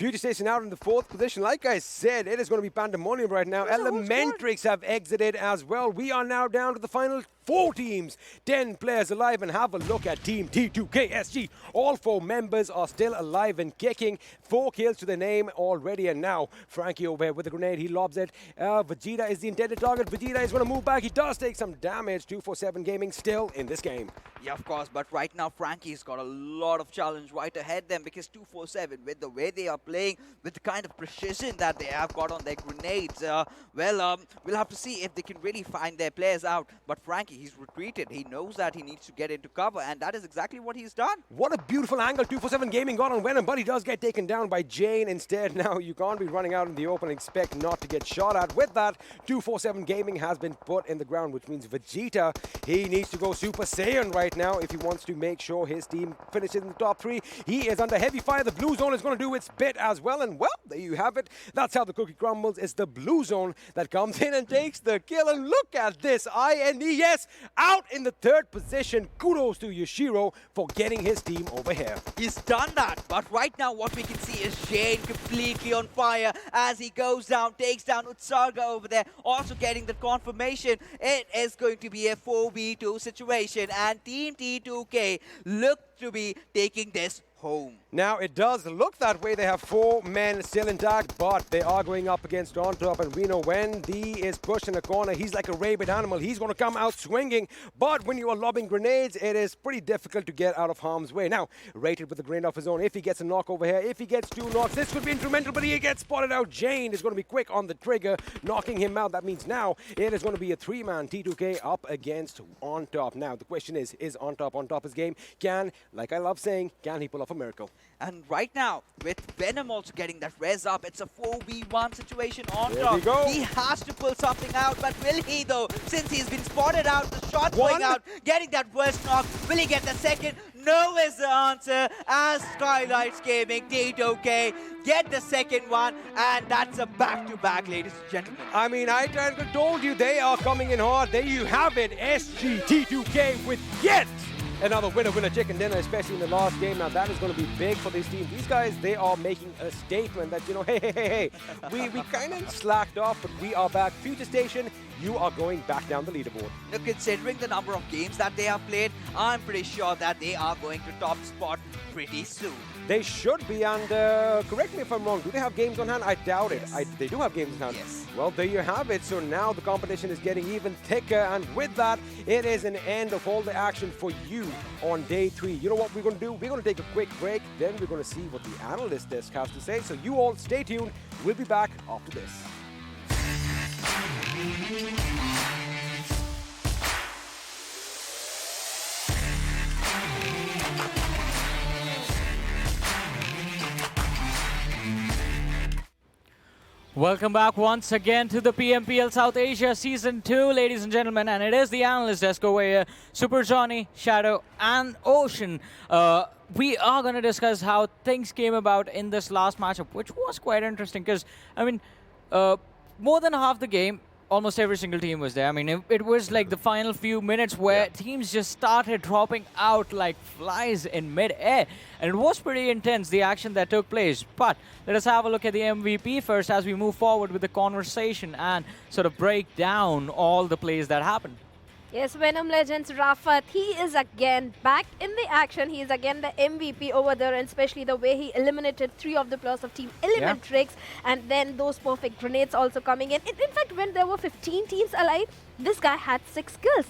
FutureStation out in the 4th position. Like I said, it is going to be pandemonium right now. ElementriX have exited as well. We are now down to the final 4 teams, 10 players alive, and have a look at Team T2KSG. All 4 members are still alive and kicking. 4 kills to the name already, and now Frankie over here with the grenade, he lobs it. Vegeta is the intended target. Vegeta is going to move back. He does take some damage. 247 Gaming still in this game. Yeah, of course, but right now Frankie's got a lot of challenge right ahead them because 247, with the way they are playing, with the kind of precision that they have got on their grenades, we'll have to see if they can really find their players out. But Frankie, he's retreated. He knows that he needs to get into cover, and that is exactly what he's done. What a beautiful angle 247 Gaming got on Venom, but he does get taken down by Jane instead. Now you can't be running out in the open and expect not to get shot at. With that, 247 Gaming has been put in the ground, which means Vegeta, he needs to go Super Saiyan right now if he wants to make sure his team finishes in the top 3. He is under heavy fire. The blue zone is going to do its bit as well, and well, there you have it. That's how the cookie crumbles. It's the blue zone that comes in and takes the kill, and look at this. INES out in the 3rd position. Kudos to Yoshiro for getting his team over here. He's done that, but right now what we can see is Jane completely on fire as he goes down, takes down Utsaga over there, also getting the confirmation. It is going to be a 4v2 situation, and Team T2K look to be taking this home. Now, it does look that way. They have 4 men still intact, but they are going up against On Top, and we know when D is pushed in a corner, he's like a rabid animal. He's going to come out swinging, but when you are lobbing grenades, it is pretty difficult to get out of harm's way. Now, Rated with a grenade of his own. If he gets a knock over here, if he gets 2 knocks, this could be instrumental, but he gets spotted out. Jane is going to be quick on the trigger, knocking him out. That means now it is going to be a 3-man T2K up against On Top. Now, the question is On Top his game? Can, like I love saying, can he pull off a miracle? And right now, with Venom also getting that res up, it's a 4v1 situation on There top. we go. He has to pull something out, but will he though? Since he's been spotted out, the shot going out, getting that first knock. Will he get the second? No is the answer, as Skylights Gaming, T2K get the second one, and that's a back-to-back, ladies and gentlemen. I mean, I told you they are coming in hard. There you have it, SGT2K with yet another winner chicken dinner, especially in the last game. Now that is going to be big for this team. These guys, they are making a statement that, you know, hey, we kind of slacked off, but we are back. FutureStation, you are going back down the leaderboard. Look, considering the number of games that they have played, I'm pretty sure that they are going to top spot pretty soon. They should be, and correct me if I'm wrong, do they have games on hand? I doubt it. They do have games on hand. Yes. Well, there you have it. So now the competition is getting even thicker, and with that, it is an end of all the action for you on day 3. You know what we're going to do? We're going to take a quick break, then we're going to see what the analyst desk has to say. So you all stay tuned. We'll be back after this. Welcome back once again to the PMPL South Asia Season 2, ladies and gentlemen, and it is the analyst desk over here, Super Johnny, Shadow, and Ocean. We are going to discuss how things came about in this last matchup, which was quite interesting because, I mean, more than half the game, almost every single team was there. I mean, it was like the final few minutes where teams just started dropping out like flies in mid-air. And it was pretty intense, the action that took place. But let us have a look at the MVP first as we move forward with the conversation and sort of break down all the plays that happened. Yes, Venom Legends, Rafat, he is again back in the action. He is again the MVP over there, and especially the way he eliminated 3 of the players of Team ElementriX, and then those perfect grenades also coming in. In fact, when there were 15 teams alive, this guy had 6 kills.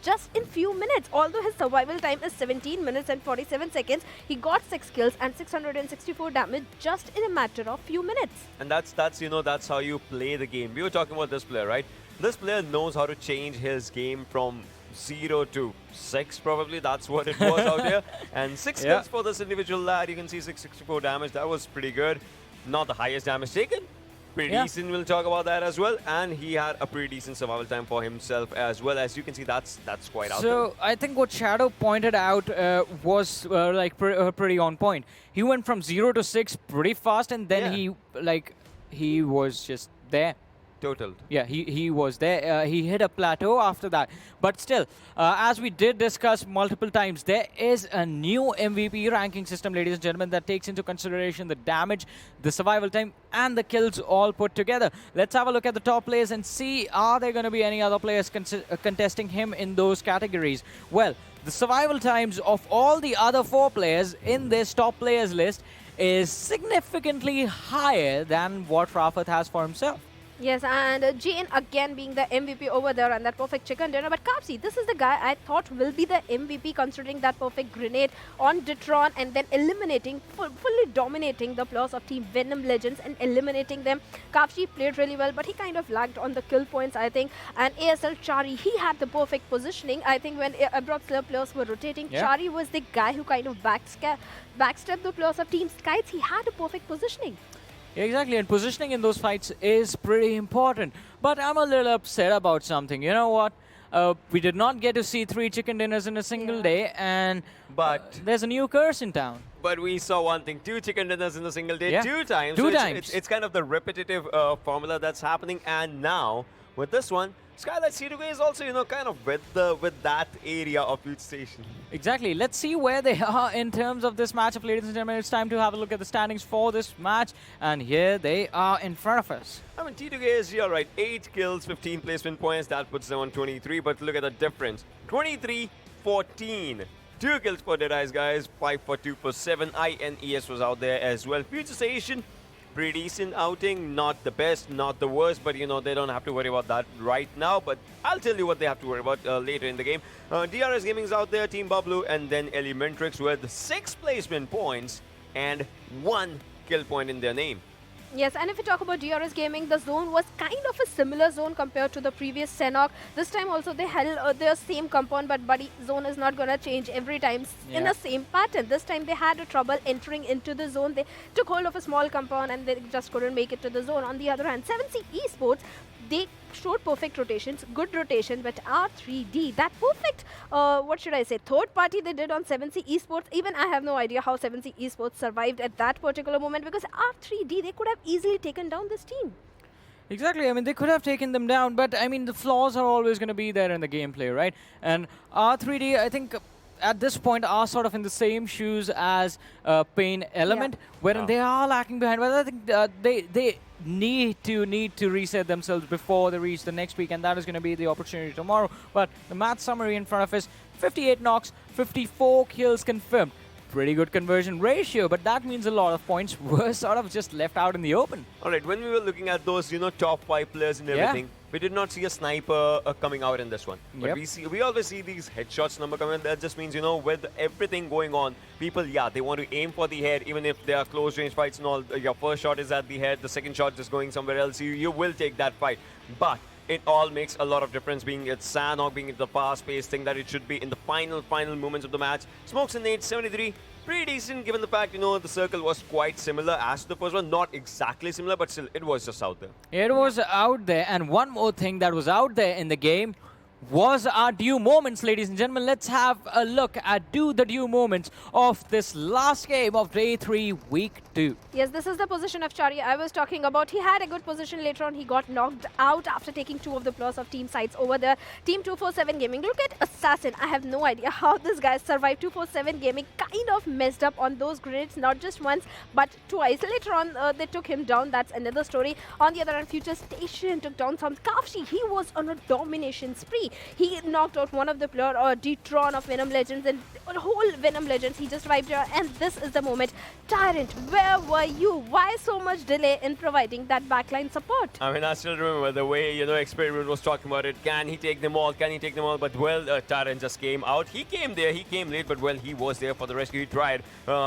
Just in few minutes, although his survival time is 17 minutes and 47 seconds, he got 6 kills and 664 damage just in a matter of few minutes. And that's you know, that's how you play the game. We were talking about this player, right? This player knows how to change his game from 0 to 6, probably. That's what it was out here. And 6 kills for this individual lad. You can see 664 damage. That was pretty good. Not the highest damage taken. Pretty decent. We'll talk about that as well. And he had a pretty decent survival time for himself as well. As you can see, that's quite out there. So I think what Shadow pointed out was pretty on point. He went from 0 to 6 pretty fast, and then he was just there. Total. Yeah, he was there. He hit a plateau after that. But still, as we did discuss multiple times, there is a new MVP ranking system, ladies and gentlemen, that takes into consideration the damage, the survival time, and the kills all put together. Let's have a look at the top players and see, are there going to be any other players contesting him in those categories? Well, the survival times of all the other 4 players in this top players list is significantly higher than what Rafat has for himself. Yes, and Jane again being the MVP over there and that perfect chicken dinner. But Kapsi, this is the guy I thought will be the MVP considering that perfect grenade on Detron and then eliminating, fully dominating the players of Team Venom Legends and eliminating them. Kapsi played really well, but he kind of lagged on the kill points, I think. And ASL Chari, he had the perfect positioning. I think when Abrupt Slayers players were rotating, Chari was the guy who kind of backstepped the players of Team SCYTES. He had a perfect positioning. Exactly, and positioning in those fights is pretty important. But I'm a little upset about something. You know what? We did not get to see 3 chicken dinners in a single day, and there's a new curse in town. But we saw one thing, 2 chicken dinners in a single day, Yeah. 2 times. 2 So times. It's kind of the repetitive formula that's happening. And now, with this one, Skylight C2K is also, you know, kind of with that area of FutureStation. Exactly. Let's see where they are in terms of this matchup, ladies and gentlemen. It's time to have a look at the standings for this match. And here they are in front of us. I mean, T2K is here, right? 8 kills, 15 placement points. That puts them on 23. But look at the difference. 23-14. 2 kills for DEADEYES, guys. 5 for 2 for 7. INES was out there as well. FutureStation, pretty decent outing. Not the best, not the worst, but you know, they don't have to worry about that right now. But I'll tell you what they have to worry about later in the game. DRS Gaming is out there, Team Bablu, and then ElementriX with 6 placement points and 1 kill point in their name. Yes, and if we talk about DRS Gaming, the zone was kind of a similar zone compared to the previous Sanhok. This time also they held their same compound, but buddy, zone is not going to change every time in the same pattern. This time they had a trouble entering into the zone. They took hold of a small compound and they just couldn't make it to the zone. On the other hand, 7C Esports, they showed perfect rotations, good rotation, but R3D, that perfect, what should I say, third party they did on 7C Esports. Even I have no idea how 7C Esports survived at that particular moment, because R3D, they could have easily taken down this team. Exactly. I mean, they could have taken them down, but I mean, the flaws are always going to be there in the gameplay, right? And R3D, I think, at this point are sort of in the same shoes as PAINxELMT, wherein they are lacking behind. But I think they need to reset themselves before they reach the next week, and that is going to be the opportunity tomorrow. But the match summary in front of us: 58 knocks, 54 kills confirmed. Pretty good conversion ratio, but that means a lot of points were sort of just left out in the open. All right, when we were looking at those, you know, top 5 players and everything, we did not see a sniper coming out in this one. But we always see these headshots number coming. That just means, you know, with everything going on, people, they want to aim for the head, even if they are close range fights and all. Your first shot is at the head, the second shot is going somewhere else. You will take that fight. But it all makes a lot of difference, being it Sanhok, being it the fast-paced thing that it should be in the final moments of the match. Smokes and nades, 73. Pretty decent, given the fact, you know, the circle was quite similar as the first one. Not exactly similar, but still, it was just out there. It was out there. And one more thing that was out there in the game was our due moments, ladies and gentlemen. Let's have a look at the due moments of this last game of Day 3, Week 2. Yes, this is the position of Chari I was talking about. He had a good position. Later on, he got knocked out after taking 2 of the players of Team SCYTES over there. Team 247 Gaming. Look at Assassin. I have no idea how this guy survived. 247 Gaming kind of messed up on those grenades, not just once, but twice. Later on, they took him down. That's another story. On the other hand, FutureStation took down some Kafshi. He was on a domination spree. He knocked out one of the player, Detron of Venom Legends, and the whole Venom Legends, he just wiped her. And this is the moment. Tyrant, where were you? Why so much delay in providing that backline support? I mean, I still remember the way, you know, Experiment was talking about it. Can he take them all? Can he take them all? But, well, Tyrant just came out. He came there. He came late, but, well, he was there for the rescue. He tried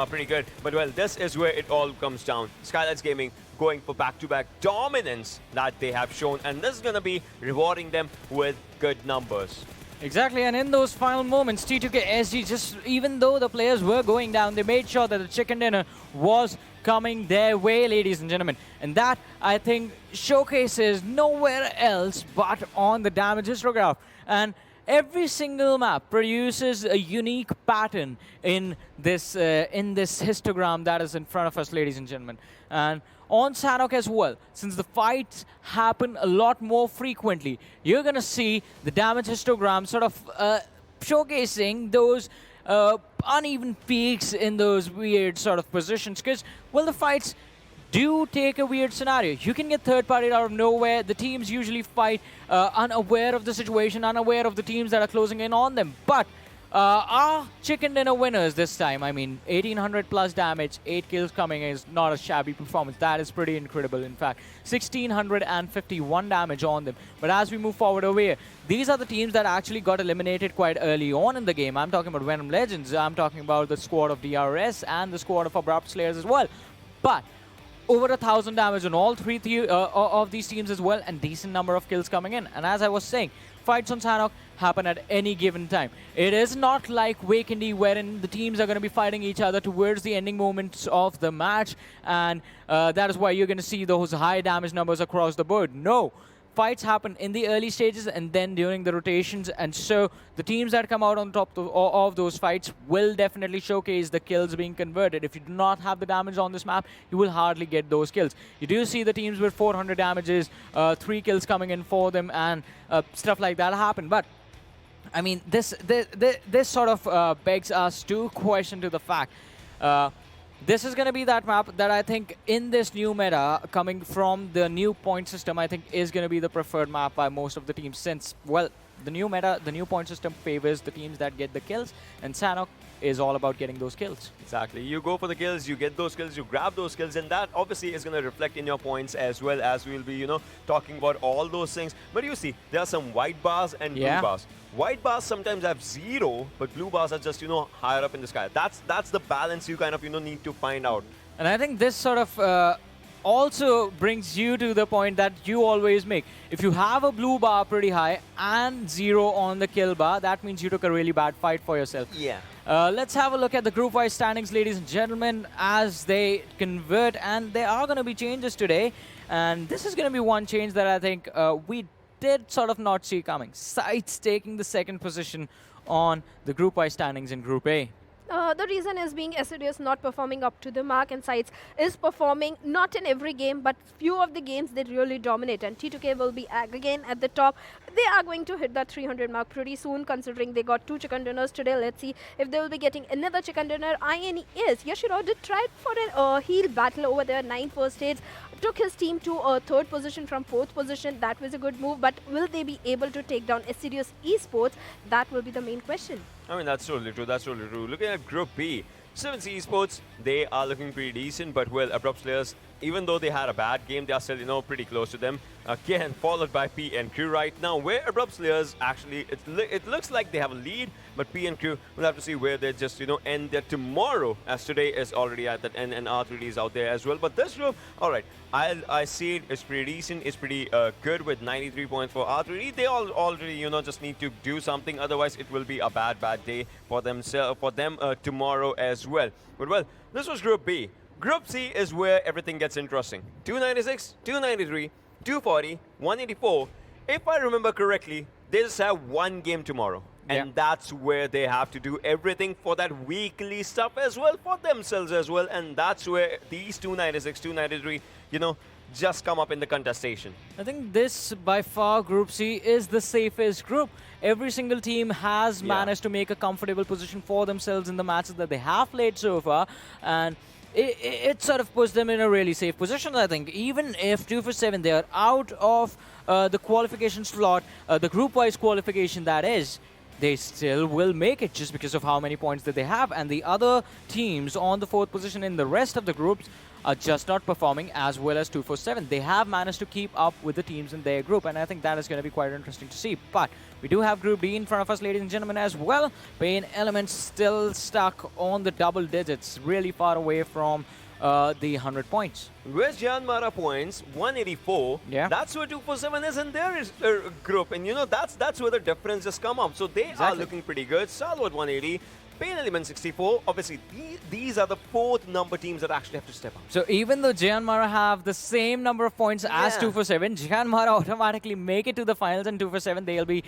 pretty good. But, well, this is where it all comes down. Skylights Gaming going for back-to-back dominance that they have shown, and this is going to be rewarding them with good numbers. Exactly, and in those final moments, T2K SG, just even though the players were going down, they made sure that the chicken dinner was coming their way, ladies and gentlemen. And that, I think, showcases nowhere else but on the damage histograph. And every single map produces a unique pattern in this histogram that is in front of us, ladies and gentlemen. And on Sanhok as well, since the fights happen a lot more frequently, you're going to see the damage histogram sort of showcasing those uneven peaks in those weird sort of positions. Because, well, the fights do take a weird scenario. You can get third party out of nowhere. The teams usually fight unaware of the situation, unaware of the teams that are closing in on them. But our chicken dinner winners this time, I mean, 1800 plus damage, 8 kills coming is not a shabby performance. That is pretty incredible, in fact. 1651 damage on them. But as we move forward over here, these are the teams that actually got eliminated quite early on in the game. I'm talking about Venom Legends. I'm talking about the squad of DRS and the squad of Abrupt Slayers as well. But over 1,000 damage on all three of these teams as well, and decent number of kills coming in. And as I was saying, fights on Sanhok happen at any given time. It is not like Vikendi, wherein the teams are going to be fighting each other towards the ending moments of the match, and that is why you're going to see those high damage numbers across the board. No. Fights happen in the early stages and then during the rotations, and so the teams that come out on top of those fights will definitely showcase the kills being converted. If you do not have the damage on this map, you will hardly get those kills. You do see the teams with 400 damages, 3 kills coming in for them, and stuff like that happen. But I mean, this sort of begs us to question to the fact. This is going to be that map that I think in this new meta, coming from the new point system, I think is going to be the preferred map by most of the teams, since, well, the new meta, the new point system favors the teams that get the kills, and Sanhok is all about getting those kills. Exactly. You go for the kills, you get those kills, you grab those kills, and that obviously is going to reflect in your points as well, as we'll be, talking about all those things. But you see, there are some white bars and blue bars. White bars sometimes have 0, but blue bars are just, higher up in the sky. That's the balance you kind of, need to find out. And I think this sort of also brings you to the point that you always make. If you have a blue bar pretty high and 0 on the kill bar, that means you took a really bad fight for yourself. Yeah. Let's have a look at the group-wise standings, ladies and gentlemen, as they convert. And there are going to be changes today. And this is going to be one change that I think we did sort of not see coming. SCYTES taking the 2nd position on the group-wise standings in Group A. The reason is being Assiduous not performing up to the mark, and SCYTES is performing not in every game, but few of the games they really dominate. And T2K will be again at the top. They are going to hit that 300 mark pretty soon, considering they got 2 chicken dinners today. Let's see if they will be getting another chicken dinner. INES, Yashiro did try for a heel battle over there, 9 first hits. Took his team to a 3rd position from 4th position. That was a good move, but will they be able to take down Assiduous Esports? That will be the main question. I mean, that's totally true. That's totally true. Looking at Group B, 7C Esports, they are looking pretty decent, but well, Abrupt Slayers, even though they had a bad game, they are still, pretty close to them. Again, followed by PNQ right now, where Abrupt Slayers actually, it looks like they have a lead, but PNQ will have to see where they just, end their tomorrow, as today is already at that end, and R3D is out there as well. But this group, all right, I see it's pretty decent, it's pretty good with 93 points for R3D. They all already, just need to do something, otherwise it will be a bad day for them tomorrow as well. But well, this was Group B. Group C is where everything gets interesting. 296, 293, 240, 184. If I remember correctly, they just have 1 game tomorrow. And that's where they have to do everything for that weekly stuff as well, for themselves as well. And that's where these 296, 293, just come up in the contestation. I think this, by far, Group C is the safest group. Every single team has managed to make a comfortable position for themselves in the matches that they have played so far. And it sort of puts them in a really safe position, I think. Even if 2 for 7, they are out of the qualification slot, the group-wise qualification that is, they still will make it just because of how many points that they have. And the other teams on the 4th position in the rest of the groups are just not performing as well as 2 for 7. They have managed to keep up with the teams in their group, and I think that is going to be quite interesting to see. But we do have Group D in front of us, ladies and gentlemen, as well. PAINxELMT still stuck on the double digits, really far away from the 100 points. Where's JyanMaara points? 184. Yeah. That's where 2 for 7 is in their group. And that's where the difference has come up. So they are looking pretty good. Stalwart 180. PAINxELMT 64, obviously, these are the 4th number teams that actually have to step up. So even though JyanMaara have the same number of points as 247, JyanMaara automatically make it to the finals, and 247, they'll be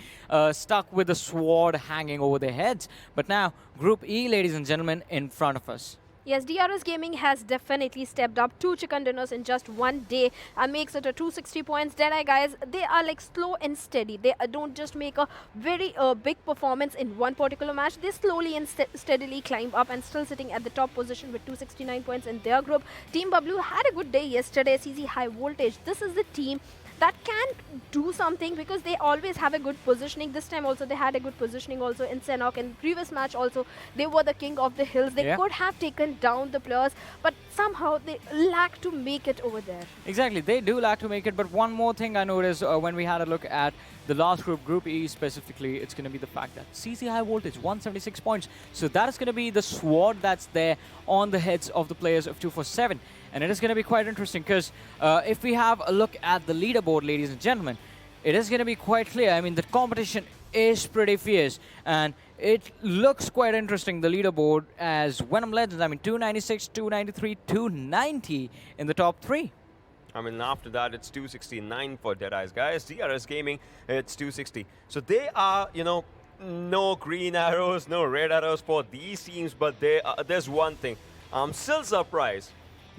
stuck with the sword hanging over their heads. But now, Group E, ladies and gentlemen, in front of us. Yes, DRS Gaming has definitely stepped up 2 chicken dinners in just one day and makes it a 260 points. Deadeye guys, they are like slow and steady. They don't just make a very big performance in one particular match. They slowly and steadily climb up and still sitting at the top position with 269 points in their group. Team Bablu had a good day yesterday. CZxHIGHVOLTAGE, this is the team that can do something because they always have a good positioning. This time also they had a good positioning also in Sanhok. In the previous match also, they were the king of the hills. They could have taken down the players, but somehow they lack to make it over there. Exactly, they do lack to make it. But one more thing I noticed when we had a look at the last group, Group E specifically, it's going to be the fact that CZxHIGHVOLTAGE, 176 points. So that is going to be the sword that's there on the heads of the players of 247. And it is going to be quite interesting because if we have a look at the leaderboard, ladies and gentlemen, it is going to be quite clear. I mean, the competition is pretty fierce. And it looks quite interesting, the leaderboard, as Venom Legends, I mean, 296, 293, 290 in the top 3. I mean, after that, it's 269 for Deadeyes, guys. DRS Gaming, it's 260. So they are, you know, no green arrows, no red arrows for these teams, but there's one thing. I'm still surprised.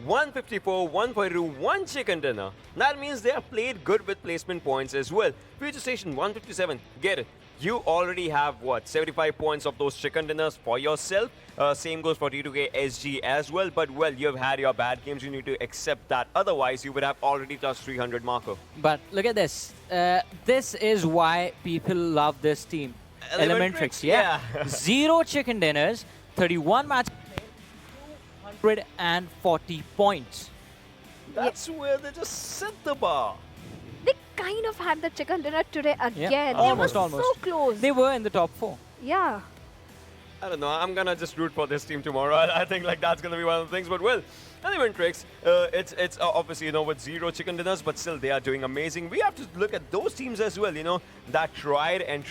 154, 142, 1 chicken dinner. That means they have played good with placement points as well. FutureStation, 157, get it. You already have, what, 75 points of those chicken dinners for yourself. Same goes for T2K SG as well. But, well, you've had your bad games. You need to accept that. Otherwise, you would have already touched 300 marker. But look at this. This is why people love this team. ElementriX, yeah. 0 chicken dinners, 31 matches, 240 points. That's where they just set the bar. They kind of had the chicken dinner today again. Yeah, They almost. were so close. They were in the top 4. Yeah. I don't know. I'm going to just root for this team tomorrow. I think like that's going to be one of the things. But, well, ElementriX, it's obviously, you know, with 0 chicken dinners, but still they are doing amazing. We have to look at those teams as well, you know, that tried and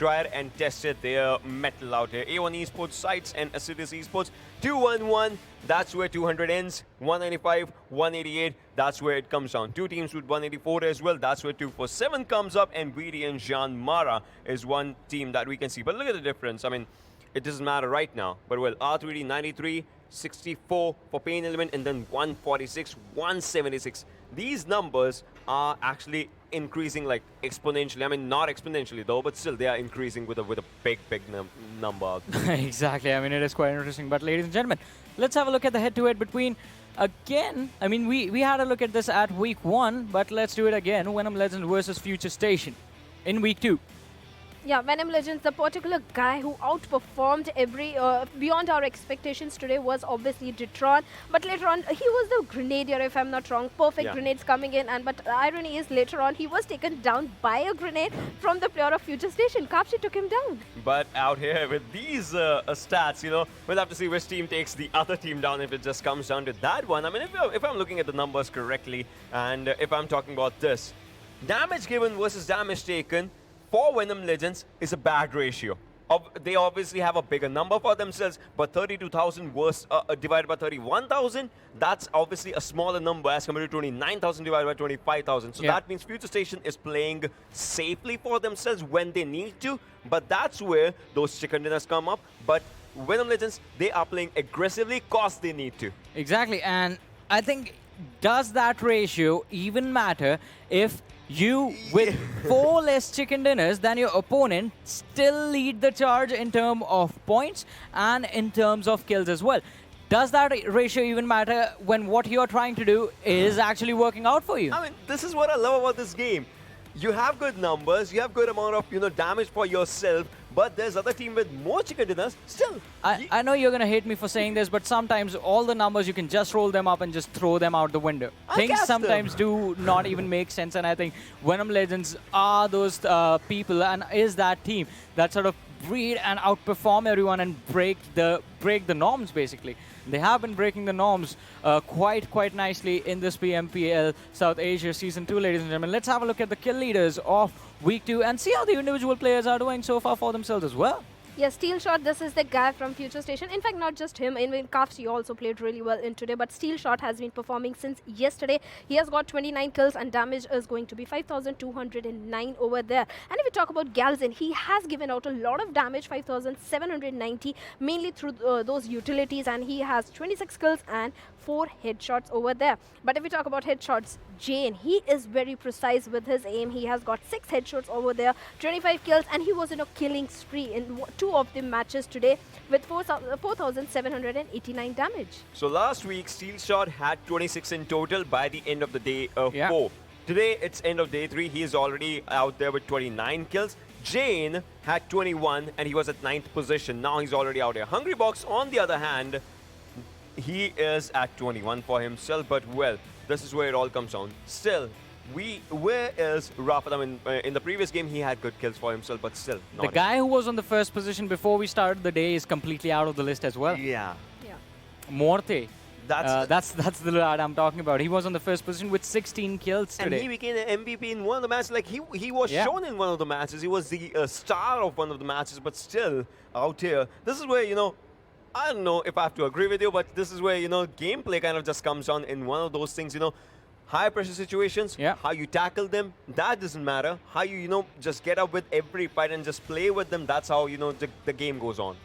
tested their metal out here. A1 Esports, SCYTES, and Assiduous Esports. 211, that's where 200 ends. 195, 188, that's where it comes down. 2 teams with 184 as well, that's where 247 comes up. And VTNxJyanMaara is one team that we can see. But look at the difference. I mean, it doesn't matter right now. But, well, R3D 93, 64 for PAINxELMT, and then 146, 176. These numbers are actually increasing like exponentially. I mean, not exponentially though, but still they are increasing with a big number. Exactly. I mean, it is quite interesting. But, ladies and gentlemen, let's have a look at the head-to-head between, again, I mean, we had a look at this at week 1, but let's do it again. Venom Legends versus FutureStation in week 2. Yeah, Venom Legends, the particular guy who outperformed beyond our expectations today was obviously Detron. But later on, he was the grenadier, if I'm not wrong. Perfect grenades coming in. But the irony is, later on, he was taken down by a grenade from the player of FutureStation. Kapshi took him down. But out here with these stats, you know, we'll have to see which team takes the other team down if it just comes down to that one. I mean, if I'm looking at the numbers correctly, and if I'm talking about this, damage given versus damage taken, for Venom Legends is a bad ratio. They obviously have a bigger number for themselves, but 32,000 divided by 31,000, that's obviously a smaller number as compared to 29,000 divided by 25,000. So that means FutureStation is playing safely for themselves when they need to, but that's where those chicken dinners come up. But Venom Legends, they are playing aggressively because they need to. Exactly, and I think, does that ratio even matter if you, with 4 less chicken dinners than your opponent, still lead the charge in terms of points and in terms of kills as well? Does that ratio even matter when what you're trying to do is actually working out for you? I mean, this is what I love about this game. You have good numbers, you have good amount of, you know, damage for yourself, but there's other team with more chicken dinners still. I know you're going to hate me for saying this, but sometimes all the numbers, you can just roll them up and just throw them out the window. Things sometimes do not even make sense, and I think Venom Legends are those people and is that team that sort of breed and outperform everyone and break the norms, basically. They have been breaking the norms quite nicely in this PMPL South Asia Season 2, ladies and gentlemen. Let's have a look at the kill leaders of Week 2 and see how the individual players are doing so far for themselves as well. Yes, Steel Shot, this is the guy from FutureStation. In fact, not just him, in Cuffs, he also played really well in today. But Steel Shot has been performing since yesterday. He has got 29 kills and damage is going to be 5,209 over there. And if we talk about Galzin, he has given out a lot of damage, 5,790, mainly through those utilities. And he has 26 kills and 4 headshots over there. But if we talk about headshots, Jane, he is very precise with his aim. He has got 6 headshots over there, 25 kills, and he was in a killing spree in 2 of the matches today with 4,789 damage. So last week, Steel Shot had 26 in total by the end of the day 4. Today, it's end of day 3. He is already out there with 29 kills. Jane had 21 and he was at 9th position. Now he's already out here. Hungry Box, on the other hand, he is at 21 for himself, but well, this is where it all comes down. Still, where is Rafat? I mean, in the previous game, he had good kills for himself, but still not. The guy who was on the first position before we started the day is completely out of the list as well. Yeah. Morte. That's the lad I'm talking about. He was on the first position with 16 kills today. And he became an MVP in one of the matches. Like, he was shown in one of the matches. He was the star of one of the matches, but still out here. This is where, you know, I don't know if I have to agree with you, but this is where, you know, gameplay kind of just comes down in one of those things, you know, high pressure situations, how you tackle them, that doesn't matter. How you know, just get up with every fight and just play with them, that's how, you know, the game goes on.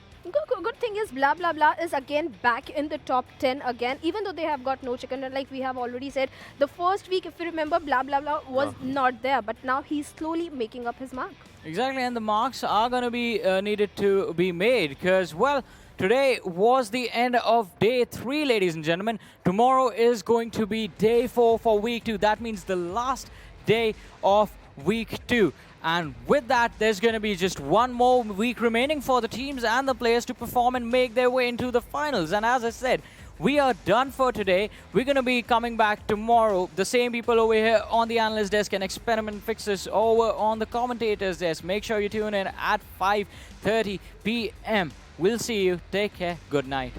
Good thing is blah blah blah is again back in the top 10 again, even though they have got no chicken. And like we have already said, the first week, if you remember, blah blah blah was not there, but now he's slowly making up his mark. Exactly, and the marks are going to be needed to be made because, well, today was the end of day 3, ladies and gentlemen. Tomorrow is going to be day 4 for week 2. That means the last day of week 2. And with that, there's going to be just one more week remaining for the teams and the players to perform and make their way into the finals. And as I said, we are done for today. We're going to be coming back tomorrow. The same people over here on the analyst desk and experiment fixes over on the commentators desk. Make sure you tune in at 5:30 p.m. We'll see you. Take care. Good night.